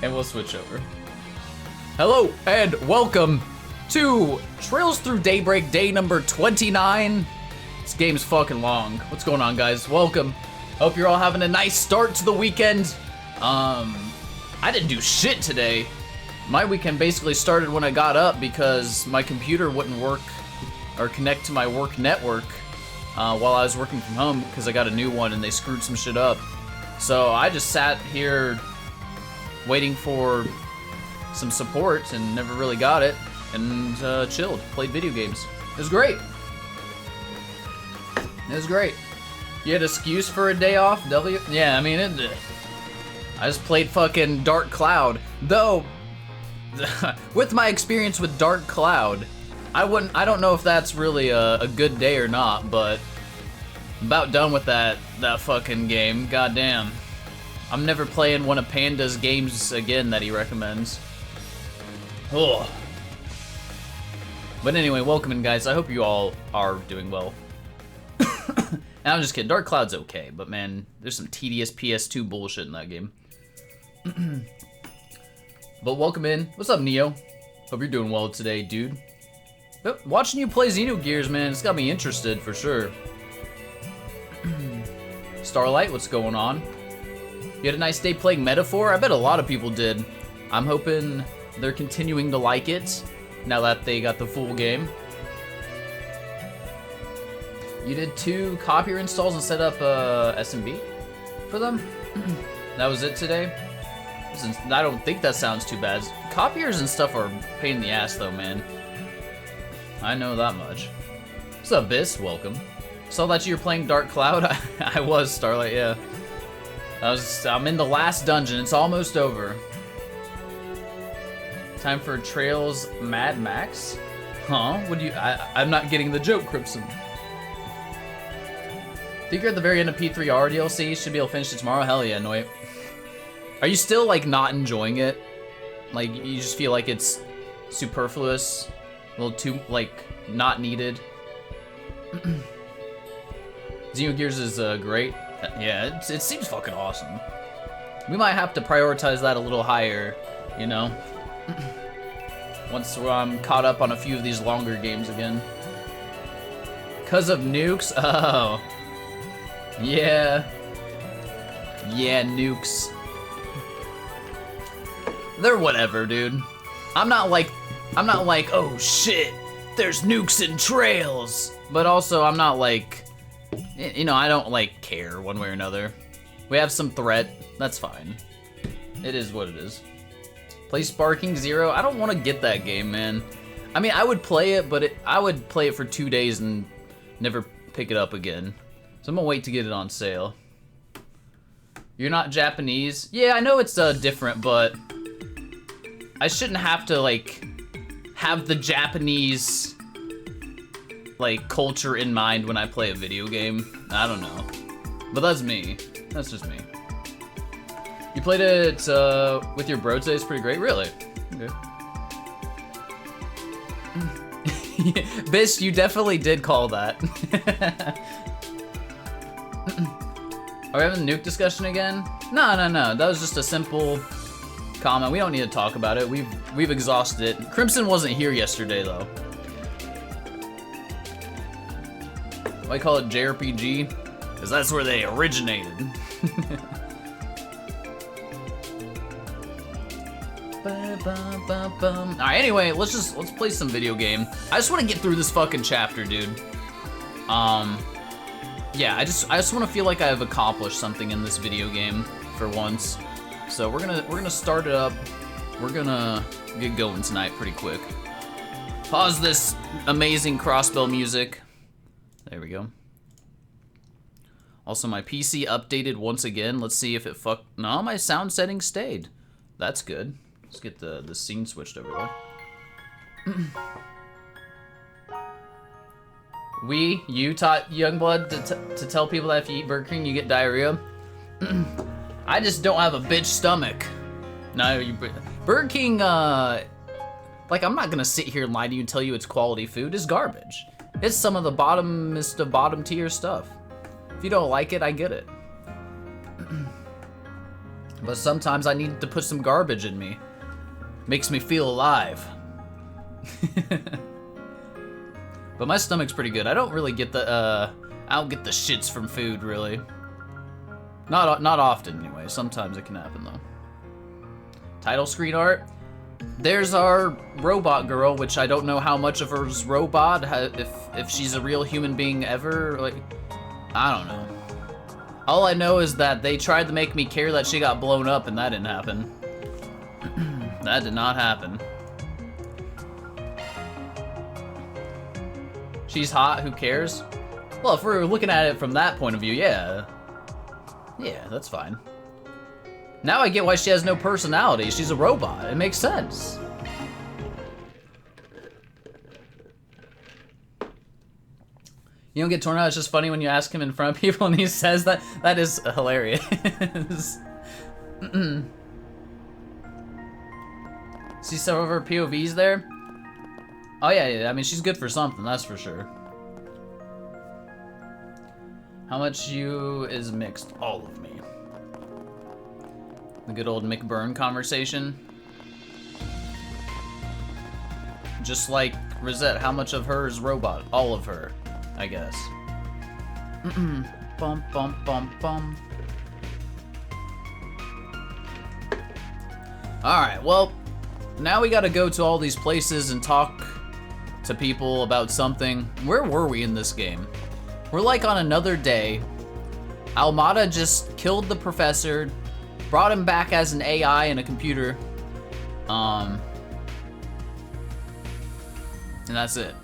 And we'll switch over. Hello and welcome to Trails Through Daybreak day number 29. This game's fucking long. What's going on, guys? Welcome. Hope you're all having a nice start to the weekend. I didn't do shit today. My weekend basically started when I got up because my computer wouldn't work or connect to my work network while I was working from home because I got a new one and they screwed some shit up. So I just sat here waiting for some support and never really got it, and chilled, played video games. It was great. It was great. You had an excuse for a day off, W? Yeah, I mean, I just played fucking Dark Cloud. Though, with my experience with Dark Cloud, I don't know if that's really a good day or not, but I'm about done with that fucking game. Goddamn. I'm never playing one of Panda's games again that he recommends. Ugh. But anyway, welcome in, guys. I hope you all are doing well. And I'm just kidding. Dark Cloud's okay, but man, there's some tedious PS2 bullshit in that game. But welcome in. What's up, Neo? Hope you're doing well today, dude. Watching you play Xenogears, man, it's got me interested for sure. Starlight, what's going on? You had a nice day playing Metaphor? I bet a lot of people did. I'm hoping they're continuing to like it now that they got the full game. You did 2 copier installs and set up SMB for them? That was it today? I don't think that sounds too bad. Copiers and stuff are a pain in the ass though, man. I know that much. What's up, Biss? Welcome. Saw that you were playing Dark Cloud. I was, Starlight, yeah. I'm in the last dungeon. It's almost over. Time for Trails Mad Max? Huh? What do you... I'm not getting the joke, Crimson. Think you're at the very end of P3R DLC? Should be able to finish it tomorrow? Hell yeah, Noit. Are you still, like, not enjoying it? Like, you just feel like it's superfluous? A little too, like, not needed? Xenogears is great. Yeah, it seems fucking awesome. We might have to prioritize that a little higher, you know? Once I'm caught up on a few of these longer games again. 'Cause of nukes? Oh. Yeah. Yeah, nukes. They're whatever, dude. I'm not like, oh shit, there's nukes in Trails. But also, I'm not like, you know, I don't like care one way or another. We have some threat, that's fine. It is what it is. Play Sparking Zero? I don't want to get that game, man. I mean, I would play it, but I would play it for 2 days and never pick it up again. So I'm gonna wait to get it on sale. You're not Japanese? Yeah, I know it's different, but I shouldn't have to, like, have the Japanese, like, culture in mind when I play a video game. I don't know. But that's me. That's just me. You played it with your bro today, it's pretty great? Really? Okay. Bish, you definitely did call that. Are we having the nuke discussion again? No. That was just a simple comment. We don't need to talk about it. We've exhausted it. Crimson wasn't here yesterday though. Why I call it JRPG? Because that's where they originated. Alright, anyway, let's play some video game. I just want to get through this fucking chapter, dude. Yeah, I just want to feel like I've accomplished something in this video game for once. So we're gonna start it up. We're gonna get going tonight pretty quick. Pause this amazing crossbow music. There we go. Also, my PC updated once again. Let's see if it no, my sound settings stayed. That's good. Let's get the scene switched over there. You taught Youngblood to tell people that if you eat Burger King, you get diarrhea? I just don't have a bitch stomach. No, Burger King, like, I'm not gonna sit here and lie to you and tell you it's quality food. It's garbage. It's some of the bottomest of bottom tier stuff. If you don't like it, I get it. But sometimes I need to put some garbage in me. Makes me feel alive. But my stomach's pretty good. I don't really get the, I don't get the shits from food, really. Not often, anyway. Sometimes it can happen, though. Title screen art. There's our robot girl, which I don't know how much of her's robot, if she's a real human being ever, like, I don't know. All I know is that they tried to make me care that she got blown up, and that didn't happen. That did not happen. She's hot, who cares? Well, if we're looking at it from that point of view, yeah. Yeah, that's fine. Now I get why she has no personality. She's a robot. It makes sense. You don't get torn out. It's just funny when you ask him in front of people and he says that. That is hilarious. See some of her POVs there? Oh yeah, I mean, she's good for something, that's for sure. How much you is mixed? All of me. The good old McBurn conversation. Just like Rosette, how much of her is robot? All of her, I guess. Bum, bum, bum, bum. Alright, well, now we gotta go to all these places and talk to people about something. Where were we in this game? We're like on another day. Almada just killed the professor, brought him back as an AI and a computer. And that's it.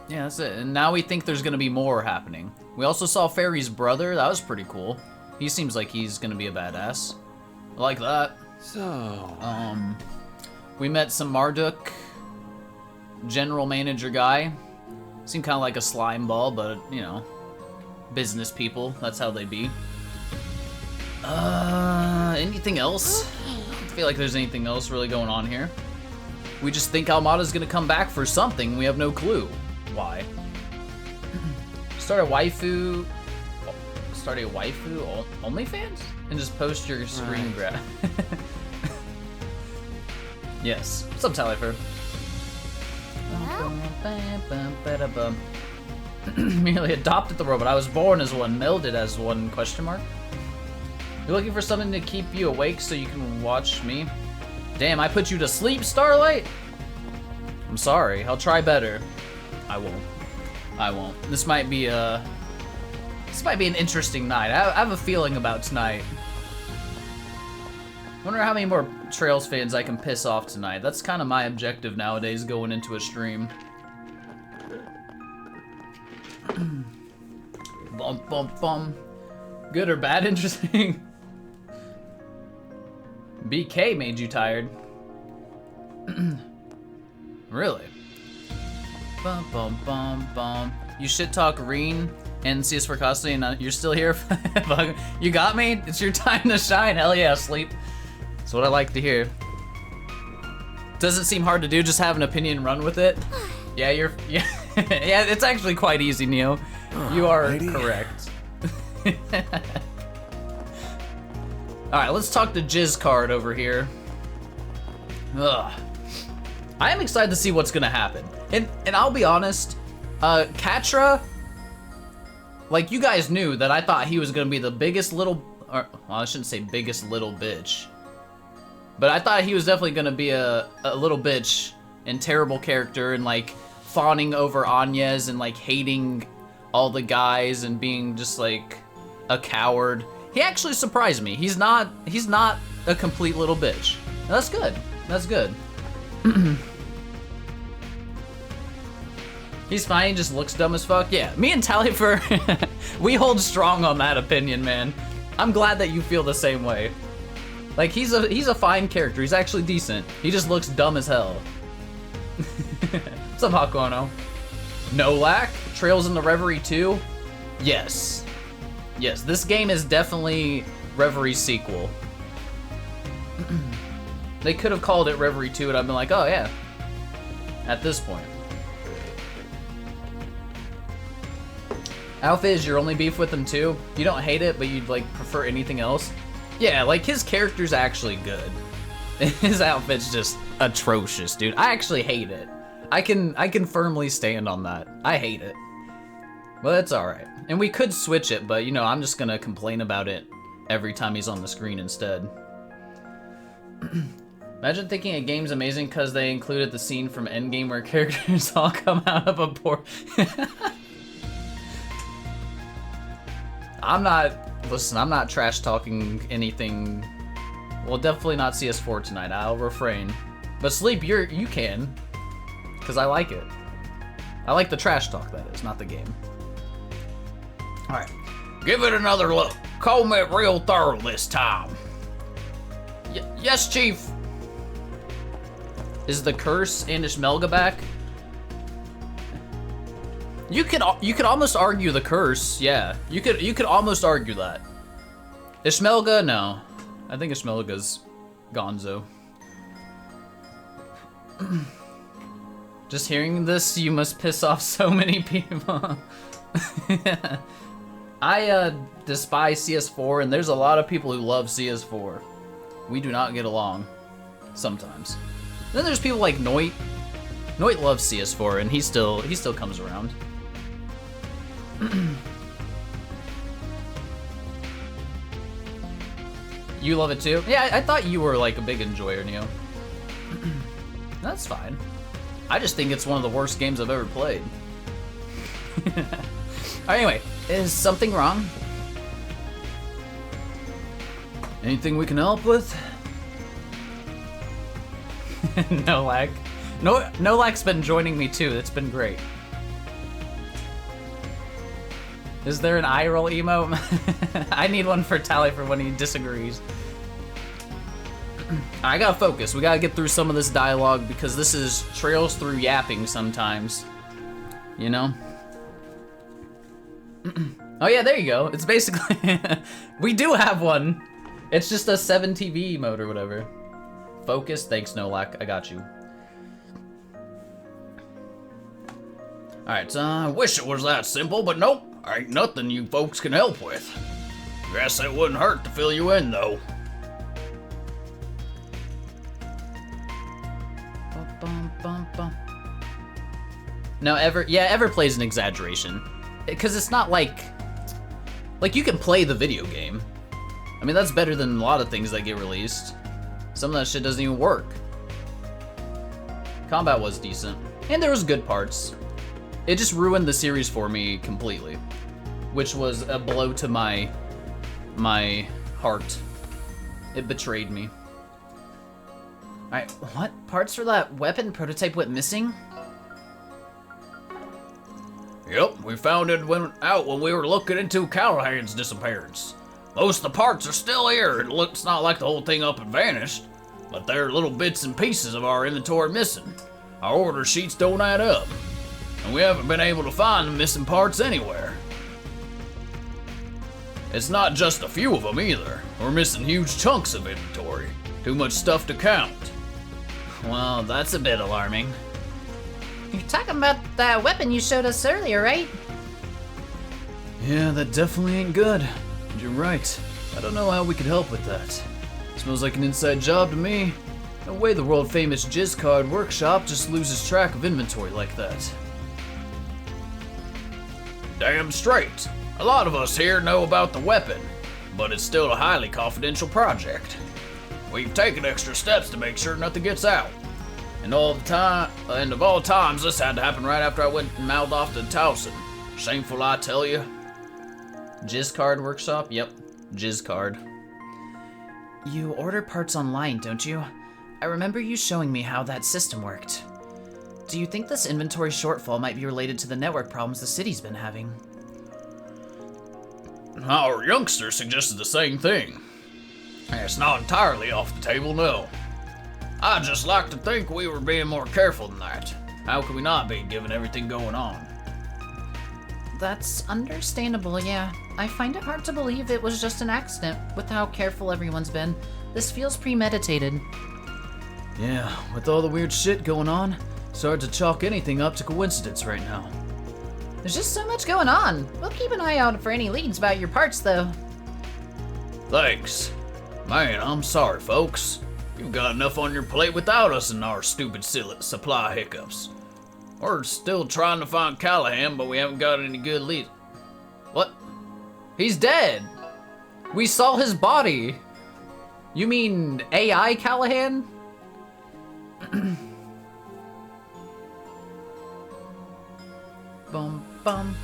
Yeah, that's it. And now we think there's gonna be more happening. We also saw Fairy's brother. That was pretty cool. He seems like he's gonna be a badass. I like that. So, we met some Marduk general manager guy. Seemed kind of like a slime ball, but you know, business people. That's how they be. Anything else? I don't feel like there's anything else really going on here. We just think Almada's gonna come back for something. We have no clue why. Start a waifu OnlyFans and just post your screen grab. Yes. What's up, Talifer? Merely adopted the robot. I was born as one, melded as one, question mark. You're looking for something to keep you awake so you can watch me? Damn, I put you to sleep, Starlight? I'm sorry, I'll try better. I won't. This might be an interesting night. I have a feeling about tonight. Wonder how many more Trails fans I can piss off tonight. That's kind of my objective nowadays going into a stream. Bum, bum, bum. Good or bad, interesting? BK made you tired. Really? Bum, bum, bum, bum. You shit talk Reen and CS4 Costly and you're still here? You got me? It's your time to shine. Hell yeah, sleep. That's what I like to hear. Doesn't seem hard to do, just have an opinion and run with it. Yeah, yeah, it's actually quite easy, Neo. You are correct. Alright, let's talk to Jizz Card over here. Ugh. I am excited to see what's gonna happen. And I'll be honest, Katra, like you guys knew that I thought he was gonna be the biggest little, or well, I shouldn't say biggest little bitch. But I thought he was definitely gonna be a little bitch and terrible character and like fawning over Anyes and like hating all the guys and being just like a coward. He actually surprised me. He's not a complete little bitch. That's good. That's good. He's fine, he just looks dumb as fuck. Yeah, me and Talifer, we hold strong on that opinion, man. I'm glad that you feel the same way. Like, he's a fine character. He's actually decent. He just looks dumb as hell. What's up, Hakono? No lack? Trails in the Reverie 2? Yes. Yes, this game is definitely Reverie's sequel. They could have called it Reverie 2 and I've been like, oh yeah. At this point. Alpha is your only beef with them too? You don't hate it, but you'd like prefer anything else? Yeah, like his character's actually good. His outfit's just atrocious, dude. I actually hate it. I can firmly stand on that. I hate it. But it's alright. And we could switch it, but you know, I'm just gonna complain about it every time he's on the screen instead. Imagine thinking a game's amazing because they included the scene from Endgame where characters all come out of a port. I'm not trash talking anything. Well, definitely not CS4 tonight. I'll refrain. But Sleep, you can. Because I like it. I like the trash talk, that is, not the game. Alright. Give it another look. Comb it real thorough this time. Yes, Chief. Is the curse and Ishmelga back? You could almost argue the curse, yeah. You could almost argue that. Ishmelga, no. I think Ishmelga's gonzo. Just hearing this, you must piss off so many people. I despise CS4, and there's a lot of people who love CS4. We do not get along sometimes. Then there's people like Noit. Noit loves CS4, and he still comes around. You love it too? Yeah, I thought you were like a big enjoyer, Neo. That's fine. I just think it's one of the worst games I've ever played. Anyway, is something wrong? Anything we can help with? No lag. No lag's been joining me too. It's been great. Is there an eye roll emote? I need one for Tally for when he disagrees. I gotta focus. We gotta get through some of this dialogue because this is trails through yapping sometimes. You know? Oh yeah, there you go. It's basically... we do have one. It's just a 7 TV emote or whatever. Focus. Thanks, Nolak. I got you. Alright, so I wish it was that simple, but nope. Ain't nothing you folks can help with. Guess it wouldn't hurt to fill you in, though. No, Ever plays an exaggeration. Because it's not like you can play the video game. I mean, that's better than a lot of things that get released. Some of that shit doesn't even work. Combat was decent. And there was good parts. It just ruined the series for me completely. Which was a blow to my heart. It betrayed me. Alright, what? Parts for that weapon prototype went missing? Yep, we found it out when we were looking into Callahan's disappearance. Most of the parts are still here. It looks not like the whole thing up and vanished, but there are little bits and pieces of our inventory missing. Our order sheets don't add up, and we haven't been able to find the missing parts anywhere. It's not just a few of them either. We're missing huge chunks of inventory. Too much stuff to count. Well, that's a bit alarming. You're talking about that weapon you showed us earlier, right? Yeah, that definitely ain't good. You're right. I don't know how we could help with that. Smells like an inside job to me. No way the world-famous Jizz Card Workshop just loses track of inventory like that. Damn straight. A lot of us here know about the weapon, but it's still a highly confidential project. We've taken extra steps to make sure nothing gets out. And of all times, this had to happen right after I went and mouthed off to Towson. Shameful, I tell you. Jizz Card Workshop? Yep, Jizz Card. You order parts online, don't you? I remember you showing me how that system worked. Do you think this inventory shortfall might be related to the network problems the city's been having? Our youngster suggested the same thing. It's not entirely off the table, no. I'd just like to think we were being more careful than that. How could we not be, given everything going on? That's understandable, yeah. I find it hard to believe it was just an accident, with how careful everyone's been. This feels premeditated. Yeah, with all the weird shit going on, it's hard to chalk anything up to coincidence right now. There's just so much going on. We'll keep an eye out for any leads about your parts, though. Thanks. Man, I'm sorry, folks. You've got enough on your plate without us and our stupid supply hiccups. We're still trying to find Callahan, but we haven't got any good leads. What? He's dead! We saw his body! You mean AI Callahan? Bum bum.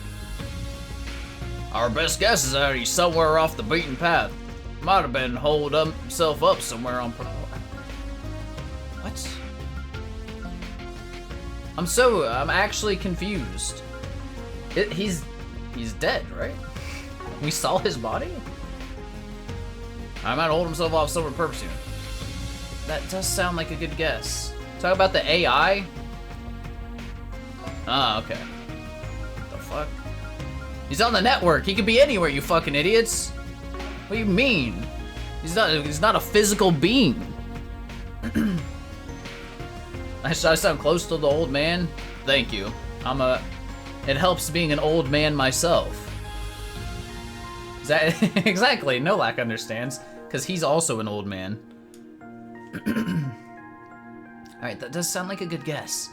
Our best guess is that he's somewhere off the beaten path. Might have been holed himself up somewhere on What? I'm actually confused. He's dead, right? We saw his body? I might hold himself off somewhere purposely. That does sound like a good guess. Talk about the AI? Ah, okay. What the fuck? He's on the network. He could be anywhere, you fucking idiots. What do you mean? He's not a physical being. I sound close to the old man? Thank you. It helps being an old man myself. Exactly, Nolak understands, because he's also an old man. Alright, that does sound like a good guess.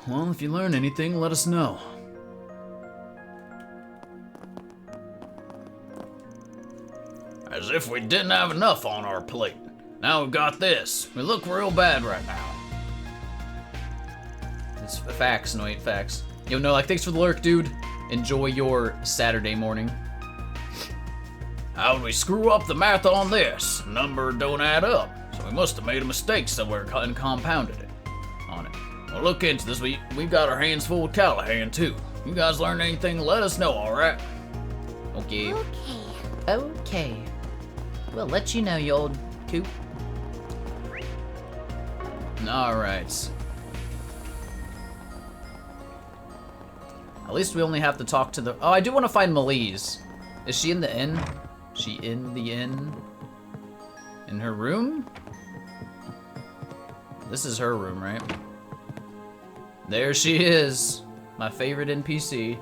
Well, if you learn anything, let us know. As if we didn't have enough on our plate. Now we've got this. We look real bad right now. It's facts, no, ain't facts. Yo, Nolak, thanks for the lurk, dude. Enjoy your Saturday morning. How would we screw up the math on this? The number don't add up, so we must have made a mistake somewhere and compounded it on it. We'll look into this. We've got our hands full with Callahan too. You guys learn anything, let us know, alright? Okay. Okay. We'll let you know, you old coot. Alright. At least we only have to talk to the... Oh, I do want to find Melise. Is she in the inn? She in the inn? In her room? This is her room, right? There she is. My favorite NPC.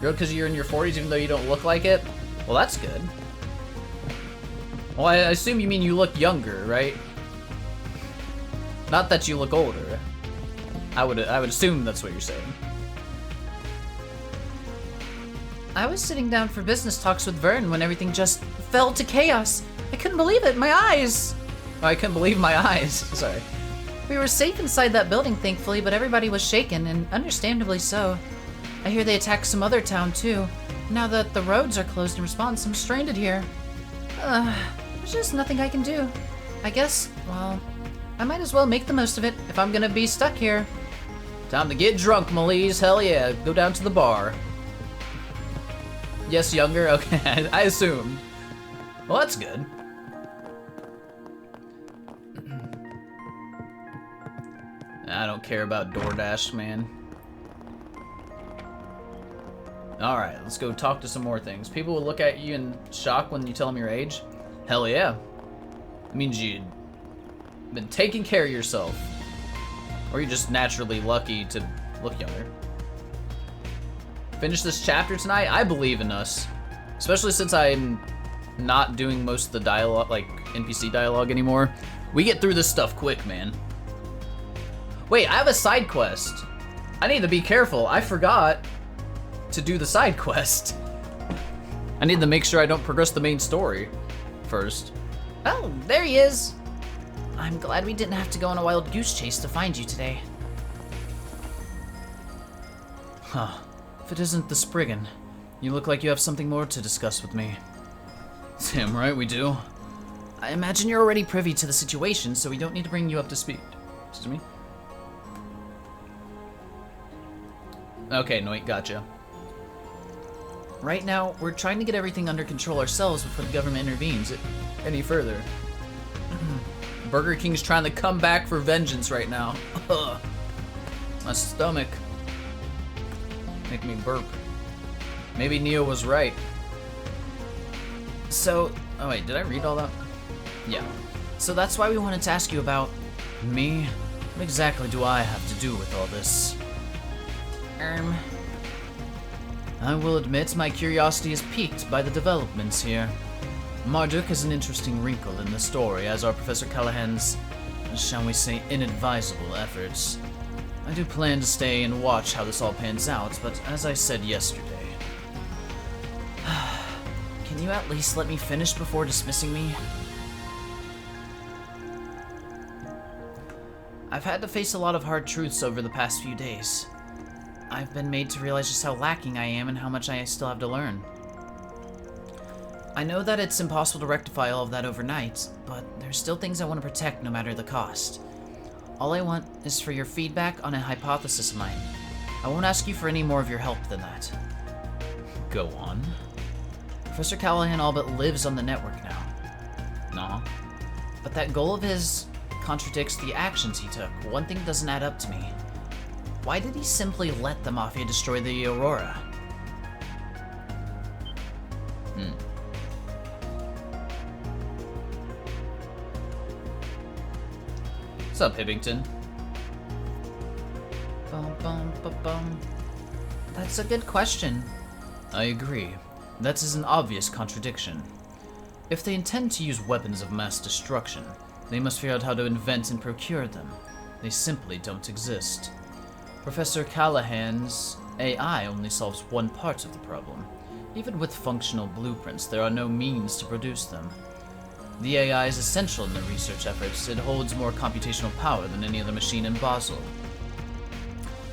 Girl, because you're in your 40s even though you don't look like it? Well, that's good. Well, I assume you mean you look younger, right? Not that you look older. I would assume that's what you're saying. I was sitting down for business talks with Vern when everything just fell to chaos. I couldn't believe it. My eyes. Oh, I couldn't believe my eyes. Sorry. We were safe inside that building, thankfully, but everybody was shaken, and understandably so. I hear they attacked some other town, too. Now that the roads are closed in response, I'm stranded here. There's just nothing I can do. I guess, well, I might as well make the most of it if I'm gonna be stuck here. Time to get drunk, Melise. Hell yeah, go down to the bar. Yes, younger? Okay, I assumed. Well, that's good. I don't care about DoorDash, man. Alright, let's go talk to some more things. People will look at you in shock when you tell them your age. Hell yeah. It means you've been taking care of yourself. Or you're just naturally lucky to look younger. Finish this chapter tonight? I believe in us. Especially since I'm not doing most of the dialogue, like NPC dialogue anymore. We get through this stuff quick, man. Wait, I have a side quest. I need to be careful. I forgot to do the side quest. I need to make sure I don't progress the main story first. Oh, there he is. I'm glad we didn't have to go on a wild goose chase to find you today. Huh. If it isn't the Spriggan, you look like you have something more to discuss with me. Damn right we do. I imagine you're already privy to the situation, so we don't need to bring you up to speed. Excuse me? Okay, no, wait, gotcha. Right now, we're trying to get everything under control ourselves before the government intervenes any further. Burger King's trying to come back for vengeance right now. My stomach. Make me burp. Maybe Neo was right. So, oh wait, did I read all that? Yeah. So that's why we wanted to ask you about me. What exactly do I have to do with all this? I will admit my curiosity is piqued by the developments here. Marduk has an interesting wrinkle in the story, as are Professor Callahan's, shall we say, inadvisable efforts. I do plan to stay and watch how this all pans out, but as I said yesterday... Can you at least let me finish before dismissing me? I've had to face a lot of hard truths over the past few days. I've been made to realize just how lacking I am and how much I still have to learn. I know that it's impossible to rectify all of that overnight, but there's still things I want to protect no matter the cost. All I want is for your feedback on a hypothesis of mine. I won't ask you for any more of your help than that. Go on. Professor Callahan all but lives on the network now. Nah. But that goal of his contradicts the actions he took. One thing doesn't add up to me. Why did he simply let the Mafia destroy the Aurora? What's up, Hibbington? Bum, bum, bum, bum. That's a good question. I agree. That is an obvious contradiction. If they intend to use weapons of mass destruction, they must figure out how to invent and procure them. They simply don't exist. Professor Callahan's AI only solves one part of the problem. Even with functional blueprints, there are no means to produce them. The AI is essential in their research efforts. It holds more computational power than any other machine in Basel.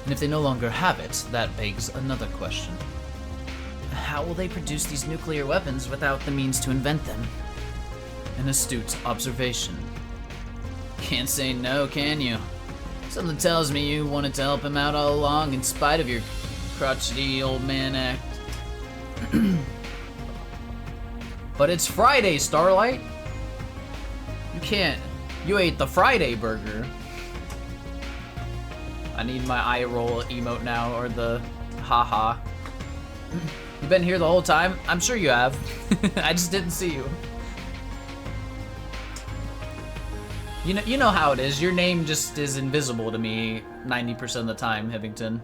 And if they no longer have it, that begs another question. How will they produce these nuclear weapons without the means to invent them? An astute observation. Can't say no, can you? Something tells me you wanted to help him out all along in spite of your crotchety old man act. But it's Friday, Starlight! You can't. You ate the Friday burger. I need my eye roll emote now, or the haha. You been here the whole time? I'm sure you have. I just didn't see you. You know how it is. Your name just is invisible to me 90% of the time, Hibbington.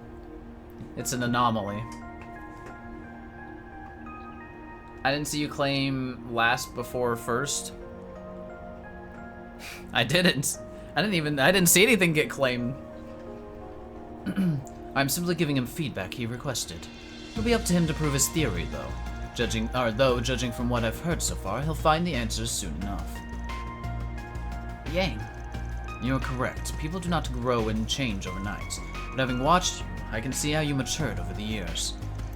It's an anomaly. I didn't see you claim last before first. I didn't. I didn't see anything get claimed. I'm simply giving him feedback he requested. It'll be up to him to prove his theory, though. Judging from what I've heard so far, he'll find the answers soon enough. Yang. You're correct. People do not grow and change overnight. But having watched you, I can see how you matured over the years.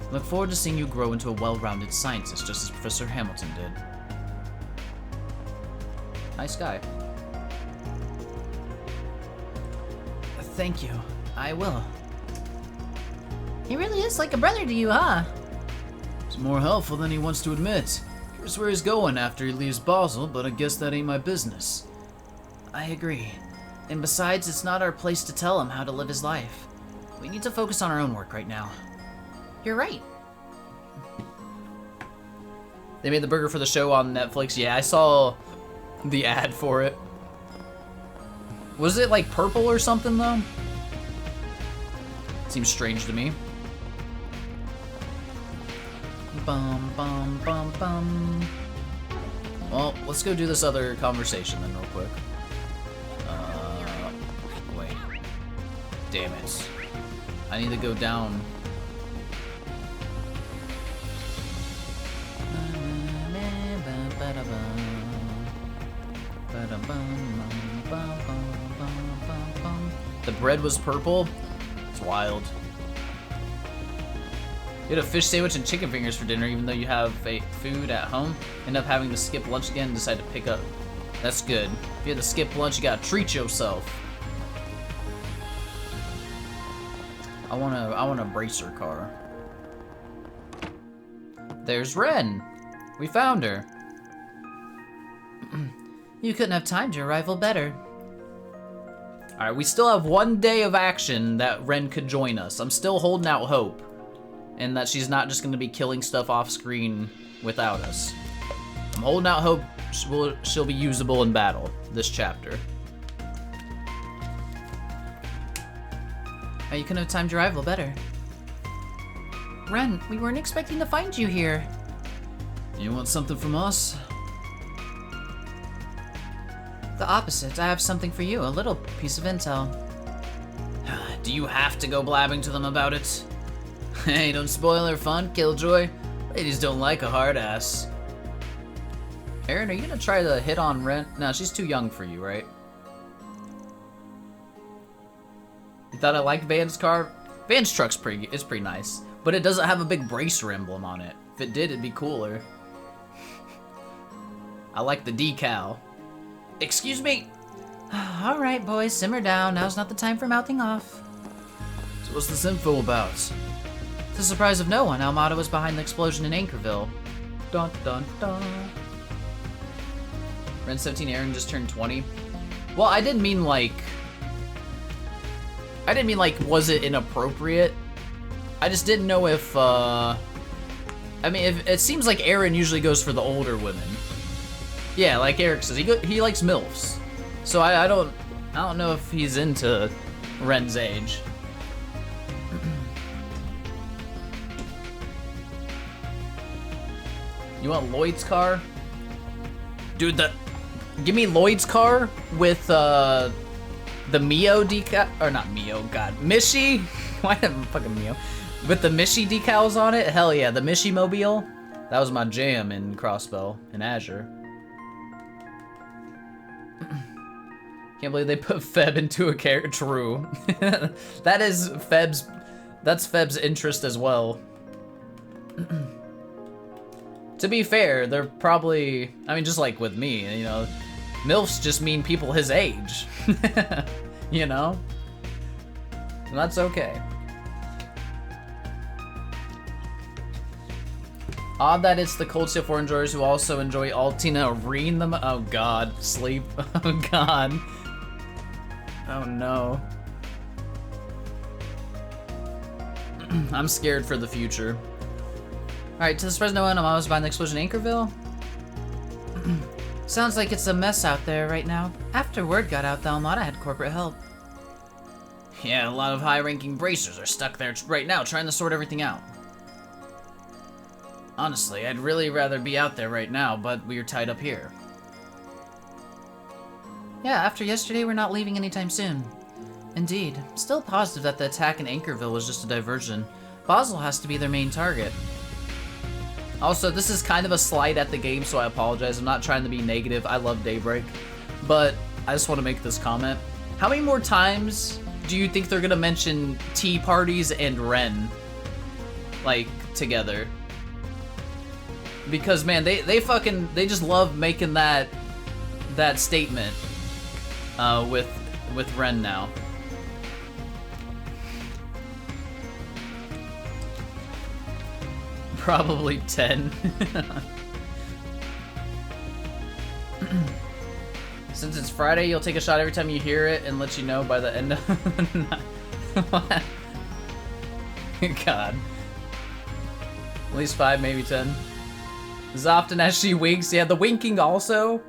I look forward to seeing you grow into a well-rounded scientist, just as Professor Hamilton did. Nice guy. Thank you. I will. He really is like a brother to you, huh? It's more helpful than he wants to admit. Here's where he's going after he leaves Basel, but I guess that ain't my business. I agree. And besides, it's not our place to tell him how to live his life. We need to focus on our own work right now. You're right. They made the burger for the show on Netflix. Yeah, I saw the ad for it. Was it like purple or something though? Seems strange to me. Bum bum bum bum. Well, let's go do this other conversation then real quick. Wait. Damn it. I need to go down. The bread was purple? It's wild. You had a fish sandwich and chicken fingers for dinner even though you have food at home. End up having to skip lunch again and decide to pick up. That's good. If you had to skip lunch, you gotta treat yourself. I want a bracer car. There's Ren. We found her. You couldn't have timed your arrival better. Alright, we still have one day of action that Ren could join us. I'm still holding out hope. And that she's not just gonna be killing stuff off screen without us. I'm holding out hope she'll be usable in battle this chapter. You couldn't have timed your arrival better. Ren, we weren't expecting to find you here. You want something from us? The opposite. I have something for you, a little piece of intel. Do you have to go blabbing to them about it? Hey, don't spoil her fun, Killjoy. Ladies don't like a hard ass. Aaron, are you gonna try to hit on Ren? No, she's too young for you, right? You thought I liked Van's car? Van's truck's pretty nice, but it doesn't have a big bracer emblem on it. If it did, it'd be cooler. I like the decal. Excuse me? All right, boys, simmer down. Now's not the time for mouthing off. So what's this info about? To the surprise of no one, Almada was behind the explosion in Anchorville. Dun dun dun. Ren 17 Aaron just turned 20. Well, I didn't mean like, was it inappropriate? I just didn't know if, I mean, if, it seems like Aaron usually goes for the older women. Yeah, like Eric says, he likes MILFs. So I don't know if he's into Ren's age. You want Lloyd's car? Dude, give me Lloyd's car with the Mio decal, or not Mio, god, Mishi? Why am I fucking Mio? With the Mishi decals on it? Hell yeah, the Mishi Mobile. That was my jam in Crossbow, in Azure. Can't believe they put Feb into a character. True. That's Feb's interest as well. To be fair, they're probably, I mean, just like with me, you know, MILFs just mean people his age. You know? And that's okay. Odd that it's the Cold Steel 4 enjoyers who also enjoy Altina Reen them. Oh god, sleep. Oh god. Oh no. I'm scared for the future. Alright, to the surprise no one, I'm almost behind the explosion in Anchorville. Sounds like it's a mess out there right now. After word got out, the Almada had corporate help. Yeah, a lot of high-ranking bracers are stuck there right now trying to sort everything out. Honestly, I'd really rather be out there right now, but we're tied up here. Yeah, after yesterday, we're not leaving anytime soon. Indeed. Still positive that the attack in Anchorville was just a diversion. Basel has to be their main target. Also, this is kind of a slight at the game, so I apologize. I'm not trying to be negative. I love Daybreak. But I just want to make this comment. How many more times do you think they're going to mention tea parties and Ren, like, together? Because, man, they just love making that statement with Ren now. Probably 10. Since it's Friday, you'll take a shot every time you hear it and let you know by the end of the night. What? God. At least 5, maybe 10. As often as she winks. Yeah, the winking also.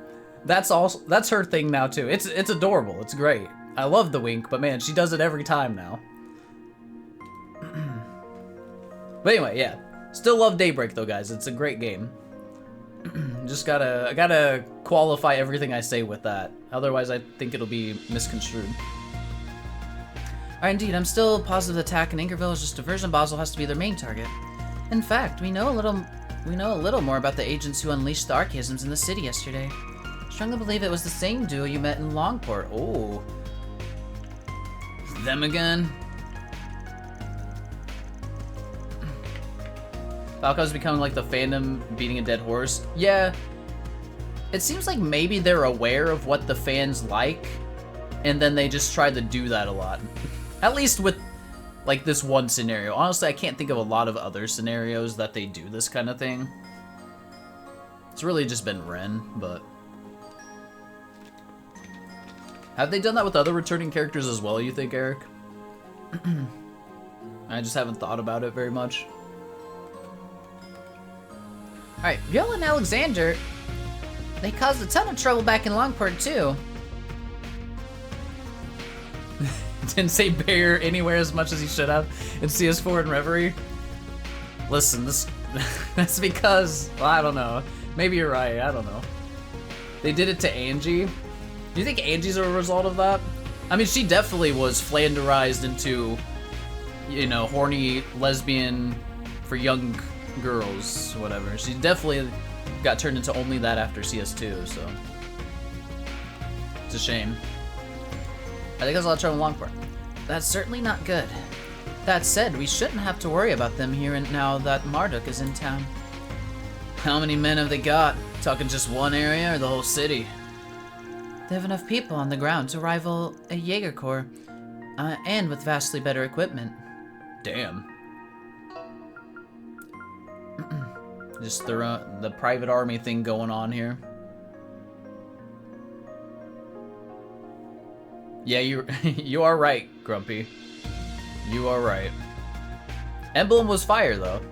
That's her thing now too. It's adorable. It's great. I love the wink, but man, she does it every time now. But anyway, yeah. Still love Daybreak though, guys. It's a great game. Just I gotta qualify everything I say with that. Otherwise, I think it'll be misconstrued. Alright, indeed, I'm still positive the attack in Anchorville is just a diversion. Basel has to be their main target. In fact, we know a little more about the agents who unleashed the archaisms in the city yesterday. Strongly believe it was the same duo you met in Longport. Oh. Them again? Falco's becoming like the fandom beating a dead horse. Yeah. It seems like maybe they're aware of what the fans like, and then they just try to do that a lot. At least with, like, this one scenario. Honestly, I can't think of a lot of other scenarios that they do this kind of thing. It's really just been Ren, but... Have they done that with other returning characters as well, you think, Eric? I just haven't thought about it very much. Alright, Viola and Alexander, they caused a ton of trouble back in Longport, too. Didn't say Bear anywhere as much as he should have in CS4 and Reverie. Listen, that's because, well, I don't know. Maybe you're right, I don't know. They did it to Angie. Do you think Angie's a result of that? I mean, she definitely was flanderized into, you know, horny lesbian for young girls, whatever. She definitely got turned into only that after CS2, so. It's a shame. I think that's a lot of trouble in Longport. That's certainly not good. That said, we shouldn't have to worry about them here and now that Marduk is in town. How many men have they got? Talking just one area or the whole city? They have enough people on the ground to rival a Jaeger Corps, and with vastly better equipment. Damn. Just the private army thing going on here. Yeah, you are right, Grumpy. You are right. Emblem was fire though.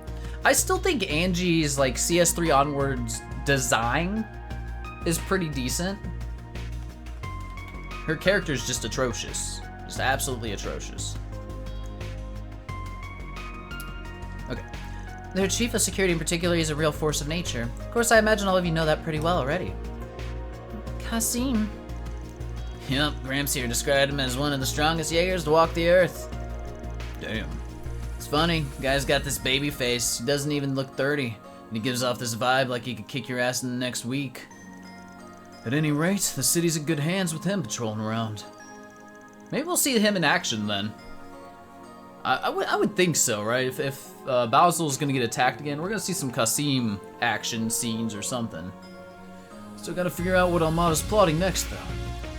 I still think Angie's like CS3 onwards design is pretty decent. Her character's just atrocious. Just absolutely atrocious. Okay. Their chief of security in particular is a real force of nature. Of course, I imagine all of you know that pretty well already. Kasim. Yep, Gramps here described him as one of the strongest Jaegers to walk the earth. Damn. It's funny, guy's got this baby face. He doesn't even look 30. And he gives off this vibe like he could kick your ass in the next week. At any rate, the city's in good hands with him patrolling around. Maybe we'll see him in action then. I would think so, right? If Bowsel's gonna get attacked again, we're gonna see some Kasim action scenes or something. Still gotta figure out what Almada's plotting next, though.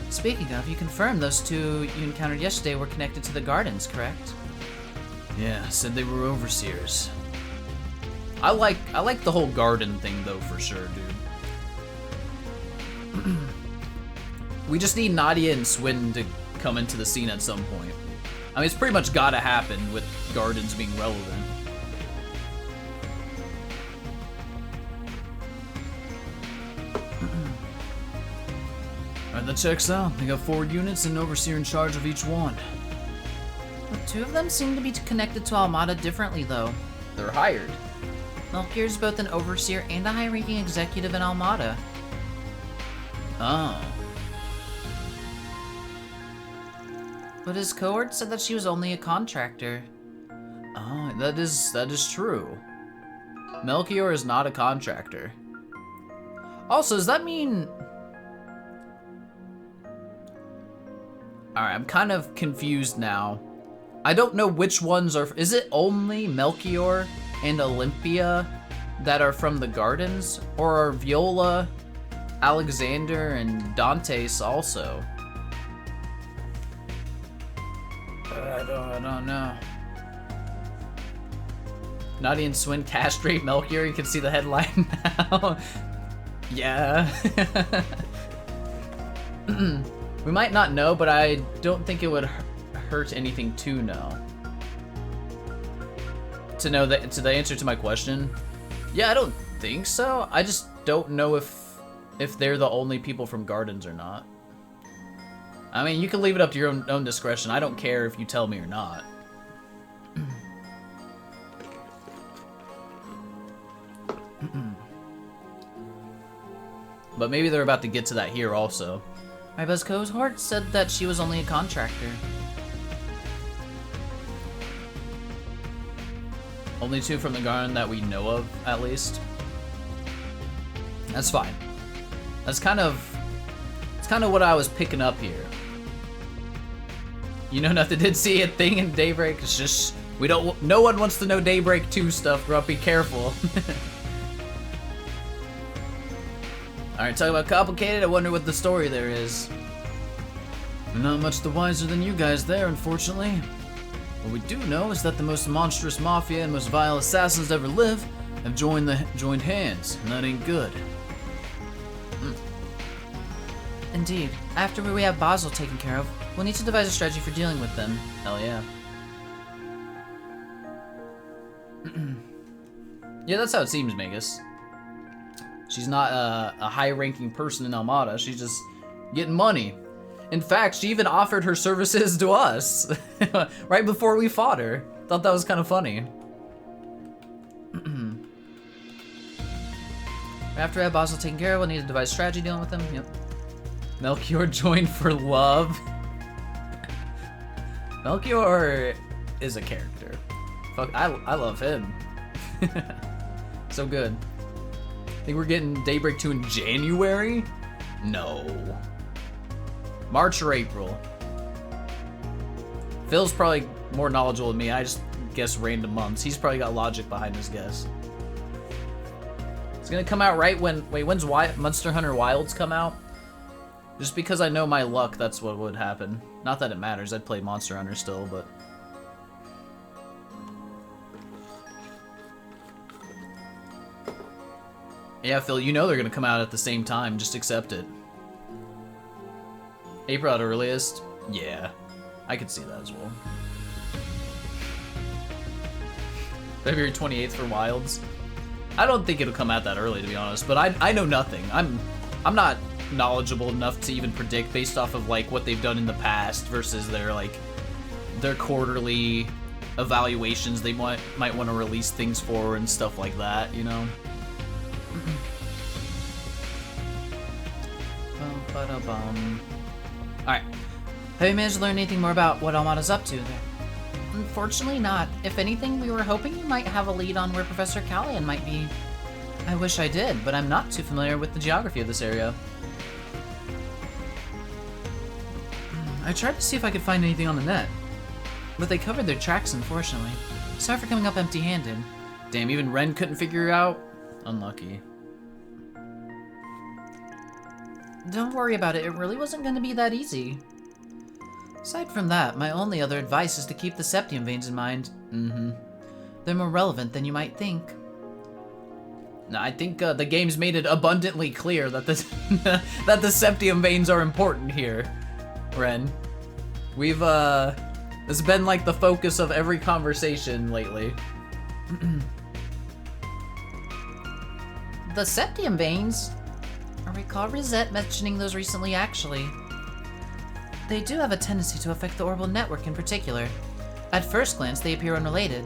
Speaking of, you confirmed those two you encountered yesterday were connected to the gardens, correct? Yeah, said they were overseers. I like the whole garden thing though, for sure, dude. We just need Nadia and Swin to come into the scene at some point. I mean, it's pretty much gotta happen with gardens being relevant. Alright, that checks out. They got 4 units and an overseer in charge of each one. But 2 of them seem to be connected to Almada differently, though. They're hired. Melchior's both an overseer and a high-ranking executive in Almada. Oh. But his cohort said that she was only a contractor. Oh, that is true. Melchior is not a contractor. Also, does that mean... Alright, I'm kind of confused now. I don't know which ones are... Is it only Melchior and Olympia that are from the gardens? Or are Viola, Alexander, and Dantes also? I don't know. Nadia and Swin castrate Melchior. You can see the headline now. Yeah. We might not know, but I don't think it would hurt anything to know. To know the answer to my question. Yeah, I don't think so. I just don't know if they're the only people from Gardens or not. I mean, you can leave it up to your own discretion. I don't care if you tell me or not. But maybe they're about to get to that here also. My buzz cohort said that she was only a contractor. Only 2 from the garden that we know of, at least. That's fine. It's kind of what I was picking up here. You know, nothing did see a thing in Daybreak. It's just no one wants to know Daybreak 2 stuff, Grumpy. Careful. Alright, talk about complicated. I wonder what the story there is. We're not much the wiser than you guys there, unfortunately. What we do know is that the most monstrous mafia and most vile assassins to ever live have joined hands, and that ain't good. Indeed. After we have Basel taken care of, we'll need to devise a strategy for dealing with them. Hell yeah. Yeah, that's how it seems, Magus. She's not a high-ranking person in Almada. She's just getting money. In fact, she even offered her services to us right before we fought her. Thought that was kind of funny. After we have Basel taken care of, we'll need to devise a strategy dealing with them. Yep. Melchior joined for love. Melchior is a character. Fuck, I love him. So good. Think we're getting Daybreak 2 in January? No. March or April. Phil's probably more knowledgeable than me. I just guess random months. He's probably got logic behind his guess. It's gonna come out right when... Wait, when's Monster Hunter Wilds come out? Just because I know my luck, that's what would happen. Not that it matters. I'd play Monster Hunter still, but... Yeah, Phil, you know they're gonna come out at the same time. Just accept it. April at earliest? Yeah. I could see that as well. February 28th for Wilds. I don't think it'll come out that early, to be honest, but I know nothing. I'm not knowledgeable enough to even predict based off of like what they've done in the past versus their quarterly evaluations they might want to release things for and stuff like that, you know? Alright. Have you managed to learn anything more about what Almada's up to there? Unfortunately not. If anything, we were hoping you might have a lead on where Professor Callahan might be. I wish I did, but I'm not too familiar with the geography of this area. I tried to see if I could find anything on the net, but they covered their tracks, unfortunately. Sorry for coming up empty-handed. Damn, even Ren couldn't figure it out? Unlucky. Don't worry about it, it really wasn't going to be that easy. Aside from that, my only other advice is to keep the septium veins in mind. They're more relevant than you might think. No, I think the game's made it abundantly clear that the that the septium veins are important here, Ren. We've it's been like the focus of every conversation lately. The septium veins? I recall Rosette mentioning those recently, actually. They do have a tendency to affect the orbital network in particular. At first glance, they appear unrelated,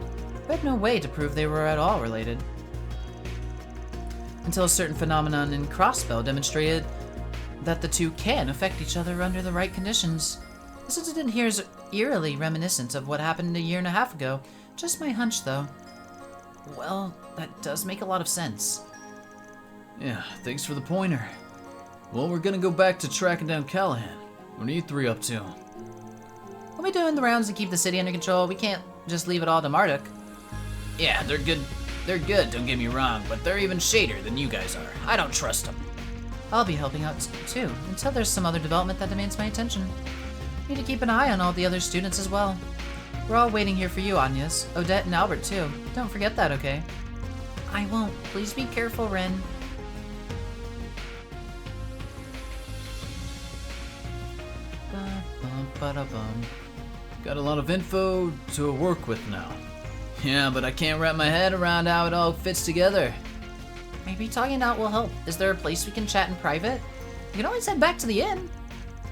but had no way to prove they were at all related. Until a certain phenomenon in Crossbell demonstrated that the two can affect each other under the right conditions. This incident here is eerily reminiscent of what happened a year and a half ago. Just my hunch, though. Well, that does make a lot of sense. Yeah, thanks for the pointer. Well, we're gonna go back to tracking down Callahan. What are you three up to? We'll be doing the rounds to keep the city under control. We can't just leave it all to Marduk. Yeah, they're good. They're good, don't get me wrong, but they're even shadier than you guys are. I don't trust them. I'll be helping out too, until there's some other development that demands my attention. Need to keep an eye on all the other students as well. We're all waiting here for you, Agnes, Odette, and Albert too. Don't forget that, okay? I won't. Please be careful, Ren. Got a lot of info to work with now. Yeah, but I can't wrap my head around how it all fits together. Maybe talking out will help. Is there a place we can chat in private? You can always head back to the inn.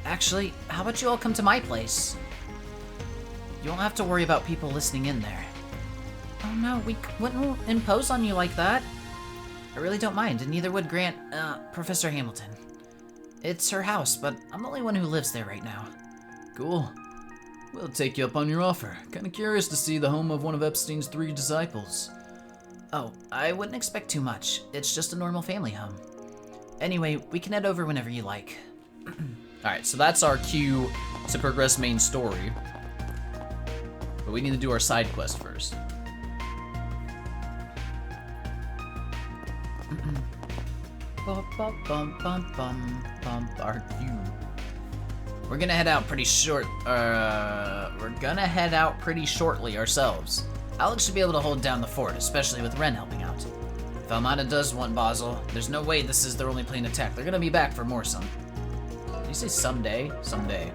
Actually, how about you all come to my place? You won't have to worry about people listening in there. Oh no, we wouldn't impose on you like that. I really don't mind, and neither would Professor Hamilton. It's her house, but I'm the only one who lives there right now. Cool. We'll take you up on your offer. Kinda curious to see the home of one of Epstein's 3 disciples. Oh, I wouldn't expect too much. It's just a normal family home. Anyway, we can head over whenever you like. Alright, so that's our cue to progress main story. But we need to do our side quest first. Are you? We're gonna head out pretty shortly ourselves. Alex should be able to hold down the fort, especially with Ren helping out. If Almada does want Basel, there's no way this is their only planned attack. They're gonna be back for more Did you say someday? Someday.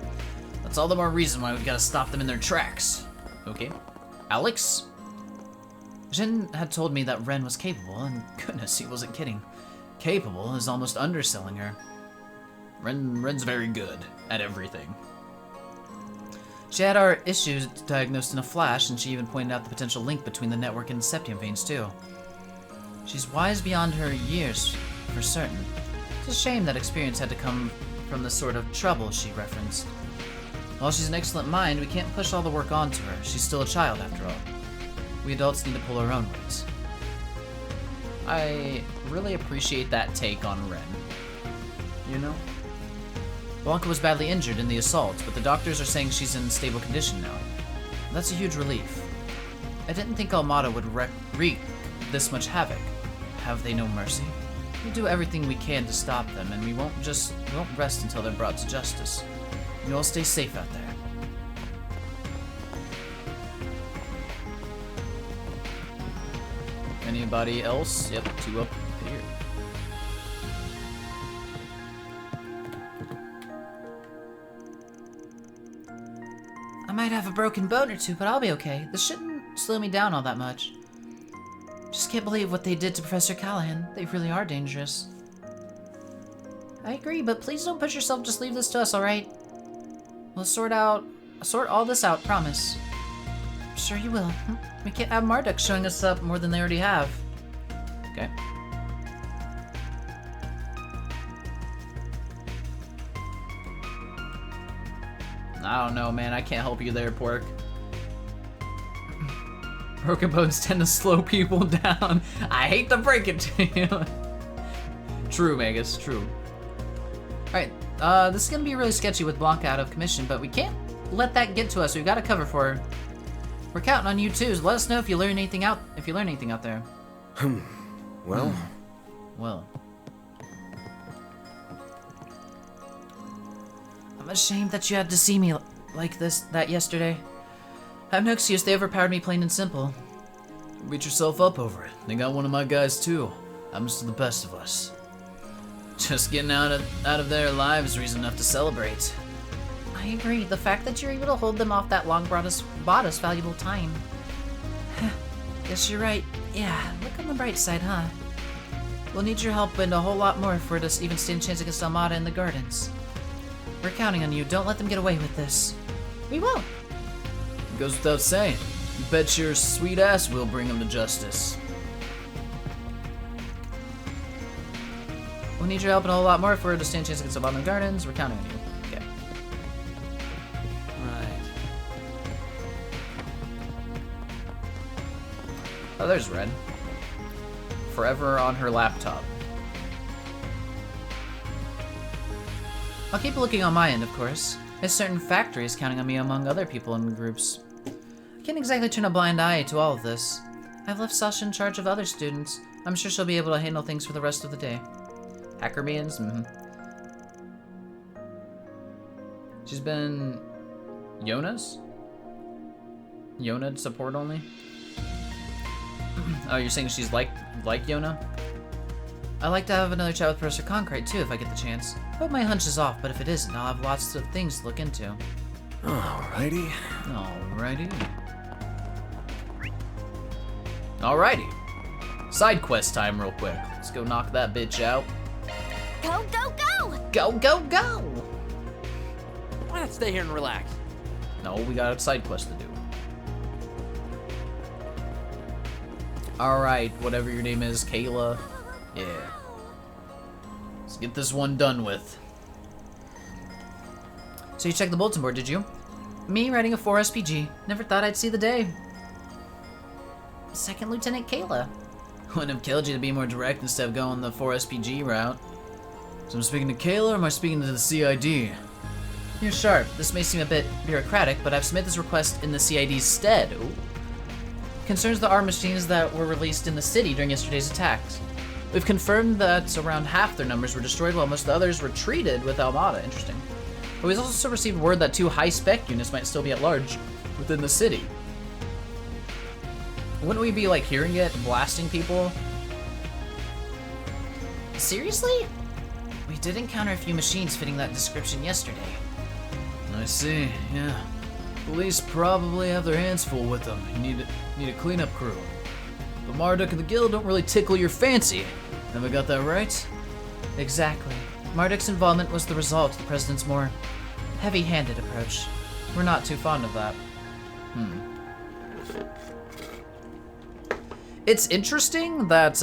That's all the more reason why we've gotta stop them in their tracks. Okay. Alex? Jin had told me that Ren was capable, and goodness, he wasn't kidding. Capable is almost underselling her. Ren's very good at everything. She had our issues diagnosed in a flash, and she even pointed out the potential link between the network and septium veins, too. She's wise beyond her years, for certain. It's a shame that experience had to come from the sort of trouble she referenced. While she's an excellent mind, we can't push all the work onto her. She's still a child, after all. We adults need to pull our own weight. I really appreciate that take on Ren. You know? Blanca was badly injured in the assault, but the doctors are saying she's in stable condition now. That's a huge relief. I didn't think Almada would wreak this much havoc. Have they no mercy? We'll do everything we can to stop them, and we won't rest until they're brought to justice. You all stay safe out there. Anybody else? Yep, 2 up here. I might have a broken bone or two, but I'll be okay. This shouldn't slow me down all that much. Just can't believe what they did to Professor Callahan. They really are dangerous. I agree, but please don't push yourself. Just leave this to us, alright? We'll sort all this out, promise. Sure you will. We can't have Marduk showing us up more than they already have. Okay. I don't know, man. I can't help you there, Pork. Broken bones tend to slow people down. I hate to break it to you. True, Magus, true. Alright, this is gonna be really sketchy with Blanca out of commission, but we can't let that get to us. We've got to cover for her. We're counting on you too, so let us know if you learn anything out there. Well? Well. I'm ashamed that you had to see me like that yesterday. I have no excuse, they overpowered me plain and simple. Beat yourself up over it. They got one of my guys too. Happens to the best of us. Just getting out of their lives reason enough to celebrate. I agree. The fact that you're able to hold them off that long bought us valuable time. Guess you're right. Yeah, look on the bright side, huh? We'll need your help and a whole lot more for us to even stand a chance against Almada in the gardens. We're counting on you. Don't let them get away with this. We won't. It goes without saying. Bet your sweet ass we'll bring them to justice. We'll need your help and a whole lot more for her to stand a chance against Almada in the gardens. We're counting on you. Okay. Right. Oh, there's Red. Forever on her laptop. I'll keep looking on my end, of course. A certain factory is counting on me among other people in groups. I can't exactly turn a blind eye to all of this. I've left Sasha in charge of other students. I'm sure she'll be able to handle things for the rest of the day. Hackerbeans? She's been... Yona's? Yona support only? Oh, you're saying she's like Yona? I'd like to have another chat with Professor Concrete too if I get the chance. Hope my hunch is off, but if it isn't, I'll have lots of things to look into. Alrighty. Alrighty. Side quest time real quick. Let's go knock that bitch out. Go, go, go! Go, go, go! Why not stay here and relax? No, we got a side quest to do. Alright, whatever your name is, Kayla. Yeah. Let's get this one done with. So you checked the bulletin board, did you? Me writing a 4 SPG. Never thought I'd see the day. Second Lieutenant Kayla. Wouldn't have killed you to be more direct instead of going the 4 SPG route. So I'm speaking to Kayla or am I speaking to the CID? You're sharp. This may seem a bit bureaucratic, but I've submitted this request in the CID's stead. Ooh. Concerns the arm machines that were released in the city during yesterday's attacks. We've confirmed that around half their numbers were destroyed while most of the others retreated with Almada. Interesting. But we've also received word that 2 high-spec units might still be at large within the city. Wouldn't we be, like, hearing it and blasting people? Seriously? We did encounter a few machines fitting that description yesterday. I see, yeah. Police probably have their hands full with them. You need a cleanup crew. But Marduk and the guild don't really tickle your fancy. Have I got that right? Exactly. Marduk's involvement was the result of the president's more heavy-handed approach. We're not too fond of that. It's interesting that,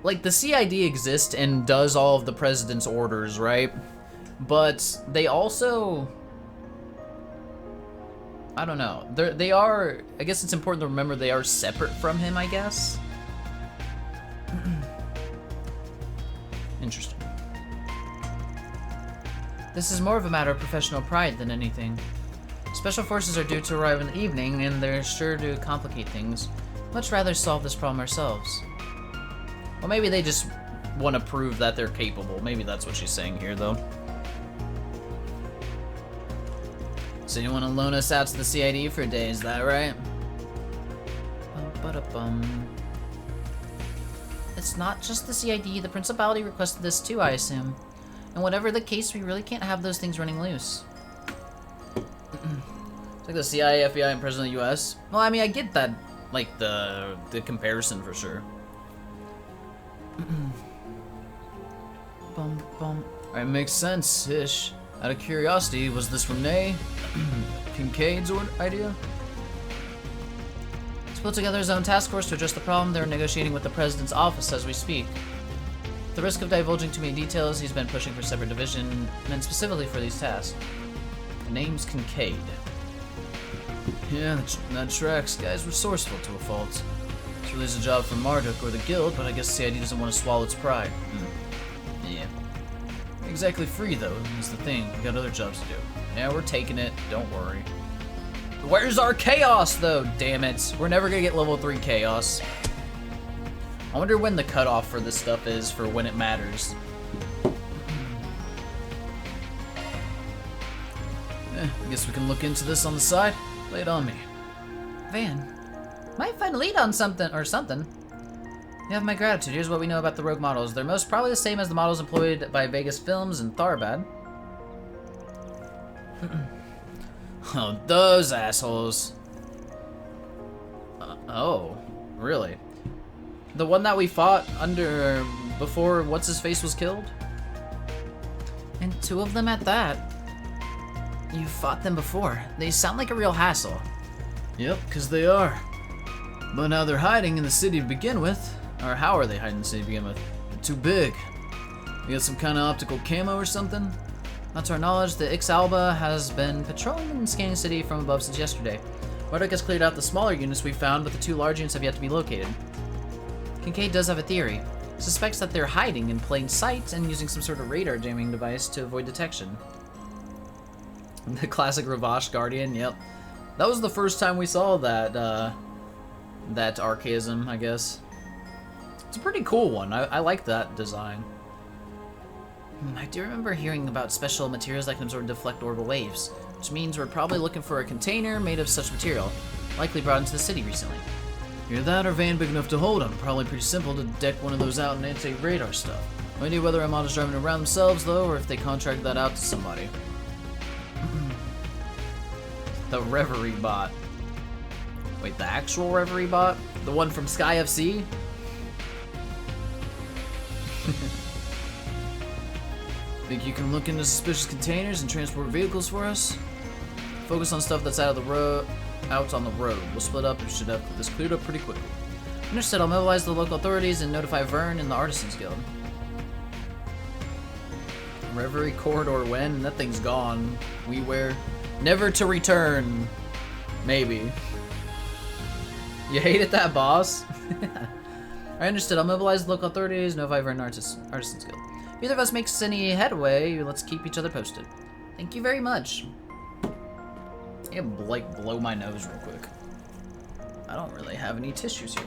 like, the CID exists and does all of the president's orders, right? But they also, I don't know. They are, I guess it's important to remember they are separate from him, I guess. Interesting. This is more of a matter of professional pride than anything. Special forces are due to arrive in the evening, and they're sure to complicate things. Much rather solve this problem ourselves. Well, maybe they just want to prove that they're capable. Maybe that's what she's saying here, though. So you want to loan us out to the CID for a day, is that right? Bum. It's not just the CID. The Principality requested this too, I assume. And whatever the case, we really can't have those things running loose. It's like the CIA, FBI, and President of the US. Well, I mean, I get that, like, the comparison for sure. Alright, makes sense-ish. Out of curiosity, was this Renee Kincaid's idea? He's put together his own task force to address the problem. They're negotiating with the president's office as we speak. At the risk of divulging too many details, he's been pushing for separate division, and specifically for these tasks. The name's Kincaid. Yeah, that tracks. Guy's resourceful to a fault. It's really a job for Marduk or the Guild, but I guess CID doesn't want to swallow its pride. Yeah. Exactly free, though, is the thing. We got other jobs to do. Yeah, we're taking it. Don't worry. Where's our chaos, though? Damn it. We're never gonna get level 3 chaos. I wonder when the cutoff for this stuff is for when it matters. I guess we can look into this on the side. Lay it on me. Van, might find a lead on something, or something. You have my gratitude. Here's what we know about the rogue models. They're most probably the same as the models employed by Vegas Films and Tharbad. Oh, those assholes. Oh, really? The one that we fought under before what's-his-face was killed? And 2 of them at that. You fought them before. They sound like a real hassle. Yep, because they are. But now they're hiding in the city to begin with. Or how are they hiding in the city to begin with? They're too big. You got some kind of optical camo or something? Not to our knowledge, the Ixalba has been patrolling and scanning the city from above since yesterday. Marduk has cleared out the smaller units we found, but the 2 large units have yet to be located. Kincaid does have a theory. He suspects that they're hiding in plain sight and using some sort of radar jamming device to avoid detection. The classic Ravash Guardian, yep. That was the first time we saw that, that archaism, I guess. It's a pretty cool one. I like that design. I do remember hearing about special materials that can absorb and deflect orbital waves, which means we're probably looking for a container made of such material, likely brought into the city recently. Either that or van big enough to hold them. Probably pretty simple to deck one of those out and anti-radar stuff. No idea whether our models driving around themselves, though, or if they contracted that out to somebody. The Reverie bot. Wait, the actual Reverie bot? The one from Sky FC? Think you can look into suspicious containers and transport vehicles for us? Focus on stuff that's out on the road. We'll split up and should have this cleared up pretty quickly. Understood. I'll mobilize the local authorities and notify Vern and the Artisans Guild. Reverie corridor when? That thing's gone. We wear never to return. Maybe. You hated that, boss? I understood. I'll mobilize the local authorities, notify Vern and Artisans Guild. If either of us makes any headway, let's keep each other posted. Thank you very much. I can, like, blow my nose real quick. I don't really have any tissues here.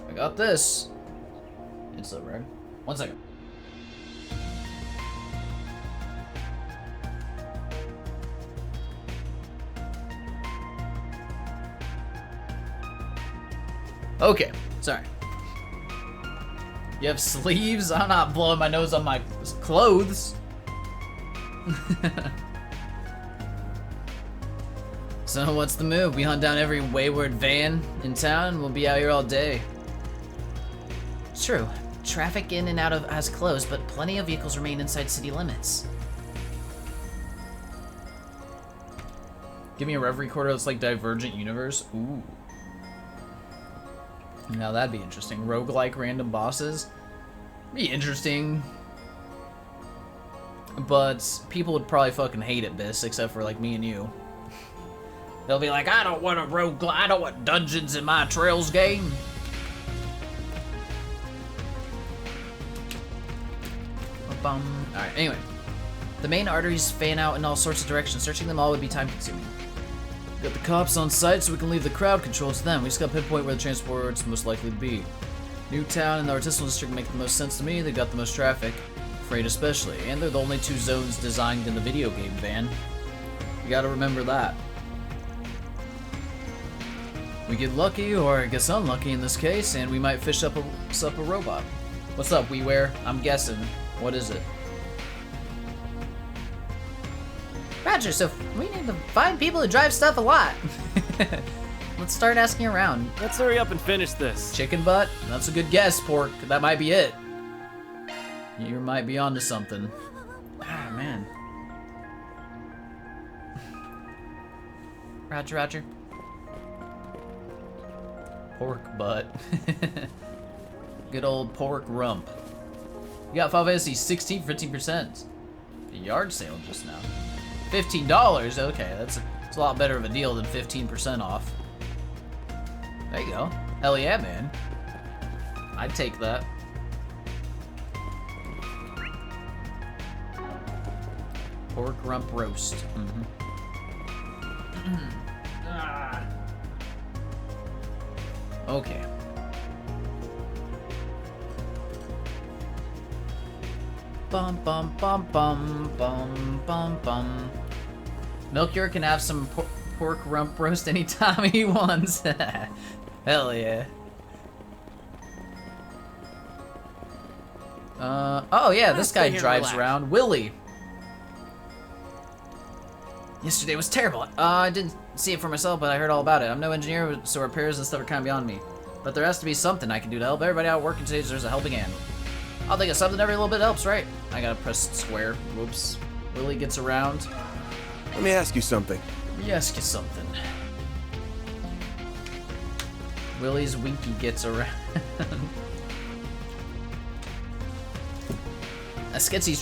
I got this. It's so rare. 1 second. Okay, sorry. You have sleeves? I'm not blowing my nose on my clothes. So what's the move? We hunt down every wayward van in town and we'll be out here all day. It's true. Traffic in and out of has closed, but plenty of vehicles remain inside city limits. Give me a rev recorder that's like Divergent Universe. Ooh. Now that'd be interesting. Roguelike random bosses. Be interesting. But people would probably fucking hate it, Biss, except for like me and you. They'll be like, I don't want a roguelike, I don't want dungeons in my Trails game. Alright, anyway. The main arteries fan out in all sorts of directions. Searching them all would be time consuming. Got the cops on site so we can leave the crowd control to them. We just gotta pinpoint where the transport's most likely to be. Newtown and the artisanal district make the most sense to me. They got the most traffic. Freight especially. And they're the only two zones designed in the video game van. You gotta remember that. We get lucky, or I guess unlucky in this case, and we might fish up a robot. What's up, WeWare? I'm guessing. What is it? Roger, so we need to find people who drive stuff a lot. Let's start asking around. Let's hurry up and finish this. Chicken butt? That's a good guess, Pork. That might be it. You might be onto something. Ah, man. Roger, roger. Pork butt. Good old pork rump. You got Final Fantasy 16 for 15%. A yard sale just now. $15? Okay, that's a lot better of a deal than 15% off. There you go. Hell yeah, man. I'd take that. Pork rump roast. Okay. Bum bum bum bum bum bum bum. Melchior can have some pork rump roast anytime he wants. Hell yeah. Oh yeah, this guy drives around. Willie. Yesterday was terrible. I didn't see it for myself, but I heard all about it. I'm no engineer, so repairs and stuff are kind of beyond me. But there has to be something I can do to help everybody out working today, so there's a helping hand. I'll think of something every little bit helps, right? I gotta press square. Whoops. Willie gets around. Let me ask you something. Let me ask you something. Willie's winky gets around. A sketchy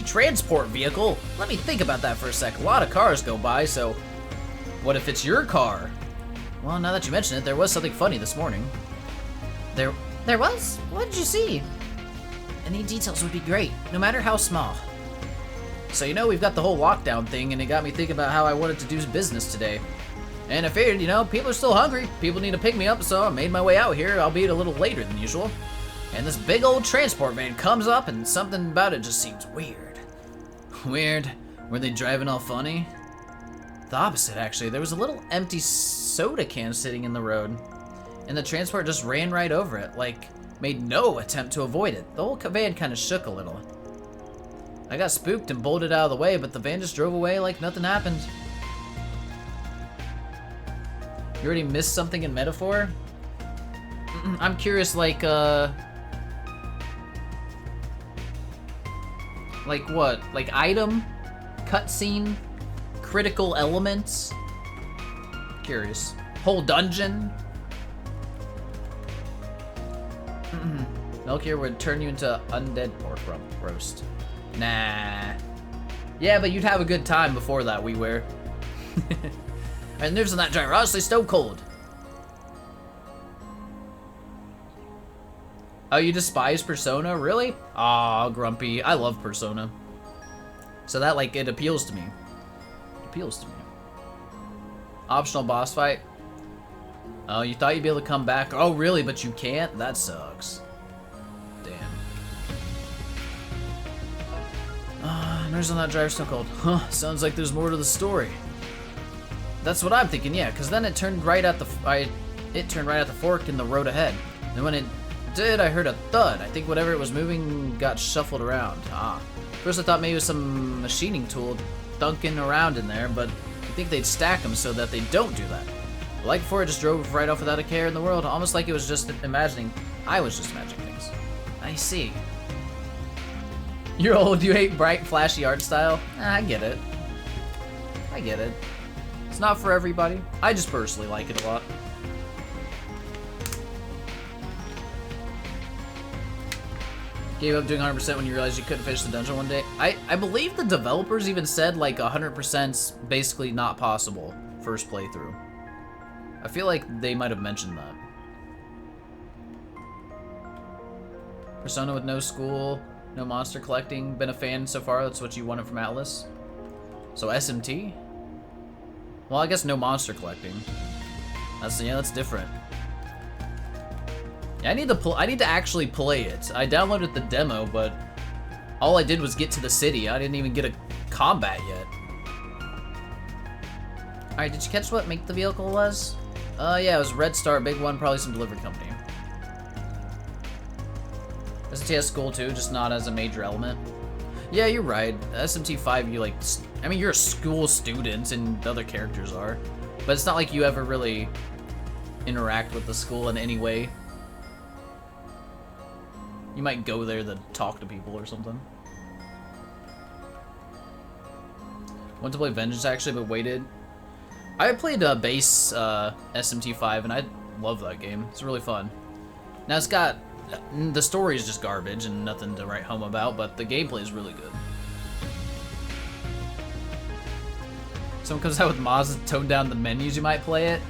transport vehicle? Let me think about that for a sec. A lot of cars go by, so what if it's your car? Well, now that you mention it, there was something funny this morning. There was? What did you see? Any details would be great, no matter how small. So you know, we've got the whole lockdown thing, and it got me thinking about how I wanted to do business today. And I figured, you know, people are still hungry. People need to pick me up, so I made my way out here, albeit a little later than usual. And this big old transport van comes up, and something about it just seems weird. Weird? Were they driving all funny? The opposite, actually. There was a little empty soda can sitting in the road, and the transport just ran right over it, like, made no attempt to avoid it. The whole van kind of shook a little. I got spooked and bolted out of the way, but the van just drove away like nothing happened. You already missed something in metaphor? I'm curious, like what? Like item? Cutscene? Critical elements? Curious. Whole dungeon? Melchior would turn you into undead pork rump roast. Nah. Yeah, but you'd have a good time before that, WeWare. And nerves on that driver, honestly stone cold. Oh, you despise Persona? Really? Aw, Grumpy. I love Persona. So that, like, it appeals to me. It appeals to me. Optional boss fight? Oh, you thought you'd be able to come back? Oh, really? But you can't? That sucks. Nerves on that driver stone cold. Huh, sounds like there's more to the story. That's what I'm thinking, yeah, because then it turned right at the fork in the road ahead. And when it did, I heard a thud. I think whatever it was moving got shuffled around. First I thought maybe it was some machining tool dunking around in there, but I think they'd stack them so that they don't do that. But like before, it just drove right off without a care in the world, almost like it was just imagining. I was just imagining things. I see. You're old, you hate bright, flashy art style? I get it. I get it. It's not for everybody. I just personally like it a lot. Gave up doing 100% when you realized you couldn't finish the dungeon one day. I believe the developers even said like 100%'s basically not possible first playthrough. I feel like they might have mentioned that. Persona with no school, no monster collecting. Been a fan so far, that's what you wanted from Atlas. So SMT? Well, I guess no monster collecting. That's different. Yeah, I need to actually play it. I downloaded the demo, but all I did was get to the city. I didn't even get a combat yet. Alright, did you catch what make the vehicle was? Yeah, it was Red Star, big one, probably some delivery company. SMT has school too, just not as a major element. Yeah, you're right. SMT5, you like, I mean, you're a school student and the other characters are, but it's not like you ever really interact with the school in any way. You might go there to talk to people or something. Went to play Vengeance actually, but waited. I played base SMT5 and I love that game. It's really fun. Now it's got, the story is just garbage and nothing to write home about, but the gameplay is really good. Someone comes out with mods to tone down the menus, you might play it.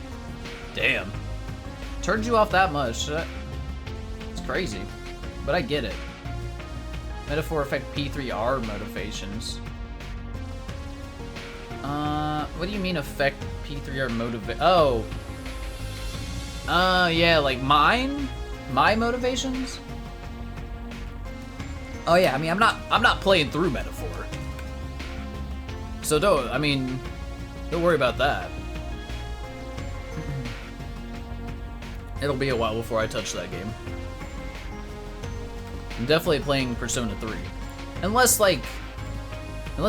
Damn. Turned you off that much. It's crazy. But I get it. Metaphor affect P3R motivations. What do you mean affect P3R motivation? Oh. Yeah, like mine? My motivations? Oh yeah, I mean, I'm not playing through Metaphor. So don't worry about that. It'll be a while before I touch that game. I'm definitely playing Persona 3. Unless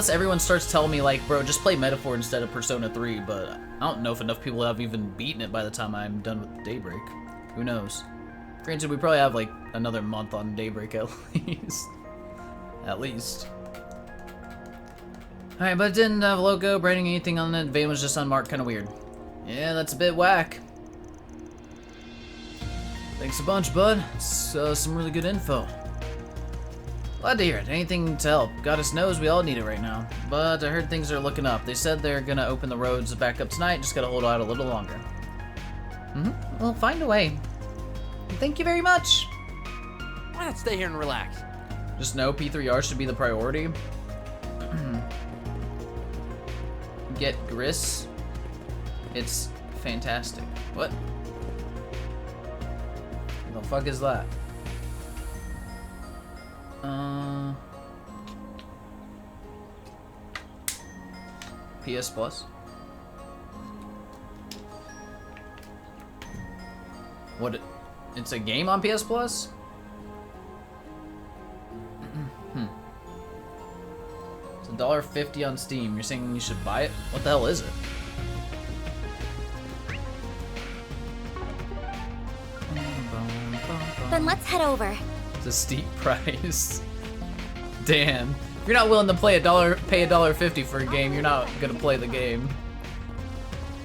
everyone starts telling me like, bro, just play Metaphor instead of Persona 3, but I don't know if enough people have even beaten it by the time I'm done with Daybreak. Who knows? Granted, we probably have like another month on Daybreak at least. At least. Alright, but it didn't have a logo, branding, anything on it. Vein was just unmarked, kinda weird. Yeah, that's a bit whack. Thanks a bunch, bud. It's some really good info. Glad to hear it. Anything to help. Goddess knows we all need it right now. But I heard things are looking up. They said they're gonna open the roads back up tonight. Just gotta hold out a little longer. We'll find a way. Thank you very much. Why not stay here and relax? Just know P3R should be the priority. Get Gris. It's fantastic. What? What the fuck is that? PS Plus? What? It's a game on PS Plus? It's $1.50 on Steam. You're saying you should buy it? What the hell is it? Then let's head over. It's a steep price. Damn. If you're not willing to pay $1.50 for a game, you're not gonna play the game.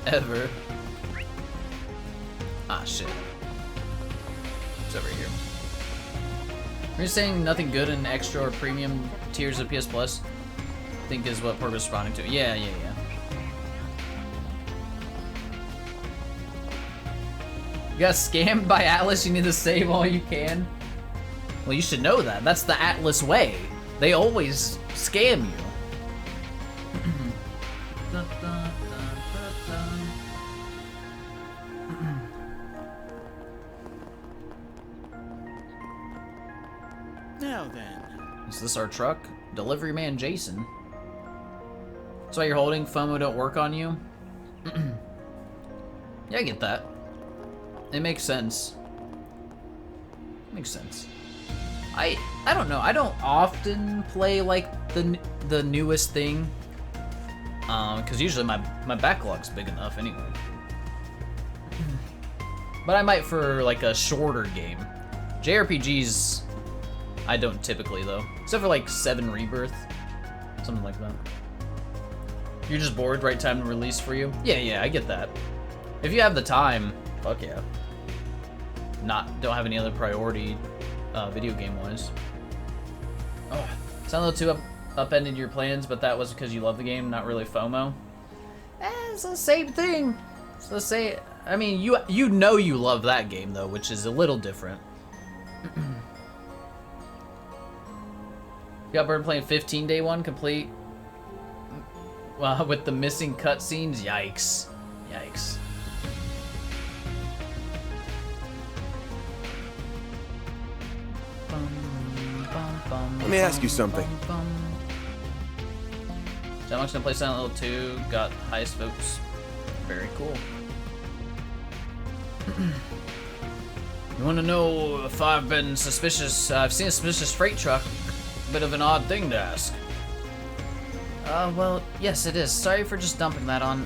Ever. Ah, shit. It's over here. You're saying nothing good in extra or premium tiers of PS Plus? I think is what Porter's responding to. Yeah. You got scammed by Atlas, you need to save all you can? Well, you should know that. That's the Atlas way. They always scam you. Now then. Is this our truck? Delivery man Jason. That's why you're holding FOMO don't work on you? Yeah, I get that. It makes sense. Makes sense. I don't know. I don't often play like the newest thing, because usually my backlog's big enough anyway. But I might for like a shorter game. JRPGs, I don't typically though, except for like 7 Rebirth, something like that. You're just bored, right time to release for you? Yeah, I get that. If you have the time, fuck yeah. Don't have any other priority video game wise. Oh, Silent Hill 2 upended your plans, but that was because you love the game, not really FOMO. It's the same thing. It's the same. I mean, you know you love that game though, which is a little different. Got burned playing 15 day one complete. With the missing cutscenes. Yikes! Yikes! Let me ask you something. So I'm actually gonna play Silent Hill 2. Got highest votes. Very cool. You want to know if I've been suspicious? I've seen a suspicious freight truck. Bit of an odd thing to ask. Well, yes, it is. Sorry for just dumping that on.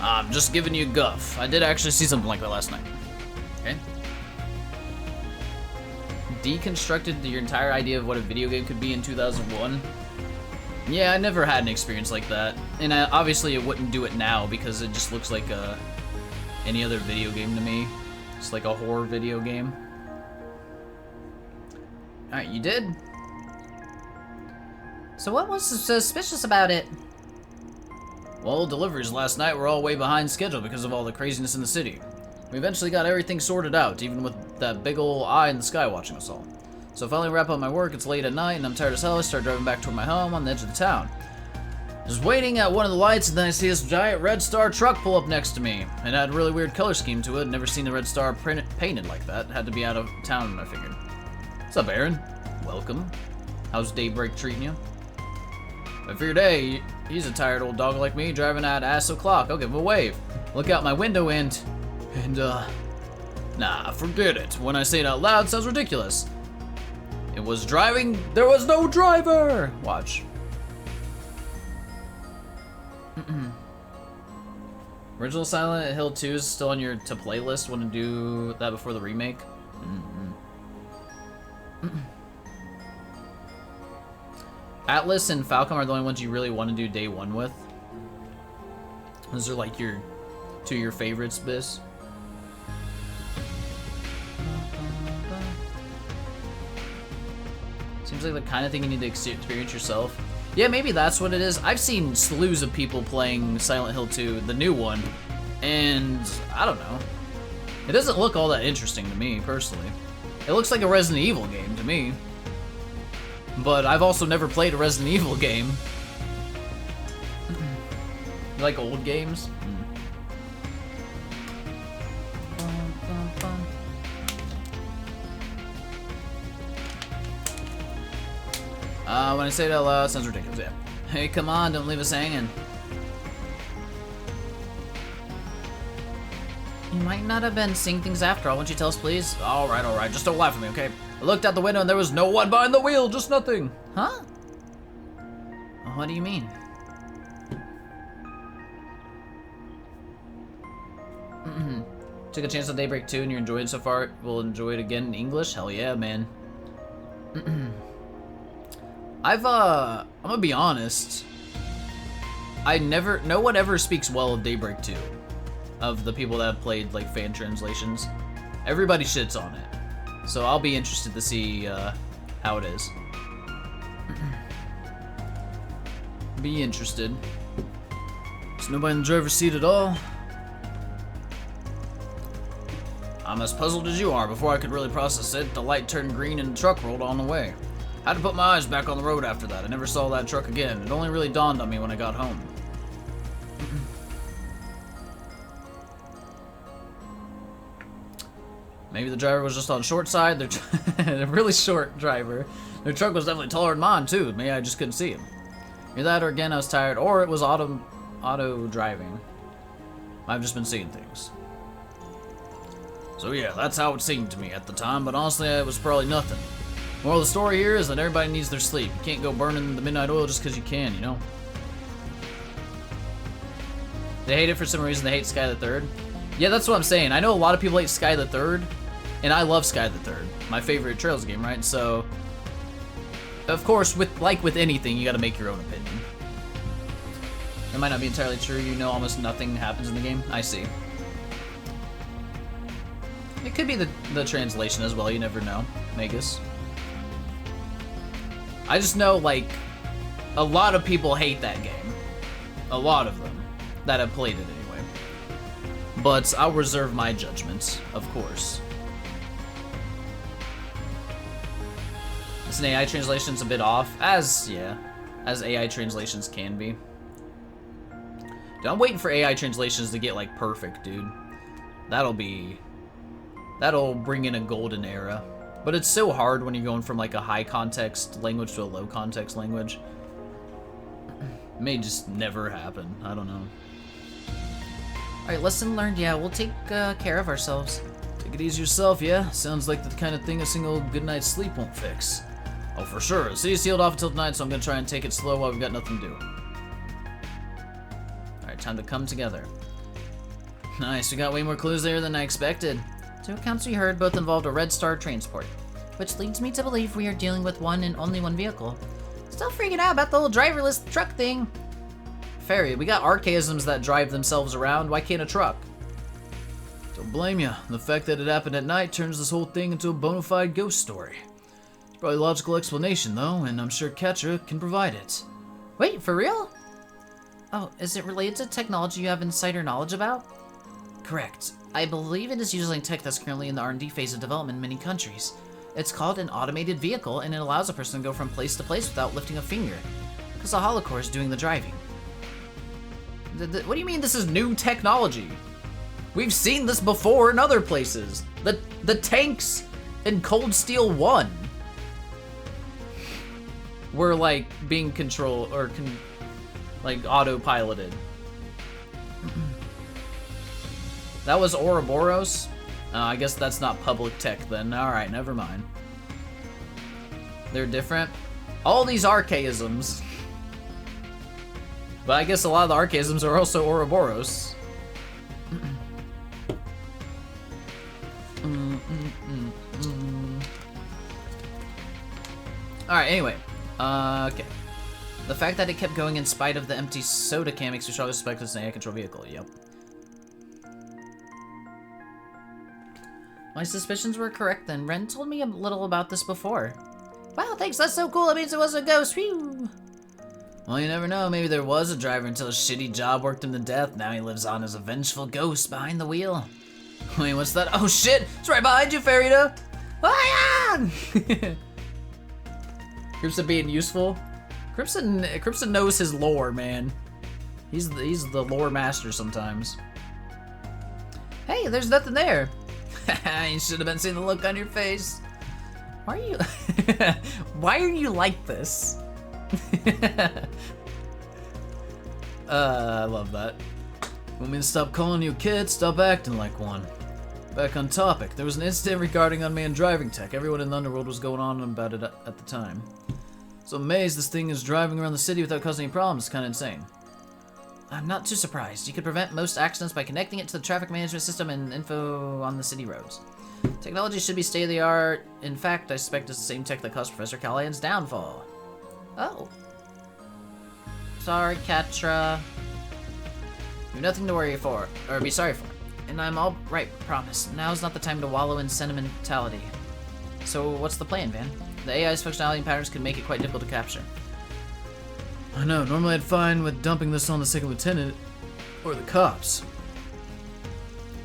I'm just giving you guff. I did actually see something like that last night. Okay. Deconstructed your entire idea of what a video game could be in 2001. Yeah, I never had an experience like that. And obviously it wouldn't do it now because it just looks like any other video game to me. It's like a horror video game. Alright, you did? So what was suspicious about it? Well, deliveries last night were all way behind schedule because of all the craziness in the city. We eventually got everything sorted out, even with that big ol' eye in the sky watching us all. So I finally wrap up my work, it's late at night, and I'm tired as hell. I start driving back toward my home on the edge of the town. I was waiting at one of the lights, and then I see this giant Red Star truck pull up next to me. It had a really weird color scheme to it. Never seen the Red Star painted like that. Had to be out of town, I figured. What's up, Aaron? Welcome. How's Daybreak treating you? I figured, hey, he's a tired old dog like me, driving at ass o'clock. I'll give him a wave. Look out my window and, nah, forget it. When I say it out loud, it sounds ridiculous. It was driving, there was no driver! Watch. Original Silent Hill 2 is still on your to play list. Want to do that before the remake? Atlas and Falcom are the only ones you really want to do day one with. Those are like two of your favorites, Biss. Seems like the kind of thing you need to experience yourself. Yeah, maybe that's what it is. I've seen slews of people playing Silent Hill 2, the new one, and I don't know. It doesn't look all that interesting to me, personally. It looks like a Resident Evil game to me. But I've also never played a Resident Evil game. You like old games? When I say it out loud, it sounds ridiculous, yeah. Hey, come on, don't leave us hanging. You might not have been seeing things after all. Won't you tell us, please? Alright, just don't laugh at me, okay? I looked out the window and there was no one behind the wheel, just nothing. Huh? What do you mean? Took a chance on Daybreak 2 and you're enjoying it so far. We'll enjoy it again in English? Hell yeah, man. I'm gonna be honest. No one ever speaks well of Daybreak 2. Of the people that have played, like, fan translations. Everybody shits on it. So I'll be interested to see, how it is. Be interested. There's nobody in the driver's seat at all. I'm as puzzled as you are. Before I could really process it, the light turned green and the truck rolled on the way. I had to put my eyes back on the road after that. I never saw that truck again. It only really dawned on me when I got home. Maybe the driver was just on short side. They're a really short driver. Their truck was definitely taller than mine too. Maybe I just couldn't see him. Either that or again I was tired, or it was auto driving. I've just been seeing things. So yeah, that's how it seemed to me at the time, but honestly it was probably nothing. Moral of the story here is that everybody needs their sleep. You can't go burning the midnight oil just because you can, you know? They hate it for some reason. They hate Sky the Third. Yeah, that's what I'm saying. I know a lot of people hate Sky the Third, and I love Sky the Third. My favorite Trails game, right? So, of course, with anything, you gotta make your own opinion. It might not be entirely true. You know almost nothing happens in the game. I see. It could be the translation as well. You never know. Magus. I just know, like, a lot of people hate that game. A lot of them that have played it anyway. But I'll reserve my judgment, of course. This AI translation's a bit off, as AI translations can be. Dude, I'm waiting for AI translations to get, like, perfect, dude. That'll bring in a golden era. But it's so hard when you're going from, like, a high context language to a low context language. It may just never happen. I don't know. Alright, lesson learned. Yeah, we'll take care of ourselves. Take it easy yourself, yeah? Sounds like the kind of thing a single good night's sleep won't fix. Oh, for sure. The city's sealed off until tonight, so I'm gonna try and take it slow while we've got nothing to do. Alright, time to come together. Nice, we got way more clues there than I expected. Two accounts we heard both involved a Red Star transport, which leads me to believe we are dealing with one and only one vehicle. Still freaking out about the whole driverless truck thing. Fairy, we got archaisms that drive themselves around. Why can't a truck? Don't blame ya. The fact that it happened at night turns this whole thing into a bona fide ghost story. It's probably a logical explanation, though, and I'm sure Ketra can provide it. Wait, for real? Oh, is it related to technology you have insider knowledge about? Correct. I believe it is using tech that's currently in the R&D phase of development in many countries. It's called an automated vehicle, and it allows a person to go from place to place without lifting a finger, because the holocore is doing the driving. What do you mean this is new technology? We've seen this before in other places. The tanks in Cold Steel 1 were, like, being controlled, or like, autopiloted. That was Ouroboros? I guess that's not public tech then. Alright, never mind. They're different. All these archaisms. But I guess a lot of the archaisms are also Ouroboros. Alright, anyway. Okay. The fact that it kept going in spite of the empty soda can makes me strongly suspect it's an AI control vehicle. Yep. My suspicions were correct then. Ren told me a little about this before. Wow, thanks, that's so cool. That means it wasn't a ghost. Phew. Well, you never know. Maybe there was a driver until a shitty job worked him to death. Now he lives on as a vengeful ghost behind the wheel. Wait, what's that? Oh shit! It's right behind you, Farida! Crimson being useful. Crimson knows his lore, man. He's the lore master sometimes. Hey, there's nothing there. You should have been seeing the look on your face. Why are you? Why are you like this? I love that. Want me to stop calling you a kid? Stop acting like one. Back on topic. There was an incident regarding unmanned driving tech. Everyone in the underworld was going on about it at the time. So amazed this thing is driving around the city without causing any problems. It's kind of insane. I'm not too surprised. You could prevent most accidents by connecting it to the traffic management system and info on the city roads. Technology should be state-of-the-art. In fact, I suspect it's the same tech that caused Professor Callahan's downfall. Oh. Sorry, Ketra. You've nothing to worry for, or be sorry for. And I'm all right, promise. Now's not the time to wallow in sentimentality. So what's the plan, Van? The AI's functionality and patterns can make it quite difficult to capture. I know, normally I'd fine with dumping this on the second lieutenant or the cops.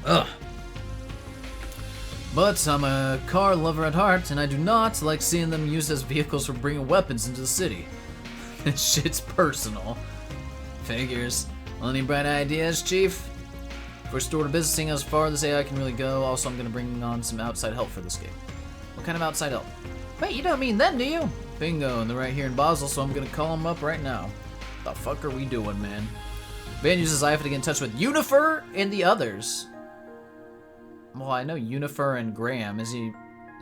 Ugh. But I'm a car lover at heart, and I do not like seeing them used as vehicles for bringing weapons into the city. This shit's personal. Figures. Well, any bright ideas, Chief? First order business, seeing as far this AI can really go. Also, I'm gonna bring on some outside help for this game. What kind of outside help? Wait, you don't mean them, do you? Bingo, and they're right here in Basel, so I'm gonna call them up right now. What the fuck are we doing, man? Van uses IFA to get in touch with Unifer and the others. Well, I know Unifer and Graham. Is it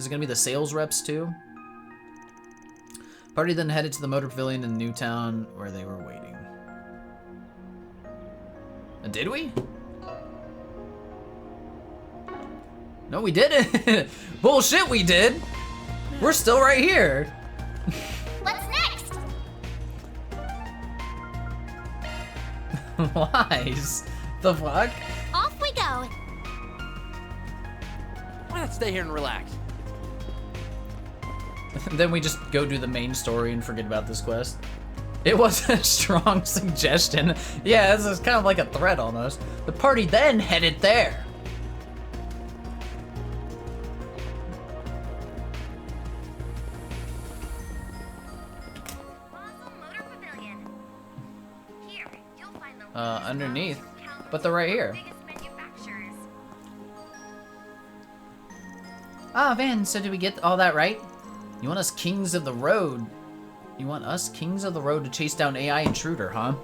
gonna be the sales reps too? Party then headed to the motor pavilion in Newtown where they were waiting. Did we? No, we didn't. Bullshit, we did. We're still right here. What's next? Lies. The fuck? Off we go. Why not stay here and relax? Then we just go do the main story and forget about this quest. It was a strong suggestion. Yeah, this is kind of like a threat almost. The party then headed there. Basel Motor Pavilion. Here, you'll find the Underneath. But they're right here. biggest manufacturers. Ah, Van, so did we get all that right? You want us kings of the road? You want us kings of the road to chase down AI intruder, huh?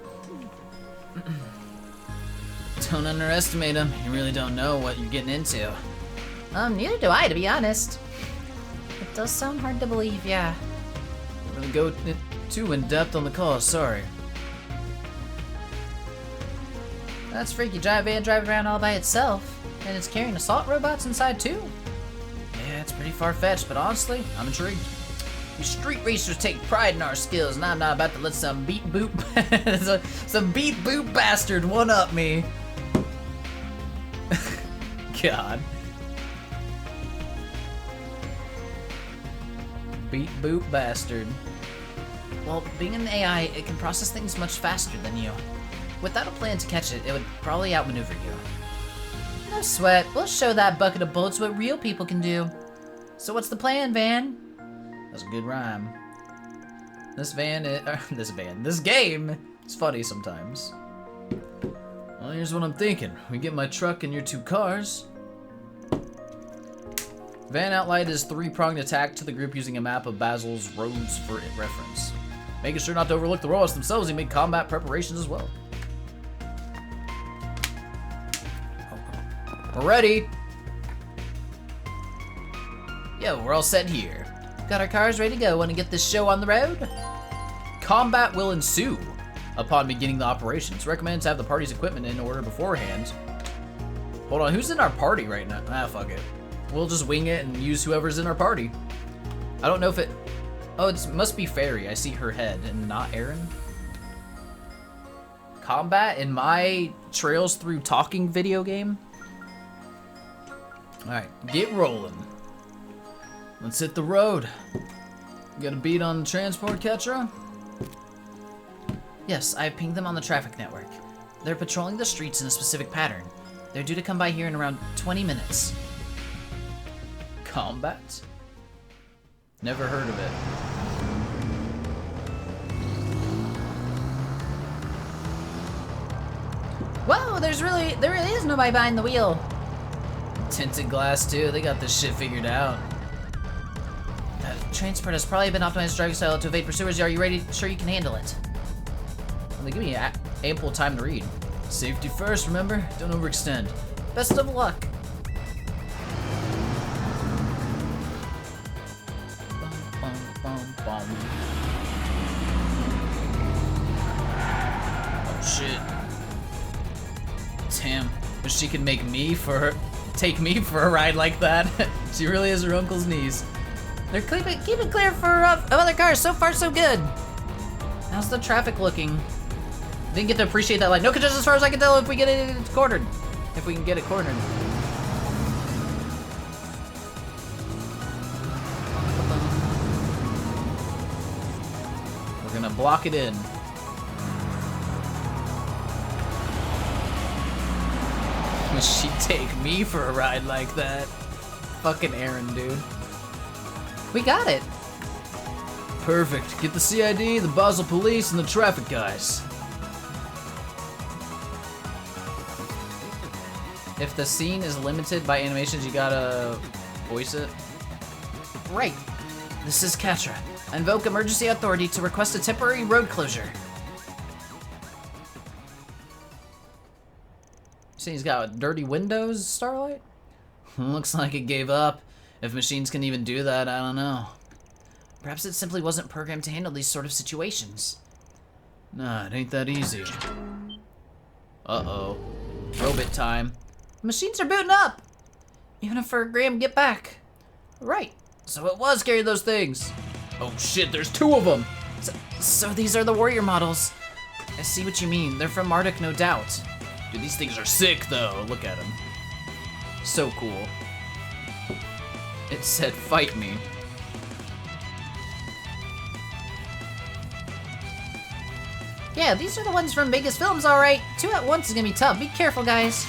Don't underestimate him. You really don't know what you're getting into. Neither do I, to be honest. It does sound hard to believe, yeah. Don't really go too in depth on the cause, sorry. That's freaky. Giant van driving around all by itself. And it's carrying assault robots inside too? Yeah, it's pretty far-fetched, but honestly, I'm intrigued. You street racers take pride in our skills, and I'm not about to let some beat boot bastard one-up me. God. Beat boot bastard. Well, being an AI, it can process things much faster than you. Without a plan to catch it, it would probably outmaneuver you. No sweat, we'll show that bucket of bullets what real people can do. So what's the plan, Van? That's a good rhyme. This game is funny sometimes. Well, here's what I'm thinking. We get my truck and your two cars. Van outlined his three-pronged attack to the group using a map of Basil's roads for reference. Making sure not to overlook the robots themselves, he made combat preparations as well. We're ready. Yo, we're all set here. Got our cars ready to go. Want to get this show on the road? Combat will ensue upon beginning the operations. Recommend to have the party's equipment in order beforehand. Hold on, who's in our party right now? Ah, fuck it. We'll just wing it and use whoever's in our party. I don't know if it... Oh, it must be Fairy. I see her head and not Aaron. Combat in my Trails Through Talking video game? Alright, get rolling. Let's hit the road. You got a beat on the transport, Ketra? Yes, I pinged them on the traffic network. They're patrolling the streets in a specific pattern. They're due to come by here in around 20 minutes. Combat? Never heard of it. Whoa, there really is nobody behind the wheel. Tinted glass too, they got this shit figured out. That transport has probably been optimized driving style to evade pursuers. Are you ready? Sure you can handle it. Well, they give me ample time to read. Safety first, remember? Don't overextend. Best of luck. Oh shit. Damn, wish she could take me for a ride like that. She really is her uncle's niece. They're keep it clear for other cars. So far, so good. How's the traffic looking? Didn't get to appreciate that light. No congestion as far as I can tell if we get it cornered. If we can get it cornered. We're gonna block it in. Would she take me for a ride like that? Fucking Aaron, dude. We got it. Perfect. Get the CID, the Basel police, and the traffic guys. If the scene is limited by animations, you gotta voice it. Right. This is Ketra. I invoke emergency authority to request a temporary road closure. See, he's got dirty windows, Starlight? Looks like it gave up. If machines can even do that, I don't know. Perhaps it simply wasn't programmed to handle these sort of situations. Nah, it ain't that easy. Uh-oh. Robot time. Machines are booting up! Even if for a Graham get back. Right, so it was carrying those things. Oh shit, there's two of them! So these are the warrior models. I see what you mean. They're from Marduk, no doubt. Dude, these things are sick, though. Look at them. So cool. It said, fight me. Yeah, these are the ones from Vegas Films, alright. 2 at once is gonna be tough. Be careful, guys.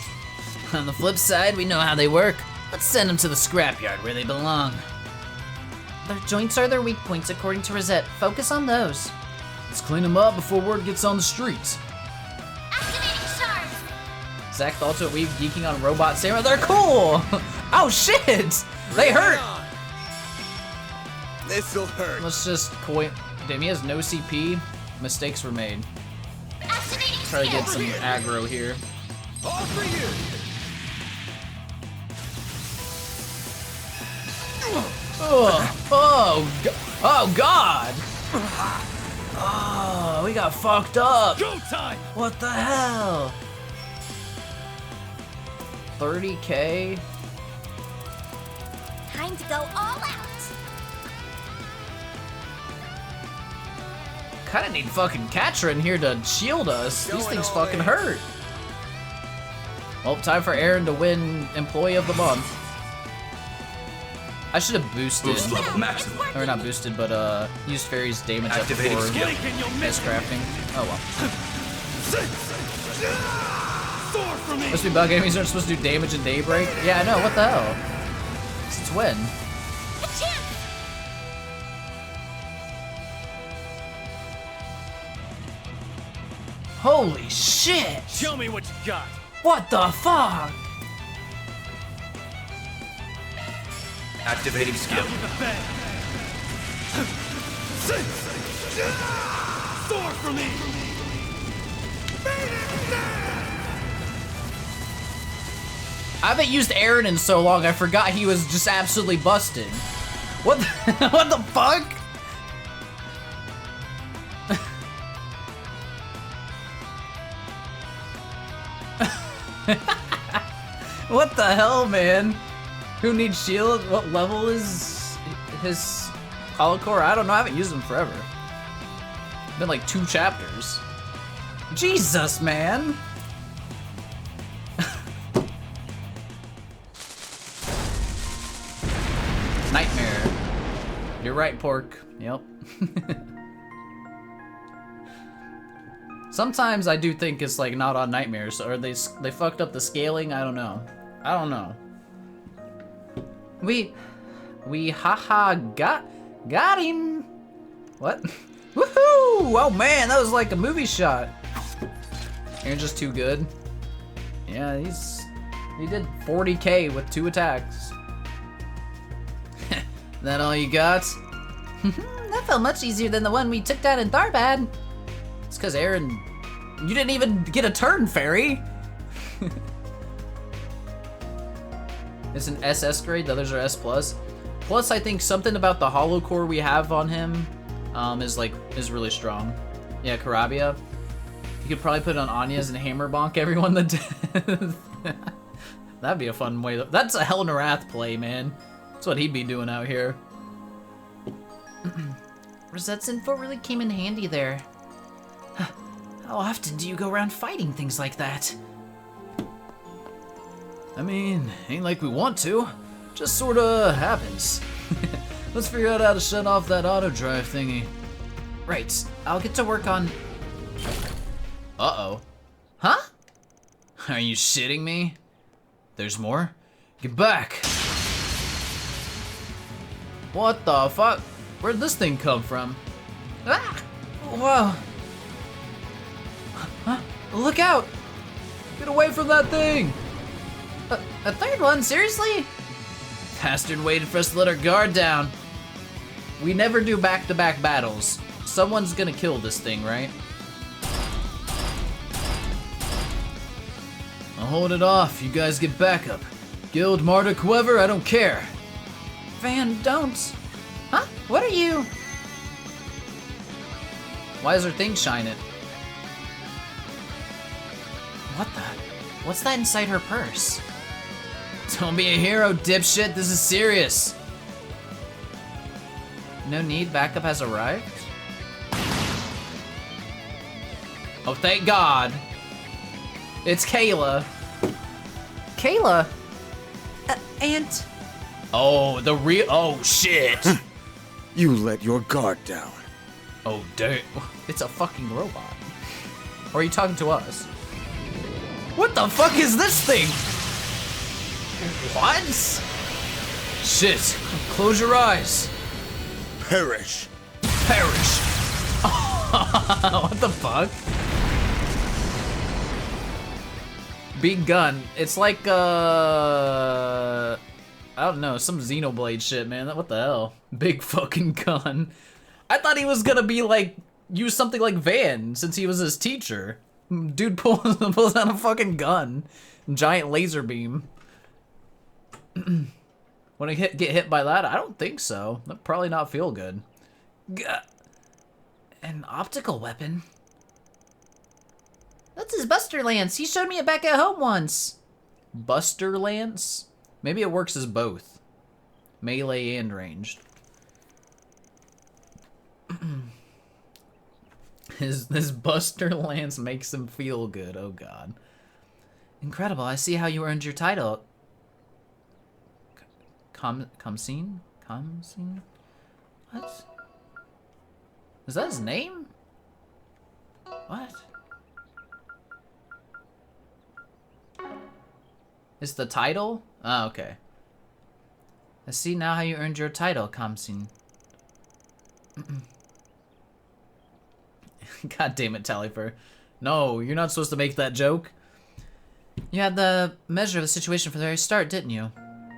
On the flip side, we know how they work. Let's send them to the scrapyard where they belong. Their joints are their weak points, according to Rosette. Focus on those. Let's clean them up before word gets on the streets. Activating shards. Zach thought to we geeking on robot samurai. They're cool! Oh shit! They hurt! This'll hurt. Let's just coin. Damn, he has no CP. Mistakes were made. Activating Try to get skill. some aggro here. All for you. Oh god! Oh, we got fucked up. Go time. What the hell? 30K? Time to go all out. Kinda need fucking Katra in here to shield us. These Going things all fucking in. hurt. Well, time for Aaron to win Employee of the Month. I should have boosted, Maximum. or not boosted, but used Fairy's damage up Activating before skill. miscrafting. Oh well. Soar for me. Must be bug enemies aren't supposed to do damage in Daybreak? Yeah, I know, what the hell? Since when? Chance. Holy shit! Show me what you got. What the fuck? Activating skill. The bed. Soar for me. I haven't used Aaron in so long, I forgot he was just absolutely busted. What the, what the fuck? What the hell, man? Who needs shield? What level is his hollow core? I don't know, I haven't used him forever. Been like 2 chapters. Jesus, man! Nightmare. You're right, Pork. Yep. Sometimes I do think it's like not on Nightmares, or they fucked up the scaling. I don't know. I don't know. We haha got him. What? Woohoo! Oh man, that was like a movie shot. You're just too good. Yeah, he did 40K with 2 attacks. That all you got? That felt much easier than the one we took down in Tharbad. It's cause Aaron, you didn't even get a turn, Fairy. It's an SS grade, the others are S+. Plus, I think something about the hollow core we have on him is really strong. Yeah, Karabia. You could probably put it on Anya's and hammer bonk everyone to death. That'd be a fun way. That's a Hell in a Wrath play, man. That's what he'd be doing out here. Rosette's info really came in handy there. How often do you go around fighting things like that? I mean, ain't like we want to. Just sorta happens. Let's figure out how to shut off that auto drive thingy. Right, I'll get to work on... Uh-oh. Huh? Are you shitting me? There's more? Get back! What the fuck? Where'd this thing come from? Ah! Whoa. Huh? Look out! Get away from that thing! A third one? Seriously? Bastard waited for us to let our guard down. We never do back-to-back battles. Someone's gonna kill this thing, right? I'll hold it off. You guys get back up. Guild, Marduk, whoever, I don't care. Van, don't. Huh? What are you? Why is her thing shining? What the? What's that inside her purse? Don't be a hero, dipshit. This is serious. No need, backup has arrived? Oh, thank God. It's Kayla. Kayla? Aunt? Oh, the real. Oh, shit. You let your guard down. Oh, damn. It's a fucking robot. Or are you talking to us? What the fuck is this thing? What? Shit. Close your eyes. Perish. Perish. What the fuck? Big gun. It's like, I don't know, some Xenoblade shit, man. What the hell? Big fucking gun. I thought he was gonna be like, use something like Van, since he was his teacher. Dude pulls out a fucking gun. Giant laser beam. When I get hit by that? I don't think so. That'd probably not feel good. An optical weapon? That's his Buster Lance. He showed me it back at home once. Buster Lance? Maybe it works as both. Melee and ranged. His Buster Lance makes him feel good. Oh god. Incredible. I see how you earned your title. Comsine? What? Is that his name? What? It's the title? Oh, okay. I see now how you earned your title, Comsine. God damn it, Talifer. No, you're not supposed to make that joke. You had the measure of the situation from the very start, didn't you?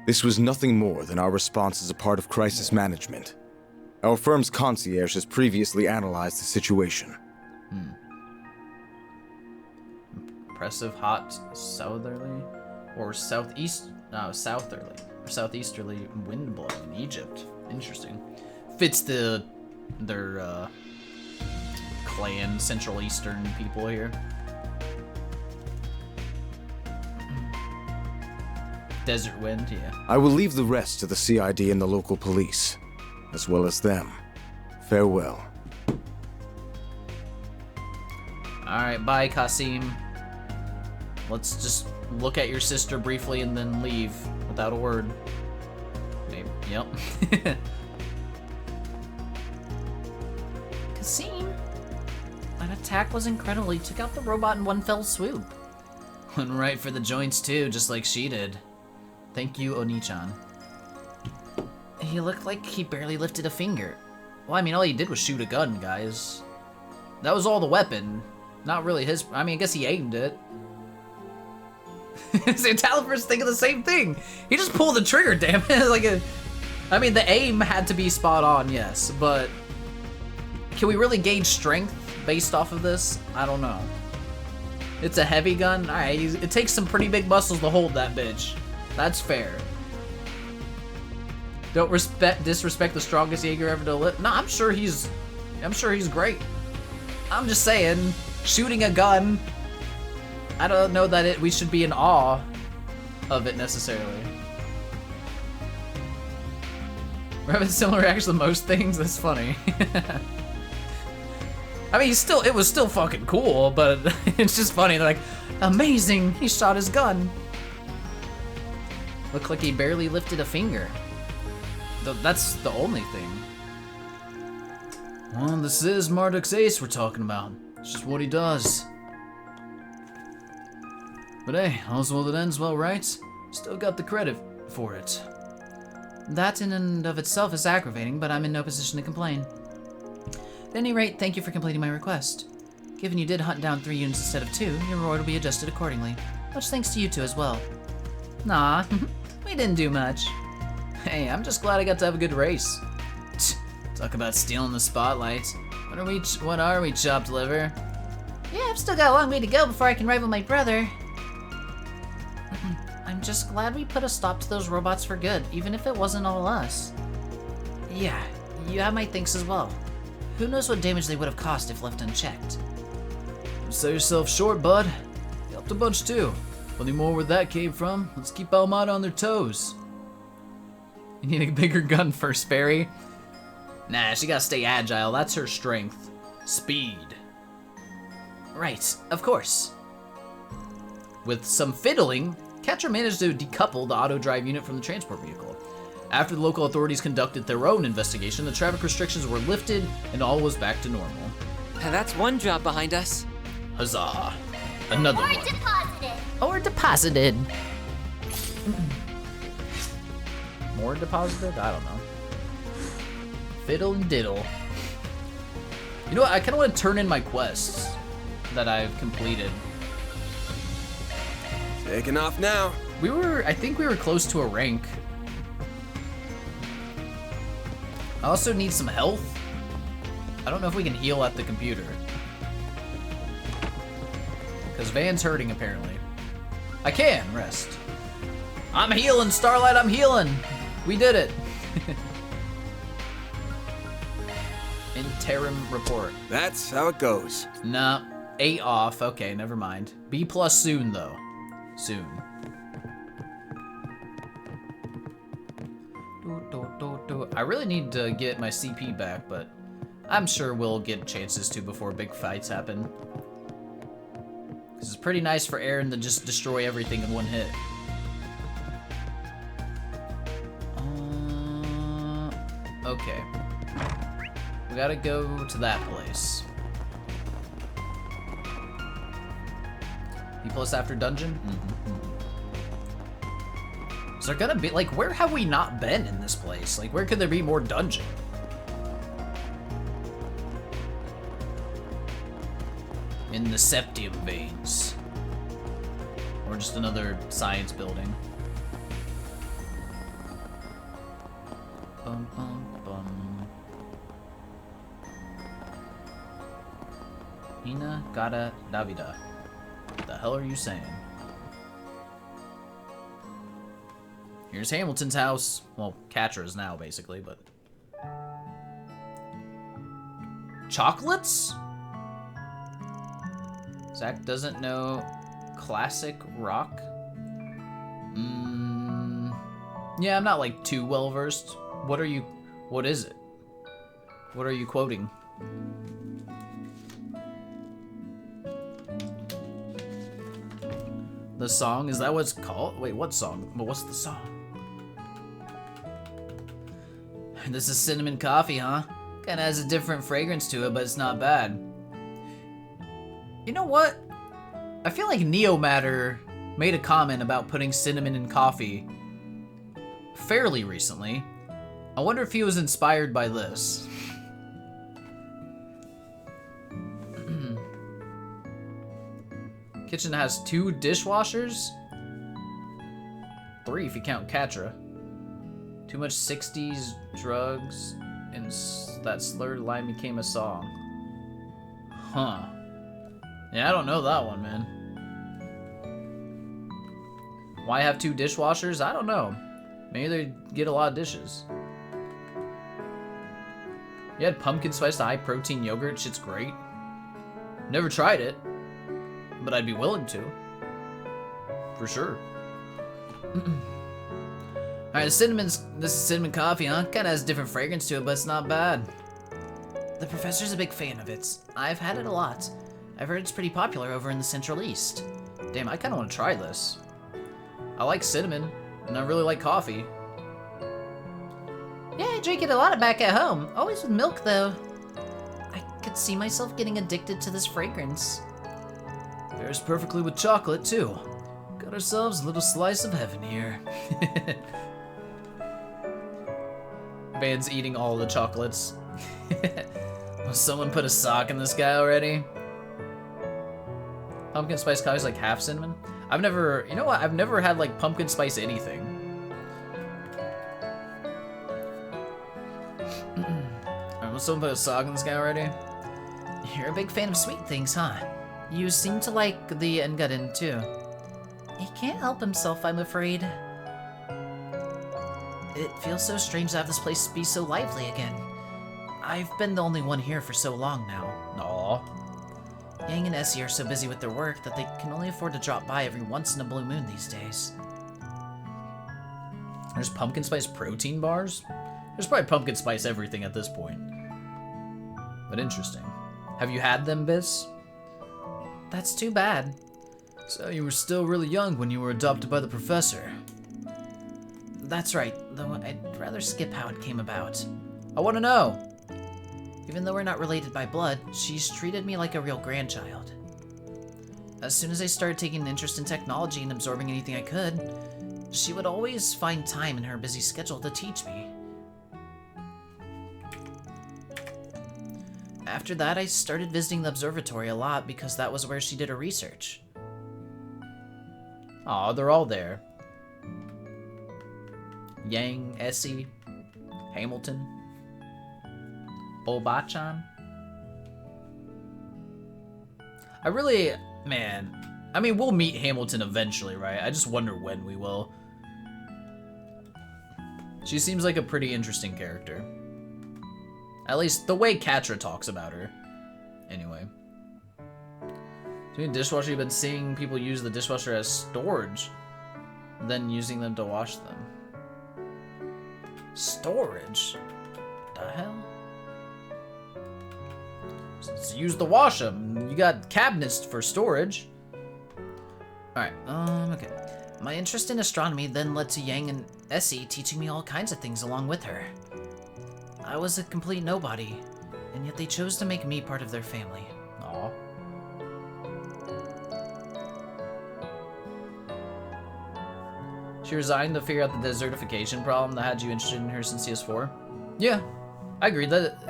This was nothing more than our response as a part of crisis management. Our firm's concierge has previously analyzed the situation. Impressive hot southerly or southeast, no, southerly or southeasterly wind blowing in Egypt. Interesting. Fits their clan Central Eastern people here. Desert wind, yeah. I will leave the rest to the CID and the local police, as well as them. Farewell. Alright, bye, Kasim. Let's just look at your sister briefly and then leave without a word. Maybe, yep. Kasim, that attack was incredible. He took out the robot in one fell swoop. Went right for the joints too, just like she did. Thank you, Oni-chan. He looked like he barely lifted a finger. Well, I mean, all he did was shoot a gun, guys. That was all the weapon. Not really his... I mean, I guess he aimed it. Talifer's thinking the same thing. He just pulled the trigger, damn it. Like a... I mean, the aim had to be spot on, yes, but... Can we really gauge strength based off of this? I don't know. It's a heavy gun? Alright, it takes some pretty big muscles to hold that bitch. That's fair. Don't disrespect the strongest Jaeger ever to live. No, I'm sure he's great. I'm just saying, shooting a gun, I don't know that we should be in awe of it necessarily. We're having similar reactions to most things. That's funny. I mean, it was still fucking cool, but it's just funny. They're like, amazing, he shot his gun. Looked like he barely lifted a finger. That's the only thing. Well, this is Marduk's ace we're talking about. It's just what he does. But hey, all's well that ends well, right? Still got the credit for it. That in and of itself is aggravating, but I'm in no position to complain. At any rate, thank you for completing my request. Given you did hunt down 3 units instead of 2, your reward will be adjusted accordingly. Much thanks to you two as well. Nah, we didn't do much. Hey, I'm just glad I got to have a good race. Talk about stealing the spotlight. What are we, chopped liver? Yeah, I've still got a long way to go before I can rival my brother. I'm just glad we put a stop to those robots for good, even if it wasn't all us. Yeah, you have my thanks as well. Who knows what damage they would have caused if left unchecked. Don't sell yourself short, bud. You helped a bunch too. Plenty more where that came from. Let's keep Almada on their toes. You need a bigger gun first, Fairy. Nah, she gotta stay agile. That's her strength. Speed. Right, of course. With some fiddling, Catcher managed to decouple the auto-drive unit from the transport vehicle. After the local authorities conducted their own investigation, the traffic restrictions were lifted and all was back to normal. And that's one job behind us. Huzzah. Another Or one. deposited. Or deposited. More deposited? I don't know. Fiddle and diddle. You know what? I kind of want to turn in my quests that I've completed. Taking off now. I think we were close to a rank. I also need some health. I don't know if we can heal at the computer. Because Van's hurting, apparently. I can rest. I'm healing, Starlight, I'm healing. We did it. Interim report. That's how it goes. Nah, 8 off. Okay, never mind. B+ soon, though. Soon. I really need to get my CP back, but I'm sure we'll get chances to before big fights happen. Because it's pretty nice for Aaron to just destroy everything in one hit. Okay. We gotta go to that place. B+ after dungeon? Is there gonna be, like, where have we not been in this place? Like, where could there be more dungeon? In the septium veins. Or just another science building. Bum, bum, bum. Ina Gata Davida. What the hell are you saying? Here's Hamilton's house. Well, Catra's now, basically, but... Chocolates? Zach doesn't know classic rock? Yeah, I'm not, like, too well-versed. What is it? What are you quoting? The song? Is that what it's called? Wait, what song? Well, what's the song? This is cinnamon coffee, huh? Kinda has a different fragrance to it, but it's not bad. You know what? I feel like Neomatter made a comment about putting cinnamon in coffee fairly recently. I wonder if he was inspired by this. Kitchen has 2 dishwashers? 3 if you count Catra. Too much 60s drugs and that slurred line became a song. Huh. Yeah, I don't know that one, man. Why have 2 dishwashers? I don't know. Maybe they get a lot of dishes. You had pumpkin spice high protein yogurt. Shit's great. Never tried it, but I'd be willing to. For sure. Alright, this is cinnamon coffee, huh? Kinda has a different fragrance to it, but it's not bad. The professor's a big fan of it. I've had it a lot. I've heard it's pretty popular over in the Central East. Damn, I kinda wanna try this. I like cinnamon, and I really like coffee. Yeah, I drink it a lot back at home. Always with milk, though. I could see myself getting addicted to this fragrance. Pairs perfectly with chocolate, too. Got ourselves a little slice of heaven here. Van's eating all the chocolates. Will someone put a sock in this guy already? Pumpkin spice coffee's like half cinnamon? I've never, you know what? I've never had like pumpkin spice anything. Alright, will someone put a sock in this guy already? You're a big fan of sweet things, huh? You seem to like the Engadin too. He can't help himself, I'm afraid. It feels so strange to have this place be so lively again. I've been the only one here for so long now. Aw. Yang and Essie are so busy with their work that they can only afford to drop by every once in a blue moon these days. There's pumpkin spice protein bars? There's probably pumpkin spice everything at this point. But interesting. Have you had them, Biss? That's too bad. So you were still really young when you were adopted by the professor. That's right, though I'd rather skip how it came about. I want to know. Even though we're not related by blood, she's treated me like a real grandchild. As soon as I started taking an interest in technology and absorbing anything I could, she would always find time in her busy schedule to teach me. After that, I started visiting the observatory a lot because that was where she did her research. Aw, they're all there. Yang, Essie, Hamilton, Obachan. Man, I mean, we'll meet Hamilton eventually, right? I just wonder when we will. She seems like a pretty interesting character. At least the way Katra talks about her. Anyway. Doing dishwasher, you've been seeing people use the dishwasher as storage, then using them to wash them. Storage? The hell? Just use to wash them. You got cabinets for storage. Alright, okay. My interest in astronomy then led to Yang and Essie teaching me all kinds of things along with her. I was a complete nobody, and yet they chose to make me part of their family. Aw. She resigned to figure out the desertification problem that had you interested in her since CS4. Yeah, I agree that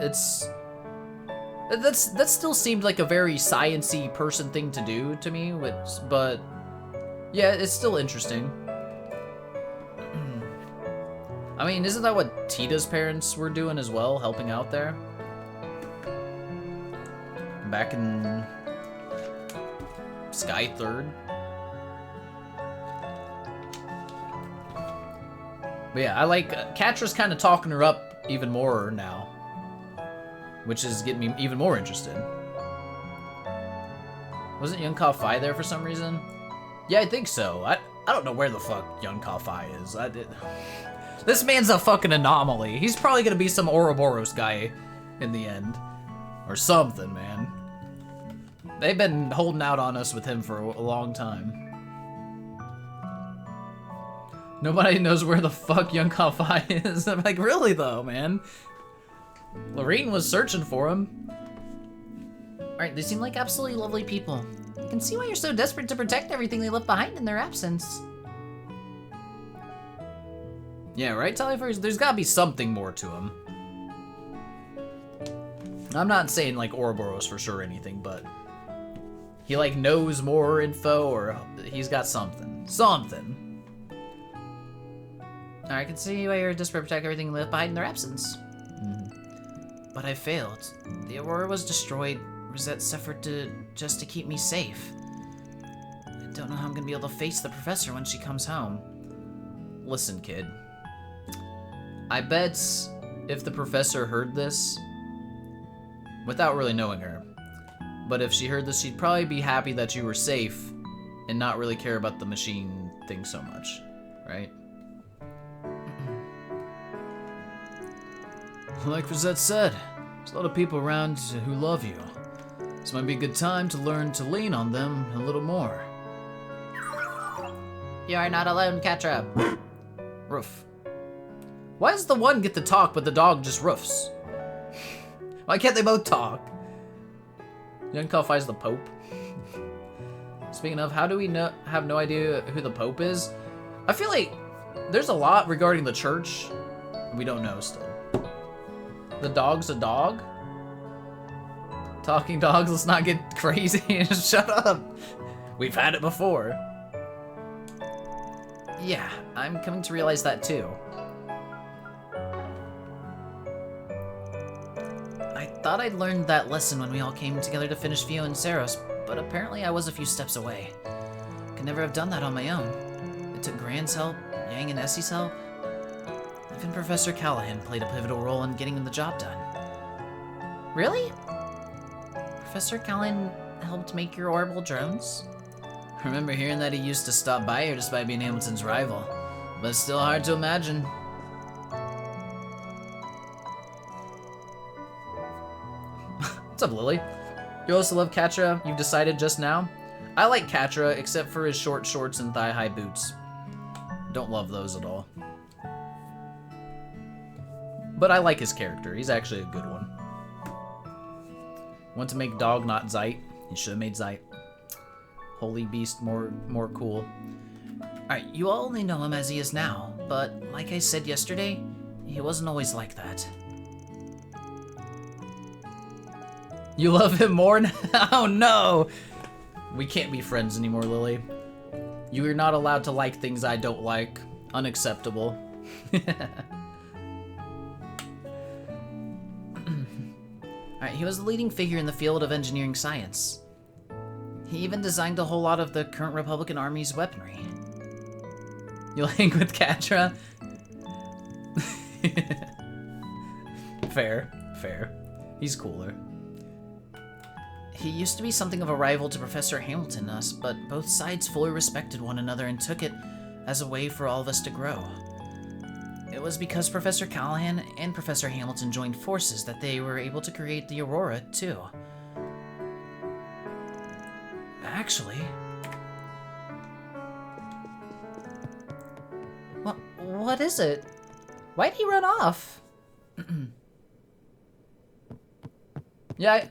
that still seemed like a very science-y person thing to do to me, but yeah, it's still interesting. I mean, isn't that what Tita's parents were doing as well, helping out there? Back in Sky 3rd. But yeah, I like Katra's kind of talking her up even more now, which is getting me even more interested. Wasn't Young Ka Fai there for some reason? Yeah, I think so. I don't know where the fuck Young Ka Fai is. This man's a fucking anomaly. He's probably gonna be some Ouroboros guy in the end. Or something, man. They've been holding out on us with him for a long time. Nobody knows where the fuck Young Ka Fai is. I'm like, really though, man? Lorene was searching for him. Alright, they seem like absolutely lovely people. I can see why you're so desperate to protect everything they left behind in their absence. Yeah, right, Talifer? There's gotta be something more to him. I'm not saying like Ouroboros for sure or anything, but he like knows more info or he's got something. Something. I can see why you're desperate to protect everything left behind in their absence. But I failed. The Aurora was destroyed. Rosette suffered just to keep me safe. I don't know how I'm gonna be able to face the professor when she comes home. Listen, kid. I bet if the professor heard this, without really knowing her, but if she heard this, she'd probably be happy that you were safe and not really care about the machine thing so much, right? Like Rosette said, there's a lot of people around who love you. This might be a good time to learn to lean on them a little more. You are not alone, Katra. Roof. Why does the one get to talk but the dog just roofs? Why can't they both talk? Young Ka Fai's the Pope. Speaking of, how do we have no idea who the Pope is? I feel like there's a lot regarding the church we don't know still. The dog's a dog? Talking dogs, let's not get crazy. Shut up. We've had it before. Yeah, I'm coming to realize that too. I thought I'd learned that lesson when we all came together to finish Fio and Saros, but apparently I was a few steps away. Could never have done that on my own. It took Grand's help, Yang and Essie's help. Even Professor Callahan played a pivotal role in getting the job done. Really? Professor Callahan helped make your orbital drones? I remember hearing that he used to stop by here despite being Hamilton's rival, but it's still hard to imagine. What's up, Lily? You also love Katra, you've decided just now? I like Katra, except for his short shorts and thigh-high boots. Don't love those at all. But I like his character, he's actually a good one. Want to make dog not Zeit? He should have made Zeit. holy beast more cool. Alright, you all only know him as he is now, but like I said yesterday, he wasn't always like that. You love him more now? Oh no! We can't be friends anymore, Lily. You are not allowed to like things I don't like. Unacceptable. Alright, he was the leading figure in the field of engineering science. He even designed a whole lot of the current Republican Army's weaponry. You'll hang with Katra? Fair. He's cooler. He used to be something of a rival to Professor Hamilton and us, but both sides fully respected one another and took it as a way for all of us to grow. It was because Professor Callahan and Professor Hamilton joined forces that they were able to create the Aurora, too. Actually... What is it? Why'd he run off? Yeah,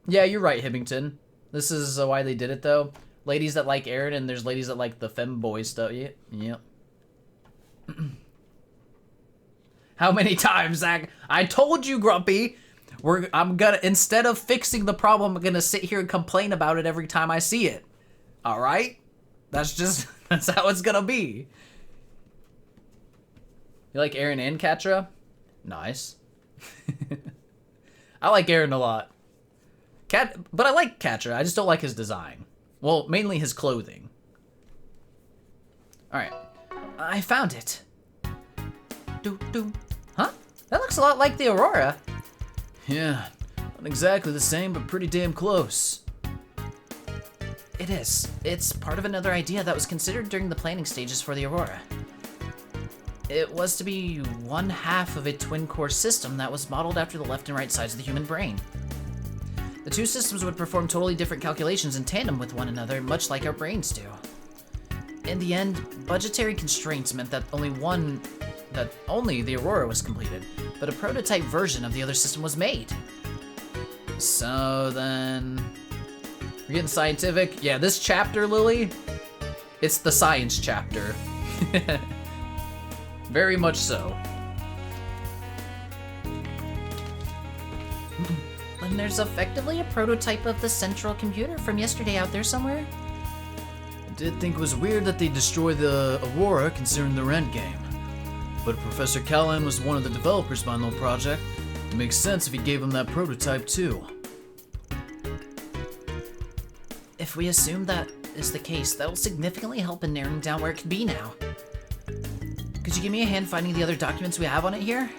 you're right, Hibbington. This is why they did it, though. Ladies that like Aaron, and there's ladies that like the femboy stuff. Yep. How many times, Zach? I told you, Grumpy. I'm gonna, instead of fixing the problem, I'm gonna sit here and complain about it every time I see it. All right? That's how it's gonna be. You like Aaron and Katra? Nice. I like Aaron a lot. But I like Katra. I just don't like his design. Well, mainly his clothing. Alright. I found it. Huh? That looks a lot like the Aurora. Yeah. Not exactly the same, but pretty damn close. It is. It's part of another idea that was considered during the planning stages for the Aurora. It was to be one half of a twin-core system that was modeled after the left and right sides of the human brain. The two systems would perform totally different calculations in tandem with one another, much like our brains do. In the end, budgetary constraints meant that only the Aurora was completed, but a prototype version of the other system was made. So then... We're getting scientific? Yeah, this chapter, Lily, it's the science chapter. Very much so. And there's effectively a prototype of the central computer from yesterday out there somewhere. I did think it was weird that they destroyed the Aurora considering their endgame. But Professor Callahan was one of the developers behind the whole project. It makes sense if he gave him that prototype too. If we assume that is the case, that will significantly help in narrowing down where it could be now. Could you give me a hand finding the other documents we have on it here?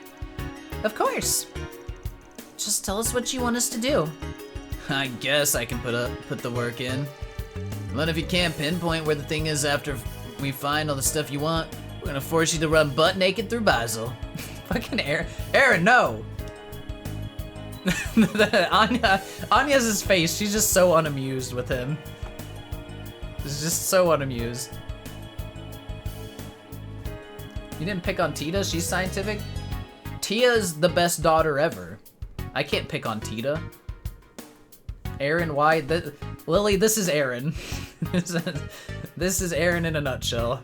Of course. Just tell us what you want us to do. I guess I can put the work in. But if you can't pinpoint where the thing is after we find all the stuff you want, we're gonna force you to run butt naked through Basel. Fucking Aaron, no! Anya's face, she's just so unamused with him. She's just so unamused. You didn't pick on Tita? She's scientific? Tia's the best daughter ever. I can't pick on Tita. Aaron, why? Lily, this is Aaron. This is Aaron in a nutshell.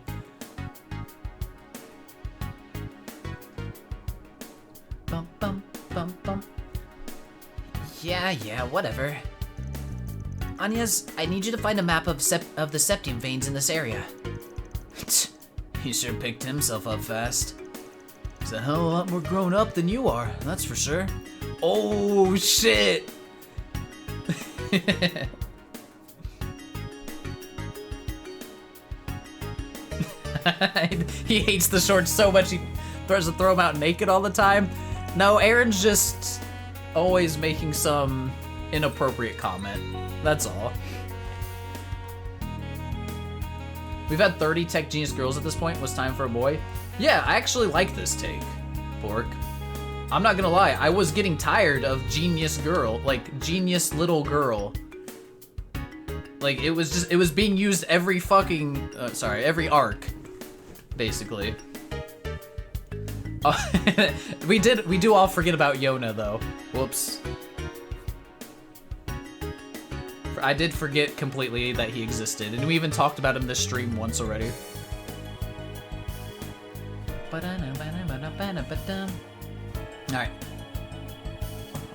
Bum, bum, bum, bum. Yeah, whatever. Anya's, I need you to find a map of the septium veins in this area. He sure picked himself up fast. He's a hell of a lot more grown up than you are, that's for sure. Oh, shit! He hates the shorts so much he tries to throw them out naked all the time. No, Aaron's just always making some inappropriate comment. That's all. We've had 30 tech genius girls at this point. Was time for a boy? Yeah, I actually like this take, Pork. I'm not gonna lie, I was getting tired of genius girl, like genius little girl. Like it was being used every fucking, every arc, basically. We do all forget about Yona though. Whoops. I did forget completely that he existed, and we even talked about him this stream once already. Alright.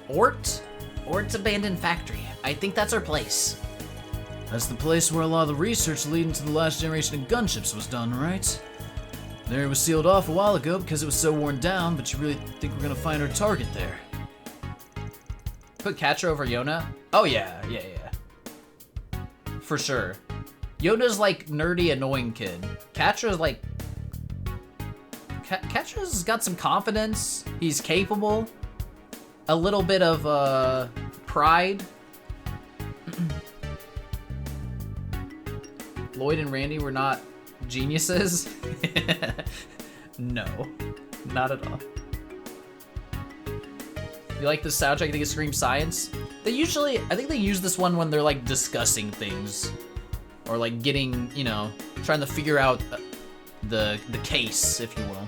Ort's abandoned factory. I think that's our place. That's the place where a lot of the research leading to the last generation of gunships was done, right? There it was sealed off a while ago because it was so worn down, but you really think we're gonna find our target there? Put Catcher over Yona? Oh yeah. For sure. Yona's like nerdy, annoying kid. Catcher's like... Catcher's got some confidence. He's capable. A little bit of, pride. Lloyd and Randy were not geniuses. No, not at all. You like the soundtrack? I think it screams science. They usually, I think they use this one when they're like discussing things. Or like getting, you know, trying to figure out the case, if you will.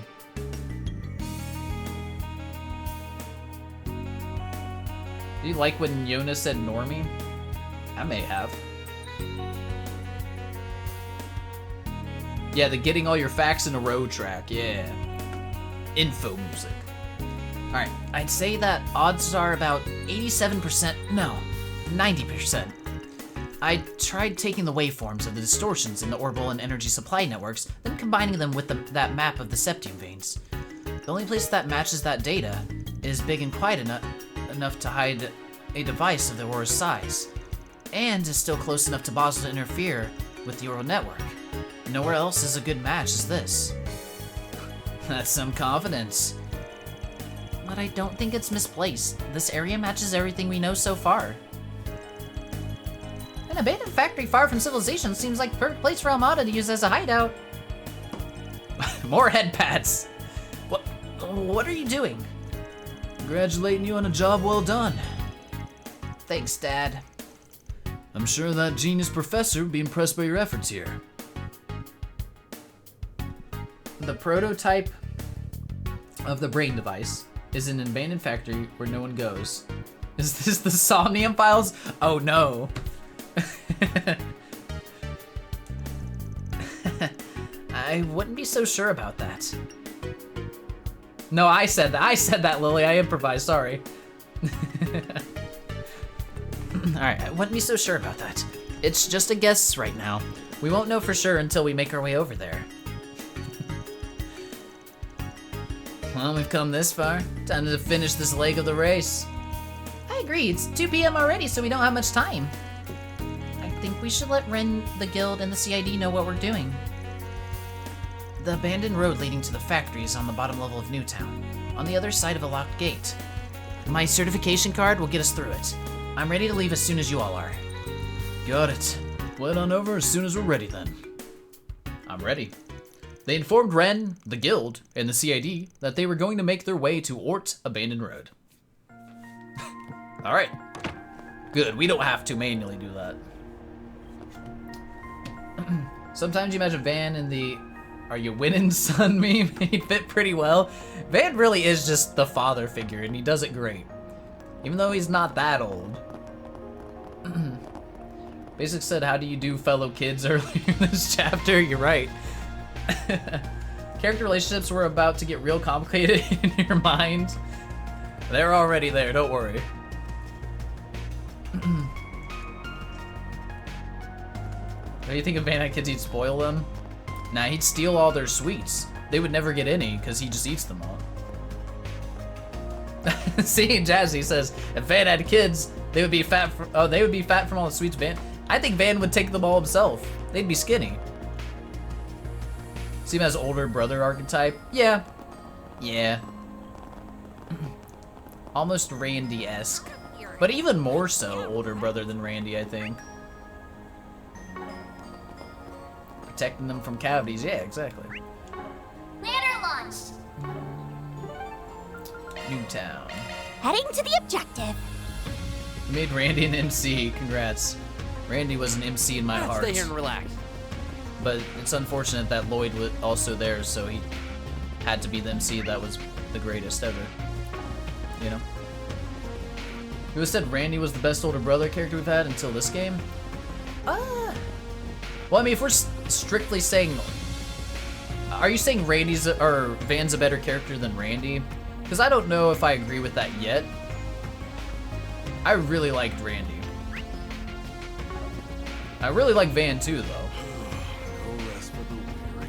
Do you like when Yona said normie? I may have. Yeah, the getting all your facts in a row track, yeah. Info music. Alright, I'd say that odds are about 87%, no, 90%. I tried taking the waveforms of the distortions in the orbital and energy supply networks, then combining them with that map of the septium veins. The only place that matches that data is big and quiet enough to hide a device of the Aurora's size, and is still close enough to Basel to interfere with the Aurora network. Nowhere else is a good match as this. That's some confidence. But I don't think it's misplaced. This area matches everything we know so far. An abandoned factory far from civilization seems like the perfect place for Armada to use as a hideout. More head pats. What are you doing? Congratulating you on a job well done. Thanks, Dad. I'm sure that genius professor would be impressed by your efforts here. The prototype of the brain device is in an abandoned factory where no one goes. Is this the Somnium Files? Oh no. I wouldn't be so sure about that. No, I said that, Lily. I improvised, sorry. Alright, I wouldn't be so sure about that. It's just a guess right now. We won't know for sure until we make our way over there. Well, we've come this far. Time to finish this leg of the race. I agree, it's 2 p.m. already, so we don't have much time. I think we should let Ren, the guild, and the CID know what we're doing. The abandoned road leading to the factory is on the bottom level of Newtown, on the other side of a locked gate. My certification card will get us through it. I'm ready to leave as soon as you all are. Got it. Head on over as soon as we're ready then. I'm ready. They informed Ren, the guild, and the CID that they were going to make their way to Ort Abandoned Road. Alright. Good, we don't have to manually do that. Sometimes you imagine Van in the "Are you winning, son" meme. He'd fit pretty well. Van really is just the father figure, and he does it great. Even though he's not that old. Basic said, how do you do fellow kids earlier in this chapter? You're right. Character relationships were about to get real complicated in your mind. They're already there, don't worry. Do you think if Van had kids, he'd spoil them? Nah, he'd steal all their sweets. They would never get any, because he just eats them all. See, Jazzy says, if Van had kids, they would be fat from all the sweets Van. I think Van would take them all himself. They'd be skinny. See him as older brother archetype? Yeah. Yeah. Almost Randy-esque. But even more so older brother than Randy, I think. Protecting them from cavities, yeah, exactly. Ladder launched. Newtown. Heading to the objective. You made Randy an MC, congrats. Randy was an MC in my Let's heart. stay here and relax. But it's unfortunate that Lloyd was also there, so he had to be the MC that was the greatest ever. You know? Who said Randy was the best older brother character we've had until this game? Well, I mean, if we're strictly saying, are you saying Van's a better character than Randy? Because I don't know if I agree with that yet. I really liked Randy. I really like Van too, though. No rest for the weary.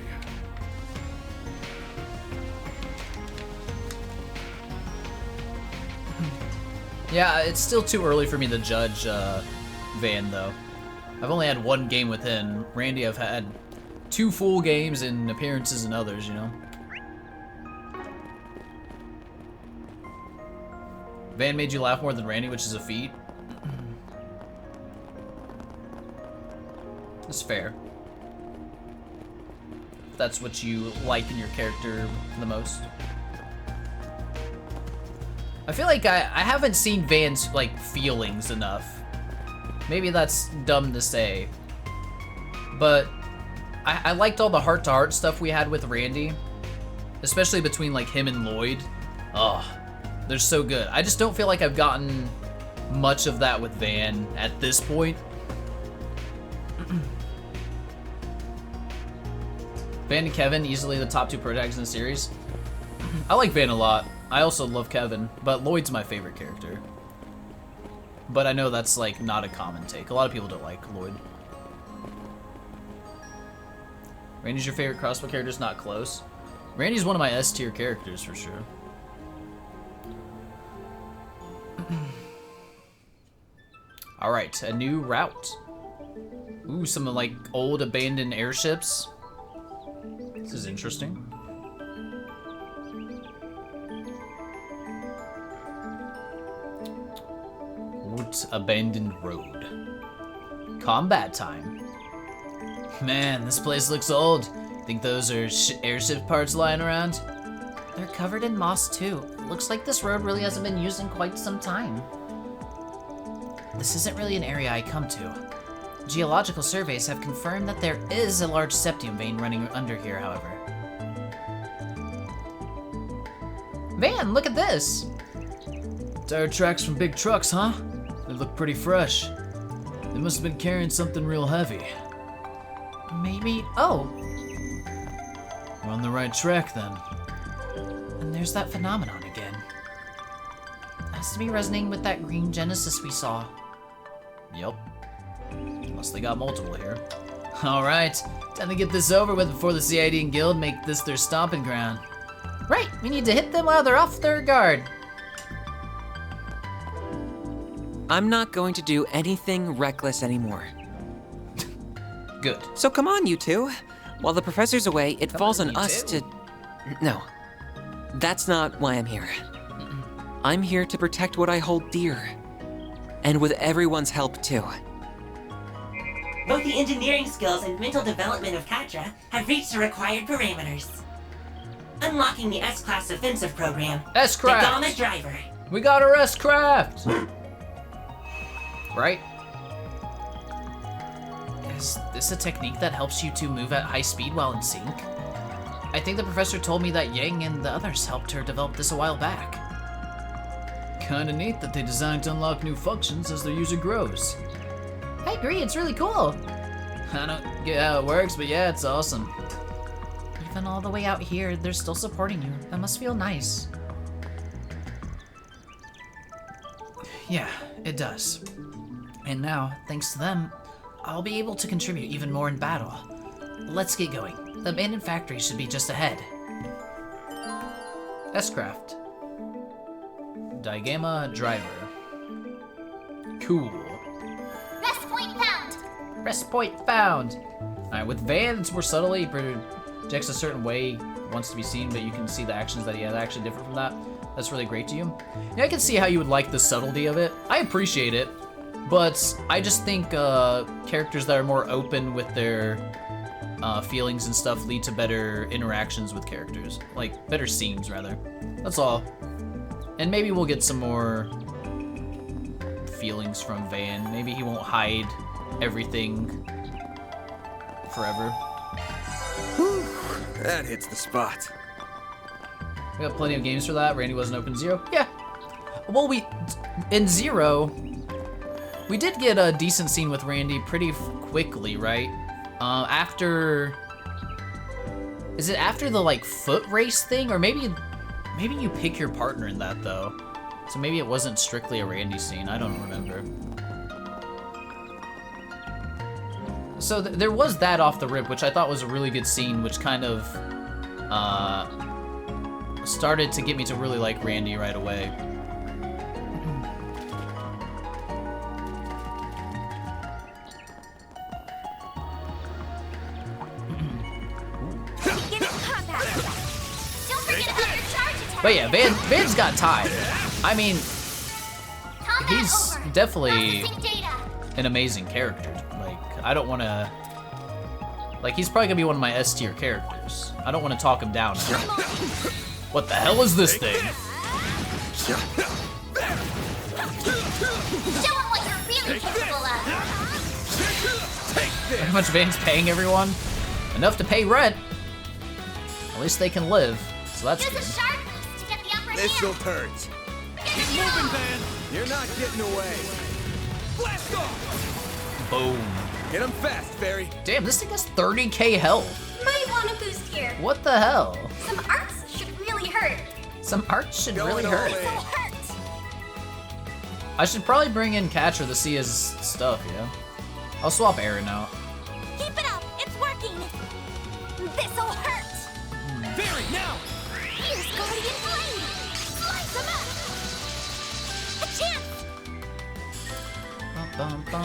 Yeah, it's still too early for me to judge Van, though. I've only had one game with him. Randy, I've had 2 full games and appearances and others, you know? Van made you laugh more than Randy, which is a feat. It's fair. That's what you like in your character the most. I feel like I haven't seen Van's, like, feelings enough. Maybe that's dumb to say. But I liked all the heart-to-heart stuff we had with Randy. Especially between, like, him and Lloyd. Oh, they're so good. I just don't feel like I've gotten much of that with Van at this point. Van and Kevin, easily the top 2 protagonists in the series. I like Van a lot. I also love Kevin, but Lloyd's my favorite character. But I know that's, like, not a common take. A lot of people don't like Lloyd. Randy's your favorite crossbow character? Is not close. Randy's one of my S-tier characters for sure. Alright, a new route. Ooh, some like old abandoned airships. This is interesting. Old abandoned road. Combat time. Man, this place looks old. Think those are airship parts lying around? They're covered in moss too. Looks like this road really hasn't been used in quite some time. This isn't really an area I come to. Geological surveys have confirmed that there is a large septium vein running under here, however. Man, look at this! Tire tracks from big trucks, huh? They look pretty fresh. They must have been carrying something real heavy. Maybe... oh! We're on the right track, then. And there's that phenomenon again. Has to be resonating with that green Genesis we saw. Yep. Unless they got multiple here. Alright, time to get this over with before the CID and Guild make this their stomping ground. Right, we need to hit them while they're off their guard. I'm not going to do anything reckless anymore. Good. So come on, you two. While the professor's away, it falls on us to... No. That's not why I'm here. I'm here to protect what I hold dear. And with everyone's help, too. Both the engineering skills and mental development of Katra have reached the required parameters. Unlocking the S-Class offensive program. S-Craft! The Gamma Driver. We got our S-Craft! Right? Is this a technique that helps you to move at high speed while in sync? I think the professor told me that Yang and the others helped her develop this a while back. Kinda neat that they designed to unlock new functions as their user grows. I agree, it's really cool. I don't get how it works, but yeah, it's awesome. Even all the way out here, they're still supporting you. That must feel nice. Yeah, it does. And now, thanks to them, I'll be able to contribute even more in battle. Let's get going. The abandoned factory should be just ahead. S-Craft. Daigama Driver. Cool. Rest point found. Rest point found. Alright, with Van, it's more subtly. He projects a certain way, wants to be seen, but you can see the actions that he has actually different from that. That's really great to you. Yeah, I can see how you would like the subtlety of it. I appreciate it, but I just think characters that are more open with their feelings and stuff lead to better interactions with characters. Like, better scenes, rather. That's all. And maybe we'll get some more feelings from Van. Maybe he won't hide everything forever. Whew, that hits the spot. We got plenty of games for that. Randy wasn't open 0. Yeah. Well, in Zero, we did get a decent scene with Randy pretty quickly, right? After... Is it after the, like, foot race thing? Or maybe you pick your partner in that, though. So maybe it wasn't strictly a Randy scene. I don't remember. So there was that off the rip, which I thought was a really good scene, which kind of started to get me to really like Randy right away. But yeah, Van's got time. I mean, he's definitely an amazing character. Like, I don't want to... Like, he's probably going to be one of my S-tier characters. I don't want to talk him down. What the hell is this thing? Show him what you're really capable of. How much Van's paying everyone? Enough to pay rent. At least they can live. So that's Use good. a sharp boost to get the upper hand. This'll hurt. Keep moving, Van. You're not getting away. Blast off! Boom. Hit him fast, Barry. Damn, this thing has 30k health. Might want a boost here. What the hell? Some arts should really hurt. Some art should really Going all hurt. in. This'll hurt. I should probably bring in Catcher to see his stuff, yeah? I'll swap Aaron out. Keep it up. It's working. This'll hurt. Barry, now! Here's Guardian Blade. Slice him up. A chance.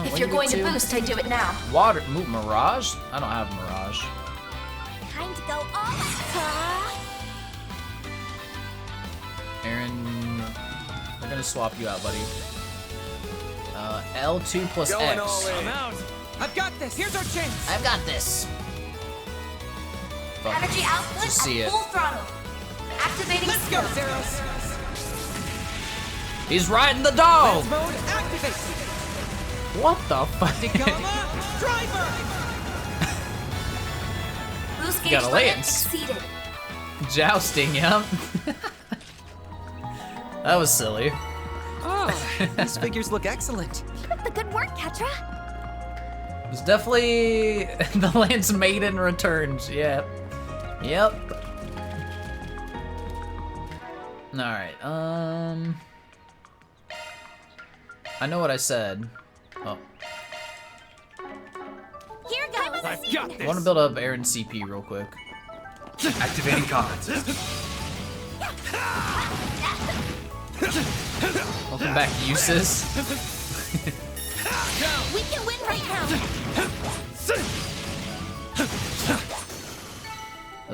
If you're going to boost, I do it now. Water, Mirage? I don't have Mirage. Time to go all Aaron, we're gonna swap you out, buddy. L2 plus Going X. all in. I'm out. I've got this. Here's our chance. I've got this. Fuck. Energy output Just see at it. full throttle. Activating Let's go, skill. Zeros. He's riding the dog! Mode activate. What the fuck? Gamma driver. Boost You gauge got a limit lance. exceeded. Jousting, yep. That was silly. Oh, these figures look excellent. Keep up the good work, Ketra. It was definitely the Lance Maiden returns. Yep. Yep. Alright, I know what I said. Oh. Here goes. I've got I this. want to build up Aaron's CP real quick. Activating combat system. Welcome back, Uses. We can win right now.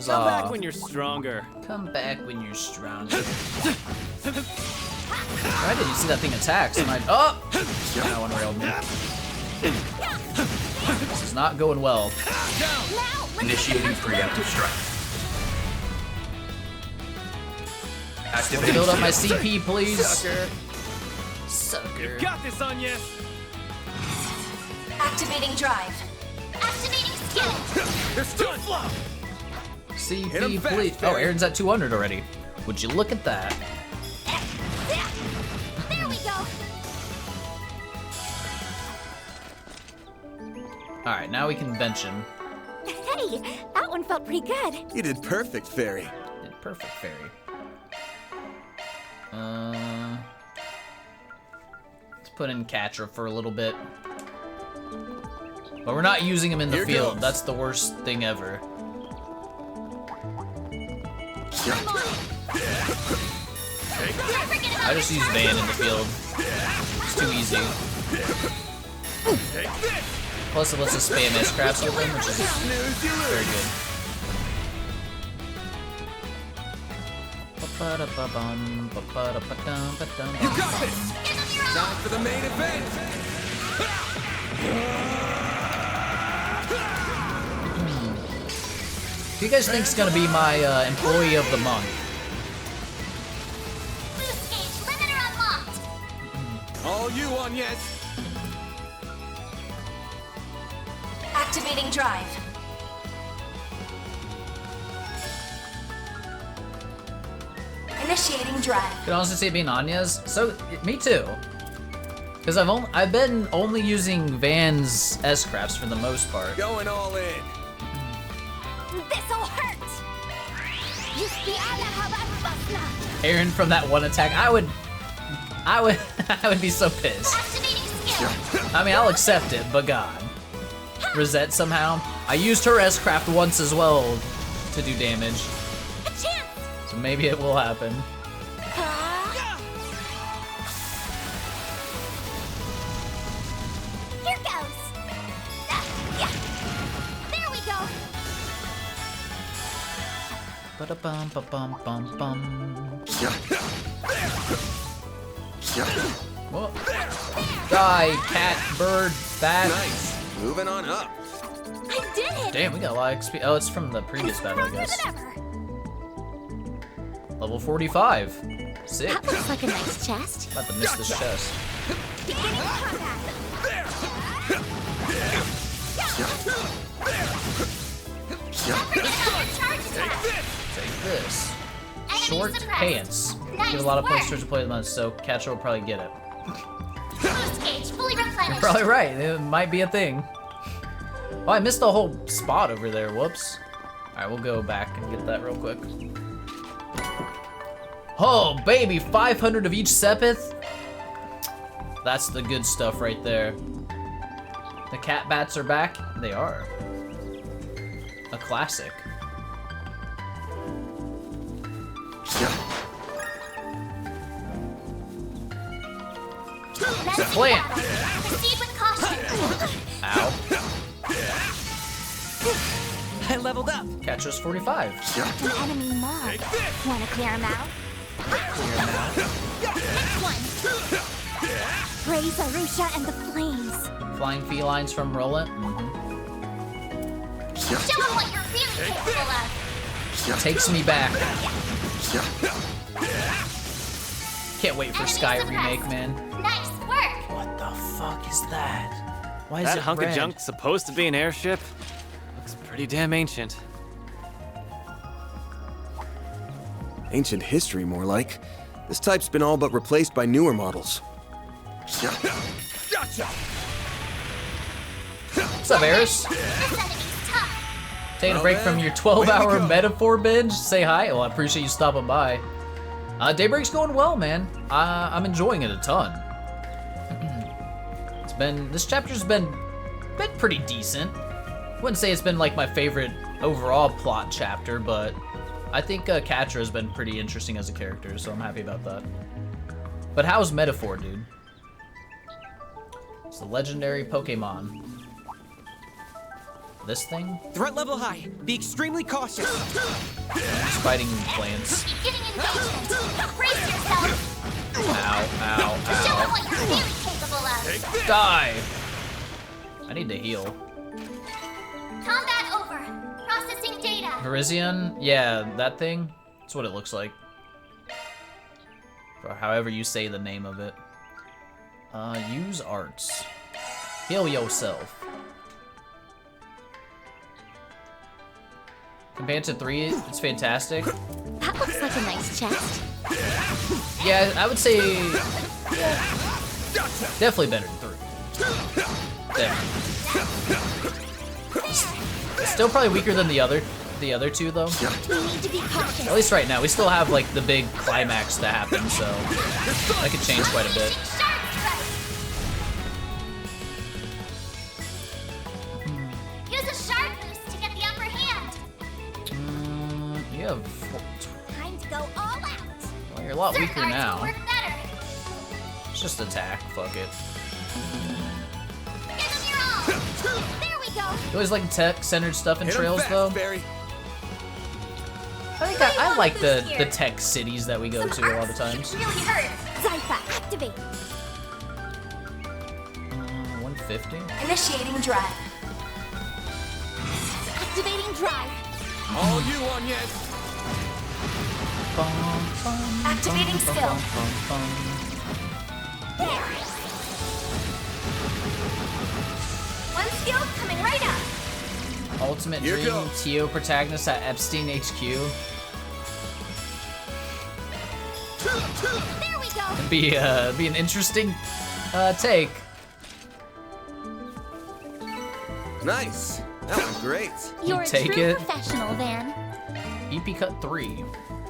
Come back when you're stronger. Come back when you're stronger. I didn't see that thing attack, so I... Oh! That one railed me. This is not going well. Now, let's Initiating preemptive strike. Activating Build up my shield. CP, please. Sucker. Sucker. Got this, Anya. activating drive. Activating skill. There's two flop. CP, Hit 'em fast, please. Oh, Barry. Aaron's at 200 already. Would you look at that? There we go. Alright, now we can bench him. Hey, that one felt pretty good. You did perfect, Fairy. Did perfect, Fairy. Let's put in Catcher for a little bit. But we're not using him in the Here field. goes. That's the worst thing ever. I'm on it. Don't forget about I just use Van in the field. It's too easy. Plus it lets us spam S-Crafts with him, which is very good. You got this. Time for the main event. Who you guys think's gonna be my employee of the month? boost gauge limiter unlocked. All you on yes. Activating drive. Initiating drive. Could honestly say being Anya's. So, me too. Because I've been only using Van's S-Crafts for the most part. Going all in. This'll hurt. Aaron from that one attack, I would I would be so pissed. Activating skill. I mean, I'll accept it, but God. Reset somehow. I used her S-Craft once as well to do damage. A chance. So maybe it will happen. Here goes. Yeah. There we go. Ba-da-bum, ba-bum, bum. Whoa. Die, cat, bird, bat. Nice. Moving on up. I did it. Damn, we got a lot of XP. Oh, it's from the previous battle, I Stronger guess. than ever. Level 45. Sick. That looks like a nice chest. About to miss this chest. Beginning combat. Charge attack. Take this. Enemy Short suppressed. pants. Nice Get a lot of work. posters to play with us, so Catcher will probably get it. Boost gauge fully replenished. Probably right. It might be a thing. Oh, I missed the whole spot over there. Whoops. Alright, we'll go back and get that real quick. Oh, baby, 500 of each Sepith? That's the good stuff right there. The cat bats are back? They are. A classic. Let's The plant. proceed with caution. Ow. I leveled up. Catcher's 45. An enemy mob. Wanna clear him out? Next one. Raise Arusha and the flames. Flying felines from Rolla. Show him what you're really capable of. Takes me back. Can't wait for Enemy Sky suppressed. remake, man. Nice work. What the fuck is that? Why is That it hunk red? of junk supposed to be an airship? Looks pretty damn ancient. Ancient history, more like. This type's been all but replaced by newer models. Gotcha! What's up, Eris? This enemy's tough. Taking a break from your 12-hour metaphor binge? Say hi. Well, I appreciate you stopping by. Daybreak's going well, man. I'm enjoying it a ton. This chapter's been pretty decent. Wouldn't say it's been like my favorite overall plot chapter, but I think Catra has been pretty interesting as a character, so I'm happy about that. But how's Metaphor, dude? It's the legendary Pokemon. This thing? Threat level high. Be extremely cautious. It's fighting plants. Beginning engagement. Brace yourself. Ow, ow, Show him ow. what you're really capable of. Die! I need to heal. Combat over. Processing data. Parisian? Yeah, that thing? That's what it looks like. Or however you say the name of it. Use arts. Heal yourself. Compared to 3, it's fantastic. That looks like a nice chest. Yeah, I would say definitely better than 3. Definitely. Still probably weaker than the other two though. We need to be cautious. At least right now, we still have like the big climax to happen, so that could change quite a bit. Sharp strike. Use a shard boost to get the upper hand. You have, Time to go all out. well, you're a lot Certain weaker arts will now. work better. Just attack, fuck it. Give them your all. There we go. You always like tech-centered stuff in Hit 'em Trails fast, though. Barry. I think I like the tech cities that we go to a lot of times. Really hurt. Zypha, activate. 150. Initiating drive. Activating drive. All you on yet? Activating skill. There. One skill coming right up. Ultimate Here Dream goes. Tio protagonist at Epstein HQ. There we go. Be an interesting Take. Nice. That went great. You're a take true it? professional, Van. EP cut 3.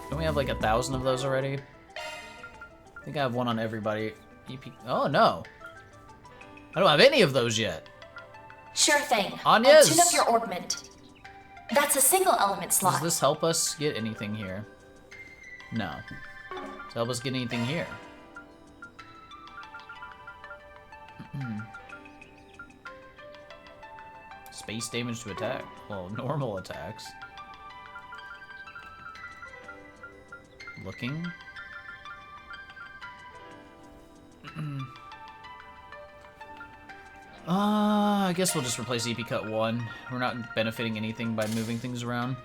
Don't we have like 1,000 of those already? I think I have one on everybody. EP. Oh no. I don't have any of those yet. Sure thing. Anyas. I'll tune up your orbment. That's a single element Does slot. this help us get anything here? No. Does it help us get anything here? Space damage to attack. Well, normal attacks. Looking. I guess we'll just replace EP Cut 1. We're not benefiting anything by moving things around.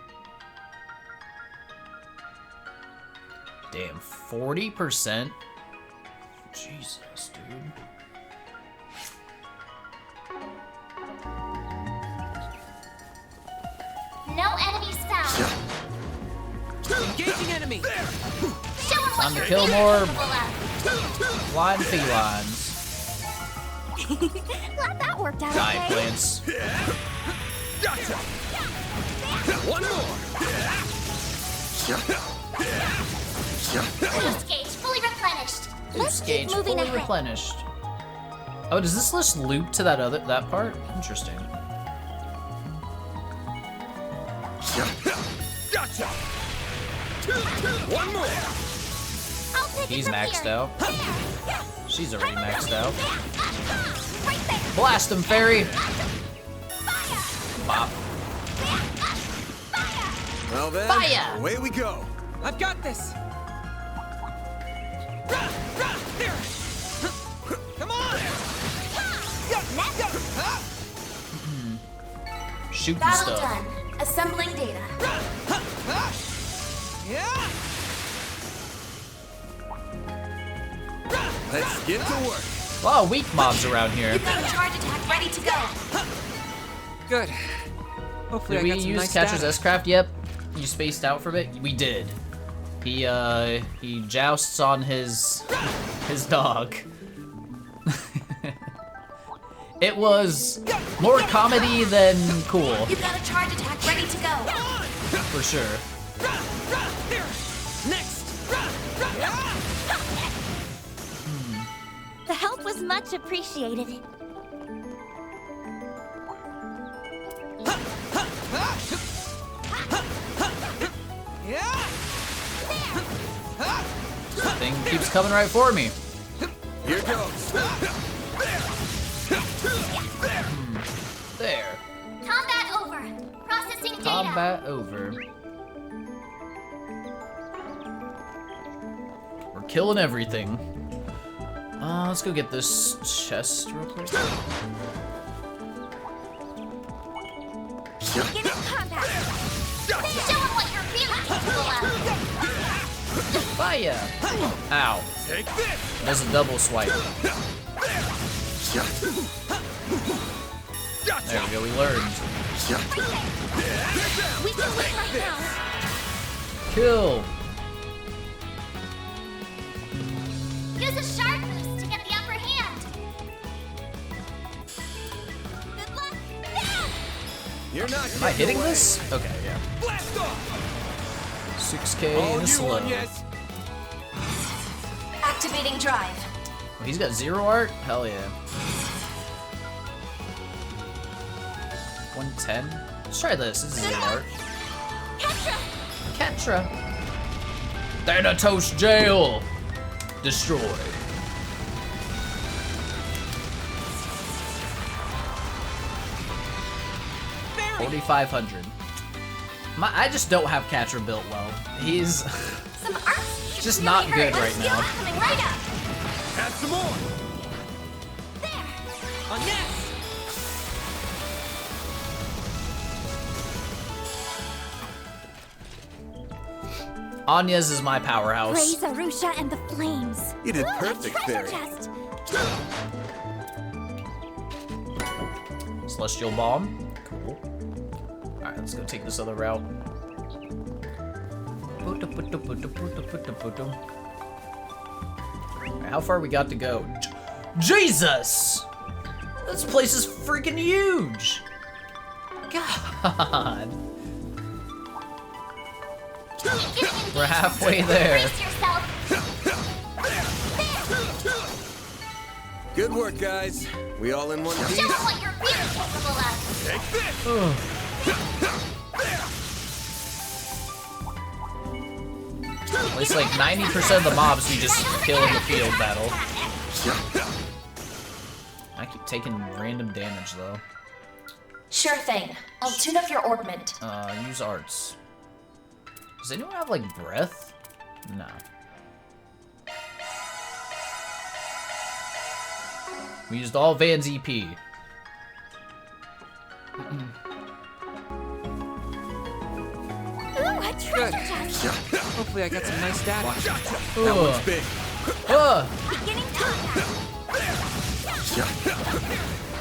Damn, 40%? Jesus, dude. No enemies found. Engaging enemy! Show 'em Time what to you're kill really more capable of. blind felines. Glad that worked out Die, okay. plants. Gotcha. One more. Boost gauge fully replenished. Let's Boost keep gauge moving fully ahead. replenished. Oh, does this list loop to that part? Interesting. Gotcha. One more. I'll take He's it from maxed here. out. There. She's already maxed out. Right there. Blast him, fairy! Bop. Well then, Fire. away we go. I've got this! There! Come on! Shooting Battle stuff. done. Assembling data. Let's get to work. A lot of weak mobs around here. You've got a charge attack ready to go. Good. Hopefully Did we I got some use nice Catcher's data. S-Craft? Yep. You spaced out for a bit? We did. He jousts on his dog. It was more comedy than cool, You've got a charge attack ready to go. for sure. The help was much appreciated. Thing keeps coming right for me. Here goes. There. Combat over. Processing data. Combat over. We're killing everything. Let's go get this chest real quick. Get in combat. Show 'em what you're really capable of. Fire! Ow. Take this. That's a double swipe. There we go, we learned. We can win right now. Kill! Use a sharp boost to get the upper hand. Good luck. Now. You're not. Am I hitting this? Okay, yeah. Blast off. 6K All in a you slow. on, yes? Activating drive. Oh, he's got 0 art? Hell yeah. 110? Let's try this. This is 0 art. Ketra! Thanatos Jail! Destroyed. 4,500. I just don't have Catra built well. He's Some arts just not good right now. Coming right up. Add some more. There. On yes! Anya's is my powerhouse. Praise Arusha and the flames. You did Ooh, a perfect, treasure Fairy. chest. Celestial Bomb. Cool. Alright, let's go take this other route. Alright, how far we got to go? Jesus! This place is freaking huge! God. We're halfway there. Brace yourself. Good work, guys. We all in one Show piece? them what you're really capable of. It's like 90% of the mobs you just kill in the field battle. I keep taking random damage though. Sure thing. I'll tune up your orbment. Use arts. Does anyone have like breath? No. We used all Van's EP. Ooh, a treasure chest. Hopefully I got some nice data. That one's big. Beginning contact.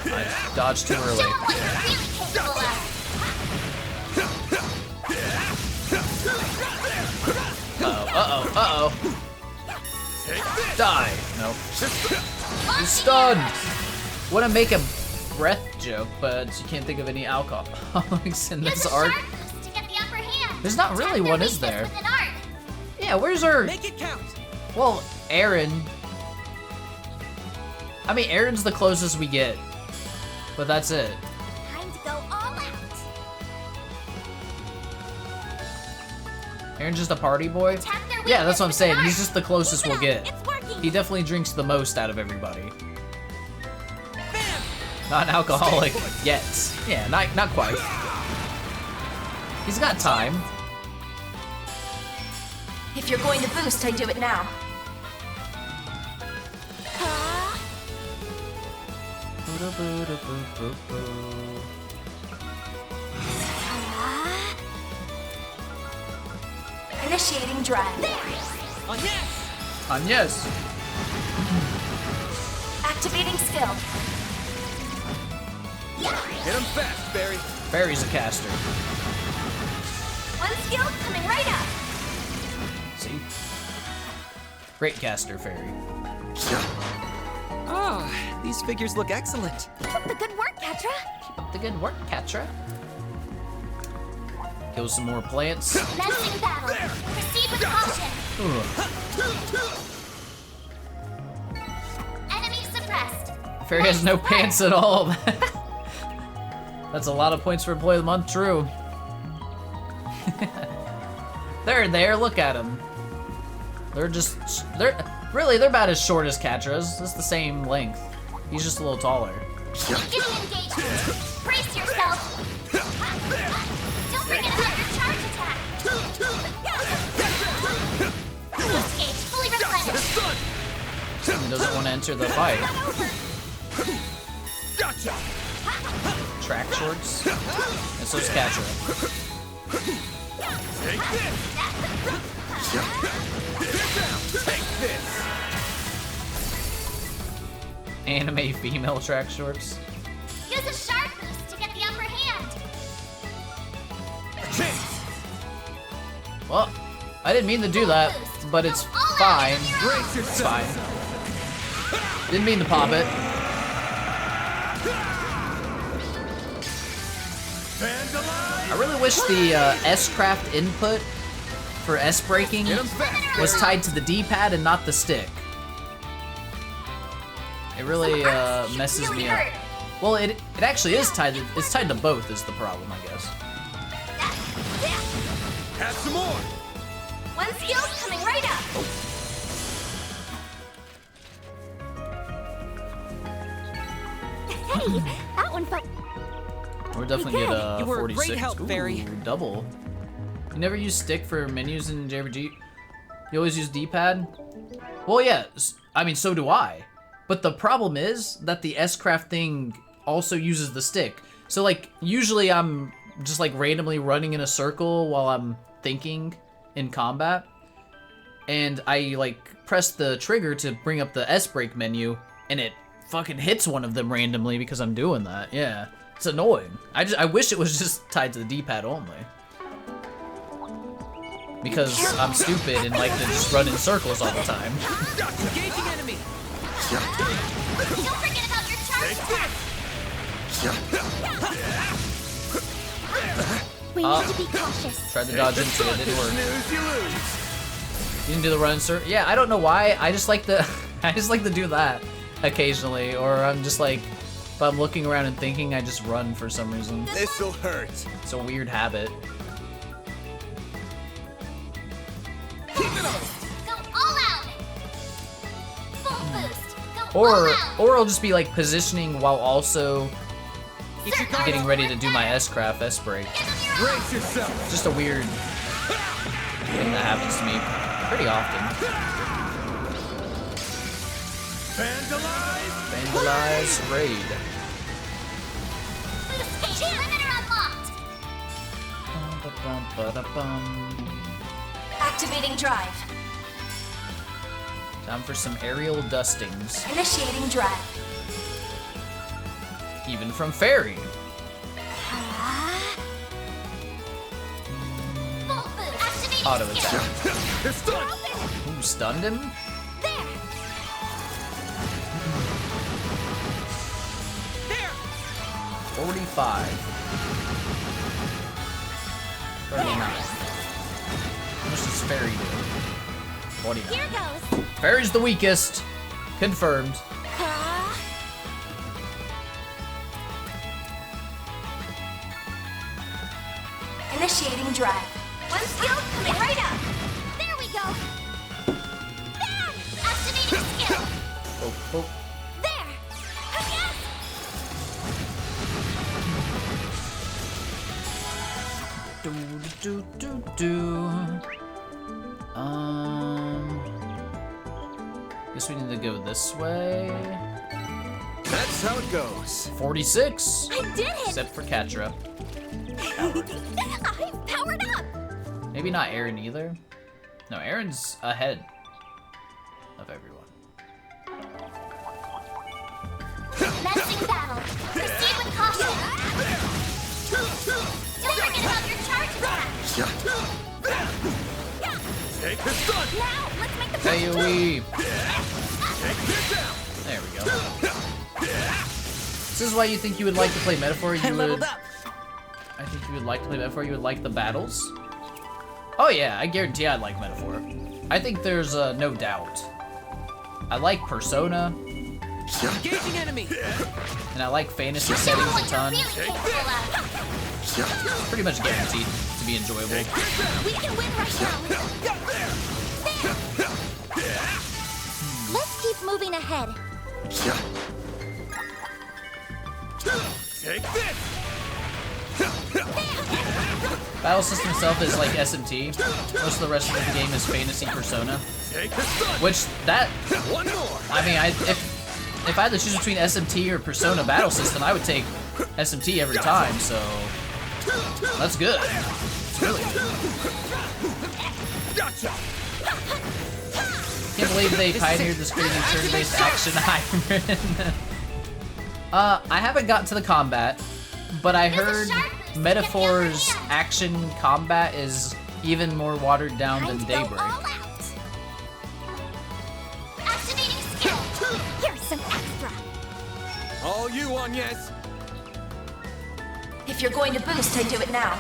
I dodged too Show early. them what you're really capable of. Uh-oh. Die. Nope. He's stunned. Want to make a breath joke, but you can't think of any alcoholics in Use this a arc. sharp boost to get the upper hand. There's not really Test one, their is there? weakness with an art. Yeah, where's our... Make it count. Well, Aaron. I mean, Aaron's the closest we get. But that's it. Time to go all out. Aaron's just a party boy? Test their Yeah, that's what I'm weakness saying. with an He's art. just the closest Keep it we'll up. get. It's working. He definitely drinks the most out of everybody. Not an alcoholic yet. Yeah, not quite. He's got time. If you're going to boost, I do it now. Initiating drive. On yes. Yes. Activating skill. Hit him fast, Barry. Barry's a caster. One skill coming right up. See? Great caster, Fairy. Ah, these figures look excellent. Keep up the good work, Ketra. Keep up the good work, Catra. Kill some more plants. Menacing battle. Proceed with caution. Enemy suppressed. Fairy has no pants at all. That's a lot of points for Employee of the Month, true. They're there, look at them. They're about as short as Catra's. It's the same length. He's just a little taller. Beginning engagement. Brace yourself. Don't forget about your charge attack. Boost gauge fully replenished. He doesn't want to enter the fight. Gotcha. Track shorts. And so's Catra. Take this. Take this. Anime female track shorts. Use a sharp boost to get the upper hand. Chase. Well, I didn't mean to do that, but it's fine. Brace It's yourself. fine. Didn't mean to pop it. I really wish the S-Craft input for S-braking Hit him fast. was tied to the D-pad and not the stick. It really messes me up. Well, it actually is tied to, it's tied to both is the problem, I guess. Have some more. One skill coming right up. Hey, that one felt. We're definitely get You were a 46. great help, Ooh, Barry. double. You never use stick for menus in JRPG? You always use D-pad? Well, yeah. I mean, so do I. But the problem is that the S-Craft thing also uses the stick. So, like, usually I'm just, like, randomly running in a circle while I'm thinking in combat. And I, like, press the trigger to bring up the S-brake menu, and it fucking hits one of them randomly because I'm doing that. Yeah. It's annoying. I wish it was just tied to the D-pad only. Because I'm stupid and like to just run in circles all the time. Engaging enemy. We need to be cautious. Tried to dodge into it, didn't work. You didn't do the run, sir? Yeah, I don't know why. I just like to, I just like to do that occasionally, or I'm just like, if I'm looking around and thinking, I just run for some reason. This'll hurt. It's a weird habit. Go all out. Full boost. Go all out. Or I'll just be like positioning while also getting ready to do my S-craft, S-break. Brace yourself. Just a weird thing that happens to me pretty often. Vandalize raid. Boost gauge limiter unlocked. Activating drive. Time for some aerial dustings. Initiating drive. Even from Fairy. Full boost. Activating Auto skill. attack. It's done. Ooh, stunned him? There. 45. 39. How much does Fairy do? 49. Here goes. Fairy's the weakest. Confirmed. Initiating drive. One skill coming right up. There we go. There. Activating skill. Oh, oh. There. Yes. Do. Guess we need to go this way. That's how it goes. 46. I did it. Except for Katra. I'm powered up. Maybe not Aaron either. No, Aaron's ahead of everyone. Commencing battle. Proceed with caution. Don't forget about your charge attack. Take this done. Now, let's make the AoE. Take this down. There we go. This is why you think you would like to play Metaphor. You would. I think you would like to play Metaphor. You would like the battles. Oh yeah, I guarantee I'd like Metaphor. I think there's no doubt. I like Persona. Engaging enemy. And I like fantasy settings a ton. really capable of. It's pretty much guaranteed to be enjoyable. We can win right now. There. Let's keep moving ahead. Take this. Battle system itself is like SMT. Most of the rest of the game is fantasy Persona. Take this done. Which that, One more. I mean, if I had to choose between SMT or Persona battle system, I would take SMT every time. So that's good. It's really good. Gotcha. Can't believe they pioneered this crazy turn-based action hybrid. I haven't gotten to the combat, but I heard Metaphor's action combat is even more watered down than Time to Daybreak. go all out. Activating skill. Here's some extra. All you on, yes. If you're going to boost, I do it now.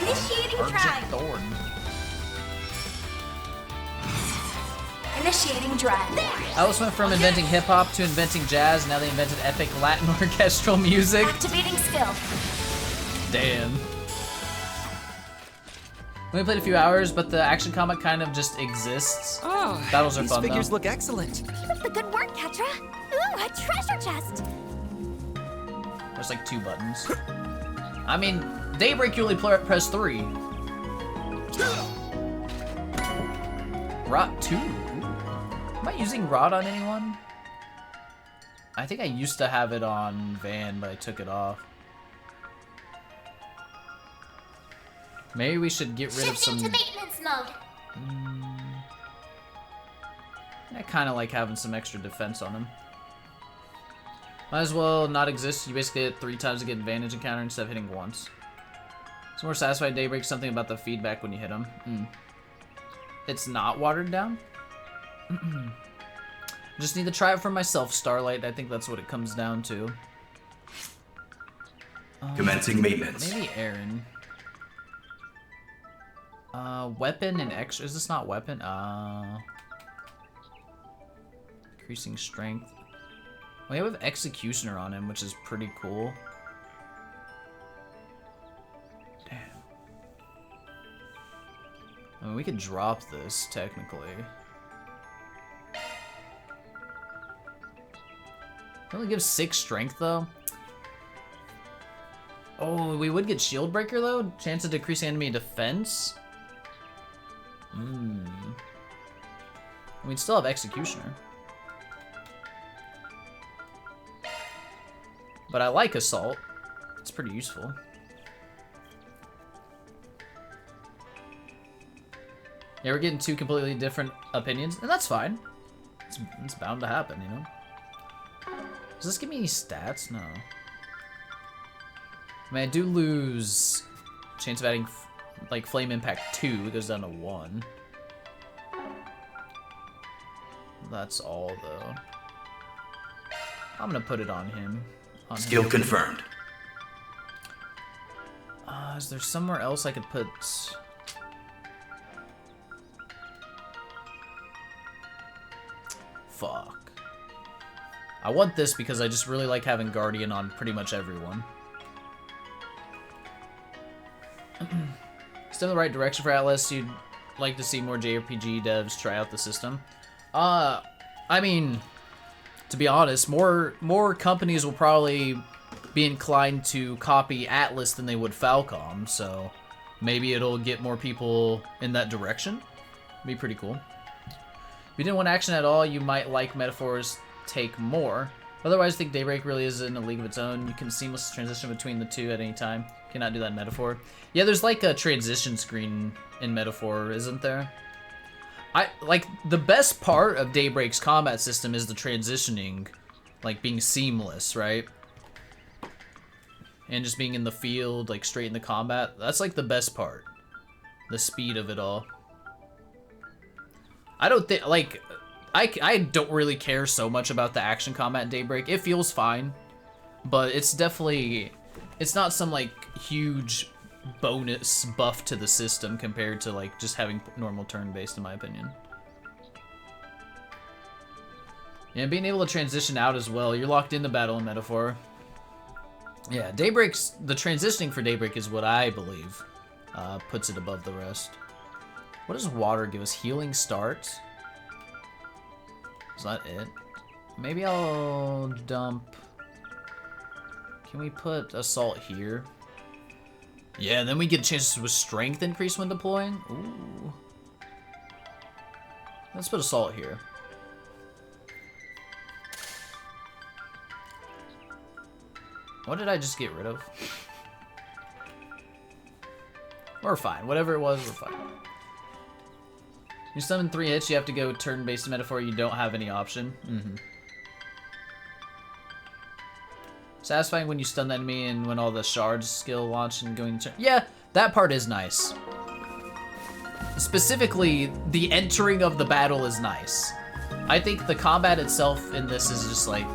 Initiating Argent drive. Thorn. Initiating drive. Alice went from inventing hip-hop to inventing jazz, now they invented epic Latin orchestral music. Activating skill. Damn. We only played a few hours, but the action combat kind of just exists. Oh, Battles are these fun, figures though. look excellent. Keep up the good work, Ketra. Ooh, a treasure chest. There's like 2 buttons. I mean, Daybreak you only press 3. Rot 2. Am I using Rot on anyone? I think I used to have it on Van, but I took it off. Maybe we should get rid of some... Shifting to maintenance mode. I kind of like having some extra defense on him. Might as well not exist. You basically hit 3 times to get advantage encounter instead of hitting once. It's more satisfying Daybreak, something about the feedback when you hit him. It's not watered down? Just need to try it for myself, Starlight. I think that's what it comes down to. Commencing maintenance. Maybe Aaron. Weapon and extra. Is this not weapon? Increasing strength. We have Executioner on him, which is pretty cool. Damn. I mean, we could drop this, technically. It only gives 6 strength, though. Oh, we would get Shield Breaker, though? Chance of decreasing enemy defense? We'd still have Executioner. But I like Assault. It's pretty useful. Yeah, we're getting 2 completely different opinions, and that's fine. It's bound to happen, you know? Does this give me any stats? No. I mean, I do lose chance of adding, like, Flame Impact 2. It goes down to 1. That's all, though. I'm gonna put it on him. Skill confirmed. Is there somewhere else I could put... Fuck. I want this because I just really like having Guardian on pretty much everyone. Still in the right direction for Atlas. You'd like to see more JRPG devs try out the system. I mean, to be honest, more companies will probably be inclined to copy Atlas than they would Falcom, so maybe it'll get more people in that direction. Be pretty cool. If you didn't want action at all, you might like Metaphor's take more. Otherwise, I think Daybreak really is in a league of its own. You can seamlessly transition between the two at any time. Cannot do that in Metaphor. Yeah, there's like a transition screen in Metaphor, isn't there? Like, the best part of Daybreak's combat system is the transitioning, like, being seamless, right? And just being in the field, like, straight into combat. That's, like, the best part. The speed of it all. I don't think, like, I don't really care so much about the action combat in Daybreak. It feels fine, but it's definitely, it's not some, like, huge bonus buff to the system compared to, like, just having normal turn-based, in my opinion. Yeah, being able to transition out as well. You're locked into battle in Metaphor. Yeah, Daybreak's, the transitioning for Daybreak is what I believe puts it above the rest. What does water give us? Healing start? Is that it? Maybe I'll dump... Can we put Assault here? Yeah, then we get chances with Strength increase when deploying. Ooh. Let's put Assault here. What did I just get rid of? We're fine. Whatever it was, we're fine. You summon 3 hits, you have to go turn-based Metaphor, you don't have any option. Satisfying when you stun the enemy and when all the shards skill launch and going to turn. Yeah, that part is nice. Specifically, the entering of the battle is nice. I think the combat itself in this is just like,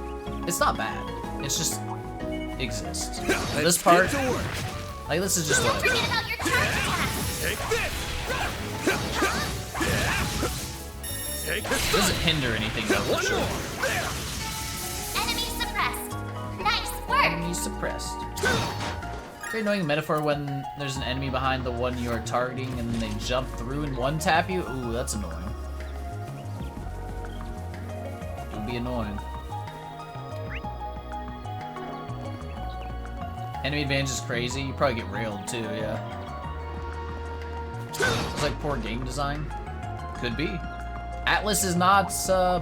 it's not bad. It's just exists. This part, like, this is just what it is. Doesn't hinder anything though, for sure. Enemy suppressed. Nice work. Enemy suppressed. Very annoying Metaphor when there's an enemy behind the one you are targeting and then they jump through and one tap you. Ooh, that's annoying. It would be annoying. Enemy advantage is crazy. You probably get railed too, yeah. It's like poor game design. Could be. Atlas is not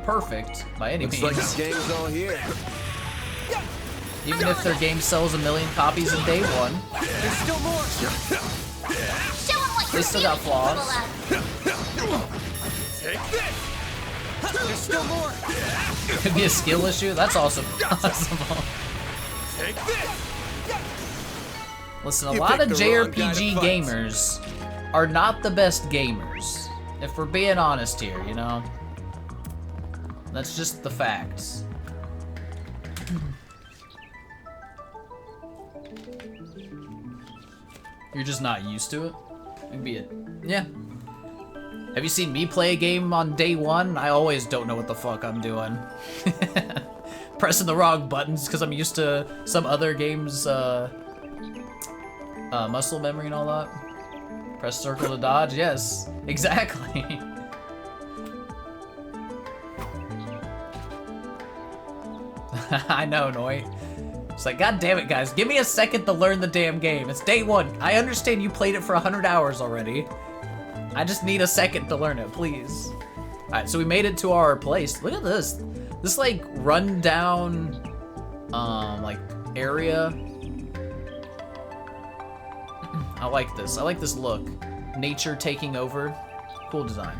perfect by any means. Looks like this game is all here. Even if their game sells 1 million copies in day one, There's still more. Show 'em what they you're still got really flaws. capable of. Take this. There's still more. Could be a skill issue. That's also possible. Take this. Listen, a You lot of picked the wrong guy to JRPG fight. gamers are not the best gamers. If we're being honest here, you know? That's just the facts. You're just not used to it? It'd be it. Yeah. Have you seen me play a game on day one? I always don't know what the fuck I'm doing. Pressing the wrong buttons because I'm used to some other games, muscle memory and all that. Press circle to dodge, yes, exactly. I know, Noi. It's like, god damn it, guys, give me a second to learn the damn game. It's day one. I understand you played it for 100 hours already. I just need a second to learn it, please. Alright, so we made it to our place. Look at this. This, like, run-down, like, area. I like this. I like this look. Nature taking over. Cool design.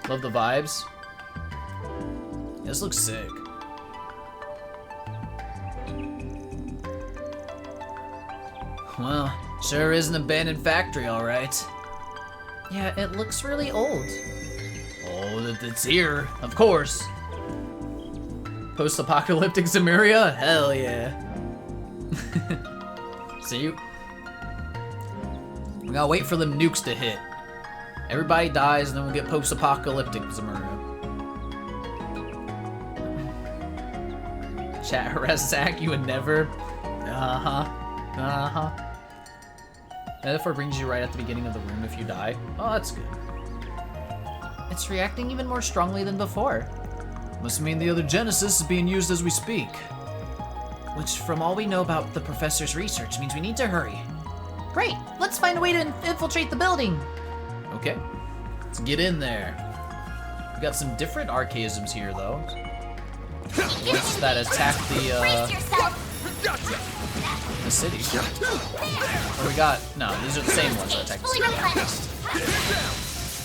Love the vibes. Yeah, this looks sick. Well, sure is an abandoned factory, all right. Yeah, it looks really old. Oh, it's here, of course. Post-apocalyptic Zemuria? Hell yeah. See, we gotta wait for them nukes to hit. Everybody dies, and then we'll get post-apocalyptic Zemuria. Chat harass Zach, you would never. Metaphor brings you right at the beginning of the room if you die. Oh, that's good. It's reacting even more strongly than before. Must mean the other Genesis is being used as we speak. Which, from all we know about the professor's research, means we need to hurry. Great, let's find a way to infiltrate the building. Okay, let's get in there. We got some different archaisms here, though. Ones that attack the city. What do we got? No, these are the same ones that attack the city.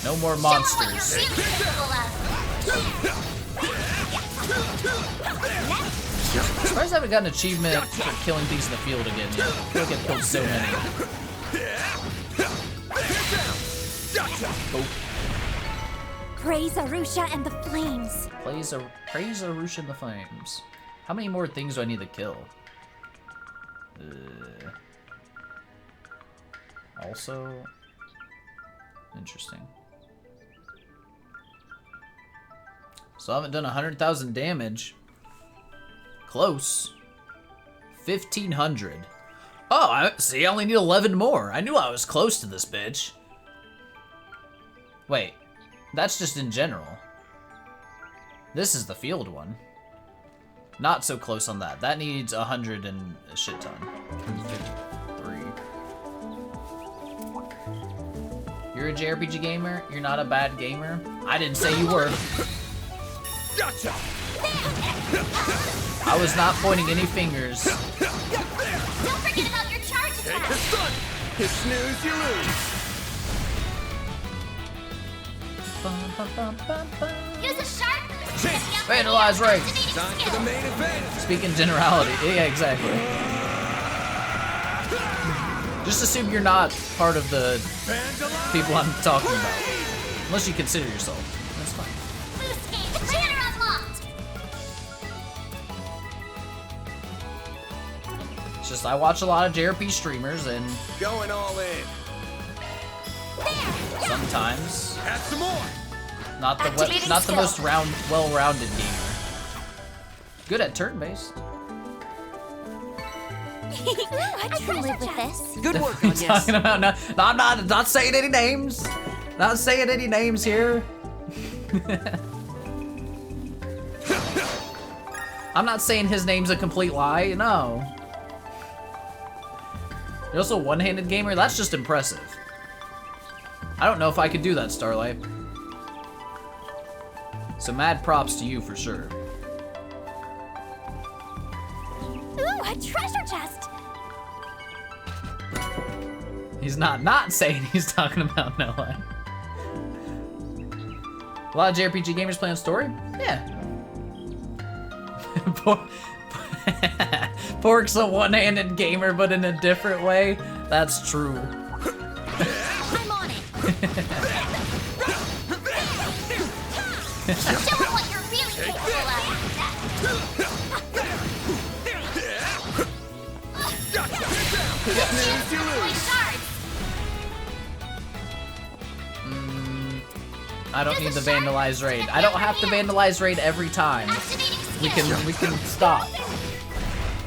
No more monsters. I'm surprised I haven't got an achievement for killing things in the field again yet. I feel like I've killed so many. Oh. Praise Arusha and the flames. Praise Arusha and the flames. How many more things do I need to kill? Also, interesting. So I haven't done 100,000 damage. Close. 1,500. Oh, see, I only need 11 more. I knew I was close to this bitch. Wait, that's just in general. This is the field one. Not so close on that. That needs 100 and a shit ton. 253. You're a JRPG gamer? You're not a bad gamer? I didn't say you were. Gotcha. I was not pointing any fingers. Don't forget about your charge attack. Take the sun. You snooze, you lose. Use a sharp. Vandalize Ray. Time for the main event. Speak in generality. Yeah, exactly. Just assume you're not part of the people I'm talking about. Unless you consider yourself. That's fine. Boost game. Banner unlocked. It's just I watch a lot of JRP streamers and Going all in. sometimes Add some more. not the most well-rounded gamer. Good at turn-based. I can live with this. Good work on yes. Talking about I'm not saying any names. Not saying any names here. I'm not saying his name's a complete lie. No. You're also a one-handed gamer. That's just impressive. I don't know if I could do that, Starlight. So mad props to you for sure. Ooh, a treasure chest. He's not saying he's talking about Noah. A lot of JRPG gamers play on story? Yeah. Pork's a one-handed gamer, but in a different way. That's true. I'm on it. Show them what you're really capable I don't need the vandalize raid. I don't have to vandalize raid every time. We can stop.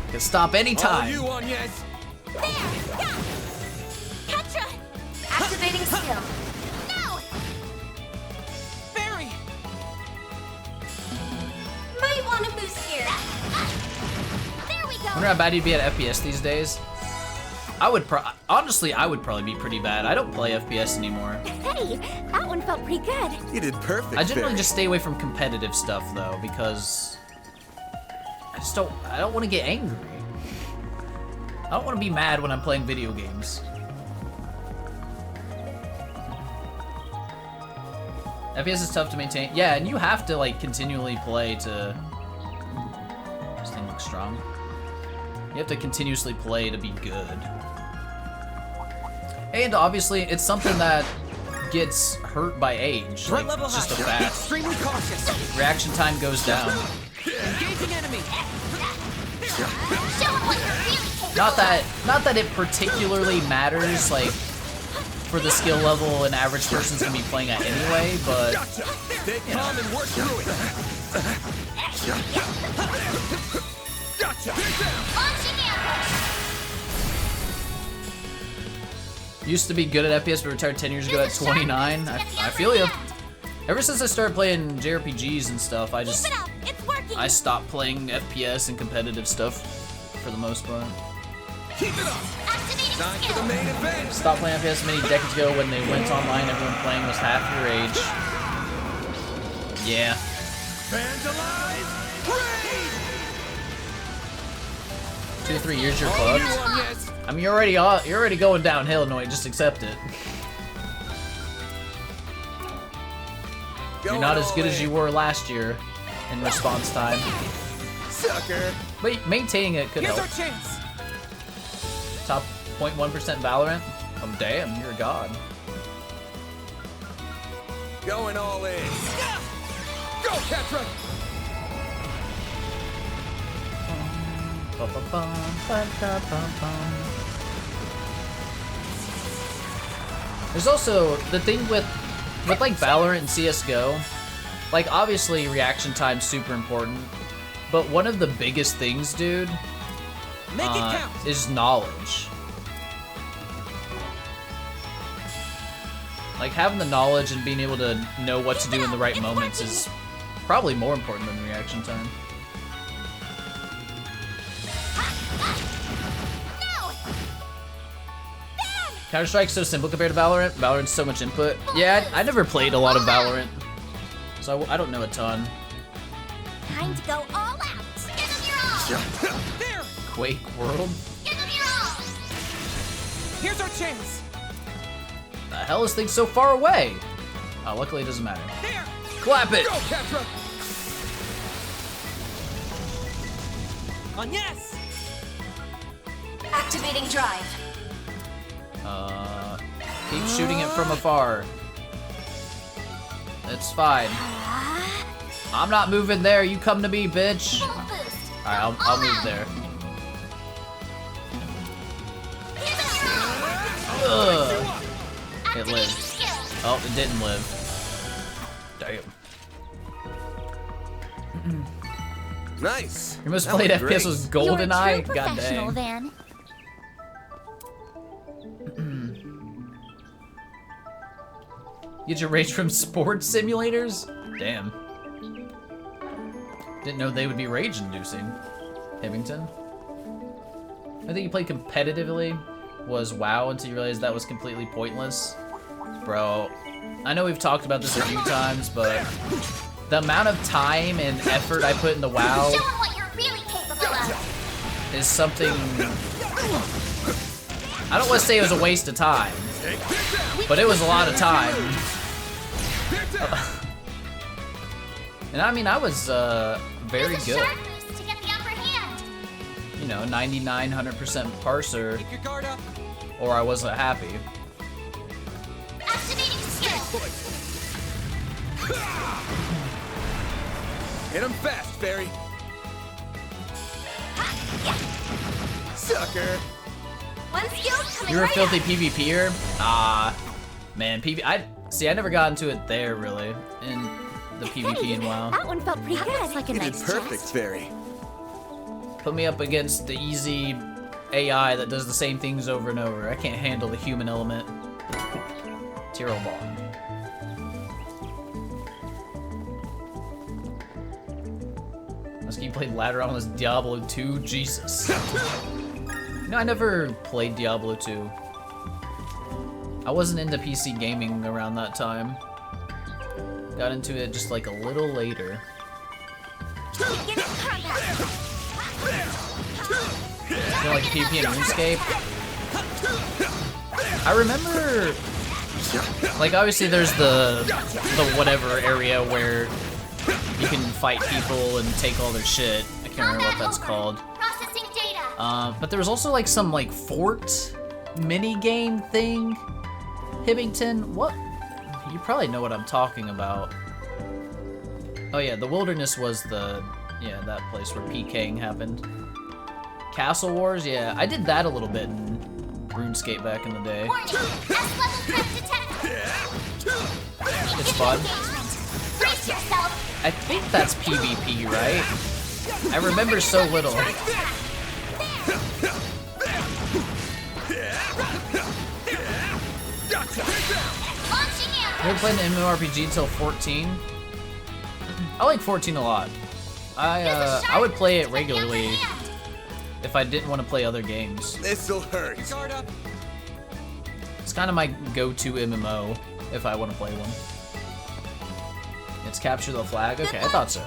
We can stop anytime. You on, yes? There! Yeah! Ketra! Activating skill. No! Barry! Might want to boost here. There we I wonder go! how bad you'd be at FPS these days. Honestly, I would probably be pretty bad. I don't play FPS anymore. Hey, that one felt pretty good. You did perfect. I generally Barry. just stay away from competitive stuff though, because I don't want to get angry. I don't want to be mad when I'm playing video games. FPS is tough to maintain. Yeah, and you have to like continually play to... This thing looks strong. You have to continuously play to be good. And obviously, it's something that gets hurt by age. Like, it's just a fact. Extremely cautious. Reaction time goes down. Engaging enemy. Show them what you're really capable Not that it particularly matters, like, for the skill level an average person's gonna be playing at anyway, but... Stay calm and work through it. Launching ambush! Used to be good at FPS, but retired 10 years ago at 29. I feel you. Ever since I started playing JRPGs and stuff, I just... Keep it up! It's working! I stopped playing FPS and competitive stuff for the most part. Keep it up. Activating Time for the skill! main event. Stopped playing FPS many decades ago when they went online. Everyone playing was half your age. Yeah. Vandalize. Raid. 2 or 3 years you're All you fucked. on, yes? I mean, you're already going downhill, Noit. Just accept it. You're not as good as you were last year in response time. Sucker. But maintaining it could Here's help. our chance. Top 0.1% Valorant. Oh damn, you're a god. Going all in. Go, Ketra. There's also the thing with like Valorant and CS:GO, like obviously reaction time's super important, but one of the biggest things, dude, Make it count. is knowledge. Like having the knowledge and being able to know what to do in the right moments is probably more important than reaction time. Counter-Strike's so simple compared to Valorant. Valorant's so much input. Yeah, I never played a lot of Valorant, so I don't know a ton. Time to go all out! Give them your all! There. Quake World? Give them your all! Here's our chance. The hell is things so far away? Oh, luckily it doesn't matter. There. Clap it! Go, Ketra. On yes. Activating drive. Keep shooting it from afar. It's fine. I'm not moving there. You come to me, bitch. Full boost. Alright, I'll move there. Give them your all! Ugh. It Activating lived. skill. Oh, it didn't live. Damn. Nice. Your most That played was FPS great. was You're a GoldenEye? true God professional, dang. Van. Get your rage from sports simulators? Damn. Didn't know they would be rage-inducing. Hivington. I think you played competitively was WoW until you realized that was completely pointless. Bro, I know we've talked about this a few times, but the amount of time and effort I put into WoW Show them what you're really capable of. is something... I don't want to say it was a waste of time, but it was a lot of time. And I mean, I was very Use a good. sharp boost to get the upper hand. You know, 99, 100% parser, Keep your guard up. or I wasn't happy. Activating skill. Hit him fast, Barry. Sucker. One skill coming You're a right filthy up. PvPer? Man, I never got into it there, really, in the PvP in WoW. That one felt pretty good. It's like a You did nice perfect, chest. Barry. Put me up against the easy AI that does the same things over and over. I can't handle the human element. Tyrrell Bond. Must you played ladder on this Diablo 2? Jesus. No, I never played Diablo 2. I wasn't into PC gaming around that time. Got into it just like a little later. Get in combat. You know, like PvP and RuneScape. I remember, like, obviously there's the whatever area where you can fight people and take all their shit. I can't remember what that's called. Processing data. But there was also like some like fort mini game thing. Hibbington, what? You probably know what I'm talking about. Oh yeah, the wilderness was that place where PKing happened. Castle Wars, yeah, I did that a little bit in RuneScape back in the day. Warning. S-level threat detected. It's fun. Brace yourself. I think that's PvP, right? I remember so little. Launching in. Never played an MMORPG until 14. I like 14 a lot. I would play it regularly if I didn't want to play other games. This'll hurt. It's kind of my go-to MMO if I want to play one. It's capture the flag. Okay, I thought so.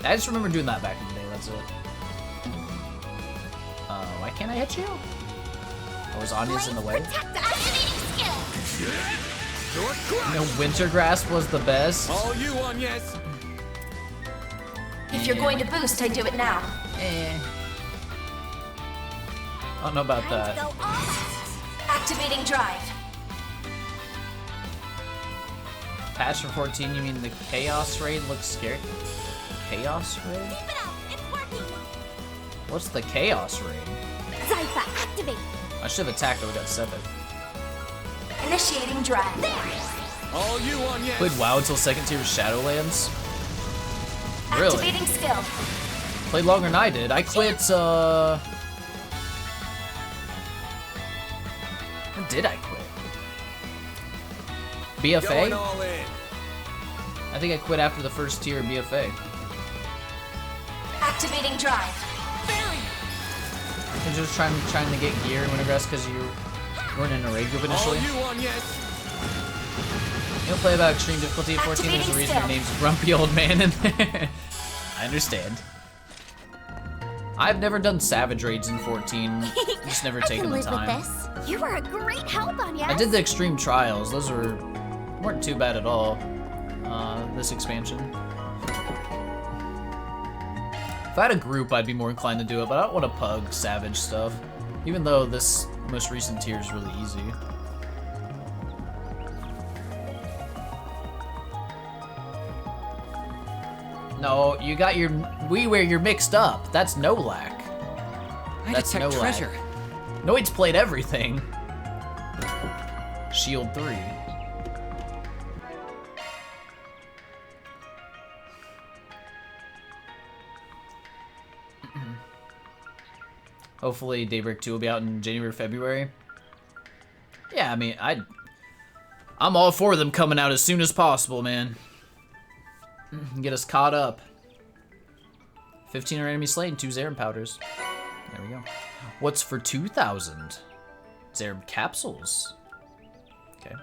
I just remember doing that back in the day. That's it. Why can't I hit you? Or was Anya's in the way? Activating skill. No, Winter Grasp was the best. All you on, yes. If you're going to boost, I do it now. I don't know about that. Go off. Activating drive. Patch for 14, you mean the Chaos Raid looks scary? Chaos Raid? Keep it up. It's working. What's the Chaos Raid? Zypha, activate. I should have attacked, I would've got 7. Initiating drive. All you on, yes. Played WoW until 2nd tier Shadowlands. Really? Activating skill. Played longer than I did. I quit, when did I quit? Going BFA? all in. I think I quit after the first tier of BFA. Activating drive. I was just trying to get gear in Wintergrass because you weren't in a raid group initially. All you on, yes. You don't play about extreme difficulty at 14, there's a Activating reason your skill. name's Grumpy Old Man in there. I understand. I've never done Savage Raids in 14, just never taken the I can live time. with this. You were a great help on I did the Extreme Trials, those weren't too bad at all, this expansion. If I had a group, I'd be more inclined to do it, but I don't want to pug Savage stuff, even though this most recent tier is really easy. No, you got your where you're mixed up. That's no lack. I That's detect no treasure. lag. Noid's played everything. Shield 3. Hopefully Daybreak 2 will be out in January or February. Yeah, I mean, I'm all for them coming out as soon as possible, man. Get us caught up. 15 are enemy slain, 2 Zarim powders. There we go. What's for 2,000? Zarim capsules. Okay.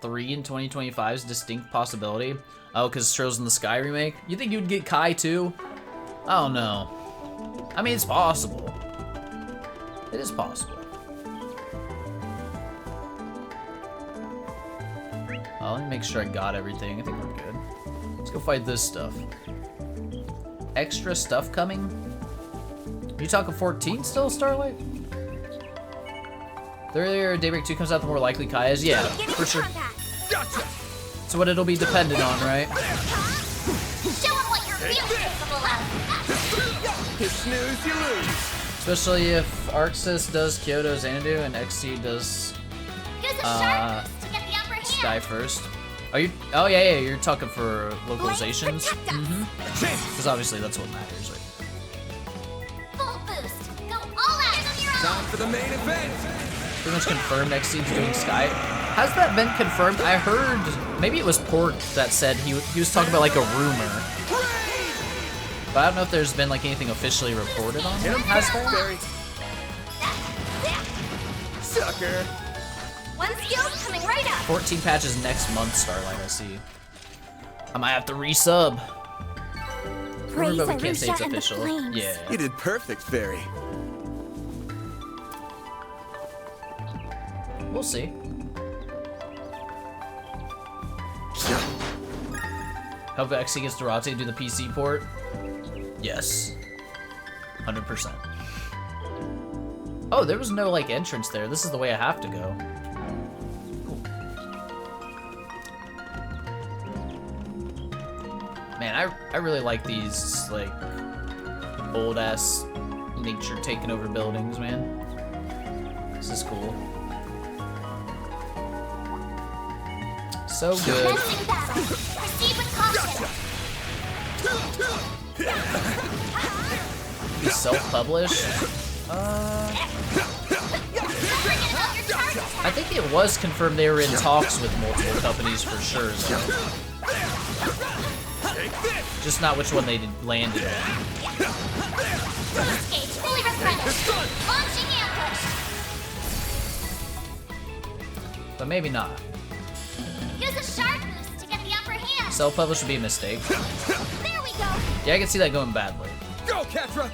Three in 2025's distinct possibility. Oh, because Trails in the Sky remake? You think you'd get Kai too? I don't know. I mean, it's possible. It is possible. Let me make sure I got everything. I think we're good. Let's go fight this stuff. Extra stuff coming? You talking 14 still, Starlight? The earlier Daybreak 2 comes out, the more likely Kai is. Yeah, for sure. So what it'll be dependent on, right? Show them what you're really capable of. You snooze, you lose. Especially if Arxis does Kyoto Xanadu and XC does Use a sharp boost to get the upper hand. Sky first. Are you? Oh yeah, you're talking for localizations. Because obviously that's what matters, right? Full boost. Go all out. Give them your Time for the main event. Pretty much confirmed XC's doing Sky. Has that been confirmed? I heard maybe it was Port that said he was talking about like a rumor. But I don't know if there's been like anything officially reported on him. Has there? Sucker. One skill's coming right up. 14 patches next month, Starlight, I see. I might have to resub. Praise But we can't say it's Arusha and the official. flames. Yeah. You did perfect, Fairy. We'll see. Hope XC gets Durate to do the PC port. Yes. 100%. Oh, there was no like entrance there. This is the way I have to go. Cool. Man, I really like these like old ass nature taking over buildings, man. This is cool. So good. Menacing battle. Proceed with caution. Be self-published. I think it was confirmed they were in talks with multiple companies for sure, though. Just not which one they landed on. Boost gauge fully replenished. Launching ambush. But maybe not. Use a sharp boost to get the upper hand. Self-published would be a mistake. There we go. Yeah, I can see that going badly. Go, Ketra.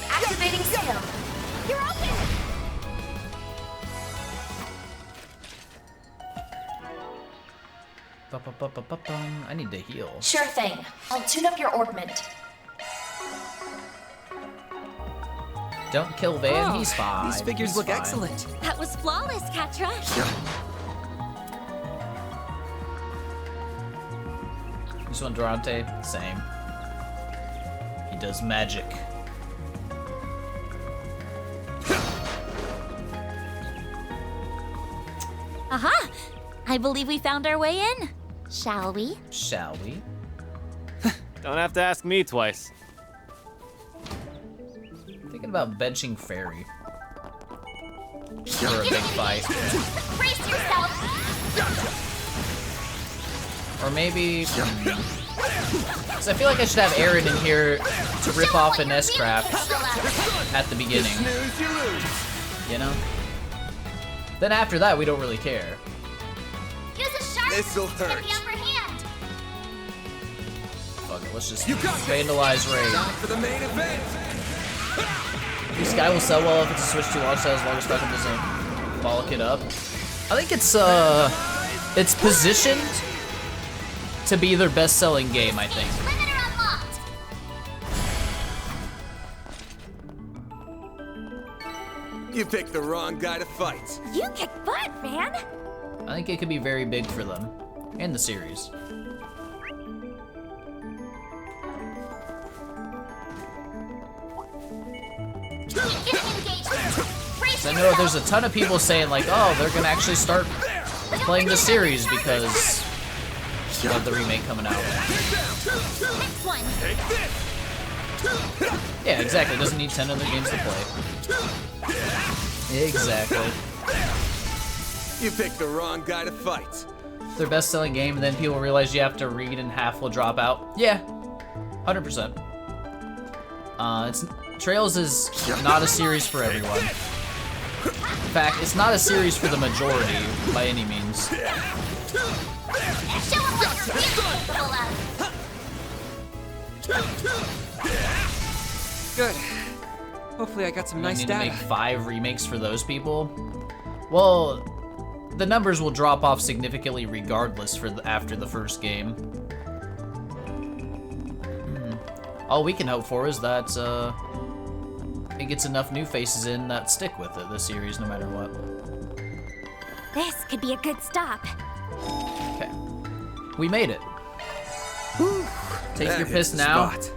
Activating skill. You're open. Ba-ba-ba-ba-ba-bum. I need to heal. Sure thing. I'll tune up your augment. Don't kill Van, he's fine. These figures He's look fine. excellent. That was flawless, Katra. This one, Durante, same. He does magic. Aha! I believe we found our way in. Shall we? Shall we? Don't have to ask me twice. Thinking about benching Fairy. For a big fight. Brace yourself. Or maybe... Cause I feel like I should have Aaron in here to rip off an S-Craft at the beginning. Snooze, you lose. You know? Then after that, we don't really care. Use a sharp This'll boost to get hurt. the upper hand. Fuck it, let's just You got this. vandalize Raid. Time for the main event. This guy will sell well if it's a Switch 2 launch title as long as Falcon doesn't bollock it up. I think it's positioned to be their best-selling game, I think. Limiter unlocked. You picked the wrong guy to fight. You kick butt, man. I think it could be very big for them and the series. I know there's a ton of people saying like, oh, they're gonna actually start playing the series because of the remake coming out. Next one. Yeah, exactly. Doesn't need 10 other games to play. Exactly. You picked the wrong guy to fight. Their best-selling game, and then people realize you have to read and half will drop out. Yeah, 100%. Trails is not a series for everyone. In fact, it's not a series for the majority by any means. Show them what you're really capable of. Good. Hopefully I got some I nice need data. to make 5 remakes for those people. Well, the numbers will drop off significantly regardless for after the first game. All we can hope for is that it gets enough new faces in that stick with it, the series, no matter what. This could be a good stop. Okay. We made it. Take That your hits piss the now. spot.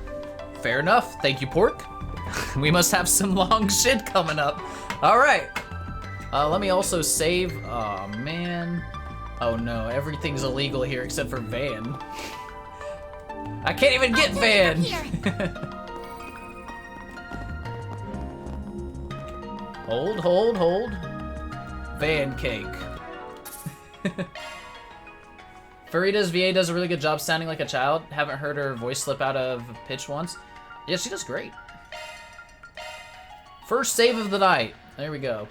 Fair enough. Thank you, Pork. We must have some long shit coming up. All right. Let me also save. Oh, man. Oh, no. Everything's illegal here except for Van. I can't even get Van. Hold. Van cake. Farida's VA does a really good job sounding like a child. Haven't heard her voice slip out of pitch once. Yeah, she does great. First save of the night. There we go.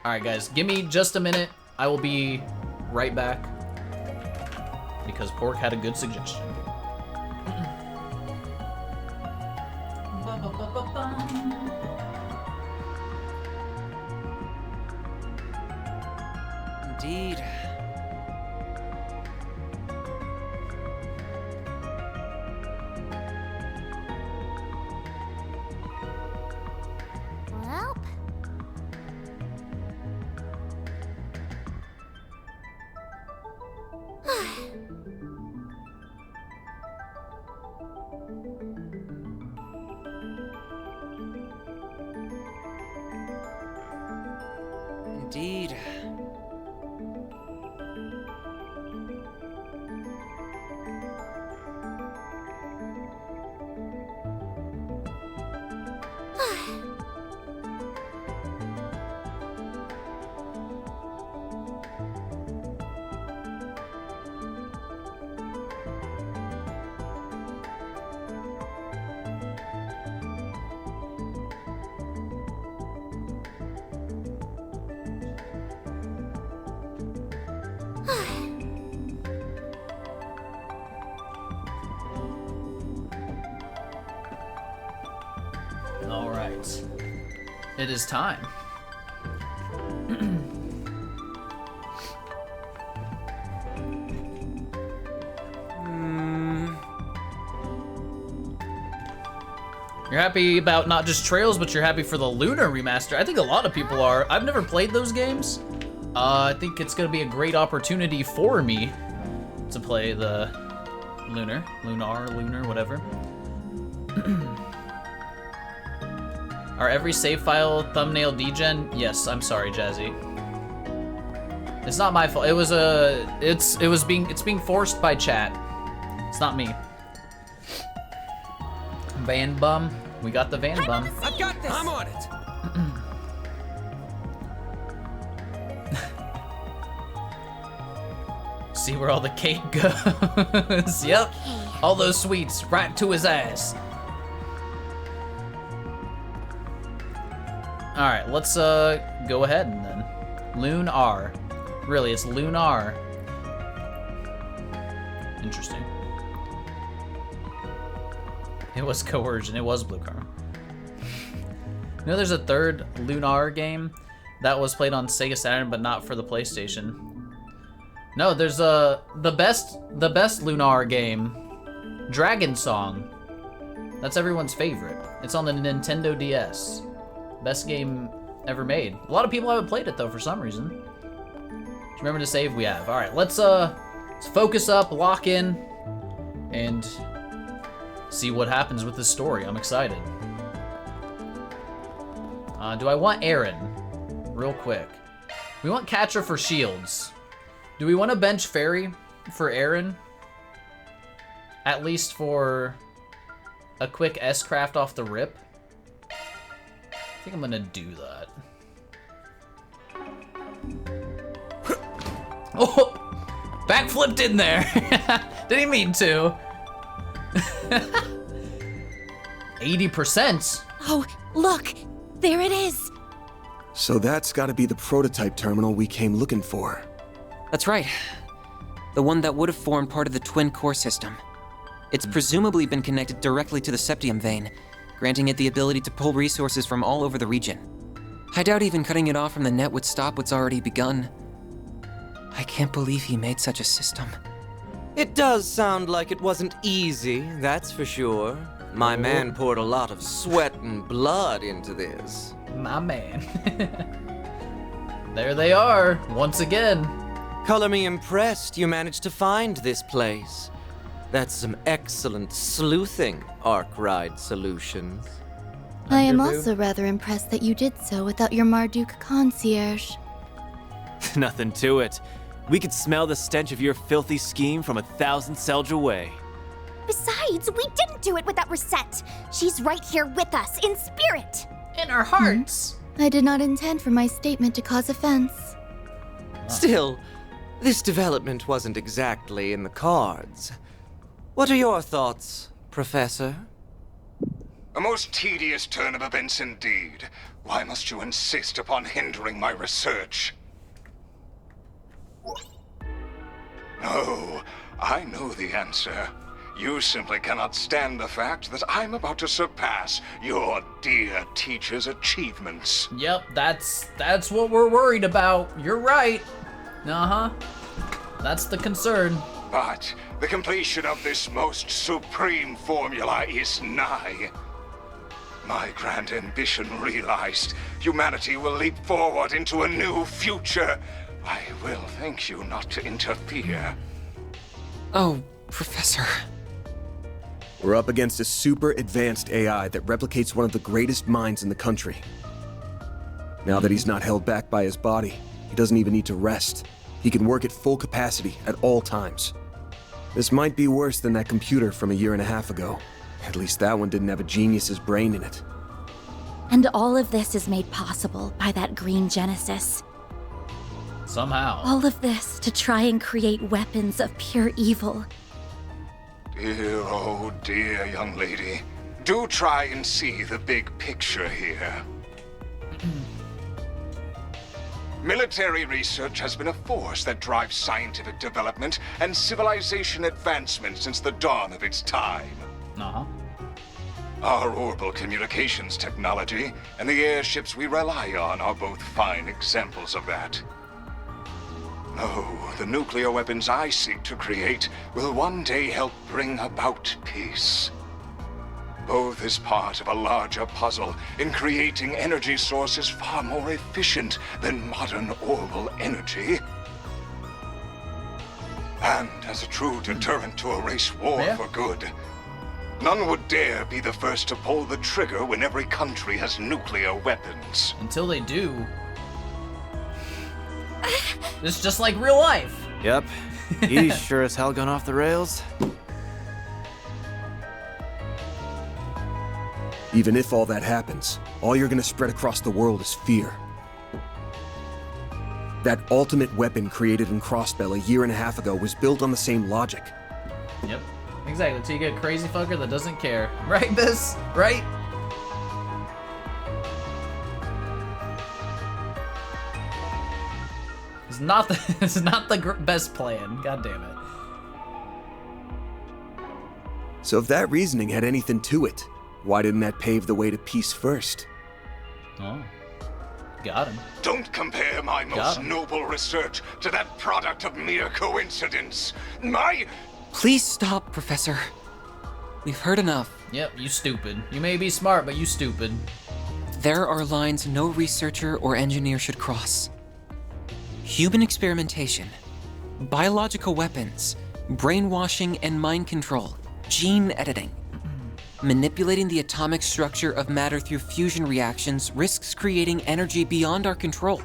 Alright, guys. Give me just a minute. I will be right back. Because Pork had a good suggestion. Indeed. Well, Indeed. All right. It is time. You're happy about not just Trails, but you're happy for the Lunar remaster. I think a lot of people are. I've never played those games. I think it's gonna be a great opportunity for me to play the Lunar, whatever. Are every save file thumbnail degen? Yes, I'm sorry, Jazzy. It's not my fault. It was it's being forced by chat. It's not me. Van bum. We got the van bum. I've got this. I'm on it. See where all the cake goes. Yep. All those sweets right to his ass. All right, let's go ahead and then. Lunar. Really, it's Lunar. Interesting. It was coercion. It was blue karma. You know, there's a third Lunar game that was played on Sega Saturn, but not for the PlayStation. No, there's the best Lunar game, Dragon Song. That's everyone's favorite. It's on the Nintendo DS. Best game ever made. A lot of people haven't played it though for some reason. Just remember to save. We have. All right, let's focus up, lock in, and see what happens with this story. I'm excited. Do I want Aaron? Real quick. We want Catcher for shields. Do we want to bench Fairy for Aaron? At least for a quick S-craft off the rip? I think I'm gonna do that. Oh! Backflipped in there! Didn't mean to. 80%? oh, look! There it is! So that's gotta be the prototype terminal we came looking for. That's right. The one that would have formed part of the twin core system. It's presumably been connected directly to the septium vein, granting it the ability to pull resources from all over the region. I doubt even cutting it off from the net would stop what's already begun. I can't believe he made such a system. It does sound like it wasn't easy, that's for sure. My man poured a lot of sweat and blood into this. My man. There they are, once again. Color me impressed you managed to find this place. That's some excellent sleuthing, Arkwright Solutions. I am also rather impressed that you did so without your Marduk concierge. Nothing to it. We could smell the stench of your filthy scheme from 1,000 Selja away. Besides, we didn't do it without Reset. She's right here with us, in spirit. In our hearts. I did not intend for my statement to cause offense. Still, this development wasn't exactly in the cards. What are your thoughts, Professor? A most tedious turn of events indeed. Why must you insist upon hindering my research? No, I know the answer. You simply cannot stand the fact that I'm about to surpass your dear teacher's achievements. Yep, that's what we're worried about. You're right. Uh-huh. That's the concern. But the completion of this most supreme formula is nigh. My grand ambition realized, humanity will leap forward into a new future. I will thank you not to interfere. Oh, Professor. We're up against a super advanced AI that replicates one of the greatest minds in the country. Now that he's not held back by his body, he doesn't even need to rest. He can work at full capacity at all times. This might be worse than that computer from 1.5 years ago. At least that one didn't have a genius's brain in it. And all of this is made possible by that green Genesis. Somehow. All of this to try and create weapons of pure evil. Dear, oh dear, young lady. Do try and see the big picture here. Military research has been a force that drives scientific development and civilization advancement since the dawn of its time. Uh-huh. Our orbital communications technology and the airships we rely on are both fine examples of that. No, the nuclear weapons I seek to create will one day help bring about peace. Both is part of a larger puzzle in creating energy sources far more efficient than modern orbital energy. And as a true deterrent to erase war for good, none would dare be the first to pull the trigger when every country has nuclear weapons. Until they do. It's just like real life. Yep. He's sure as hell gone off the rails. Even if all that happens, all you're gonna spread across the world is fear. That ultimate weapon created in Crossbell 1.5 years ago was built on the same logic. Yep. Exactly. Until you get a crazy fucker that doesn't care. Right, Biss? Right? It's not the best plan. God damn it. So if that reasoning had anything to it, why didn't that pave the way to peace first? Oh. Got him. Don't compare my most noble research to that product of mere coincidence. Please stop, Professor. We've heard enough. Yep, you stupid. You may be smart, but you stupid. There are lines no researcher or engineer should cross. Human experimentation, biological weapons, brainwashing and mind control, gene editing. Manipulating the atomic structure of matter through fusion reactions risks creating energy beyond our control.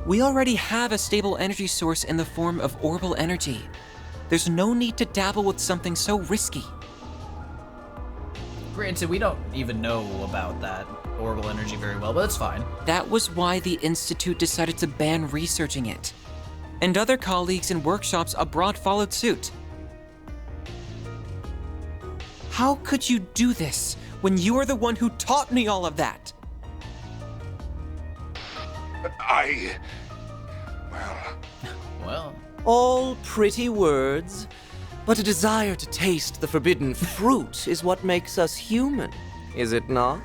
We already have a stable energy source in the form of orbital energy. There's no need to dabble with something so risky. Granted, we don't even know about that orbital energy very well, but it's fine. That was why the Institute decided to ban researching it. And other colleagues in workshops abroad followed suit. How could you do this when you are the one who taught me all of that? Well. All pretty words, but a desire to taste the forbidden fruit is what makes us human, is it not?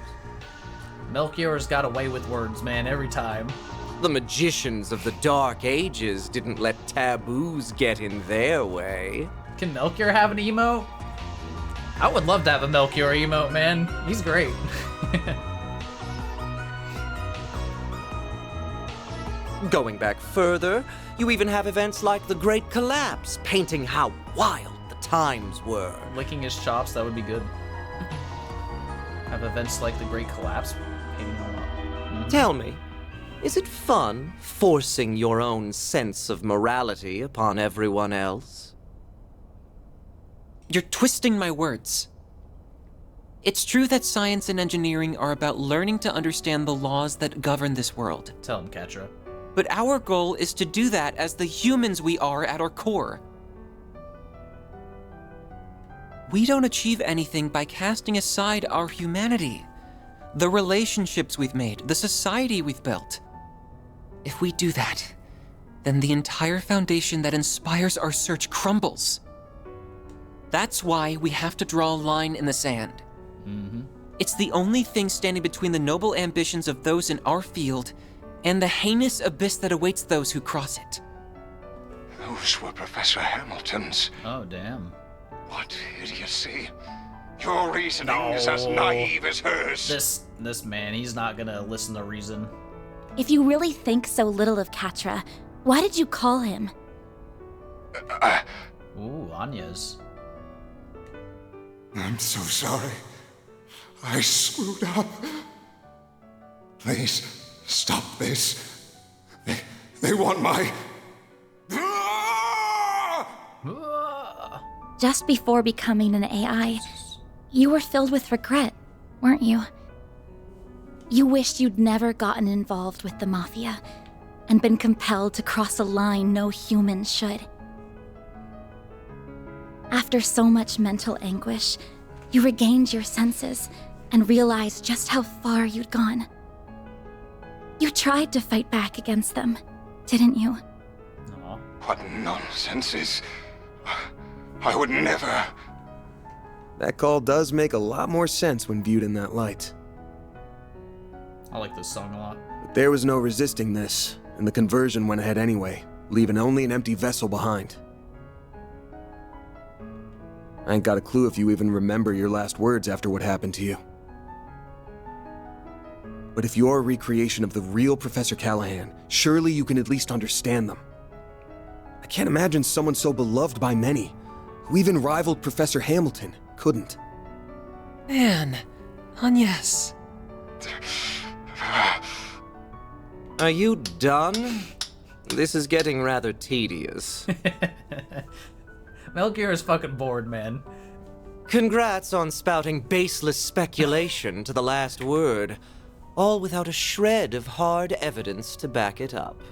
Melchior's got away with words, man, every time. The magicians of the Dark Ages didn't let taboos get in their way. Can Melchior have an emo? I would love to have a Melchior emote, man. He's great. Going back further, you even have events like the Great Collapse, painting how wild the times were. Licking his chops, that would be good. Have events like the Great Collapse, painting him up. Tell me, is it fun forcing your own sense of morality upon everyone else? You're twisting my words. It's true that science and engineering are about learning to understand the laws that govern this world. Tell him, Katra. But our goal is to do that as the humans we are at our core. We don't achieve anything by casting aside our humanity, the relationships we've made, the society we've built. If we do that, then the entire foundation that inspires our search crumbles. That's why we have to draw a line in the sand. It's the only thing standing between the noble ambitions of those in our field and the heinous abyss that awaits those who cross it. Those were Professor Hamilton's. Oh, damn. What idiocy. Your reasoning is as naive as hers. This man, he's not gonna listen to reason. If you really think so little of Katra, why did you call him? Ooh, Anya's. I'm so sorry. I screwed up. Please, stop this. They want my... Just before becoming an AI, you were filled with regret, weren't you? You wished you'd never gotten involved with the Mafia and been compelled to cross a line no human should. After so much mental anguish, you regained your senses and realized just how far you'd gone. You tried to fight back against them, didn't you? What nonsense is... I would never... That call does make a lot more sense when viewed in that light. I like this song a lot. But there was no resisting this, and the conversion went ahead anyway, leaving only an empty vessel behind. I ain't got a clue if you even remember your last words after what happened to you. But if you're a recreation of the real Professor Callahan, surely you can at least understand them. I can't imagine someone so beloved by many, who even rivaled Professor Hamilton, couldn't. Man, Agnes. Are you done? This is getting rather tedious. Melchior is fucking bored, man. Congrats on spouting baseless speculation to the last word, all without a shred of hard evidence to back it up.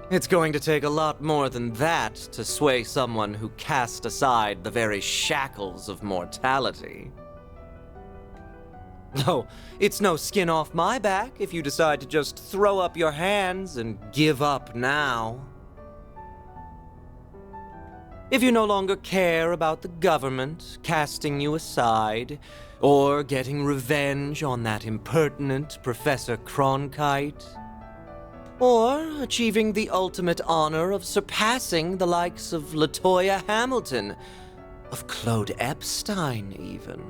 It's going to take a lot more than that to sway someone who cast aside the very shackles of mortality. Though, it's no skin off my back if you decide to just throw up your hands and give up now. If you no longer care about the government casting you aside, or getting revenge on that impertinent Professor Cronkite, or achieving the ultimate honor of surpassing the likes of LaToya Hamilton, of Claude Epstein even.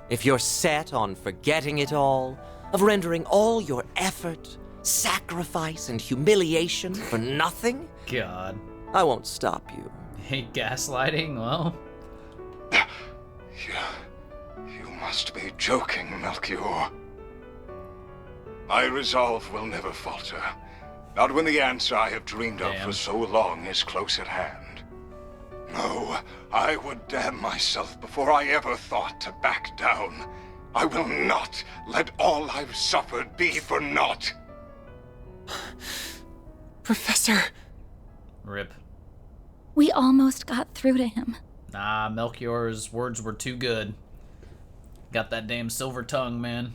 If you're set on forgetting it all, of rendering all your effort, sacrifice, and humiliation for nothing, God. I won't stop you. Hate gaslighting? Well... You must be joking, Melchior. My resolve will never falter. Not when the answer I have dreamed of for so long is close at hand. No, I would damn myself before I ever thought to back down. I will not let all I've suffered be for naught. Professor. Rip. We almost got through to him. Nah, Melchior's words were too good. Got that damn silver tongue, man.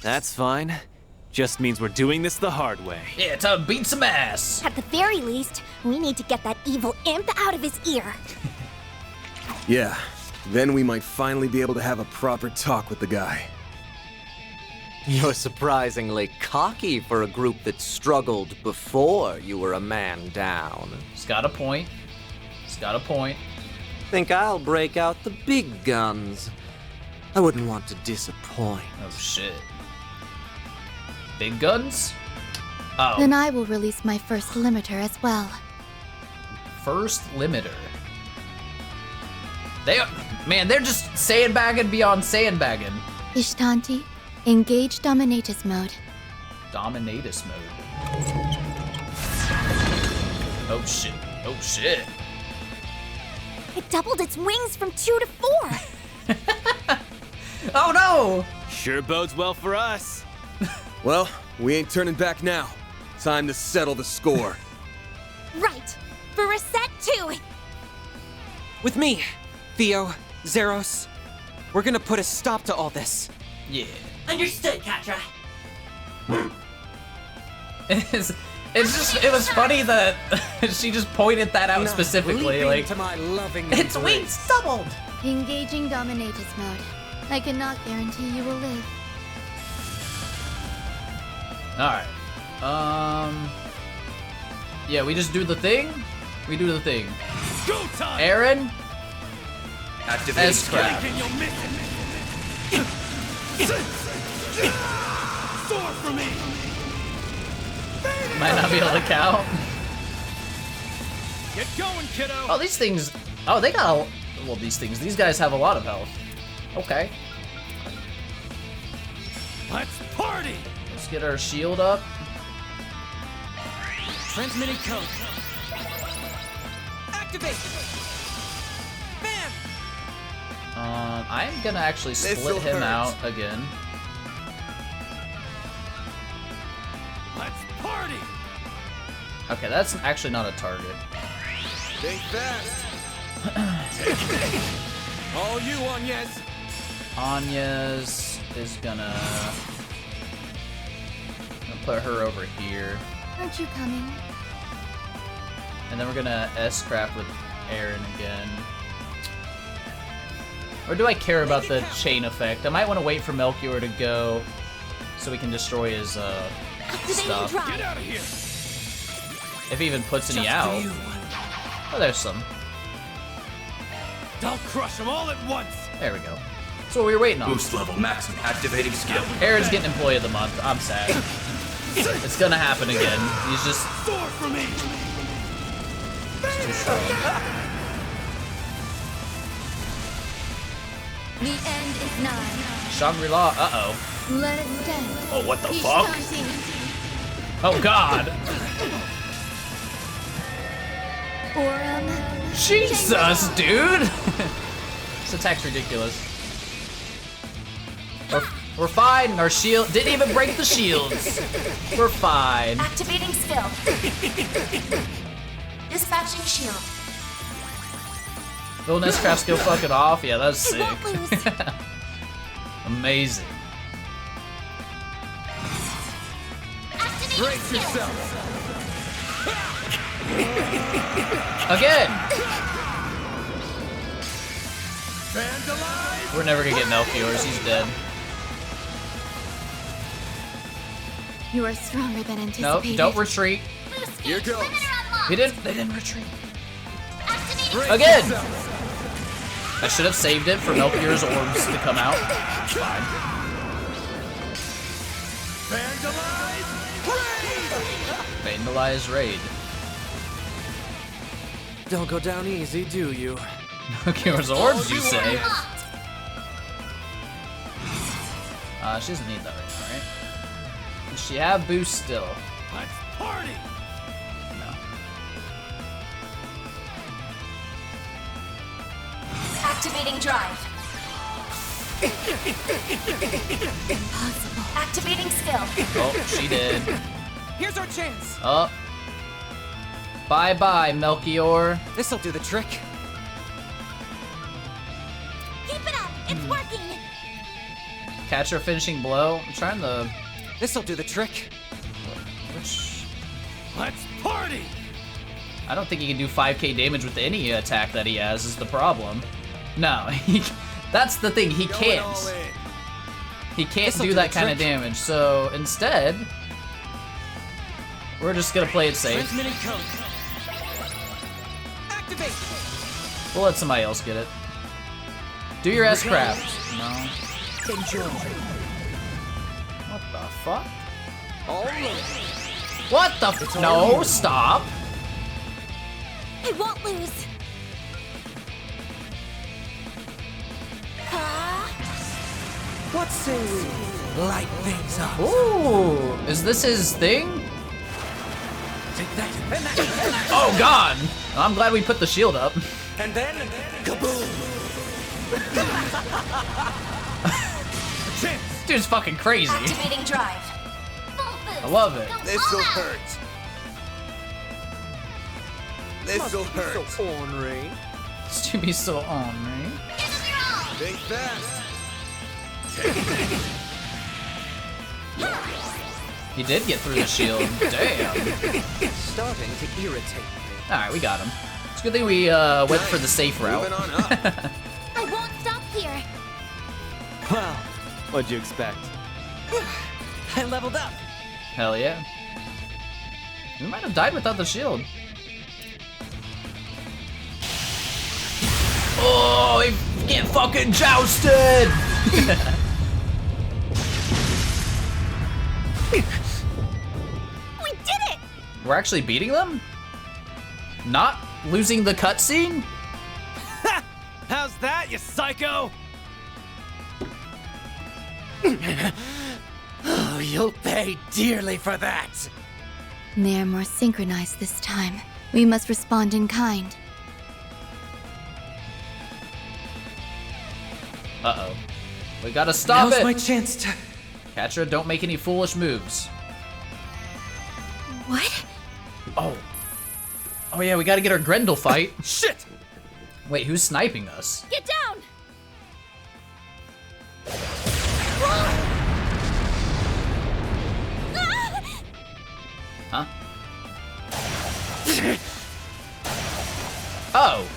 That's fine. Just means we're doing this the hard way. Yeah, time to beat some ass. At the very least, we need to get that evil imp out of his ear. Yeah, then we might finally be able to have a proper talk with the guy. You're surprisingly cocky for a group that struggled before you were a man down. He's got a point. He's got a point. Think I'll break out the big guns. I wouldn't want to disappoint. Oh shit. Big guns? Oh. Then I will release my first limiter as well. First limiter. They're just sandbagging beyond sandbagging. Ishtanti, engage Dominatus mode. Dominatus mode. Oh shit. Oh shit. It doubled its wings from 2 to 4. Oh no! Sure bodes well for us. Well, we ain't turning back now. Time to settle the score. Right. For Reset 2. With me, Theo, Zeros. We're gonna put a stop to all this. Yeah. Understood, Katra. It was funny that she just pointed that out specifically. Like, to my loving its embrace. wings doubled. Engaging Dominatus mode. I cannot guarantee you will live. Alright. Yeah, we just do the thing? We do the thing. Go time! Aaron? Activating S-Crap. Sword for me! Might not be able to count. Get going, kiddo! Oh, these things... Oh, they got a... Well, these guys have a lot of health. Okay. Let's party! Let's get our shield up. Transmitting code. Activate! Bam! I'm gonna actually split him out again. Let's party! Okay, that's actually not a target. Think fast. All you, Anyes. Anyes is gonna put her over here. Aren't you coming? And then we're gonna S-Crap with Aaron again. Or do I care about the chain effect? I might want to wait for Melchior to go so we can destroy his stuff. Get out of here! If he even puts any out. Oh, there's some. I'll crush them all at once! There we go. That's what we were waiting on. Boost level maximum. Activating skill. Aaron's getting Employee of the Month. I'm sad. It's gonna happen again. He's just Sword for me! too strong. The end is nigh. Shangri-La, uh-oh. Let it stand. Oh, what the fuck? Ishtanti. Oh, God. Aurum. Jesus, dude. This attack's ridiculous. We're fine. Our shield didn't even break the shields. We're fine. Activating skill. Dispatching shield. Will Nestcraft go fucking off? Yeah, that's It sick. won't lose. Amazing. Activating Brace skill. yourself! Again. Fans alive! We're never gonna get Melchior's. He's dead. You are stronger than No, anticipated. don't retreat. Here goes. They didn't retreat. Activating Again. I should have saved it for Melchior's orbs to come out. It's fine. Vandalize raid. Don't go down easy, do you? Melchior's orbs, you say? She doesn't need that right now, right? Does she have boost still? Let's party! No. Activating drive. Impossible. Activating skill. Oh, she did. Here's our chance. Oh. Bye-bye, Melchior. This'll do the trick. Keep it up. It's working. Catch her finishing blow. I'm trying to... This'll do the trick. Which... Let's party! I don't think he can do 5k damage with any attack that he has, is the problem. No, that's the thing, he can't. He can't This'll do do that the kind of trick. damage, so instead, we're just gonna play it safe. Transmitting code. Activate. We'll let somebody else get it. Do your S-craft. No. Enjoy. What the fuck? What the f- No, stop. I won't lose. What say we light things up? Ooh, is this his thing? Take that. Oh god! I'm glad we put the shield up. And then, kaboom! Dude's fucking crazy. Activating drive. I love it. This'll hurt. This'll Must be hurt. so ornery. This to be so on, right? Think fast. He did get through the shield. Damn. Starting to irritate me. Alright, we got him. It's a good thing we went for the safe route. Moving on up. I won't stop here. Well, what'd you expect? I leveled up. Hell yeah. We might have died without the shield. Oh, he get fucking jousted! We did it! We're actually beating them? Not losing the cutscene? How's that, you psycho? Oh, you'll pay dearly for that. They're more synchronized this time. We must respond in kind. Uh-oh. We gotta stop Now's it! my chance to... Catra, don't make any foolish moves. What? Oh. Oh yeah, we gotta get our Grendel fight. Shit! Wait, who's sniping us? Get down! Huh? Oh,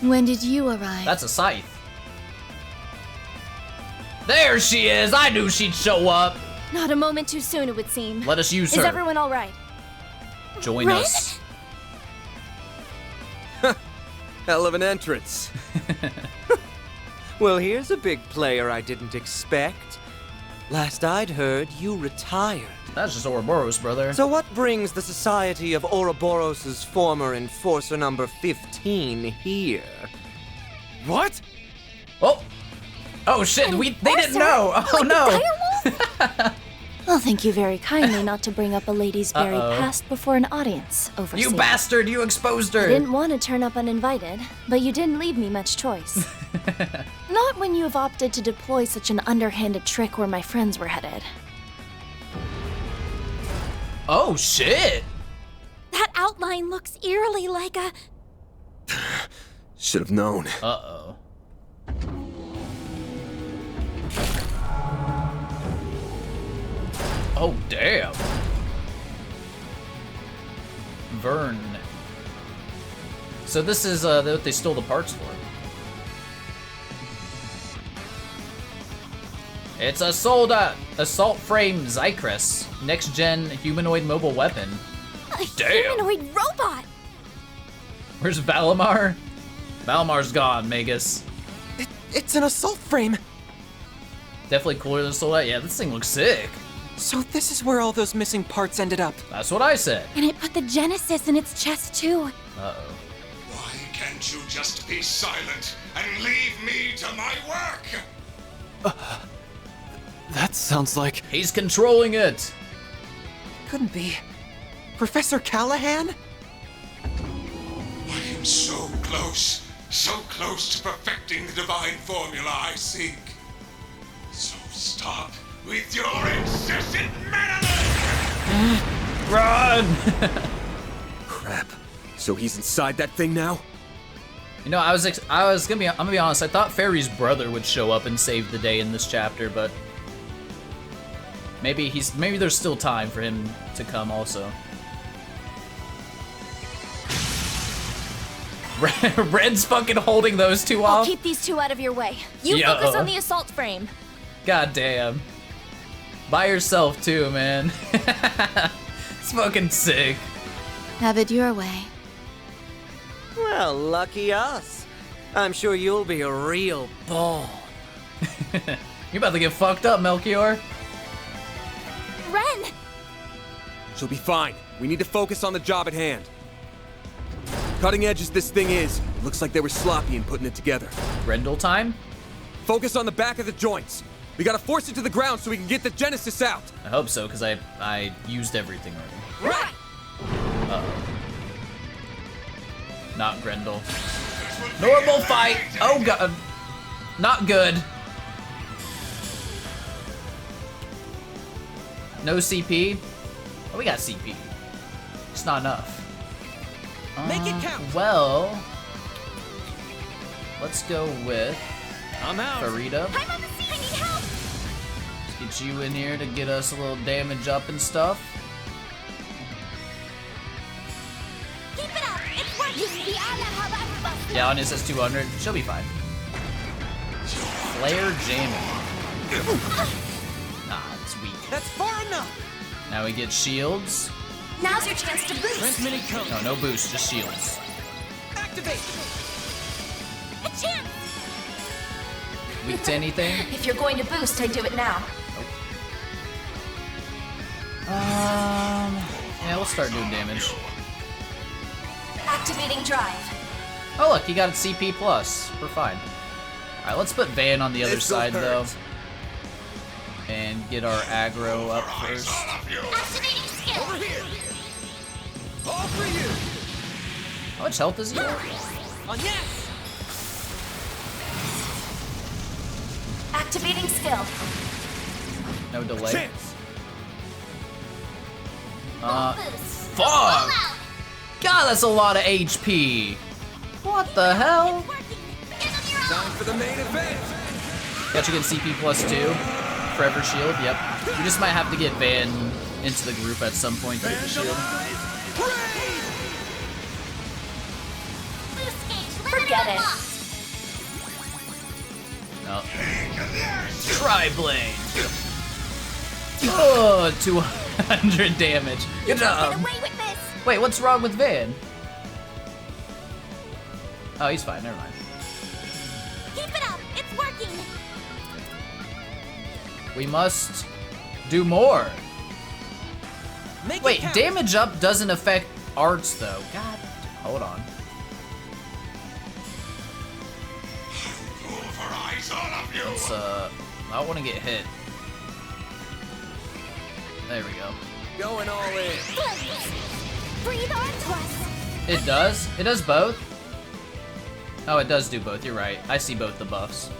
When did you arrive? that's a scythe. There she is! I knew she'd show up! Not a moment too soon, it would seem. Let us use Is her. everyone all right? Join Ren? us. Hell of an entrance. Well, here's a big player I didn't expect. Last I'd heard, you retired. That's just Ouroboros, brother. So what brings the Society of Ouroboros' former enforcer number 15 here? What? Oh! Oh shit, they didn't know! Oh no! Well, thank you very kindly not to bring up a lady's buried Uh-oh. past before an audience, Overseer. You bastard, you exposed I her! didn't want to turn up uninvited, but you didn't leave me much choice. Not when you have opted to deploy such an underhanded trick where my friends were headed. Oh shit! That outline looks eerily like a... Should have known. Uh-oh. Oh, damn. Vern. So this is what they stole the parts for. It's a assault frame Zychris, next gen humanoid mobile weapon. a Damn. humanoid robot! Where's Valimar? Valimar's gone, Magus. It's an assault frame. Definitely cooler than Soul. Yeah, this thing looks sick. So this is where all those missing parts ended up. That's what I said. And it put the Genesis in its chest too. Uh-oh. Why can't you just be silent and leave me to my work? That sounds like... He's controlling it. Couldn't be. Professor Callahan? I am so close to perfecting the divine formula I seek. So stop with your incessant meddling! Run! Crap. So he's inside that thing now? You know, I'm gonna be honest. I thought Fairy's brother would show up and save the day in this chapter, but maybe there's still time for him to come also. Red's fucking holding those two I'll off. keep these two out of your way. You Yo. focus on the assault frame. God damn. By yourself too, man. It's fucking sick. Have it your way. Well, lucky us. I'm sure you'll be a real ball. You about to get fucked up, Melchior. Ren! She'll be fine. We need to focus on the job at hand. Cutting edge as this thing is, it looks like they were sloppy in putting it together. Grendel time? Focus on the back of the joints. We gotta force it to the ground so we can get the Genesis out. I hope so, because I used everything already. Right. Uh-oh. Not Grendel. Normal fight! Oh god. Not good. No CP? Oh, we got CP. It's not enough. Make it count. Well, let's go with I'm out. Farida. I'm on the scene. I need help. Let's get you in here to get us a little damage up and stuff. Keep it up. It's working. Yeah, Anya says 200. She'll be fine. Flare jamming. Nah, it's weak. That's far enough. Now we get shields. Now's your chance to boost. Transmitting code. No boost, just shields. Activate. A chance. Weak to anything? If you're going to boost, I do it now. Yeah, we'll start doing damage. Activating drive. Oh look, he got a CP plus. We're fine. Alright, let's put Van on the other side though. And get our aggro up first. Activating skill. Over here. All for you. How much health does he have? On yes. Activating skill. No delay. Chance. Fuck! God, that's a lot of HP. What the hell? Time for the main event. Got you get CP plus 2. Forever shield, yep. We just might have to get Van into the group at some point to get the shield. Forget it. No. Tri-blade. Oh, 200 damage. Good job. Wait, what's wrong with Van? Oh, he's fine. Never mind. Keep it up. It's working. We must do more. Wait, damage up doesn't affect arts though. God, hold on. Let's, I don't want to get hit. There we go. Going all in. Breathe onto us. It does? It does both? Oh, it does do both. You're right. I see both the buffs.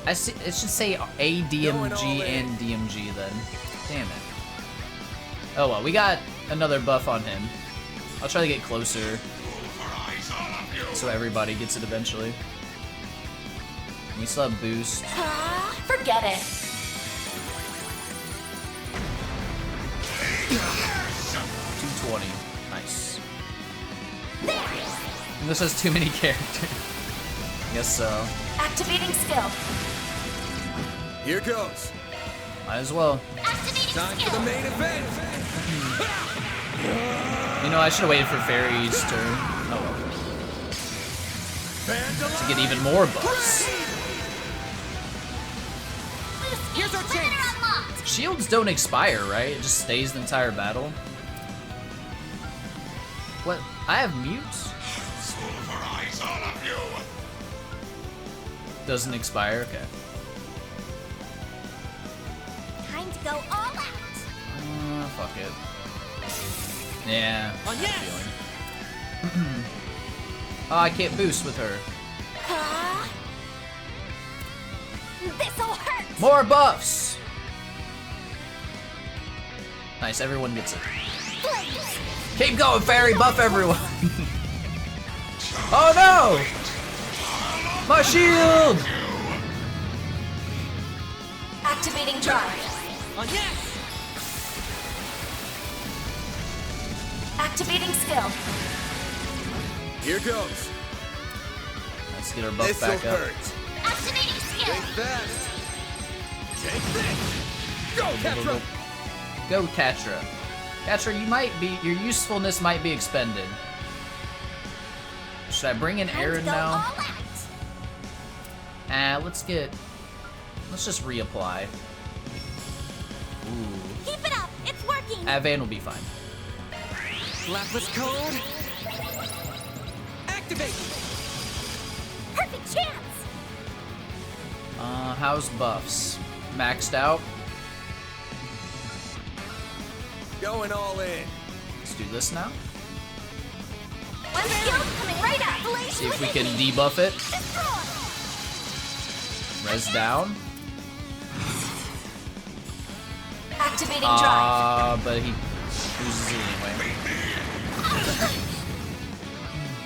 I see. It should say ADMG and DMG then. Damn it. Oh well, we got another buff on him. I'll try to get closer so everybody gets it eventually. We still have boost. Forget it. 220. Nice. And this has too many characters. Guess so. Activating skill. Here goes. Might as well. Time for the main event. You know, I should have waited for Fairy's turn. Oh well. To get even more buffs. Here's our chance. Unlocked. Shields don't expire, right? It just stays the entire battle. What? I have mutes? Doesn't expire? Okay. Time to go all out. Fuck it. Yeah. I have a feeling. Oh, I can't boost with her. This'll hurt. More buffs! Nice, everyone gets it. Keep going, Fairy! Buff everyone! Oh no! My shield! Activating drive. On yes. Activating skill. Here goes. Let's get our buff back up. Activating skill. Take that. Take this. Go, Catra. Go, Catra. Catra, you might be, your usefulness might be expended. Should I bring in Aaron now? Let's just reapply. Ooh. Keep it up. It's working. Van will be fine. Lapis code. Activate. Perfect chance. How's buffs? Maxed out? Going all in. Let's do this now. One skill coming right up. See if we can debuff it. Res down. Activating drive. But he loses it anyway.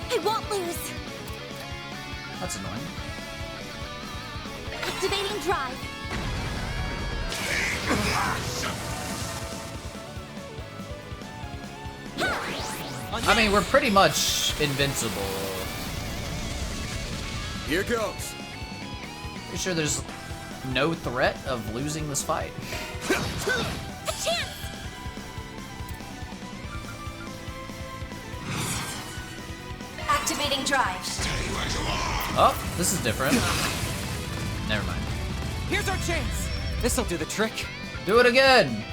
I won't lose. That's annoying. Activating drive. I mean, we're pretty much invincible. Here goes. Pretty sure there's no threat of losing this fight. A chance. Activating drive. Oh, this is different. Never mind. Here's our chance. This'll do the trick. Do it again.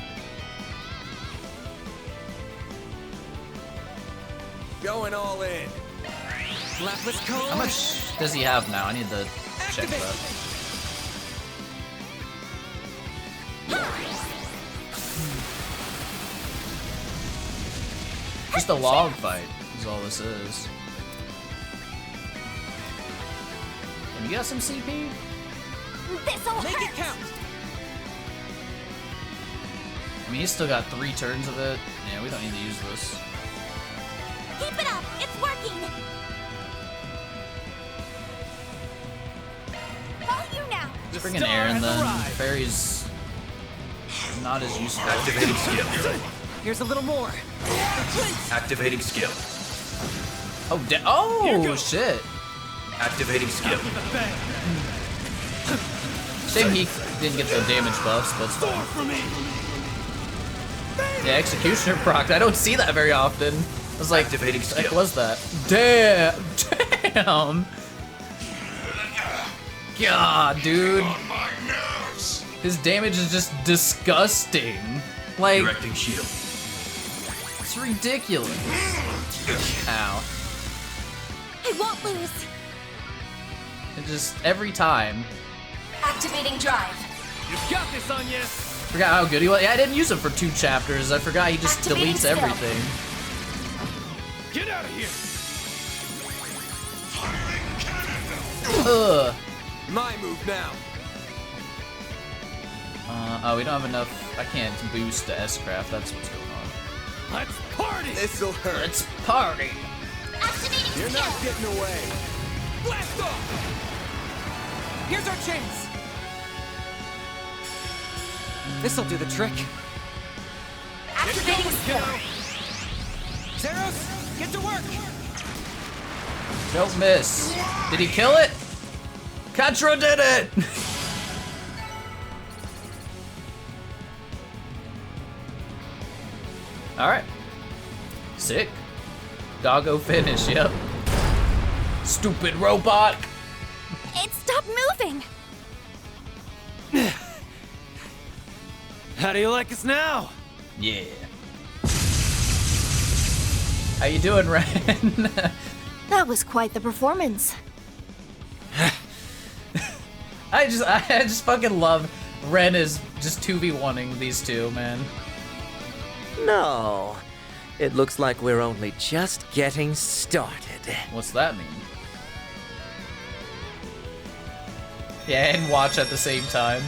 Going all in. Lapis code. How much does he have now? I need to check that. Just a log fight is all this is. And you got some CP? This'll Make hurt. it count. I mean, he's still got 3 turns of it. Yeah, we don't need to use this. Keep it up. It's working. All you now. Let's bring an Aaron then. Fairy's not as useful. Activating skill. Here's a little more. Activating skill. Oh, shit. Activating skill. Shame he didn't get the damage buffs, but it's fine. Yeah, Executioner proc. I don't see that very often. I was like, Activating what the heck skill. was that? Damn! God, dude. His damage is just disgusting. Like, Directing shield. it's ridiculous. Ow. I won't lose. It just, every time. Activating drive. You got this, Anya. Forgot how good he was. Yeah, I didn't use him for 2 chapters. I forgot he just Activating deletes skill. everything. Get out of here. Ugh. My move now. Oh, we don't have enough. I can't boost the S-Craft. That's what's going on. Let's party. This'll hurt. Let's party. Activating You're skill. not getting away. Blast off. Here's our chance. This'll do the trick. Activating skill. Zeros, get to work. Don't miss. Did he kill it? Contra did it! Alright. Sick. Doggo finish, yep. Stupid robot! It stopped moving. How do you like us now? Yeah. How you doing, Ren? That was quite the performance. I just fucking love Ren is just 2v1ing these two, man. No. It looks like we're only just getting started. What's that mean? Yeah, and watch at the same time.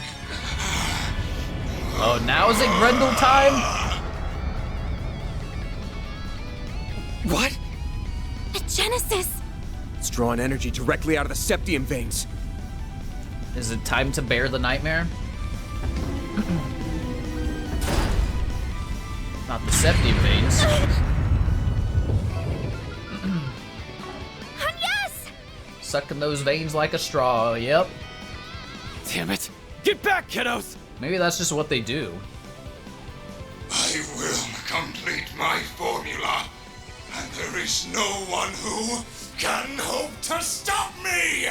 Oh, now is it Grendel time? What? A Genesis. It's drawing energy directly out of the septium veins. Is it time to bear the nightmare? Not the septium veins. Yes. Sucking those veins like a straw, yep. Damn it. Get back, kiddos. Maybe that's just what they do. I will complete my formula, and there is no one who can hope to stop me!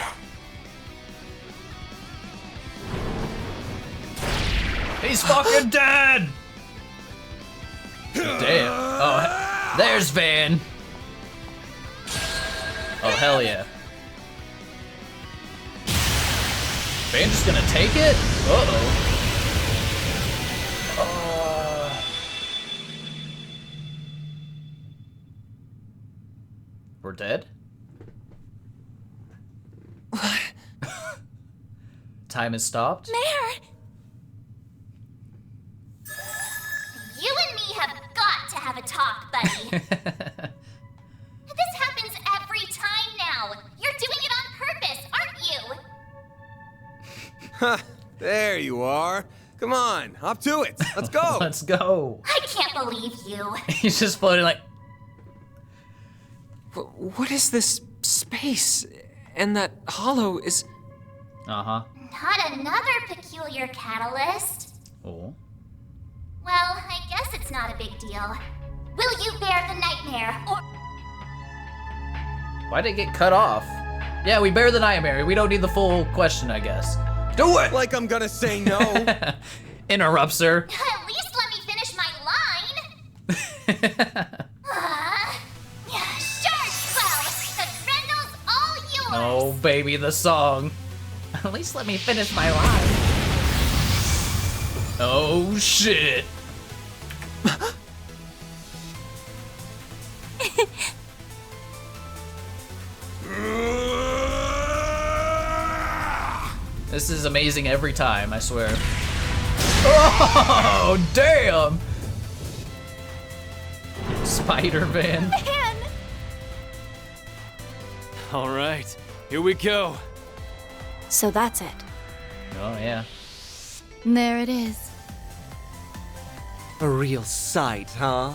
He's fucking dead! Damn. Oh, there's Van. Oh, hell yeah. Van just gonna take it? Uh-oh. We're dead? What? Time has stopped? Mare! You and me have got to have a talk, buddy. This happens every time now. You're doing it on purpose, aren't you? Ha! There you are. Come on, up to it. Let's go. Let's go. I can't believe you. He's just floating like... What is this space? And that hollow is... Uh-huh. Not another peculiar catalyst. Oh. Well, I guess it's not a big deal. Will you bear the nightmare, or... Why'd it get cut off? Yeah, we bear the nightmare. We don't need the full question, I guess. Do it! Like I'm gonna say no. Interrupts her. At least let me finish my line! Oh, baby, the song. At least let me finish my line. Oh, shit. This is amazing every time, I swear. Oh, damn! Spider-Man. All right, here we go. So that's it. Oh, yeah. There it is. A real sight, huh?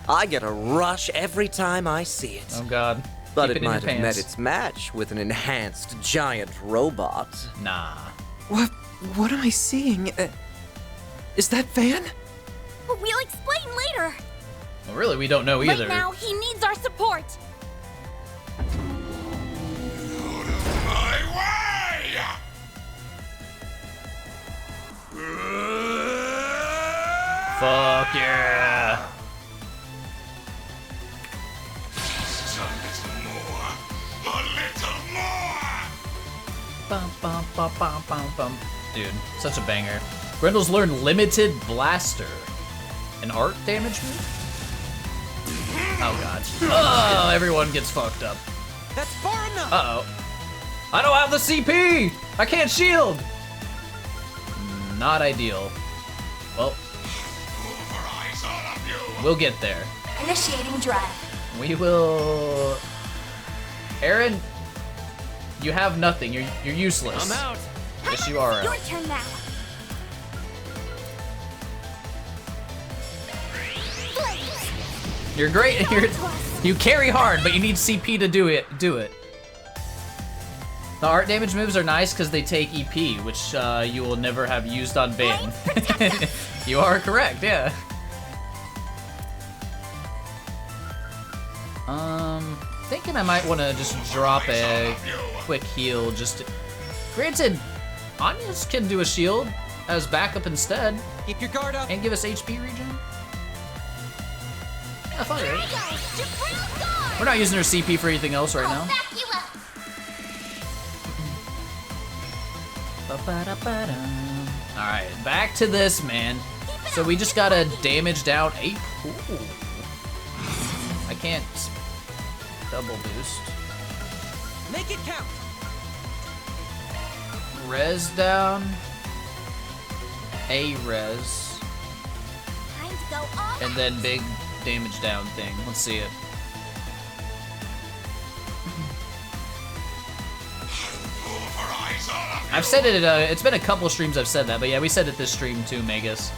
I get a rush every time I see it. Oh, God. But Keep it in might your have met pants. its match with an enhanced giant robot. Nah. What am I seeing? Is that Van? We'll explain later. Well, really, we don't know either. Right now, he needs our support. Fuck yeah. Bum, bum, bum, bum, bum, bum. Dude, such a banger. Grendel's learned Limited Blaster. An art damage move? Oh god. Oh, everyone gets fucked up. That's far enough. Uh-oh. I don't have the CP! I can't shield! Not ideal. Well, we'll get there. Initiating drive. We will... Aaron, you have nothing. You're useless. I'm out. Yes, you are Your out. turn now. You're great. You carry hard, but you need CP to do it. The art damage moves are nice because they take EP, which you will never have used on Bane. You are correct, yeah. Thinking I might want to just drop a quick heal. Granted, Anya's can do a shield as backup instead. Keep your guard up. And give us HP regen. Yeah, fine, right? We're not using her CP for anything else right now. Back you up. Alright, back to this, man. So we just got a damage down ape. Ooh. I can't double boost. Make it count. Res down. A res. Time to go all And then big damage down thing. Let's see it. I've said it, it's been a couple streams I've said that, but yeah, we said it this stream too, Magus.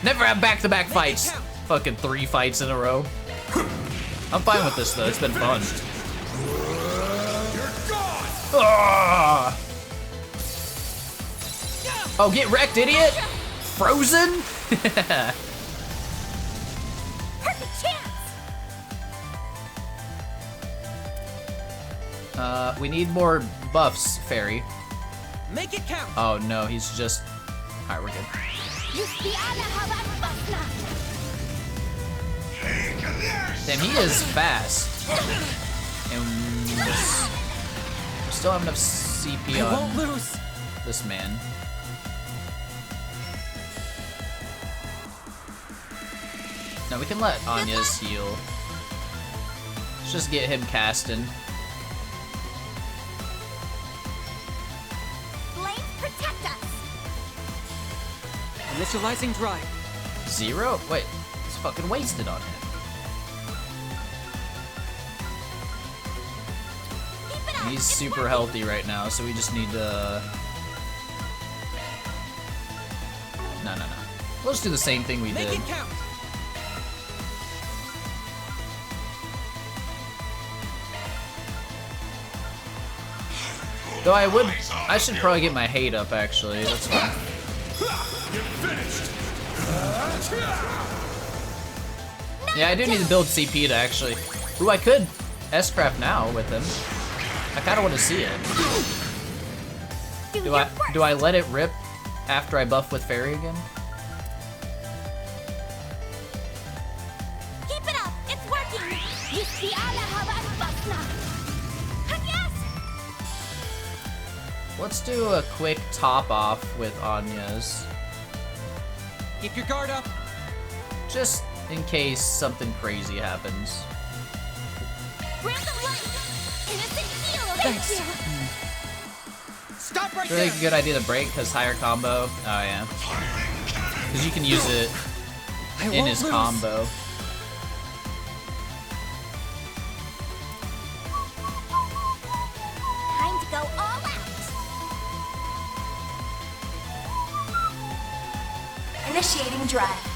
Never have back-to-back fights. Fucking 3 fights in a row. I'm fine with this though, it's been fun. Ah! Oh, get wrecked, idiot! Frozen? perfect chance. We need more buffs, Fairy. Make it count. Oh no, he's just Alright, we're good. Damn, he is fast. And we still have enough CP on this man. No, we can let Anya's heal. Let's just get him casting. Protect us. Initializing drive. 0? Wait, it's fucking wasted on him. He's super healthy right now, so we just need to... No. We'll just do the same thing we did. Though I should probably get my hate up, actually. That's fine. Yeah, I do need to build CP to actually... Ooh, I could S-craft now with him. I kind of want to see it. Do I let it rip after I buff with Fairy again? Keep it up. It's working. Let's do a quick top off with Anya's. Keep your guard up. Just in case something crazy happens. Thanks. Stop right It's really there. a good idea to break because higher combo. Oh yeah. Because you can use it in his combo. Time to go all out. Initiating drive.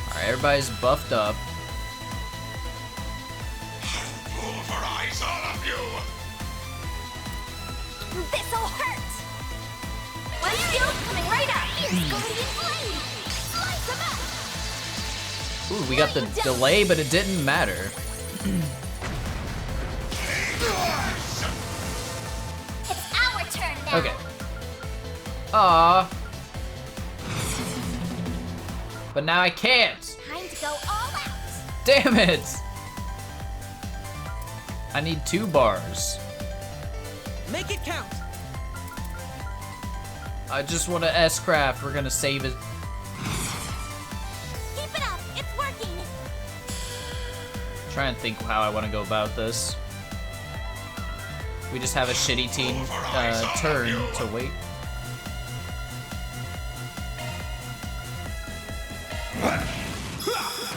Alright, everybody's buffed up. Pulverize all of you. This'll hurt. One shield coming right up. Here's Guardian Blade. Slice him up. Ooh, we got the delay, but it didn't matter. It's our turn now. Okay. Aww. But now I can't. Time to go all out. Damn it! I need 2 bars. Make it count. I just want to S-craft. We're gonna save it. Keep it up. It's working. Try and think how I want to go about this. We just have a shitty team turn to wait.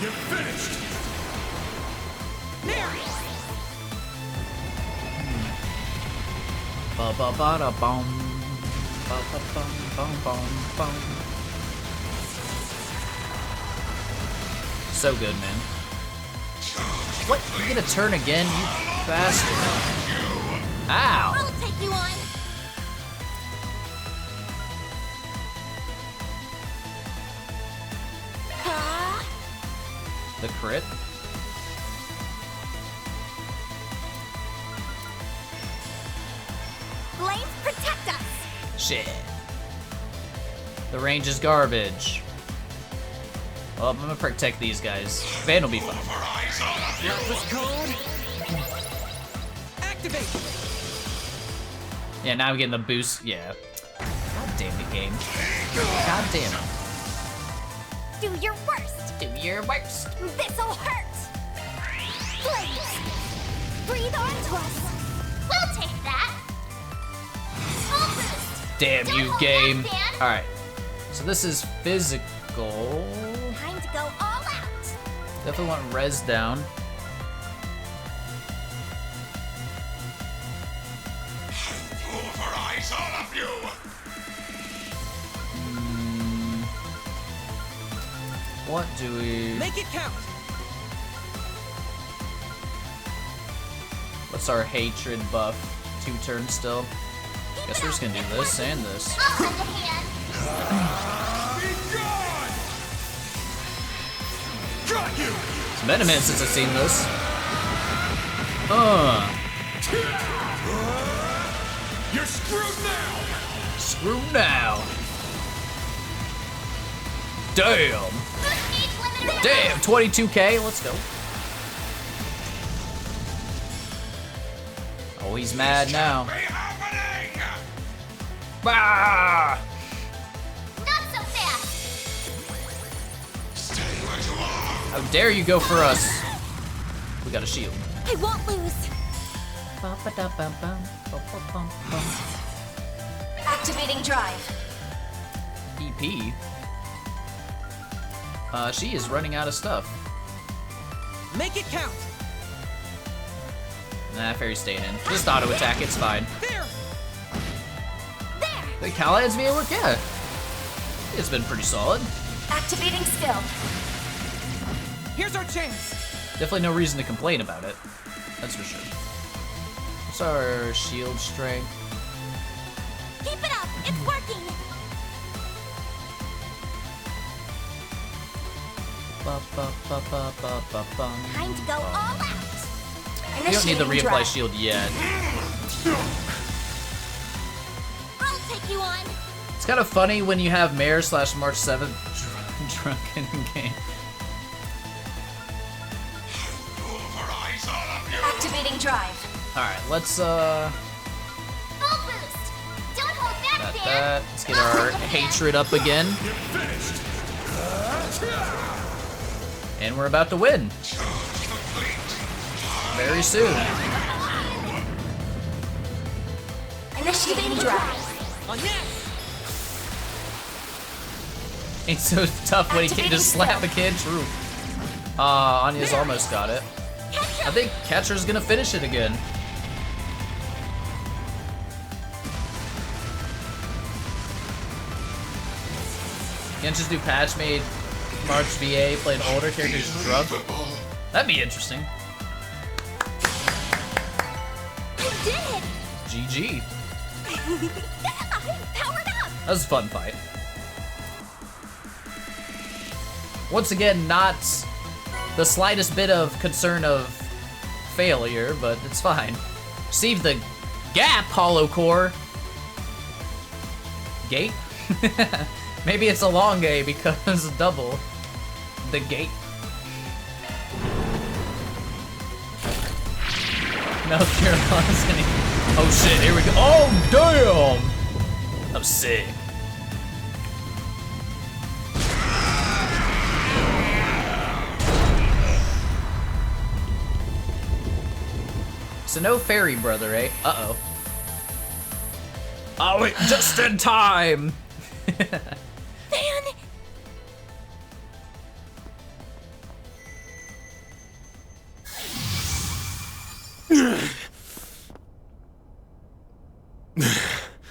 You're finished. Ba ba ba da bum. Ba ba bum bum bum bum. So good, man. What? You gonna turn again, you bastard? Ow! I'll take you on. The crit? Flames protect us. Shit. The range is garbage. Well, I'm gonna protect these guys. Van will be fine. Atlas code. Activate. Yeah, now I'm getting the boost. Yeah. God damn it, game. God damn it. Do your worst. Do your worst. This'll hurt. Flames. Breathe onto us. We'll take that. Full boost. Damn Don't you, hold game. back, Dan. Alright. So this is physical. Time to go all out. Definitely want res down. Pulverize all of you. What do we... Make it count. What's our hatred buff? 2 turns still. Guess we're just gonna do this and this. I'll lend a hand. Got you. It's been a minute since I've seen this. You're screwed now. through now. Damn. Damn, 22K, let's go. Oh, he's mad now. Bah! Not so fast. How dare you go for us? We got a shield. I won't lose. Activating drive. EP. She is running out of stuff. Make it count. Nah, Fairy's staying in. Just auto attack, it's fine. There. The Callahan's being work, yeah. It's been pretty solid. Activating skill. Here's our chance. Definitely no reason to complain about it. That's for sure. What's our shield strength? Keep it up. It's working. Time to go all out. You don't need the reapply shield yet. I'll take you on. It's kind of funny when you have Mayor / March 7th drunken in game. Activating drive. Alright, let's Full boost. Don't hold back got there. that. Let's get our hatred up again. And we're about to win. Very soon. Initiating drive. It's so tough when he can just slap a kid. True. Anya's almost got it. I think Catcher's gonna finish it again. Can't just do patch made March VA playing older characters drunk. That'd be interesting. I did it. GG. I'm powered up. That was a fun fight. Once again, not the slightest bit of concern of failure, but it's fine. Receive the gap, Hollow Core. Gate? Maybe it's a long A because double. The gate. No, Carolina's gonna. Oh shit, here we go. Oh damn! I'm sick. So no fairy brother, eh? Uh-oh. Oh, wait, just in time! Man!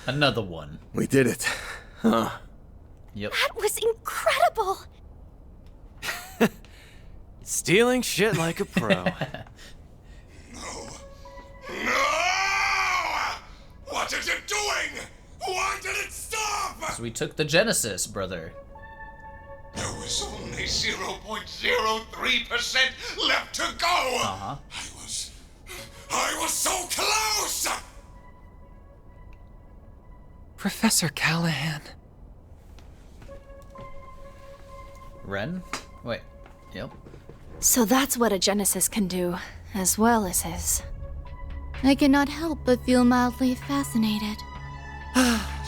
Another one. We did it. Huh. Yep. That was incredible! Stealing shit like a pro. What is it doing? Why did it stop? So we took the Genesis, brother. There was only 0.03% left to go. Uh-huh. I was so close. Professor Callahan. Ren? Wait. Yep. So that's what a Genesis can do, as well as his. I cannot help but feel mildly fascinated.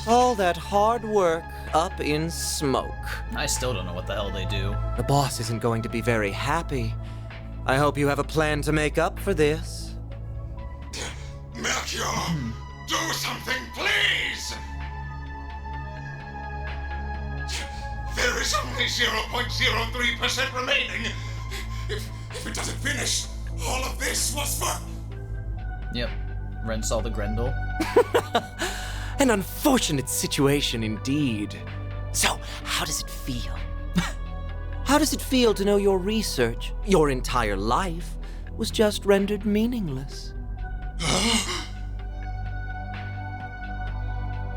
All that hard work up in smoke. I still don't know what the hell they do. The boss isn't going to be very happy. I hope you have a plan to make up for this. Melchior, do something, please. There is only 0.03% remaining. If it doesn't finish, all of this was for... Yep. Ren saw the Grendel. An unfortunate situation indeed. So, how does it feel? How does it feel to know your research, your entire life, was just rendered meaningless?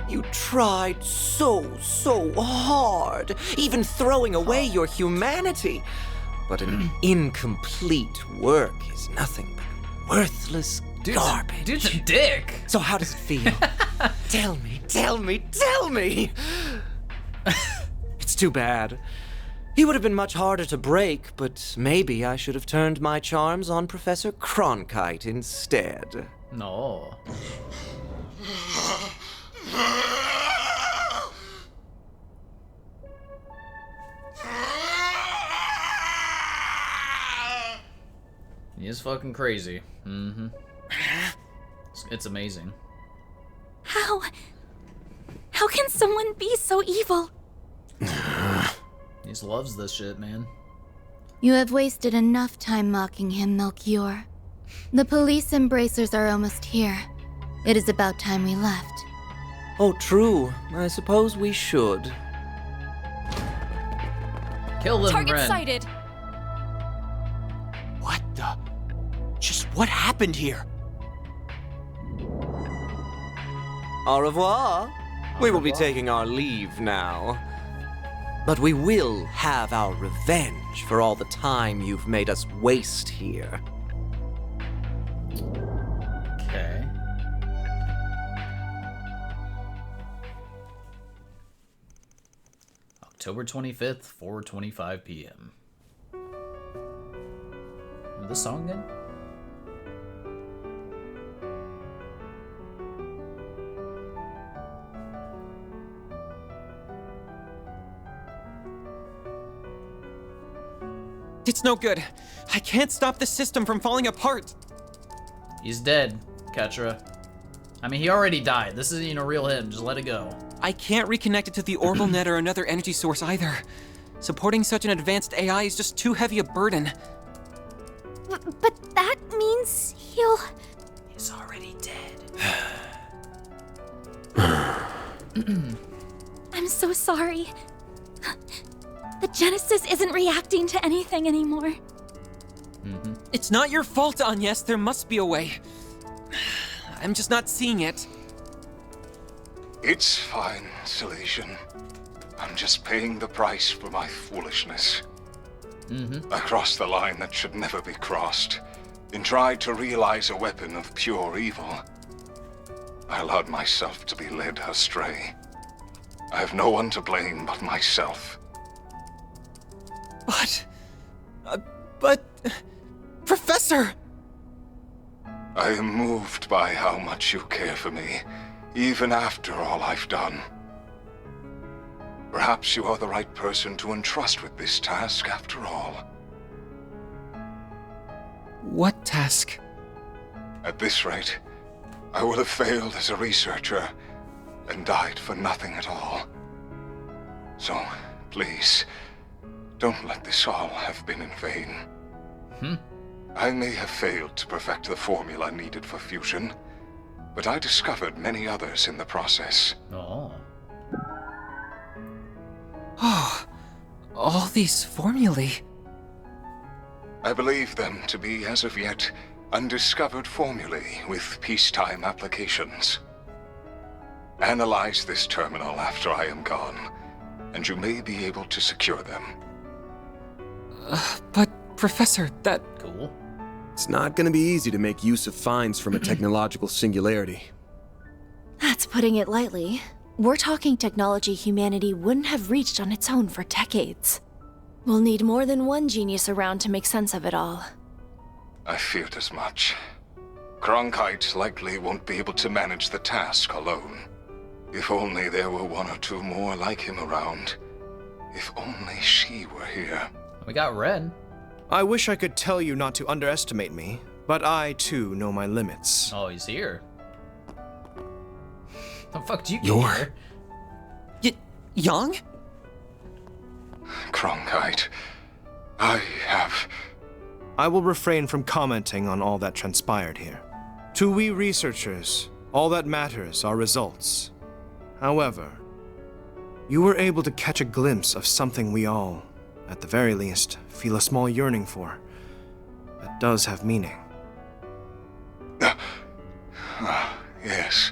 You tried so hard, even throwing away your humanity. But an incomplete work is nothing but worthless garbage. Dude's a dick. So how does it feel? Tell me, tell me, tell me! It's too bad. He would have been much harder to break, but maybe I should have turned my charms on Professor Cronkite instead. No. He is fucking crazy. Mm-hmm. It's amazing. How? How can someone be so evil? He just loves this shit, man. You have wasted enough time mocking him, Melchior. The police embracers are almost here. It is about time we left. Oh, true. I suppose we should. Kill them, Target Ren. sighted. What the? Just what happened here? Au revoir. We will be taking our leave now. But we will have our revenge for all the time you've made us waste here. Okay. October 25th, 4:25 p.m. This song again? It's no good. I can't stop the system from falling apart. He's dead, Ketra. I mean, he already died. This isn't even a real him. Just let it go. I can't reconnect it to the orbital net or another energy source either. Supporting such an advanced AI is just too heavy a burden. But that means he'll... He's already dead. I'm so sorry. The Genesis isn't reacting to anything anymore. It's not your fault, Agnes. There must be a way. I'm just not seeing it. It's fine, Silesian. I'm just paying the price for my foolishness. I crossed the line that should never be crossed, and tried to realize a weapon of pure evil. I allowed myself to be led astray. I have no one to blame but myself. But... Professor! I am moved by how much you care for me, even after all I've done. Perhaps you are the right person to entrust with this task after all. What task? At this rate, I will have failed as a researcher and died for nothing at all. So, please, don't let this all have been in vain. I may have failed to perfect the formula needed for fusion, but I discovered many others in the process. Oh. Oh, all these formulae. I believe them to be, as of yet, undiscovered formulae with peacetime applications. Analyze this terminal after I am gone, and you may be able to secure them. But, Professor, that... Cool. It's not going to be easy to make use of finds from a technological singularity. That's putting it lightly. We're talking technology humanity wouldn't have reached on its own for decades. We'll need more than one genius around to make sense of it all. I feared as much. Cronkite likely won't be able to manage the task alone. If only there were one or two more like him around. If only she were here. We got Ren. I wish I could tell you not to underestimate me, but I, too, know my limits. Oh, he's here. The fuck do you get here? Young? Cronkite, I have... I will refrain from commenting on all that transpired here. To we researchers, all that matters are results. However, you were able to catch a glimpse of something we all, at the very least, feel a small yearning for. That does have meaning. Yes,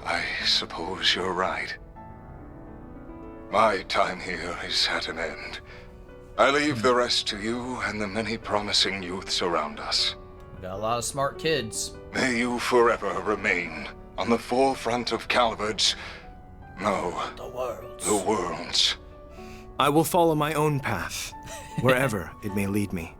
I suppose you're right. My time here is at an end. I leave the rest to you and the many promising youths around us. We got a lot of smart kids. May you forever remain on the forefront of Calvard's... no, the world's. I will follow my own path, wherever it may lead me.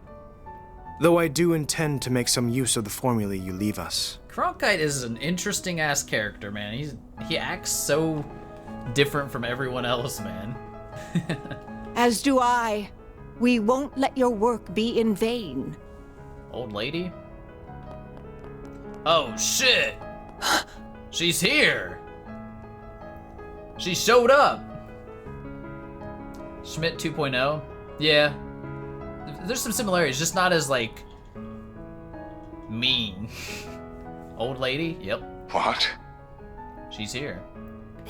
Though I do intend to make some use of the formulae you leave us. Cronkite is an interesting ass character, man. He acts so different from everyone else, man. As do I. We won't let your work be in vain. Old lady? Oh shit! She's here! She showed up! Schmidt 2.0? Yeah. There's some similarities, just not as, like, mean. Old lady? Yep. What? She's here.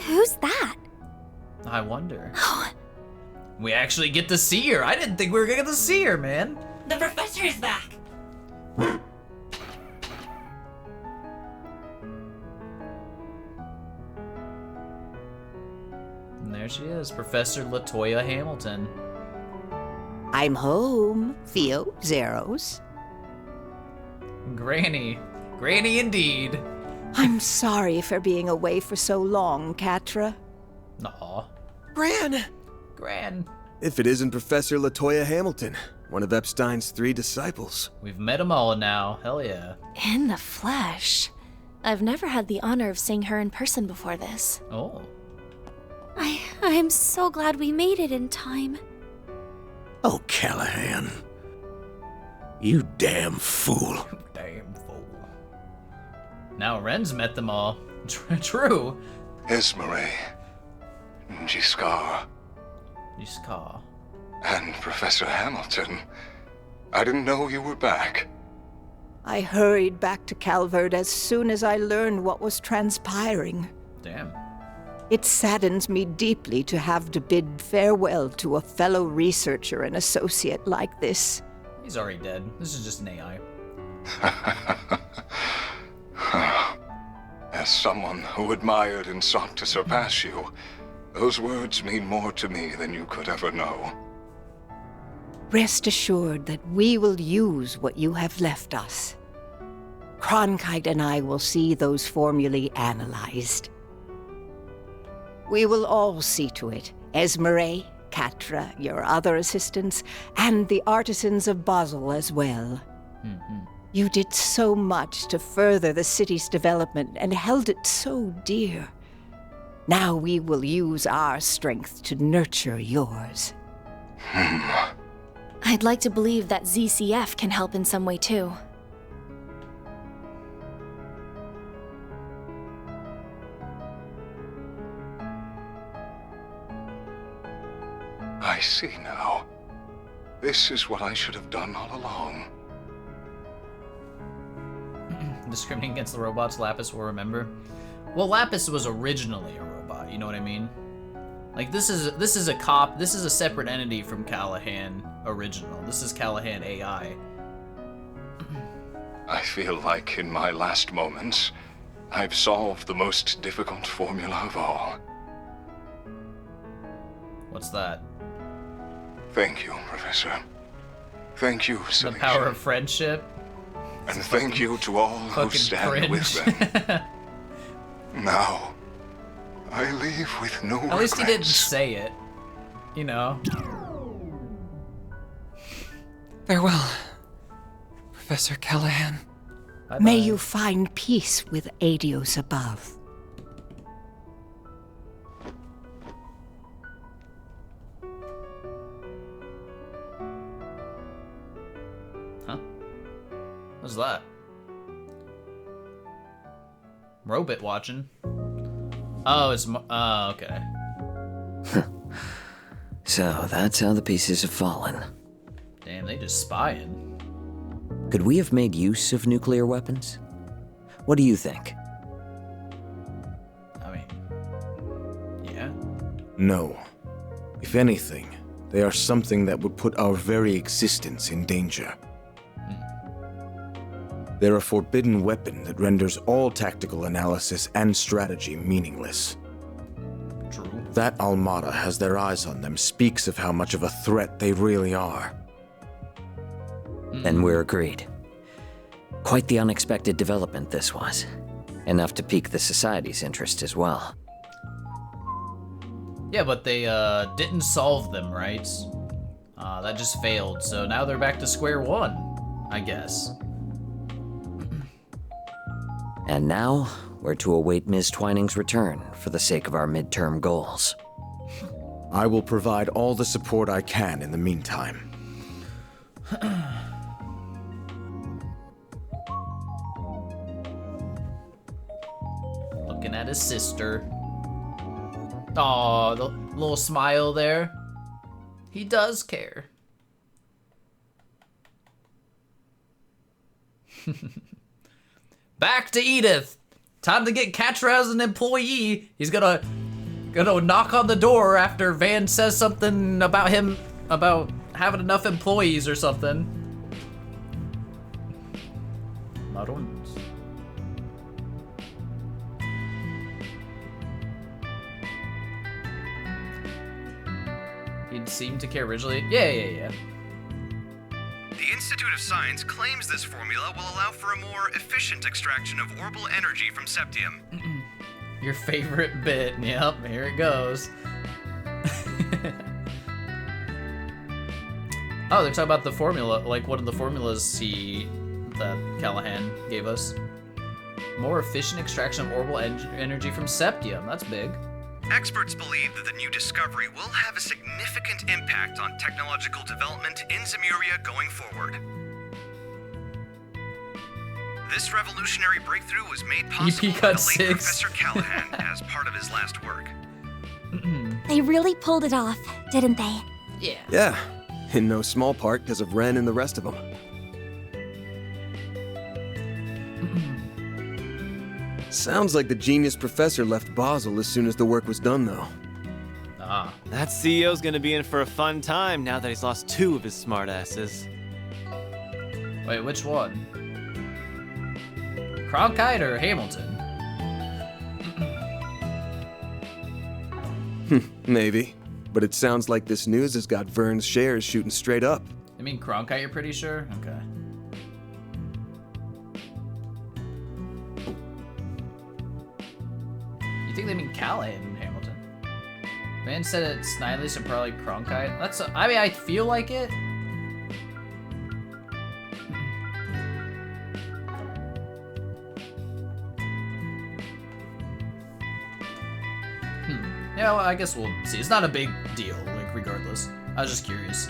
Who's that? I wonder. We actually get to see her. I didn't think we were gonna get to see her, man. The professor is back. And there she is, Professor LaToya Hamilton. I'm home, Theo Zeros. Granny. Granny indeed. I'm sorry for being away for so long, Catra. Aw. Gran! Gran. If it isn't Professor LaToya Hamilton, one of Epstein's 3 disciples. We've met them all now. Hell yeah. In the flesh. I've never had the honor of seeing her in person before this. Oh. I'm so glad we made it in time. Oh, Callahan. You damn fool. Damn fool. Now Ren's met them all. True. Esmeralda. Giscard. Giscard. And Professor Hamilton. I didn't know you were back. I hurried back to Calvard as soon as I learned what was transpiring. Damn. It saddens me deeply to have to bid farewell to a fellow researcher and associate like this. He's already dead. This is just an AI. As someone who admired and sought to surpass you, those words mean more to me than you could ever know. Rest assured that we will use what you have left us. Cronkite and I will see those formulae analyzed. We will all see to it, Esmeralda, Catra, your other assistants, and the artisans of Basel as well. You did so much to further the city's development and held it so dear. Now we will use our strength to nurture yours. I'd like to believe that ZCF can help in some way too. I see now. This is what I should have done all along. Discriminating against the robots Lapis will remember. Well, Lapis was originally a robot, you know what I mean? Like, this is a cop, this is a separate entity from Callahan original. This is Callahan AI. I feel like in my last moments, I've solved the most difficult formula of all. What's that? Thank you, Professor. Thank you, The Silesia. power of friendship? And thank you to all who Fucking stand cringe. with them. Now, I leave with no At least he didn't regrets. say it. You know? Farewell, Professor Callahan. Bye-bye. May you find peace with Adios above. What's that? Robot watching. Oh, it's okay. So that's how the pieces have fallen. Damn, they just spying. Could we have made use of nuclear weapons? What do you think? I mean, yeah. No. If anything, they are something that would put our very existence in danger. They're a forbidden weapon that renders all tactical analysis and strategy meaningless. True. That Almada has their eyes on them speaks of how much of a threat they really are. Then we're agreed. Quite the unexpected development this was. Enough to pique the Society's interest as well. Yeah, but they didn't solve them, right? That just failed, so now they're back to square one, I guess. And now, we're to await Ms. Twining's return for the sake of our midterm goals. I will provide all the support I can in the meantime. Looking at his sister. Aw, the little smile there. He does care. Back to Edith. Time to get Catra as an employee. He's gonna knock on the door after Van says something about him, about having enough employees or something. Marons. He'd seem to care originally. Yeah. The Institute of Science claims this formula will allow for a more efficient extraction of orbital energy from septium. Your favorite bit. Yep, here it goes. Oh, they're talking about the formula, like one of the formulas that Callahan gave us. More efficient extraction of orbital energy from septium. That's big. Experts believe that the new discovery will have a significant impact on technological development in Zemuria going forward. This revolutionary breakthrough was made possible by the late Professor Callahan as part of his last work. They really pulled it off, didn't they? Yeah. Yeah, in no small part because of Ren and the rest of them. Sounds like the genius professor left Basel as soon as the work was done, though. Ah. That CEO's gonna be in for a fun time now that he's lost 2 of his smartasses. Wait, which one? Cronkite or Hamilton? Maybe. But it sounds like this news has got Vern's shares shooting straight up. I mean Cronkite, you're pretty sure? Okay. You think they mean Callahan and Hamilton? Man said it's Snidely, so probably Cronkite. That's I mean, I feel like it. Yeah, well, I guess we'll see. It's not a big deal, like, regardless. I was just curious.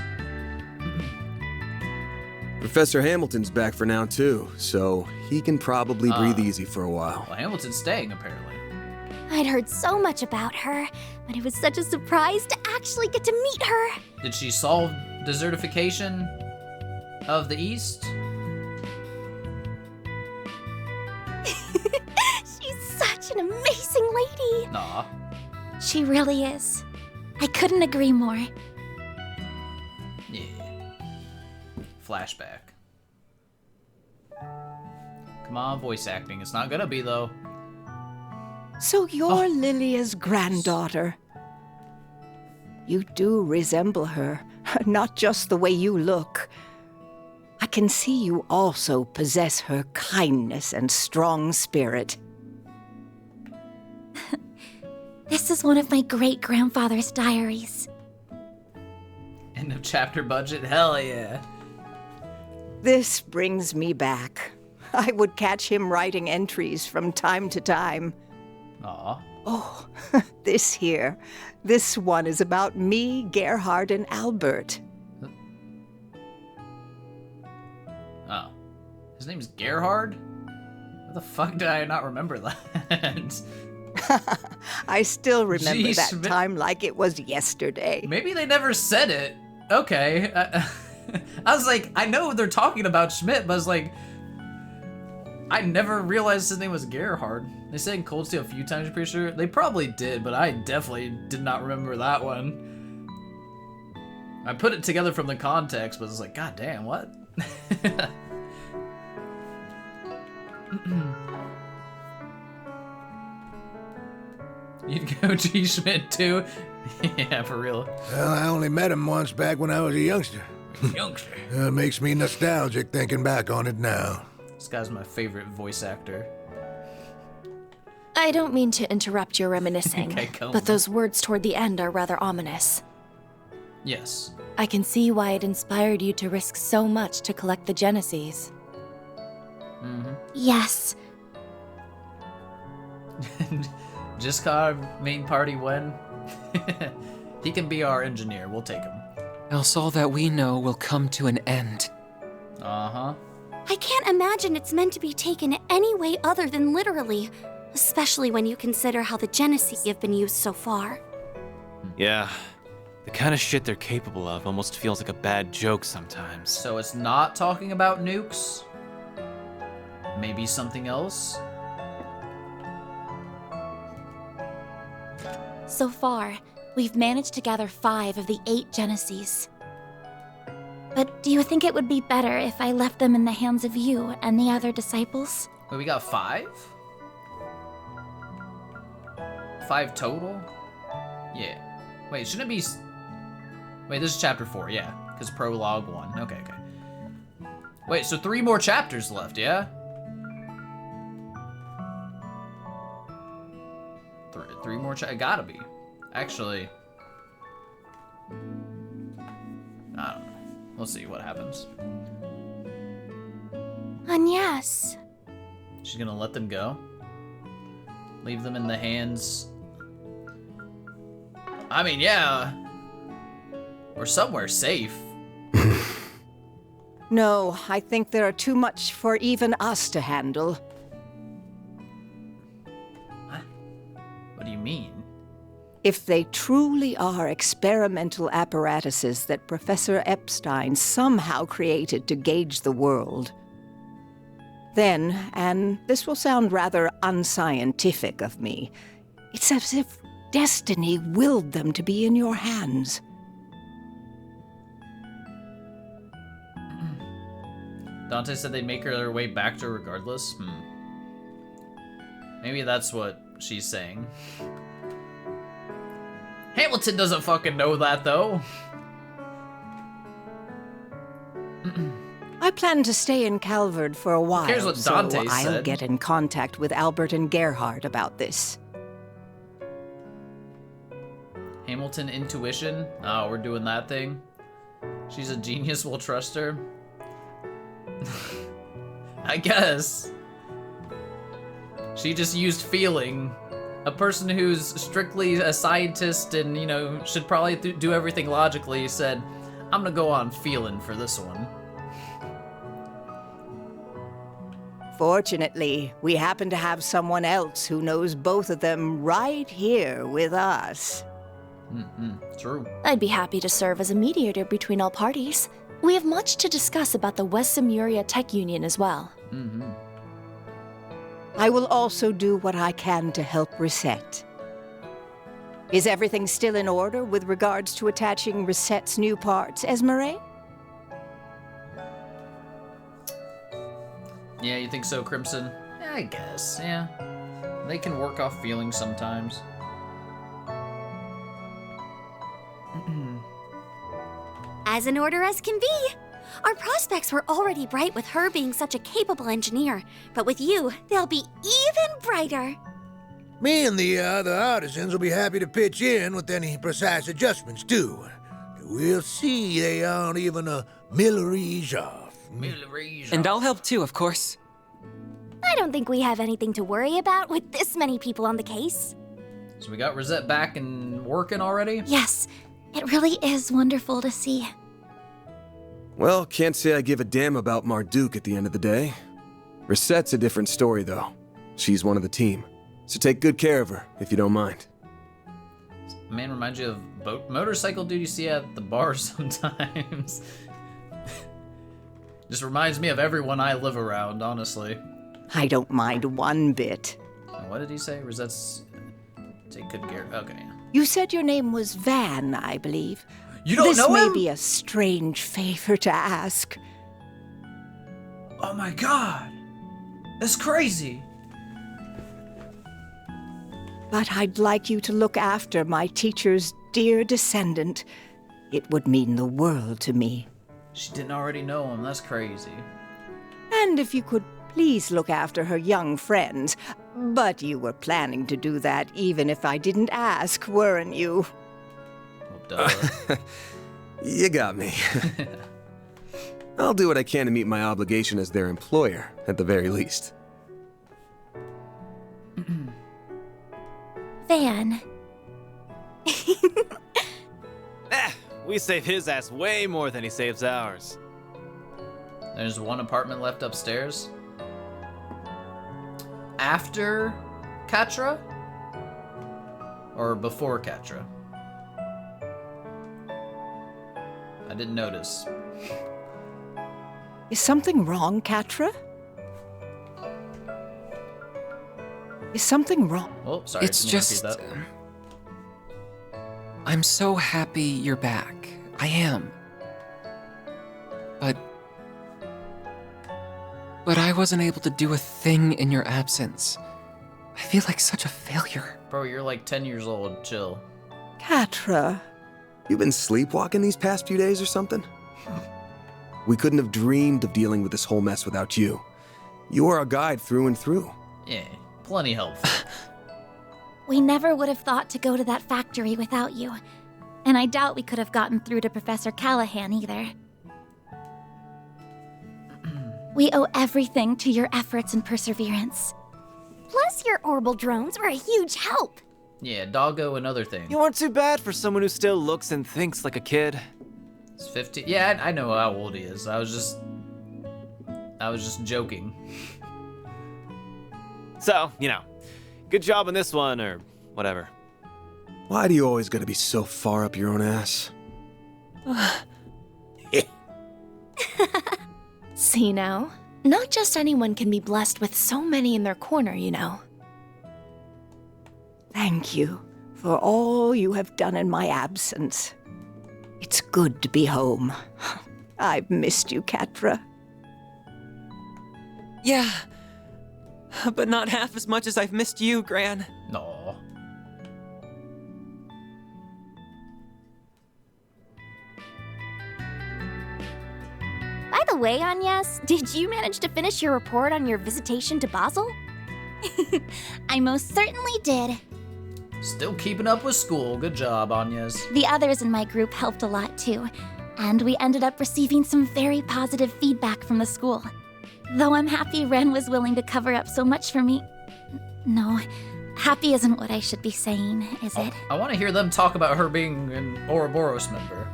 Professor Hamilton's back for now, too, so he can probably breathe easy for a while. Well, Hamilton's staying, apparently. I'd heard so much about her, but it was such a surprise to actually get to meet her. Did she solve desertification of the East? She's such an amazing lady. Aw. She really is. I couldn't agree more. Yeah. Flashback. Come on, voice acting. It's not gonna be, though. So you're Lilia's granddaughter. You do resemble her, not just the way you look. I can see you also possess her kindness and strong spirit. This is one of my great-grandfather's diaries. End of chapter budget? Hell yeah. This brings me back. I would catch him writing entries from time to time. Aw. Oh, this here. This one is about me, Gerhard, and Albert. Oh. His name's Gerhard? What the fuck did I not remember that? I still remember Jeez, that time like it was yesterday. Maybe they never said it. Okay. I was like, I know they're talking about Schmidt, but I was like, I never realized his name was Gerhard. They said in Cold Steel a few times, I'm pretty sure. They probably did, but I definitely did not remember that one. I put it together from the context, but it's like, god damn, what? You'd go G. Schmidt too? Yeah, for real. Well, I only met him once back when I was a youngster. Youngster. Makes me nostalgic thinking back on it now. This guy's my favorite voice actor. I don't mean to interrupt your reminiscing, Okay, come but on. those words toward the end are rather ominous. Yes. I can see why it inspired you to risk so much to collect the Genesis. Yes. Just our main party when? He can be our engineer. We'll take him. Else all that we know will come to an end. Uh-huh. I can't imagine it's meant to be taken any way other than literally, especially when you consider how the Genesis have been used so far. Yeah. The kind of shit they're capable of almost feels like a bad joke sometimes. So it's not talking about nukes? Maybe something else? So far, we've managed to gather 5 of the 8 Genesis. But do you think it would be better if I left them in the hands of you and the other disciples? Wait, we got 5? 5 total? Yeah. Wait, shouldn't it be... Wait, this is chapter 4, yeah. Because prologue 1. Okay. Wait, so 3 more chapters left, yeah? 3 more gotta be. Actually... I don't know. We'll see what happens. And yes. She's gonna let them go? Leave them in the hands... I mean, yeah. We're somewhere safe. No, I think there are too much for even us to handle. What do you mean? If they truly are experimental apparatuses that Professor Epstein somehow created to gauge the world, then, and this will sound rather unscientific of me, it's as if destiny willed them to be in your hands. Dante said they'd make their way back to her regardless. Maybe that's what she's saying. Hamilton doesn't fucking know that, though. I plan to stay in Calvard for a while, Here's what Dante so I'll said. get in contact with Albert and Gerhard about this. Hamilton intuition? Oh, we're doing that thing? She's a genius, we'll trust her? I guess. She just used feeling. A person who's strictly a scientist and, you know, should probably do everything logically said, I'm gonna go on feeling for this one. Fortunately, we happen to have someone else who knows both of them right here with us. True. I'd be happy to serve as a mediator between all parties. We have much to discuss about the West Simuria Tech Union as well. I will also do what I can to help Reset. Is everything still in order with regards to attaching Reset's new parts, Esmeralda? Yeah, you think so, Crimson? Yeah, I guess, yeah. They can work off feelings sometimes. As in order as can be. Our prospects were already bright with her being such a capable engineer, but with you, they'll be even brighter. Me and the other artisans will be happy to pitch in with any precise adjustments, too. We'll see they aren't even a millerige off. And I'll help too, of course. I don't think we have anything to worry about with this many people on the case. So we got Rosette back and working already? Yes, it really is wonderful to see. Well, can't say I give a damn about Marduk at the end of the day. Resette's a different story, though. She's one of the team. So take good care of her, if you don't mind. Man, reminds you of motorcycle dude you see at the bar sometimes. Just reminds me of everyone I live around, honestly. I don't mind one bit. What did he say? Rosette's... Take good care... Okay. You said your name was Van, I believe. You don't know him? This may be a strange favor to ask. Oh my god! That's crazy! But I'd like you to look after my teacher's dear descendant. It would mean the world to me. She didn't already know him, that's crazy. And if you could please look after her young friends. But you were planning to do that even if I didn't ask, weren't you? Well, duh. You got me. I'll do what I can to meet my obligation as their employer, at the very least. Van. We save his ass way more than he saves ours. There's one apartment left upstairs. After Katra? Or before Katra? I didn't notice. Is something wrong, Katra? Is something wrong? Oh, sorry. It's can you just... repeat that? I'm so happy you're back. I am. But I wasn't able to do a thing in your absence. I feel like such a failure. Bro, you're like 10 years old. Chill. Katra. You been sleepwalking these past few days or something? We couldn't have dreamed of dealing with this whole mess without you. You are our guide through and through. Yeah, plenty helpful. We never would have thought to go to that factory without you. And I doubt we could have gotten through to Professor Callahan either. We owe everything to your efforts and perseverance. Plus, your orbital drones were a huge help. Yeah, doggo and other things. You aren't too bad for someone who still looks and thinks like a kid. He's 15. Yeah, I know how old he is. I was just joking. So, you know, good job on this one, or whatever. Why do you always gotta be so far up your own ass? See now? Not just anyone can be blessed with so many in their corner, you know. Thank you for all you have done in my absence. It's good to be home. I've missed you, Katra. Yeah, but not half as much as I've missed you, Gran. No. By the way, Agnes, did you manage to finish your report on your visitation to Basel? I most certainly did. Still keeping up with school. Good job, Agnes. The others in my group helped a lot too, and we ended up receiving some very positive feedback from the school. Though I'm happy Ren was willing to cover up so much for me. No, happy isn't what I should be saying, is it? I want to hear them talk about her being an Ouroboros member.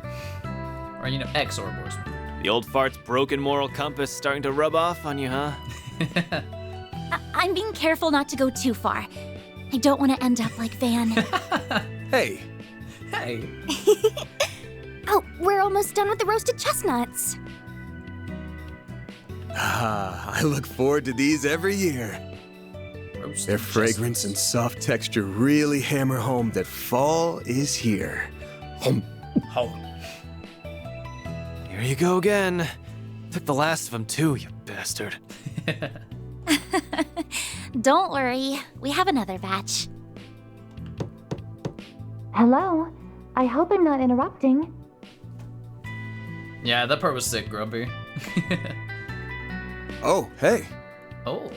Or, you know, ex-Ouroboros member. The old fart's broken moral compass starting to rub off on you, huh? I'm being careful not to go too far. I don't want to end up like Van. Hey. Hey. Oh, we're almost done with the roasted chestnuts. I look forward to these every year. Roasted Their fragrance and soft texture really hammer home that fall is here. Home. Home. Here you go again. Took the last of them too, you bastard. Don't worry, we have another batch. Hello, I hope I'm not interrupting. Yeah, that part was sick, Grumpy. Oh, hey. Oh.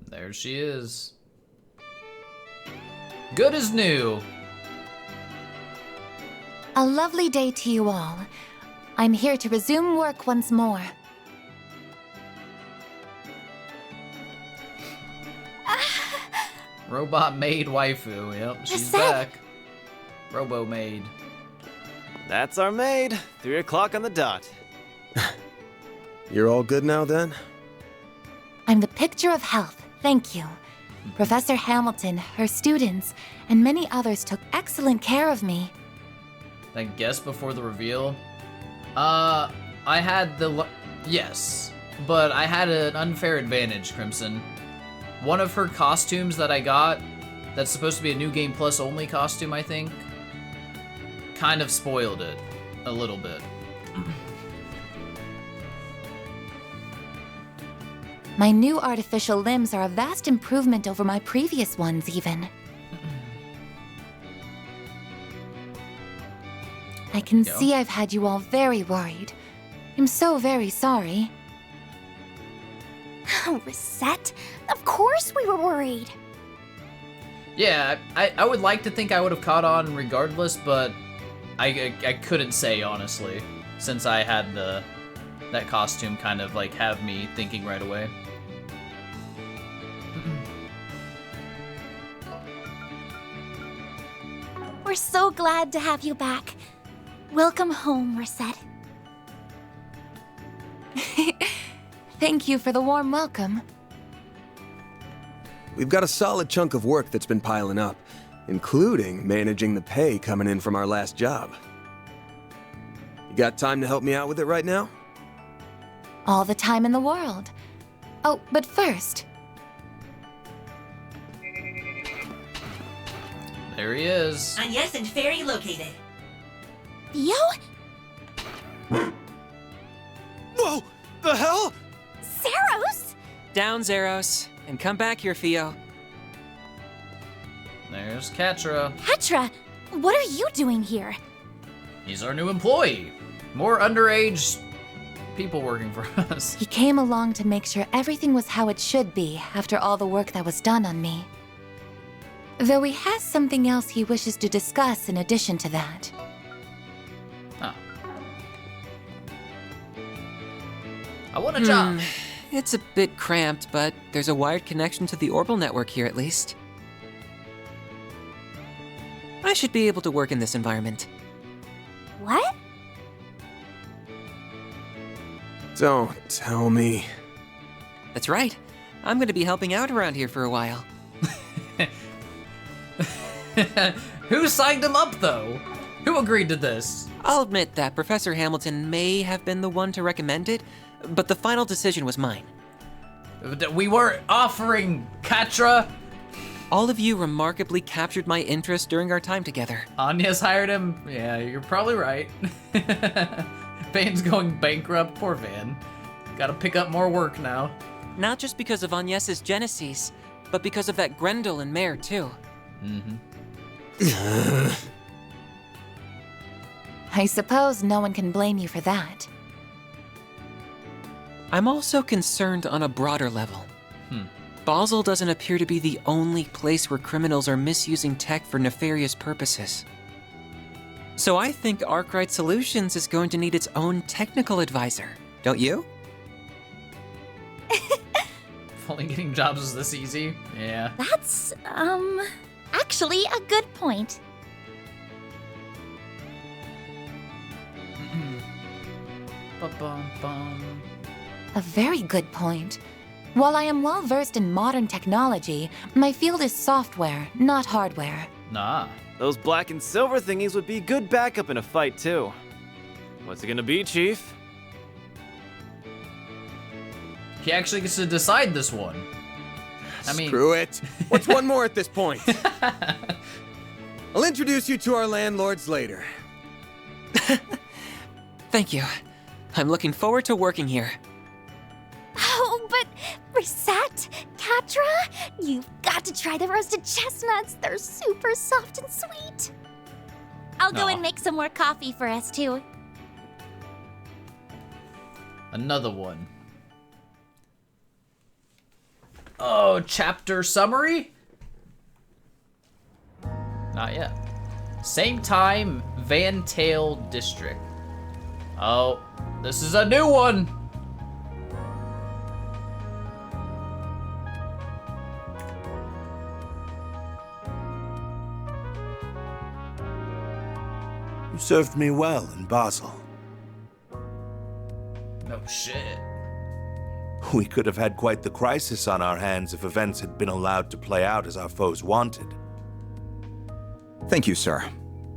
There she is. Good as new. A lovely day to you all. I'm here to resume work once more. Robot maid waifu. Yep, she's that- back. Robo maid. That's our maid. 3 o'clock on the dot. You're all good now then? I'm the picture of health, thank you. Professor Hamilton, her students, and many others took excellent care of me. I guess before the reveal. I had the yes, but I had an unfair advantage, Crimson. One of her costumes that I got, that's supposed to be a New Game Plus only costume, I think, kind of spoiled it a little bit. My new artificial limbs are a vast improvement over my previous ones, even. I can see I've had you all very worried. I'm so very sorry. Oh, Reset? Of course we were worried. Yeah, I would like to think I would have caught on regardless, but I couldn't say honestly, since I had that costume kind of like have me thinking right away. We're so glad to have you back. Welcome home, Reset. Thank you for the warm welcome. We've got a solid chunk of work that's been piling up, including managing the pay coming in from our last job. You got time to help me out with it right now? All the time in the world. Oh, but first, there he is. Yes, and ferry located. Theo? Whoa! The hell? Zeros? Down, Zeros. And come back here, Theo. There's Katra. Petra, what are you doing here? He's our new employee. More underage people working for us. he came along to make sure everything was how it should be after all the work that was done on me. Though he has something else he wishes to discuss in addition to that. Oh. I want a job. It's a bit cramped, but there's a wired connection to the orbital network here at least. I should be able to work in this environment. What? Don't tell me. That's right. I'm going to be helping out around here for a while. Who signed him up, though? Who agreed to this? I'll admit that Professor Hamilton may have been the one to recommend it, but the final decision was mine. We weren't offering Katra. All of you remarkably captured my interest during our time together. Anya's hired him. Yeah, you're probably right. Van's going bankrupt. Poor Van. Gotta pick up more work now. Not just because of Agnes's Genesis, but because of that Grendel and Mare, too. Mm-hmm. I suppose no one can blame you for that. I'm also concerned on a broader level. Basel doesn't appear to be the only place where criminals are misusing tech for nefarious purposes. So I think Arkwright Solutions is going to need its own technical advisor, don't you? If only getting jobs was this easy. Yeah. That's, actually a good point. Ba-bum-bum. A very good point. While I am well versed in modern technology, my field is software, not hardware. Nah. Those black and silver thingies would be good backup in a fight, too. What's it gonna be, Chief? He actually gets to decide this one. I mean, screw it. What's one more at this point? I'll introduce you to our landlords later. Thank you. I'm looking forward to working here. Oh, but Reset, Katra, you've got to try the roasted chestnuts. They're super soft and sweet. I'll go and make some more coffee for us, too. Another one. Oh, chapter summary? Not yet. Same time, Van Tail District. Oh, this is a new one. You served me well in Basel. No shit. We could have had quite the crisis on our hands if events had been allowed to play out as our foes wanted. Thank you, sir.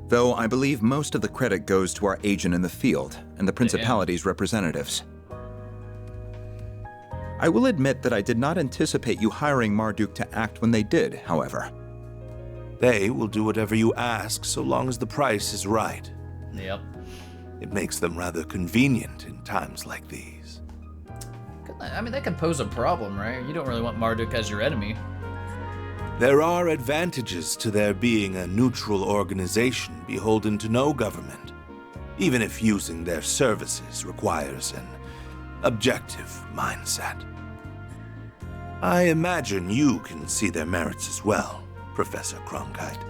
Though I believe most of the credit goes to our agent in the field and the Principality's representatives. I will admit that I did not anticipate you hiring Marduk to act when they did, however. They will do whatever you ask so long as the price is right. Yep. It makes them rather convenient in times like these. I mean, that could pose a problem, right? You don't really want Marduk as your enemy. There are advantages to there being a neutral organization beholden to no government. even if using their services requires an objective mindset. I imagine you can see their merits as well, Professor Cronkite.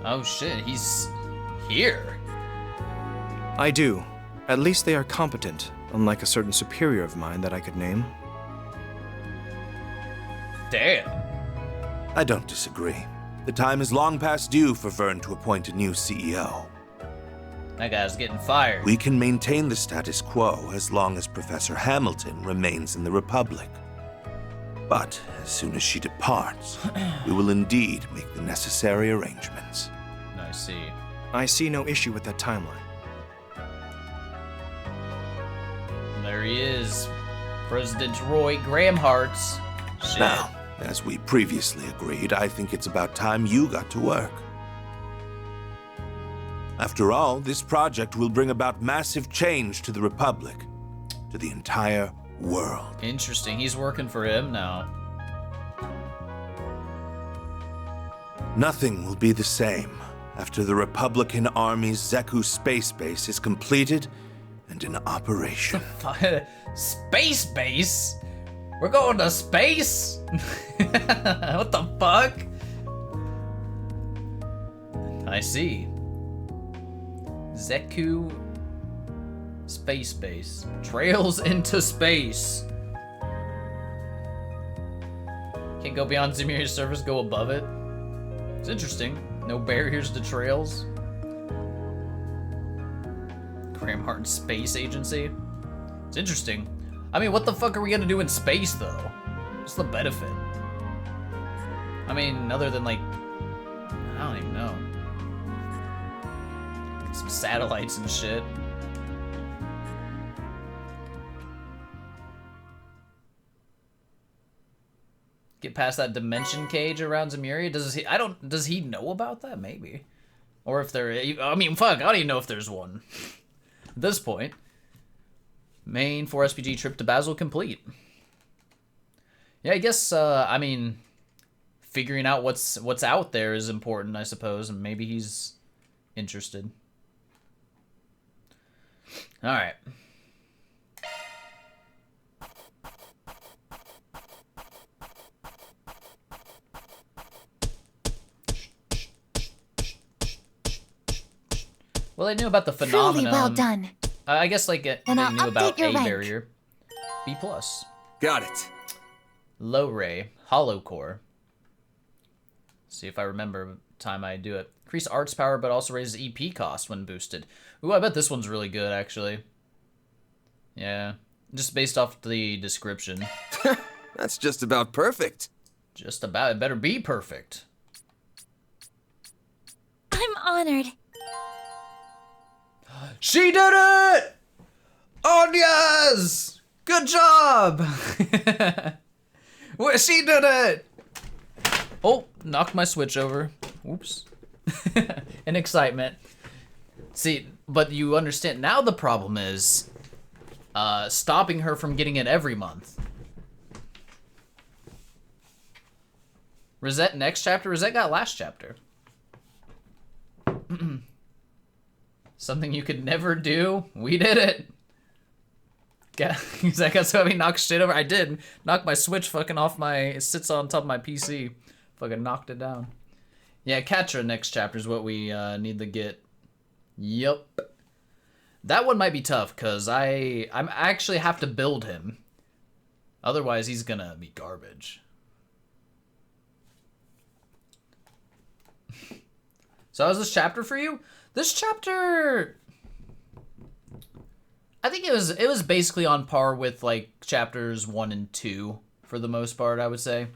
Oh shit, he's here. I do. At least they are competent, unlike a certain superior of mine that I could name. Damn. I don't disagree. The time is long past due for Vern to appoint a new CEO. That guy's getting fired. We can maintain the status quo as long as Professor Hamilton remains in the Republic. But as soon as she departs, we will indeed make the necessary arrangements. I see. I see no issue with that timeline. There he is. President Roy Grahamharts. Shit. Now, as we previously agreed, I think it's about time you got to work. After all, this project will bring about massive change to the Republic, to the entire world. Interesting. He's working for him now. Nothing will be the same after the Republican Army's Zeku space base is completed and in operation. Space base? We're going to space? What the fuck? I see. Zeku space base. Trails into space. Can't go beyond Zemiria's surface, go above it. It's interesting. No barriers to trails. Grahamharton Space Agency. It's interesting. I mean, what the fuck are we gonna do in space, though? What's the benefit? I mean, other than, like, I don't even know. Some satellites and shit. Get past that dimension cage around Zemiria? Does he know about that? Maybe. Or if there, I mean, fuck, I don't even know if there's one. At this point. Main 4SPG trip to Basel complete. Yeah, I guess, I mean, figuring out what's out there is important, I suppose, and maybe he's interested. Alright. Well, they knew about the phenomenon. Truly well done. I guess, like, they Then I'll knew about update your A rank. barrier. B+. Got it. Low ray. Hollow core. See if I remember time I do it. Increase arts power, but also raises EP cost when boosted. Ooh, I bet this one's really good, actually. Yeah. Just based off the description. That's just about perfect. Just about. It better be perfect. I'm honored. She did it! Anyas! Good job! Well, she did it! Oh, knocked my Switch over. Oops. In excitement. See, but you understand, now the problem is stopping her from getting it every month. Rosette next chapter? Rosette got last chapter. Something you could never do? We did it. He's like, so I knocked shit over. I did. Knock my Switch fucking off my, it sits on top of my PC. Fucking knocked it down. Yeah, Katra next chapter is what we need to get. Yup. That one might be tough, because I actually have to build him. Otherwise, he's gonna be garbage. So how's this chapter for you? This chapter, I think it was basically on par with like chapters 1 and 2 for the most part, I would say.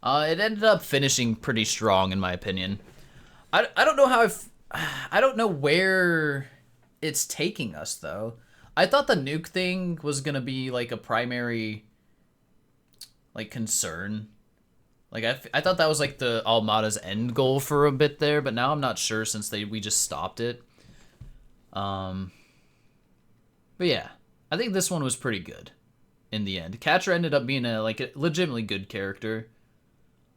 It ended up finishing pretty strong in my opinion. I don't know how I don't know where it's taking us though. I thought the nuke thing was gonna be like a primary like concern. Like, I thought that was, like, the Almada's end goal for a bit there, but now I'm not sure since we just stopped it. But yeah, I think this one was pretty good in the end. Katra ended up being a legitimately good character.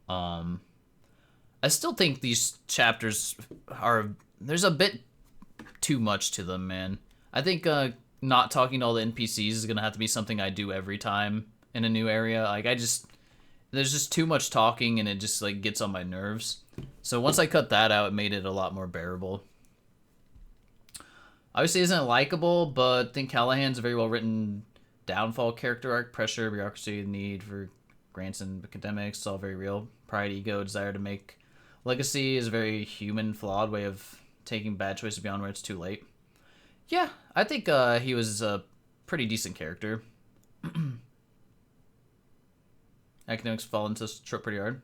I still think these chapters are, there's a bit too much to them, man. I think not talking to all the NPCs is gonna have to be something I do every time in a new area. Like there's just too much talking and it just like gets on my nerves. So once I cut that out, it made it a lot more bearable. Obviously isn't likable, but I think Callahan's a very well written downfall character arc. Pressure, bureaucracy, need for grants and academics, it's all very real. Pride, ego, desire to make legacy is a very human, flawed way of taking bad choices beyond where it's too late. Yeah, I think he was a pretty decent character. Academics fall into this trope pretty hard.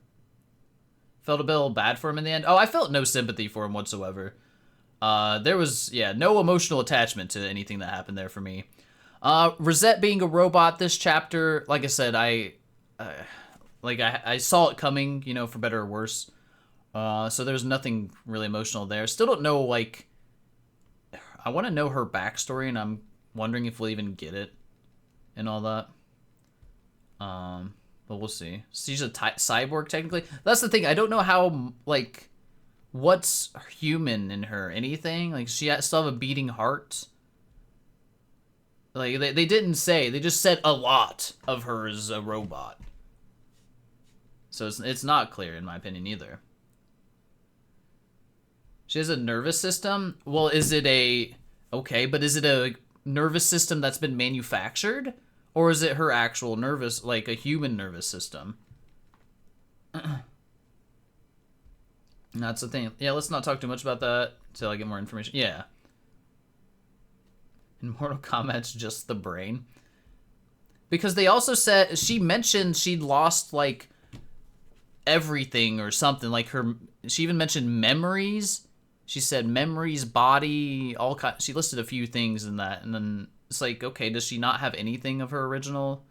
Felt a bit bad for him in the end. Oh, I felt no sympathy for him whatsoever. There was, yeah, no emotional attachment to anything that happened there for me. Rosette being a robot this chapter, like I said, I saw it coming, you know, for better or worse. So there's nothing really emotional there. Still don't know, like, I want to know her backstory, and I'm wondering if we'll even get it and all that. But we'll see. She's a cyborg, technically. That's the thing. I don't know how, like, what's human in her? Anything? Like, she still have a beating heart? Like, they didn't say. They just said a lot of her as a robot. So it's not clear, in my opinion, either. She has a nervous system? Well, is it a... Okay, but is it a nervous system that's been manufactured? Or is it her actual nervous, like a human nervous system? That's the thing. Yeah, let's not talk too much about that until I get more information. Yeah. In Mortal Kombat's just the brain. Because they also said, she mentioned she'd lost, like, everything or something. Like, she even mentioned memories. She said memories, body, all kind. She listed a few things in that. And then it's like, okay, does she not have anything of her original?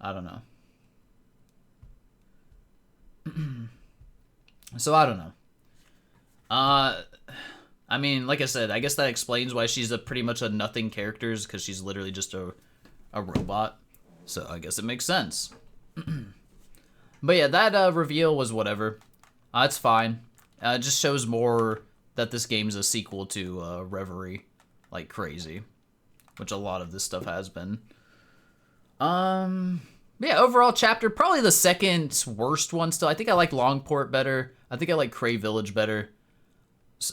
I don't know. So I don't know. I mean, like I said, I guess that explains why she's pretty much a nothing character, because she's literally just a robot. So I guess it makes sense. But yeah, that reveal was whatever. It's fine. It just shows more that this game's a sequel to Reverie, like crazy, which a lot of this stuff has been. Yeah, overall chapter, probably the second worst one still. I think I like Longport better. I think I like Cray Village better.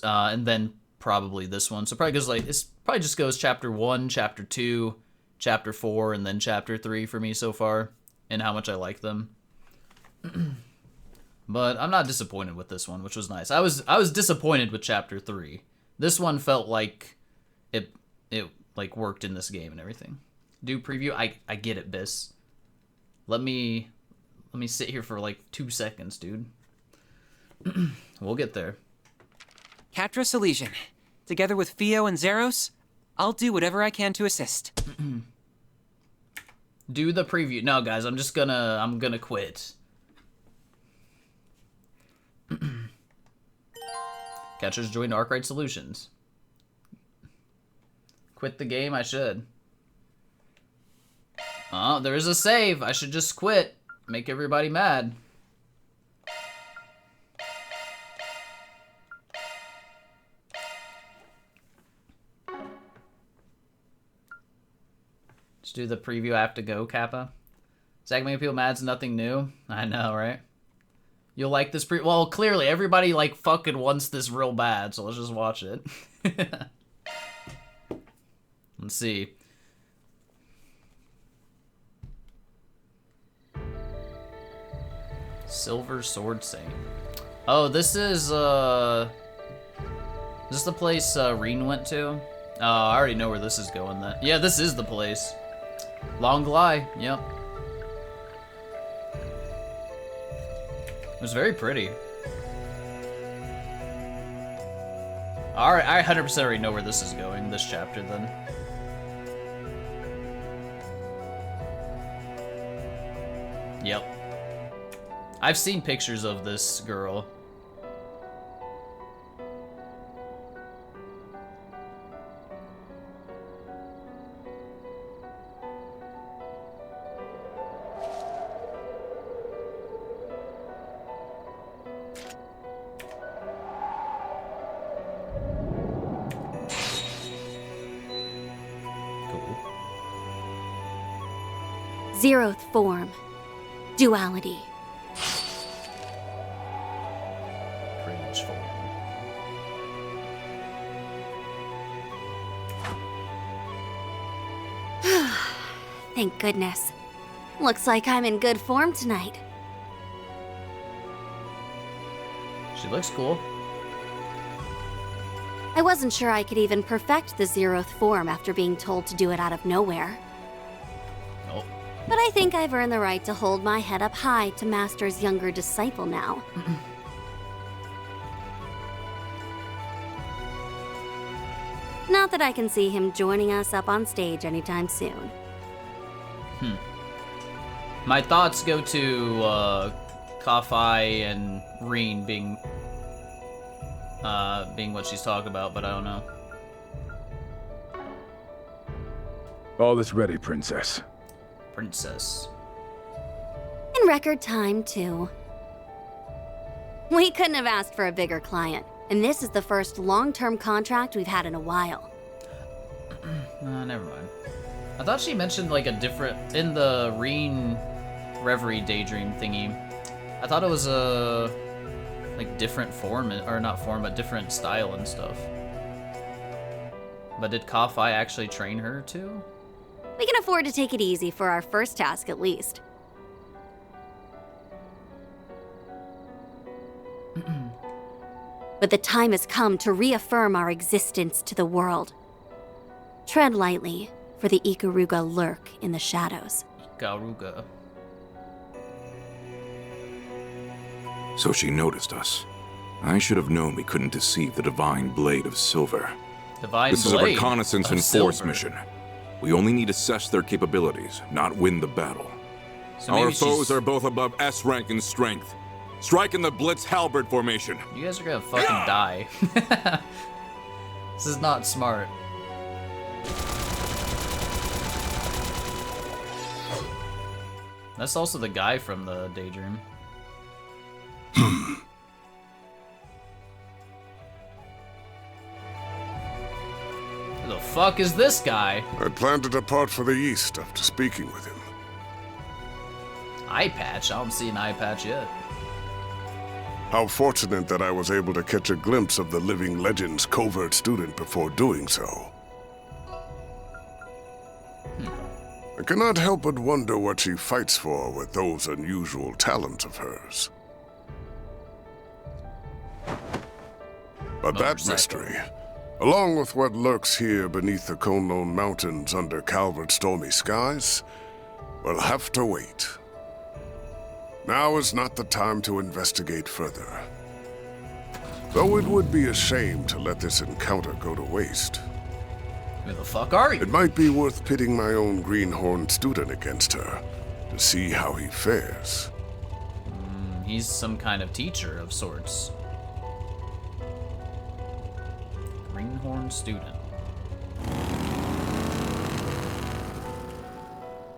And then probably this one. So probably goes like, it's probably just goes chapter 1, chapter 2, chapter 4, and then chapter 3 for me so far, and how much I like them. But I'm not disappointed with this one, which was nice. I was disappointed with chapter 3. This one felt like it like worked in this game and everything. Do preview? I get it, Biss. Let me sit here for like 2 seconds, dude. We'll get there. Catras Elysian. Together with Fio and Zeros, I'll do whatever I can to assist. Do the preview. No, guys, I'm gonna quit. Catchers joined Arkwright Solutions. Quit the game, I should. Oh, there is a save. I should just quit. Make everybody mad. Just do the preview. I have to go, Kappa. Zach making people mad's nothing new. I know, right? You'll like this well, clearly, everybody, like, fucking wants this real bad, so let's just watch it. Let's see. Silver Sword Saint. Oh, this is this the place Reen went to? Oh, I already know where this is going then. Yeah, this is the place. Long Glide, yep. It was very pretty. Alright, I 100% already know where this is going, this chapter then. Yep. I've seen pictures of this girl. Zeroth form. Duality. Cringe form. Thank goodness. Looks like I'm in good form tonight. She looks cool. I wasn't sure I could even perfect the Zeroth form after being told to do it out of nowhere. Nope. But I think I've earned the right to hold my head up high to Master's younger disciple now. Not that I can see him joining us up on stage anytime soon. My thoughts go to Ka-Fi and Reen being what she's talking about, but I don't know. All is ready, Princess. Princess. In record time, too. We couldn't have asked for a bigger client, and this is the first long-term contract we've had in a while. Never mind. I thought she mentioned like a different in the Reen Reverie Daydream thingy. I thought it was a like different form, or not form, but different style and stuff. But did Ka-Fi actually train her too? We can afford to take it easy for our first task, at least. But the time has come to reaffirm our existence to the world. Tread lightly, for the Ikaruga lurk in the shadows. Ikaruga. So she noticed us. I should have known we couldn't deceive the Divine Blade of Silver. This is a reconnaissance and force mission. We only need to assess their capabilities, not win the battle. So Our maybe foes she's- are both above S rank in strength. Strike in the Blitz Halberd formation. You guys are gonna fucking die. This is not smart. That's also the guy from the Daydream. Who the fuck is this guy? I plan to depart for the east after speaking with him. Eye patch? I don't see an eye patch yet. How fortunate that I was able to catch a glimpse of the Living Legends covert student before doing so. I cannot help but wonder what she fights for with those unusual talents of hers. But that mystery, along with what lurks here beneath the Kunlun Mountains under Calvert's stormy skies, will have to wait. Now is not the time to investigate further. Though it would be a shame to let this encounter go to waste. Who the fuck are you? It might be worth pitting my own greenhorn student against her to see how he fares. He's some kind of teacher of sorts. Greenhorn student.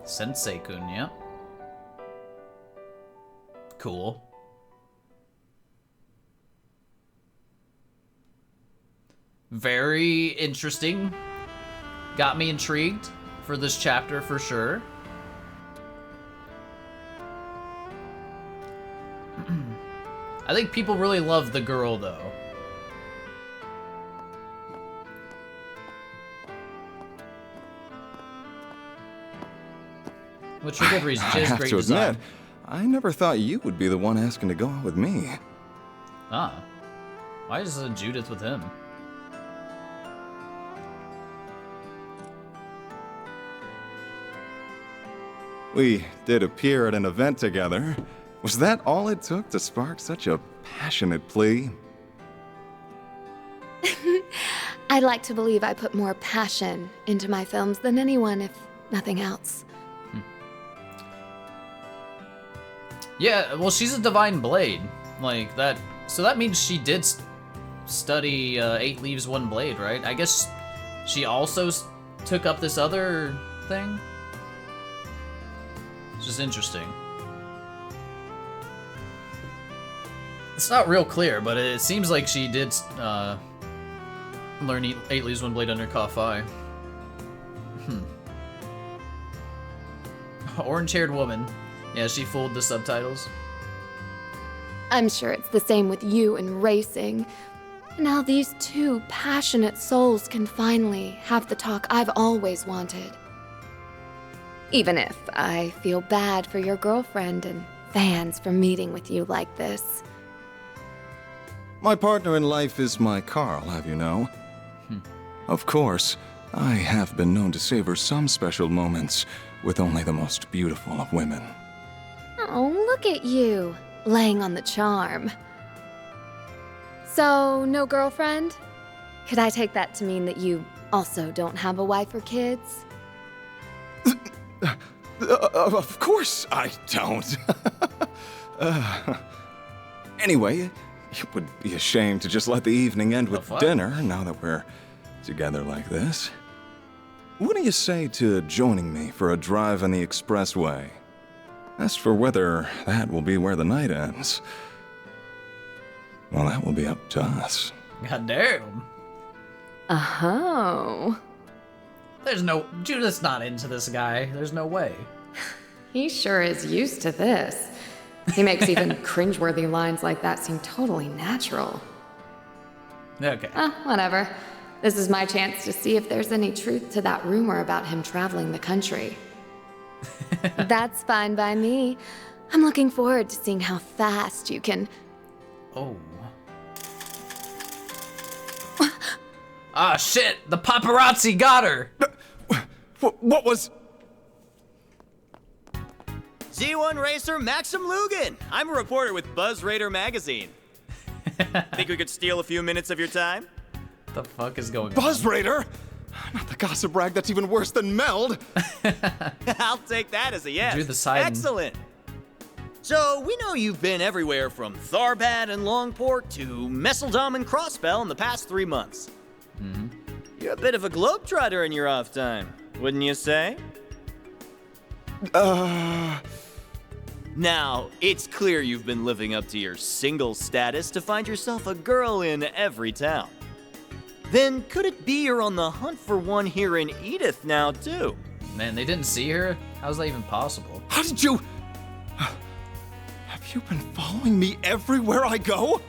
Sensei-kun, yeah. Cool. Very interesting. Got me intrigued for this chapter for sure. I think people really love the girl though. Which for good reason. She I has have great to design. admit, I never thought you would be the one asking to go out with me. Ah. Why is Judith with him? We did appear at an event together. Was that all it took to spark such a passionate plea? I'd like to believe I put more passion into my films than anyone, if nothing else. Yeah, well, she's a Divine Blade. Like, that... So that means she did study 8 Leaves, 1 Blade, right? I guess she also took up this other thing? It's just interesting. It's not real clear, but it seems like she did learn 8 Leaves, 1 Blade under Ka-Fi. Orange-haired woman. Yeah, she fooled the subtitles. I'm sure it's the same with you and racing. Now these two passionate souls can finally have the talk I've always wanted. Even if I feel bad for your girlfriend and fans for meeting with you like this. My partner in life is my Carl, have you know? Of course, I have been known to savor some special moments with only the most beautiful of women. Oh, look at you, laying on the charm. So, no girlfriend? Could I take that to mean that you also don't have a wife or kids? Of course I don't. Anyway, it would be a shame to just let the evening end with dinner now that we're together like this. What do you say to joining me for a drive on the expressway? As for whether that will be where the night ends, well, that will be up to us. God damn. Oh. There's no... Judith's not into this guy. There's no way. He sure is used to this. He makes even cringeworthy lines like that seem totally natural. Okay. Whatever. This is my chance to see if there's any truth to that rumor about him traveling the country. That's fine by me. I'm looking forward to seeing how fast you can... Oh. Ah, shit! The paparazzi got her! What was... Z1 Racer Maxim Lugan! I'm a reporter with Buzz Raider magazine. Think we could steal a few minutes of your time? The fuck is going on? Buzz Raider? Not the gossip rag that's even worse than Meld. I'll take that as a yes. Drew the side. Excellent. So, we know you've been everywhere from Tharbad and Longport to Messeldom and Crossbell in the past 3 months. Mm-hmm. You're a bit of a globetrotter in your off time, wouldn't you say? Now, it's clear you've been living up to your single status to find yourself a girl in every town. Then could it be you're on the hunt for one here in Edith now, too? Man, they didn't see her? How's that even possible? How did you... Have you been following me everywhere I go?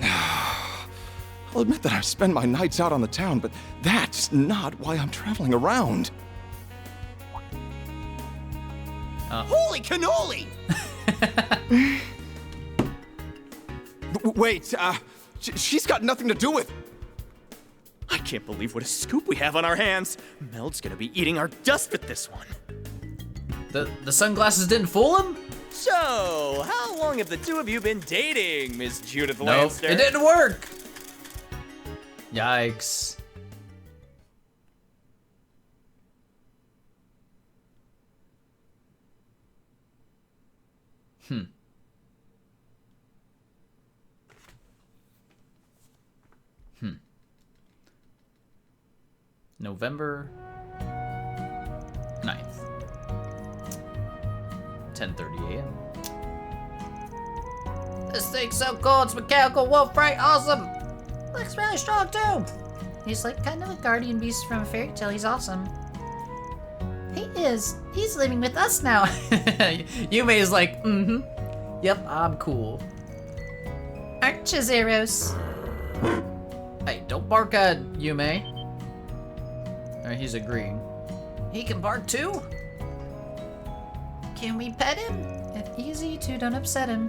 I'll admit that I spend my nights out on the town, but that's not why I'm traveling around. Holy cannoli! Wait, she's got nothing to do with... I can't believe what a scoop we have on our hands. Meld's gonna be eating our dust with this one. The sunglasses didn't fool him? So, how long have the two of you been dating, Miss Judith Nope, Lancer? it didn't work! Yikes. November 9th. 10:30 a.m. This thing's so cool, it's mechanical wolf, right? Awesome! Looks really strong too. He's like kind of a guardian beast from a fairy tale. He's awesome. He is. He's living with us now. Yume is like, mm-hmm. Yep, I'm cool. Aren't you, Zeros? Hey, don't bark at Yume. Alright, he's agreeing. He can bark too? Can we pet him? It's easy to, don't upset him.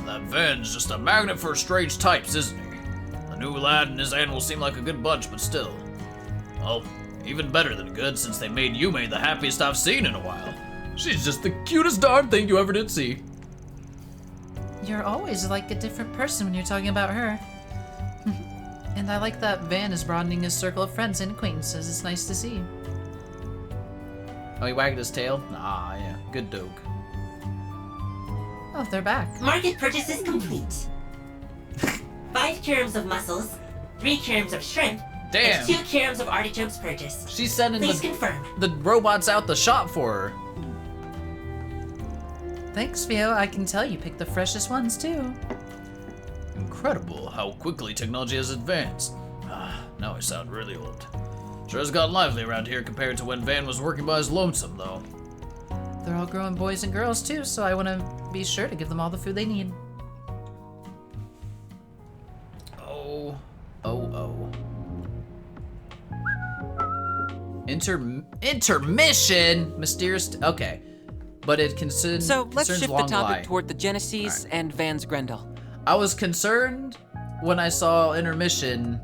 That Van's just a magnet for strange types, isn't he? The new lad and his animals seem like a good bunch, but still. Well, even better than good, since they made Yume the happiest I've seen in a while. She's just the cutest darn thing you ever did see. You're always like a different person when you're talking about her. And I like that Van is broadening his circle of friends and acquaintances. It's nice to see. Oh, he wagged his tail? Ah, yeah. Good dog. Oh, they're back. Market purchase is complete. 5 kilograms of mussels, 3 kilograms of shrimp, Damn. and 2 kilograms of artichokes purchased. She's sending Please confirm. the robots out the shop for her. Thanks, Vio. I can tell you picked the freshest ones, too. Incredible how quickly technology has advanced. Now I sound really old. Sure has gotten lively around here compared to when Van was working by his lonesome, though. They're all growing boys and girls too, so I want to be sure to give them all the food they need. Oh. Intermission? Mysterious. Okay. But it concerns. So let's concerns shift the Long topic Lie. toward the Genesis and Van's Grendel. I was concerned when I saw intermission,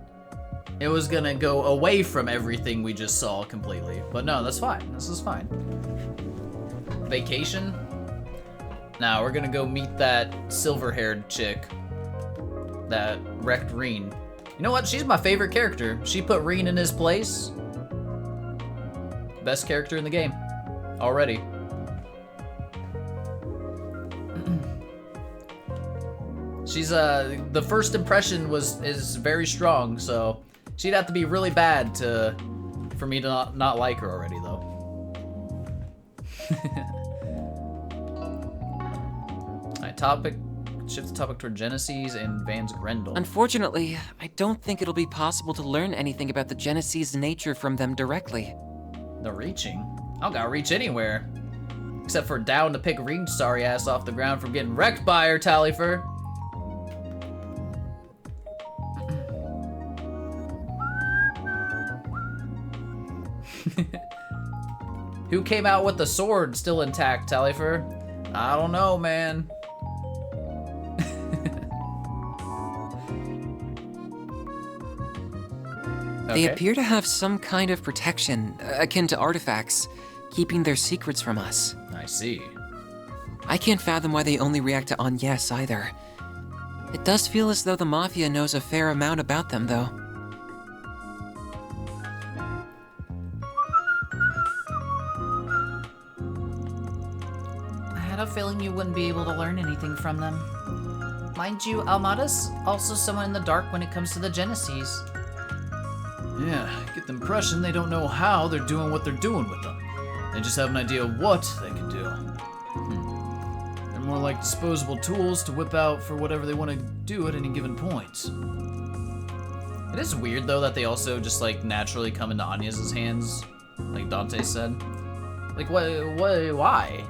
it was gonna go away from everything we just saw completely. But no, that's fine. This is fine. Vacation? Now we're gonna go meet that silver-haired chick that wrecked Reen. You know what? She's my favorite character. She put Reen in his place. Best character in the game. Already. She's the first impression is very strong, so she'd have to be really bad for me to not like her already, though. Alright, shift the topic toward Genesis and Van's Grendel. Unfortunately, I don't think it'll be possible to learn anything about the Genesis' nature from them directly. The reaching? I don't gotta reach anywhere. Except for down to pick Reen's sorry ass off the ground from getting wrecked by her, Talifer. Who came out with the sword still intact, Talifer? I don't know, man. They appear to have some kind of protection, akin to artifacts, keeping their secrets from us. I see. I can't fathom why they only react to on yes either. It does feel as though the Mafia knows a fair amount about them, though. I had a feeling you wouldn't be able to learn anything from them. Mind you, Almada's also someone in the dark when it comes to the Genesis. Yeah, I get the impression they don't know how they're doing what they're doing with them. They just have an idea of what they can do. They're more like disposable tools to whip out for whatever they want to do at any given point. It is weird, though, that they also just, like, naturally come into Anya's hands, like Dante said. Like, why?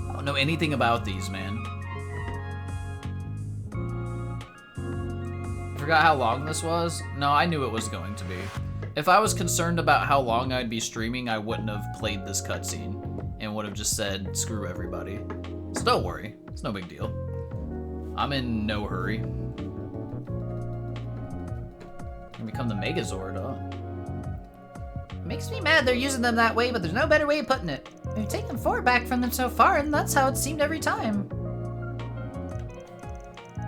I don't know anything about these, man. Forgot how long this was? No, I knew it was going to be. If I was concerned about how long I'd be streaming, I wouldn't have played this cutscene and would have just said, screw everybody. So don't worry, it's no big deal. I'm in no hurry. Can become the Megazord, huh? Makes me mad they're using them that way, but there's no better way of putting it. We've taken 4 back from them so far, and that's how it seemed every time.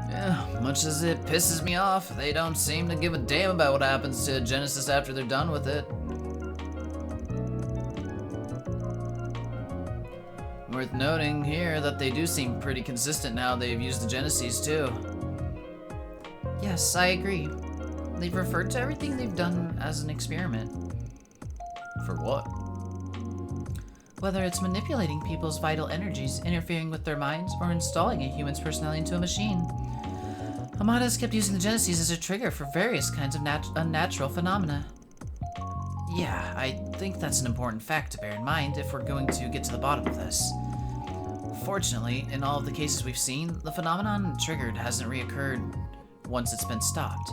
Yeah, much as it pisses me off, they don't seem to give a damn about what happens to Genesis after they're done with it. Worth noting here that they do seem pretty consistent now they've used the Genesis too. Yes, I agree. They've referred to everything they've done as an experiment. For what? Whether it's manipulating people's vital energies, interfering with their minds, or installing a human's personality into a machine. Amada's kept using the Genesis as a trigger for various kinds of unnatural phenomena. Yeah, I think that's an important fact to bear in mind if we're going to get to the bottom of this. Fortunately, in all of the cases we've seen, the phenomenon triggered hasn't reoccurred once it's been stopped.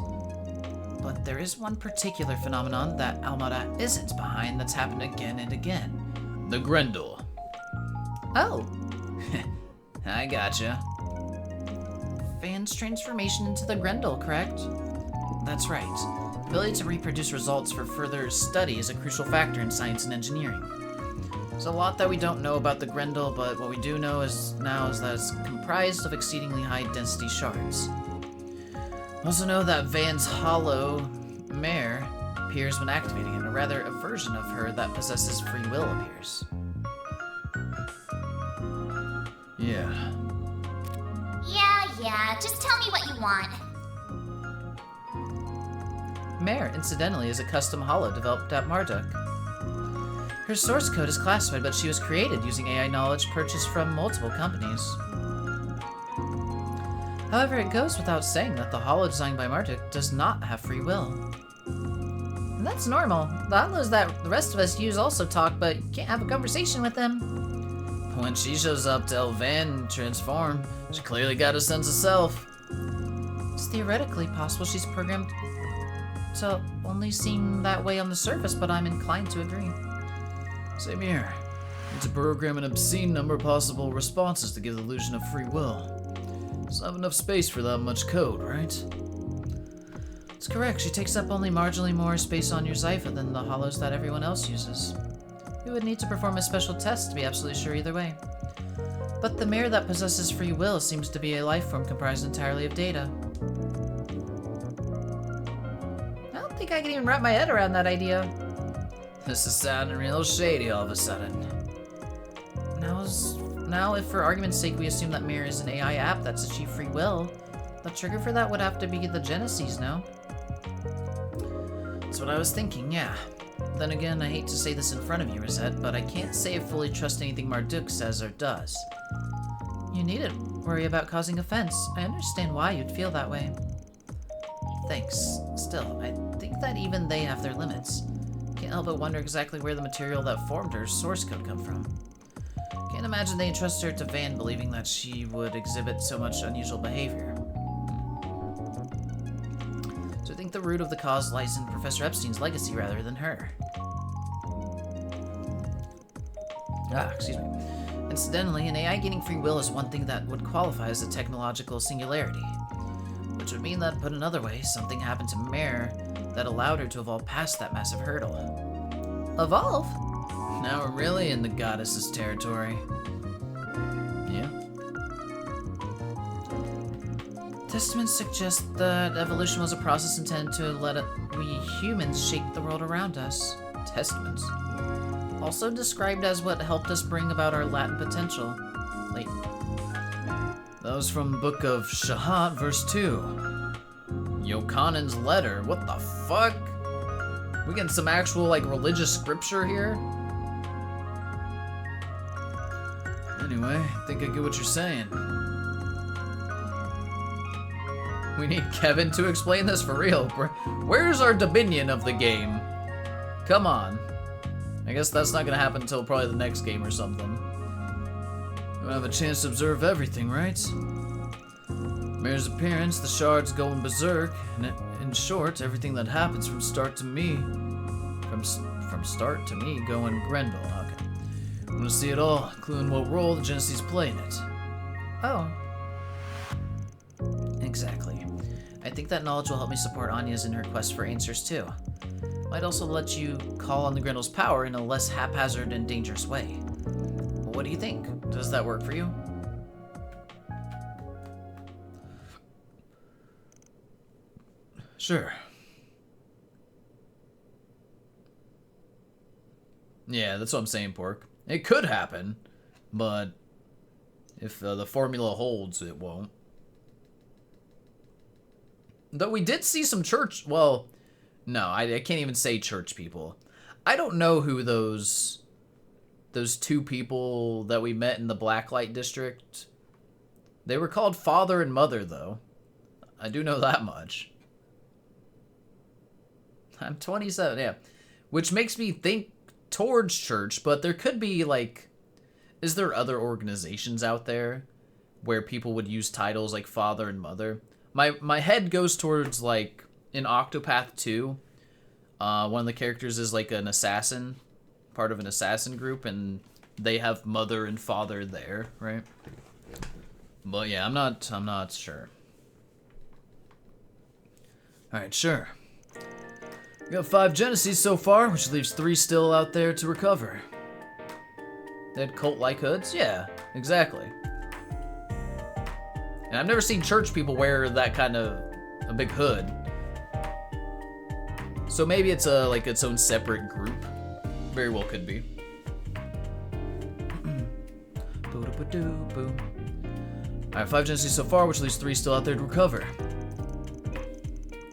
But there is one particular phenomenon that Almada isn't behind that's happened again and again. The Grendel. Oh. I gotcha. Van's transformation into the Grendel, correct? That's right. The ability to reproduce results for further study is a crucial factor in science and engineering. There's a lot that we don't know about the Grendel, but what we do know now is that it's comprised of exceedingly high density shards. We also know that Van's hollow mare appears when activating, and a version of her that possesses free will appears. Yeah. Yeah, just tell me what you want. Mare, incidentally, is a custom hollow developed at Marduk. Her source code is classified, but she was created using AI knowledge purchased from multiple companies. However, it goes without saying that the Hollow designed by Marduk does not have free will. And that's normal. The Hollows that the rest of us use also talk, but you can't have a conversation with them. When she shows up to help Van transform, she clearly got a sense of self. It's theoretically possible she's programmed to only seem that way on the surface, but I'm inclined to agree. Same here. Need to program an obscene number of possible responses to give the illusion of free will. Doesn't have enough space for that much code, right? That's correct. She takes up only marginally more space on your Zypha than the Hollows that everyone else uses. We would need to perform a special test to be absolutely sure either way. But the mirror that possesses free will seems to be a life form comprised entirely of data. I don't think I can even wrap my head around that idea. This is sounding real shady all of a sudden. Now, if for argument's sake we assume that Mirror is an AI app that's achieved free will, the trigger for that would have to be the Genesis, no? That's what I was thinking, yeah. Then again, I hate to say this in front of you, Rosette, but I can't say I fully trust anything Marduk says or does. You needn't worry about causing offense. I understand why you'd feel that way. Thanks. Still, I think that even they have their limits. Can't help but wonder exactly where the material that formed her source code come from. Can't imagine they entrusted her to Van believing that she would exhibit so much unusual behavior. So I think the root of the cause lies in Professor Epstein's legacy rather than her. Excuse me. Incidentally, an AI gaining free will is one thing that would qualify as a technological singularity. Which would mean that, put another way, something happened to Mare that allowed her to evolve past that massive hurdle. Evolve? Now we're really in the goddess's territory. Yeah. Testaments suggest that evolution was a process intended to let we humans shape the world around us. Testaments? Also described as what helped us bring about our latent potential. Wait. That was from Book of Shahat, verse 2. Yochanan's letter. What the fuck? We getting some actual, like, religious scripture here? Anyway, I think I get what you're saying. We need Kevin to explain this for real. Where's our Dominion of the game? Come on. I guess that's not gonna happen until probably the next game or something. We'll have a chance to observe everything, right? Mare's appearance, the shards going berserk, and in short, everything that happens from start to me. From start to me going Grendel, okay. I want to see it all, including what role the Genesis play in it. Oh. Exactly. I think that knowledge will help me support Anya's in her quest for answers too. Might also let you call on the Grendel's power in a less haphazard and dangerous way. What do you think? Does that work for you? Sure. Yeah, that's what I'm saying, Pork. It could happen, but if the formula holds, it won't. Though we did see some church... Well, no, I can't even say church people. I don't know who those two people that we met in the Blacklight District... They were called Father and Mother, though. I do know that much. I'm 27, yeah. Which makes me think towards church, but there could be, like... Is there other organizations out there where people would use titles like Father and Mother? My head goes towards, like, in Octopath 2, one of the characters is, like, an assassin, part of an assassin group, and they have Mother and Father there, right? But yeah, I'm not sure. Alright, sure. We got 5 Genesis so far, which leaves 3 still out there to recover. They had cult-like hoods? Yeah, exactly. And I've never seen church people wear that kind of a big hood. So maybe it's like its own separate group. Very well could be. Alright, 5 Genesis so far, which leaves 3 still out there to recover.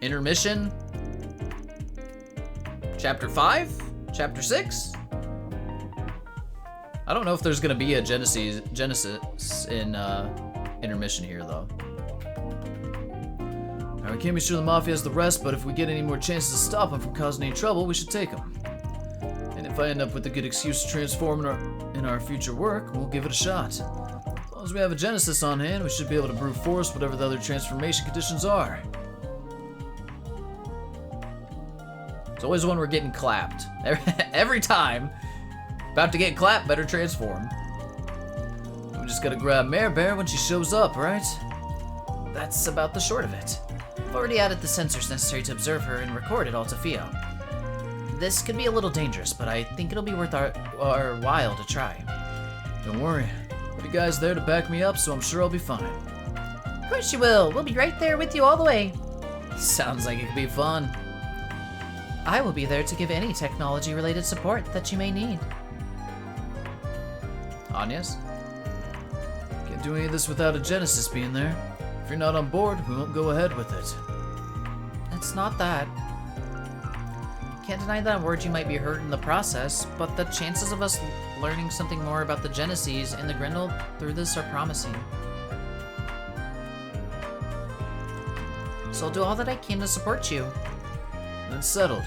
Intermission? Chapter 5? Chapter 6? I don't know if there's gonna be a Genesis in intermission here, though. Now, we can't be sure the Mafia has the rest, but if we get any more chances to stop them from causing any trouble, we should take them. And if I end up with a good excuse to transform in our future work, we'll give it a shot. As long as we have a Genesis on hand, we should be able to brute force whatever the other transformation conditions are. It's always when we're getting clapped. Every time. About to get clapped, better transform. We just gotta grab Mare Bear when she shows up, right? That's about the short of it. I've already added the sensors necessary to observe her and record it all to Fio. This could be a little dangerous, but I think it'll be worth our while to try. Don't worry. I'll be guys there to back me up, so I'm sure I'll be fine. Of course you will. We'll be right there with you all the way. Sounds like it could be fun. I will be there to give any technology-related support that you may need. Anya's? Can't do any of this without a Genesis being there. If you're not on board, we won't go ahead with it. It's not that. Can't deny that word you might be hurt in the process, but the chances of us learning something more about the Genesis and the Grendel through this are promising. So I'll do all that I can to support you. That's settled.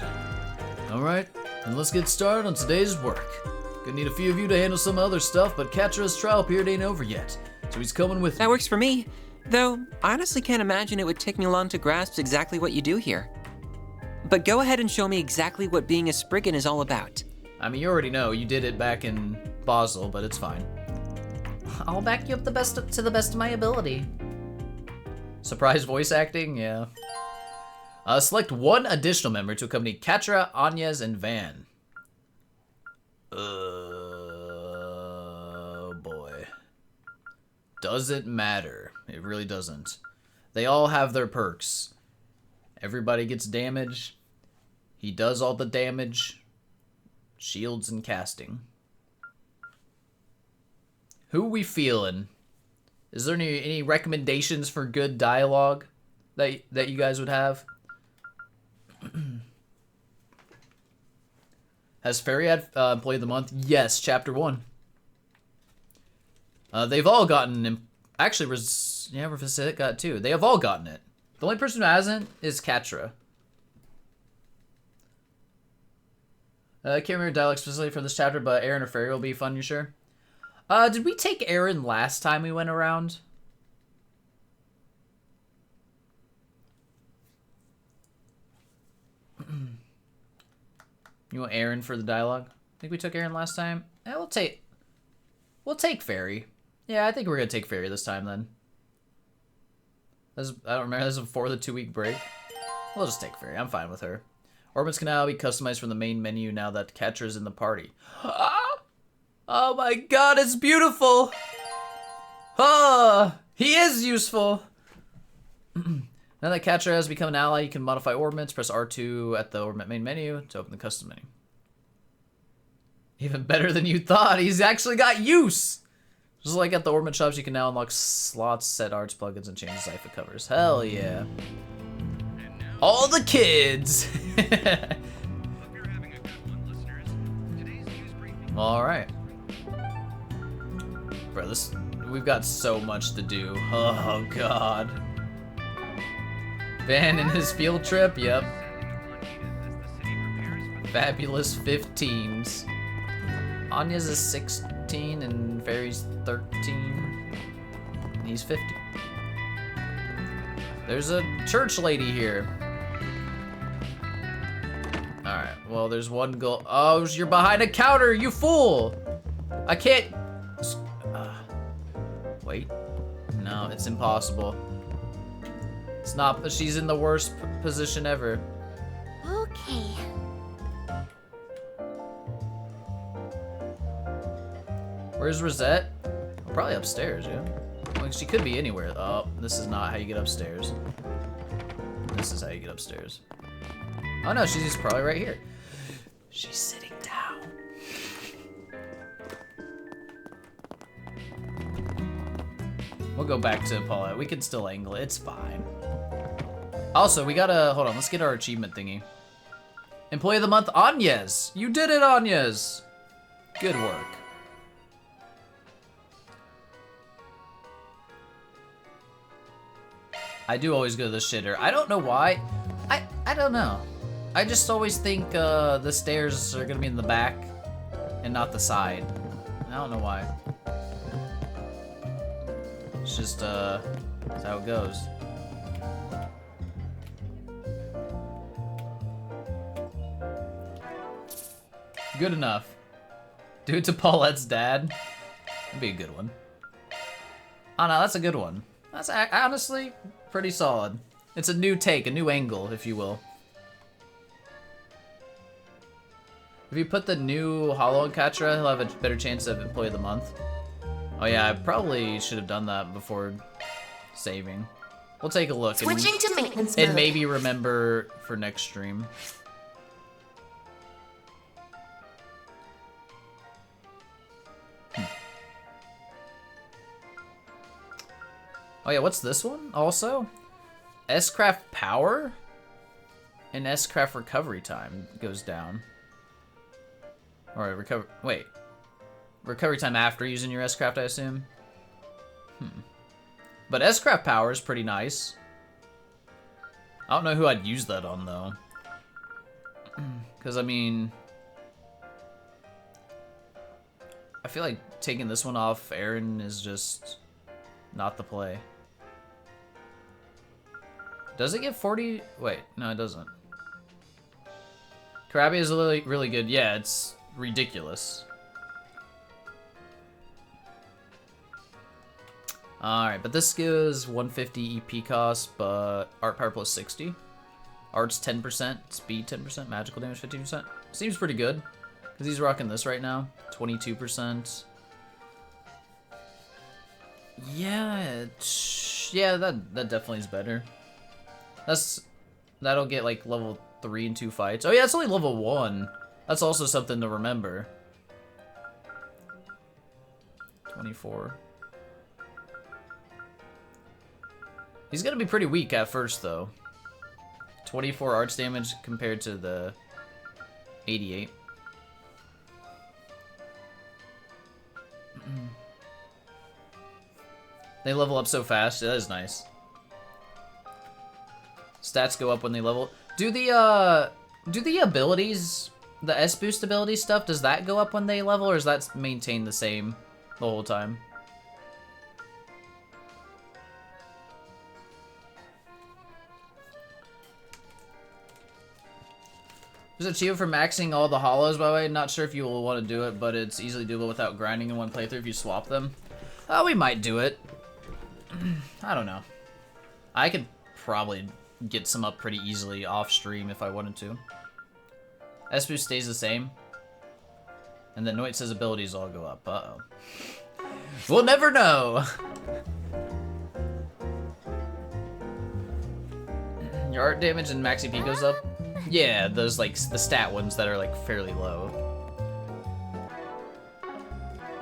Alright, then let's get started on today's work. Gonna need a few of you to handle some other stuff, but Katra's trial period ain't over yet, so he's coming with me. That works for me. Though, I honestly can't imagine it would take me long to grasp exactly what you do here. But go ahead and show me exactly what being a Spriggan is all about. I mean, you already know. You did it back in Basel, but it's fine. I'll back you up to the best of my ability. Surprise voice acting? Yeah. Select one additional member to accompany Katra, Anyes, and Van. Oh boy. Doesn't matter. It really doesn't. They all have their perks. Everybody gets damage. He does all the damage. Shields and casting. Who we feeling? Is there any recommendations for good dialogue that you guys would have? Has Fairy had Employee of the Month? Yes, Chapter 1. They've all gotten... Actually, Revisit got it too. They have all gotten it. The only person who hasn't is Katra. I can't remember dialogue specifically from this chapter, but Aaron or Fairy will be fun, you sure? Did we take Aaron last time we went around? You want Aaron for the dialogue? I think we took Aaron last time. Yeah, we'll take Fairy. Yeah, I think we're gonna take Fairy this time then. I don't remember. This is before the 2-week break. We'll just take Fairy. I'm fine with her. Orbits can now be customized from the main menu now that Katra's in the party. Oh my god, it's beautiful! Oh, he is useful! Now that Katra has become an ally, you can modify orbits. Press R2 at the orbit main menu to open the custom menu. Even better than you thought, he's actually got use! Just like at the orbit shops, you can now unlock slots, set arts, plugins, and change the Zypha covers. Hell yeah. All the kids! Alright. Bro, we've got so much to do. Oh god. Van and his field trip, yep. Fabulous 15s. Anya's is 16 and Fairy's 13. And he's 50. There's a church lady here. Alright, well, there's one goal. Oh, you're behind a counter, you fool! I can't... wait. No, it's impossible. It's not, but she's in the worst position ever. Okay. Where's Rosette? Probably upstairs, yeah. Like, she could be anywhere. Oh, this is not how you get upstairs. This is how you get upstairs. Oh no, she's probably right here. She's sitting down. We'll go back to Paulette. We can still angle it. It's fine. Also, we gotta... Hold on. Let's get our achievement thingy. Employee of the Month, Anyes. You did it, Anyes. Good work. I do always go to the shitter. I don't know why. I don't know. I just always think the stairs are gonna be in the back and not the side. I don't know why. It's just that's how it goes. Good enough. Do it to Paulette's dad. That'd be a good one. Oh no, that's a good one. That's honestly pretty solid. It's a new take, a new angle, if you will. If you put the new Hollow on Katra, he'll have a better chance of Employee of the Month. Oh yeah, I probably should have done that before saving. We'll take a look. Switching to maintenance and mode. maybe remember for next stream. Oh yeah, what's this one also? S-Craft power and S-Craft recovery time goes down. Alright, wait. Recovery time after using your S-Craft, I assume? But S-Craft power is pretty nice. I don't know who I'd use that on, though. Because, I mean... I feel like taking this one off Aaron is just not the play. Does it get 40? Wait, no, it doesn't. Krabby is really, really good. Yeah, it's ridiculous. Alright, but this gives 150 EP cost, but art power plus 60. Art's 10%, speed 10%, magical damage 15%. Seems pretty good, because he's rocking this right now. 22%. Yeah, yeah, that definitely is better. That'll get like level 3 in 2 fights. Oh yeah, it's only level 1. That's also something to remember. 24. He's gonna be pretty weak at first though. 24 arts damage compared to the 88. They level up so fast. That is nice. Stats go up when they level. Do the abilities, the S boost ability stuff, does that go up when they level, or is that maintained the same the whole time? There's a achievement for maxing all the hollows, by the way. Not sure if you will want to do it, but it's easily doable without grinding in one playthrough if you swap them. We might do it. I don't know. I could probably get some up pretty easily off stream if I wanted to. S boost stays the same. And then Noit's abilities all go up. Uh-oh. We'll never know. Your art damage and max EP goes up? Yeah, those like the stat ones that are like fairly low.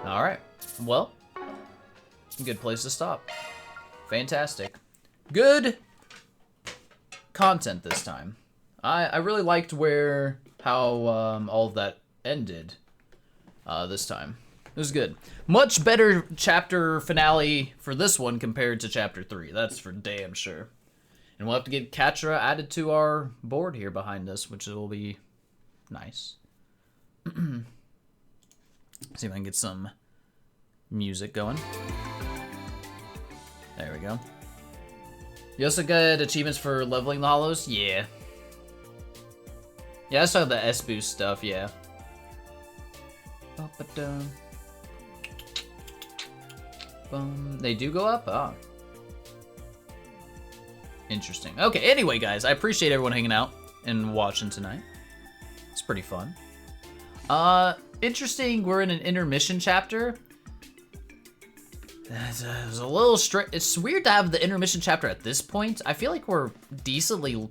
Alright. Well, good place to stop. Fantastic. Good content this time. I really liked how all of that ended this time. It was good. Much better chapter finale for this one compared to chapter 3. That's for damn sure. And we'll have to get Katra added to our board here behind us, which will be nice. See if I can get some music going. There we go. You also get achievements for leveling the hollows? Yeah. Yeah, I saw the S-boost stuff, yeah. They do go up? Ah. Interesting. Okay, anyway, guys, I appreciate everyone hanging out and watching tonight. It's pretty fun. Interesting, we're in an intermission chapter. It's a little strict. It's weird to have the intermission chapter at this point. I feel like we're decently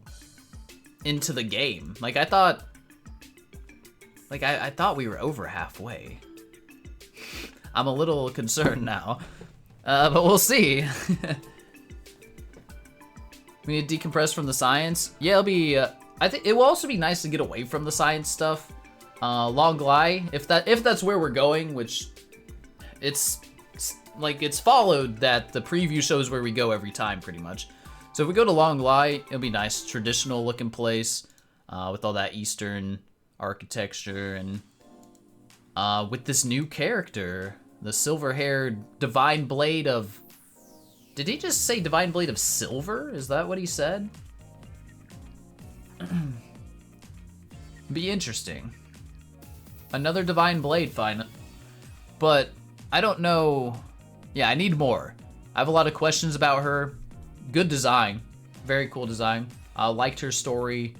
into the game. Like, I thought we were over halfway. I'm a little concerned now. But we'll see. We need to decompress from the science. Yeah, it'll be. I think it will also be nice to get away from the science stuff. Long Glide, if that's where we're going, which it's followed that the preview shows where we go every time, pretty much. So if we go to Long Lai, it'll be nice, traditional looking place with all that Eastern architecture and with this new character, the silver-haired Divine Blade of... Did he just say Divine Blade of Silver? Is that what he said? Be interesting. Another Divine Blade, fine. But I don't know... Yeah, I need more. I have a lot of questions about her. Good design. Very cool design. I liked her story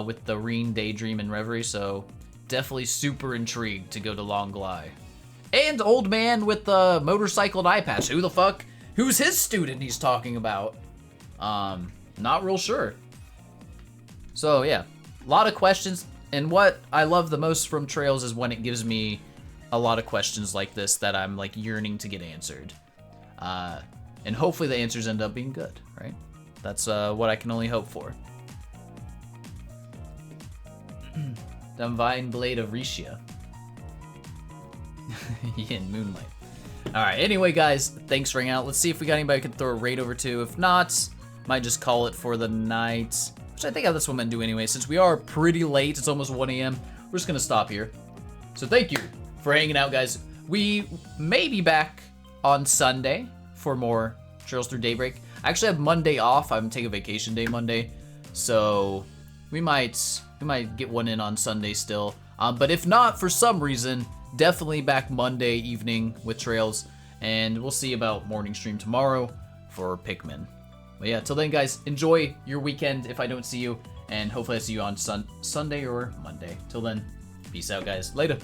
with the Reen, Daydream, and Reverie, so definitely super intrigued to go to Long Lai. And Old Man with the motorcycled eye patch. Who the fuck? Who's his student he's talking about? Not real sure. So yeah, a lot of questions. And what I love the most from Trails is when it gives me a lot of questions like this that I'm like yearning to get answered. And hopefully the answers end up being good, right? That's what I can only hope for. Divine Blade of Rishia. In Moonlight. Alright, anyway guys, thanks for hanging out. Let's see if we got anybody I could throw a raid over to. If not, might just call it for the night. Which I think that's what I'm gonna do anyway. Since we are pretty late, it's almost 1 a.m. We're just gonna stop here. So thank you for hanging out, guys. We may be back on Sunday for more Trails Through Daybreak. I actually have Monday off. I'm taking a vacation day Monday. So we might get one in on Sunday still. But if not, for some reason, definitely back Monday evening with Trails. And we'll see about morning stream tomorrow for Pikmin. But yeah, till then, guys, enjoy your weekend if I don't see you. And hopefully I see you on Sunday or Monday. Till then, peace out, guys. Later.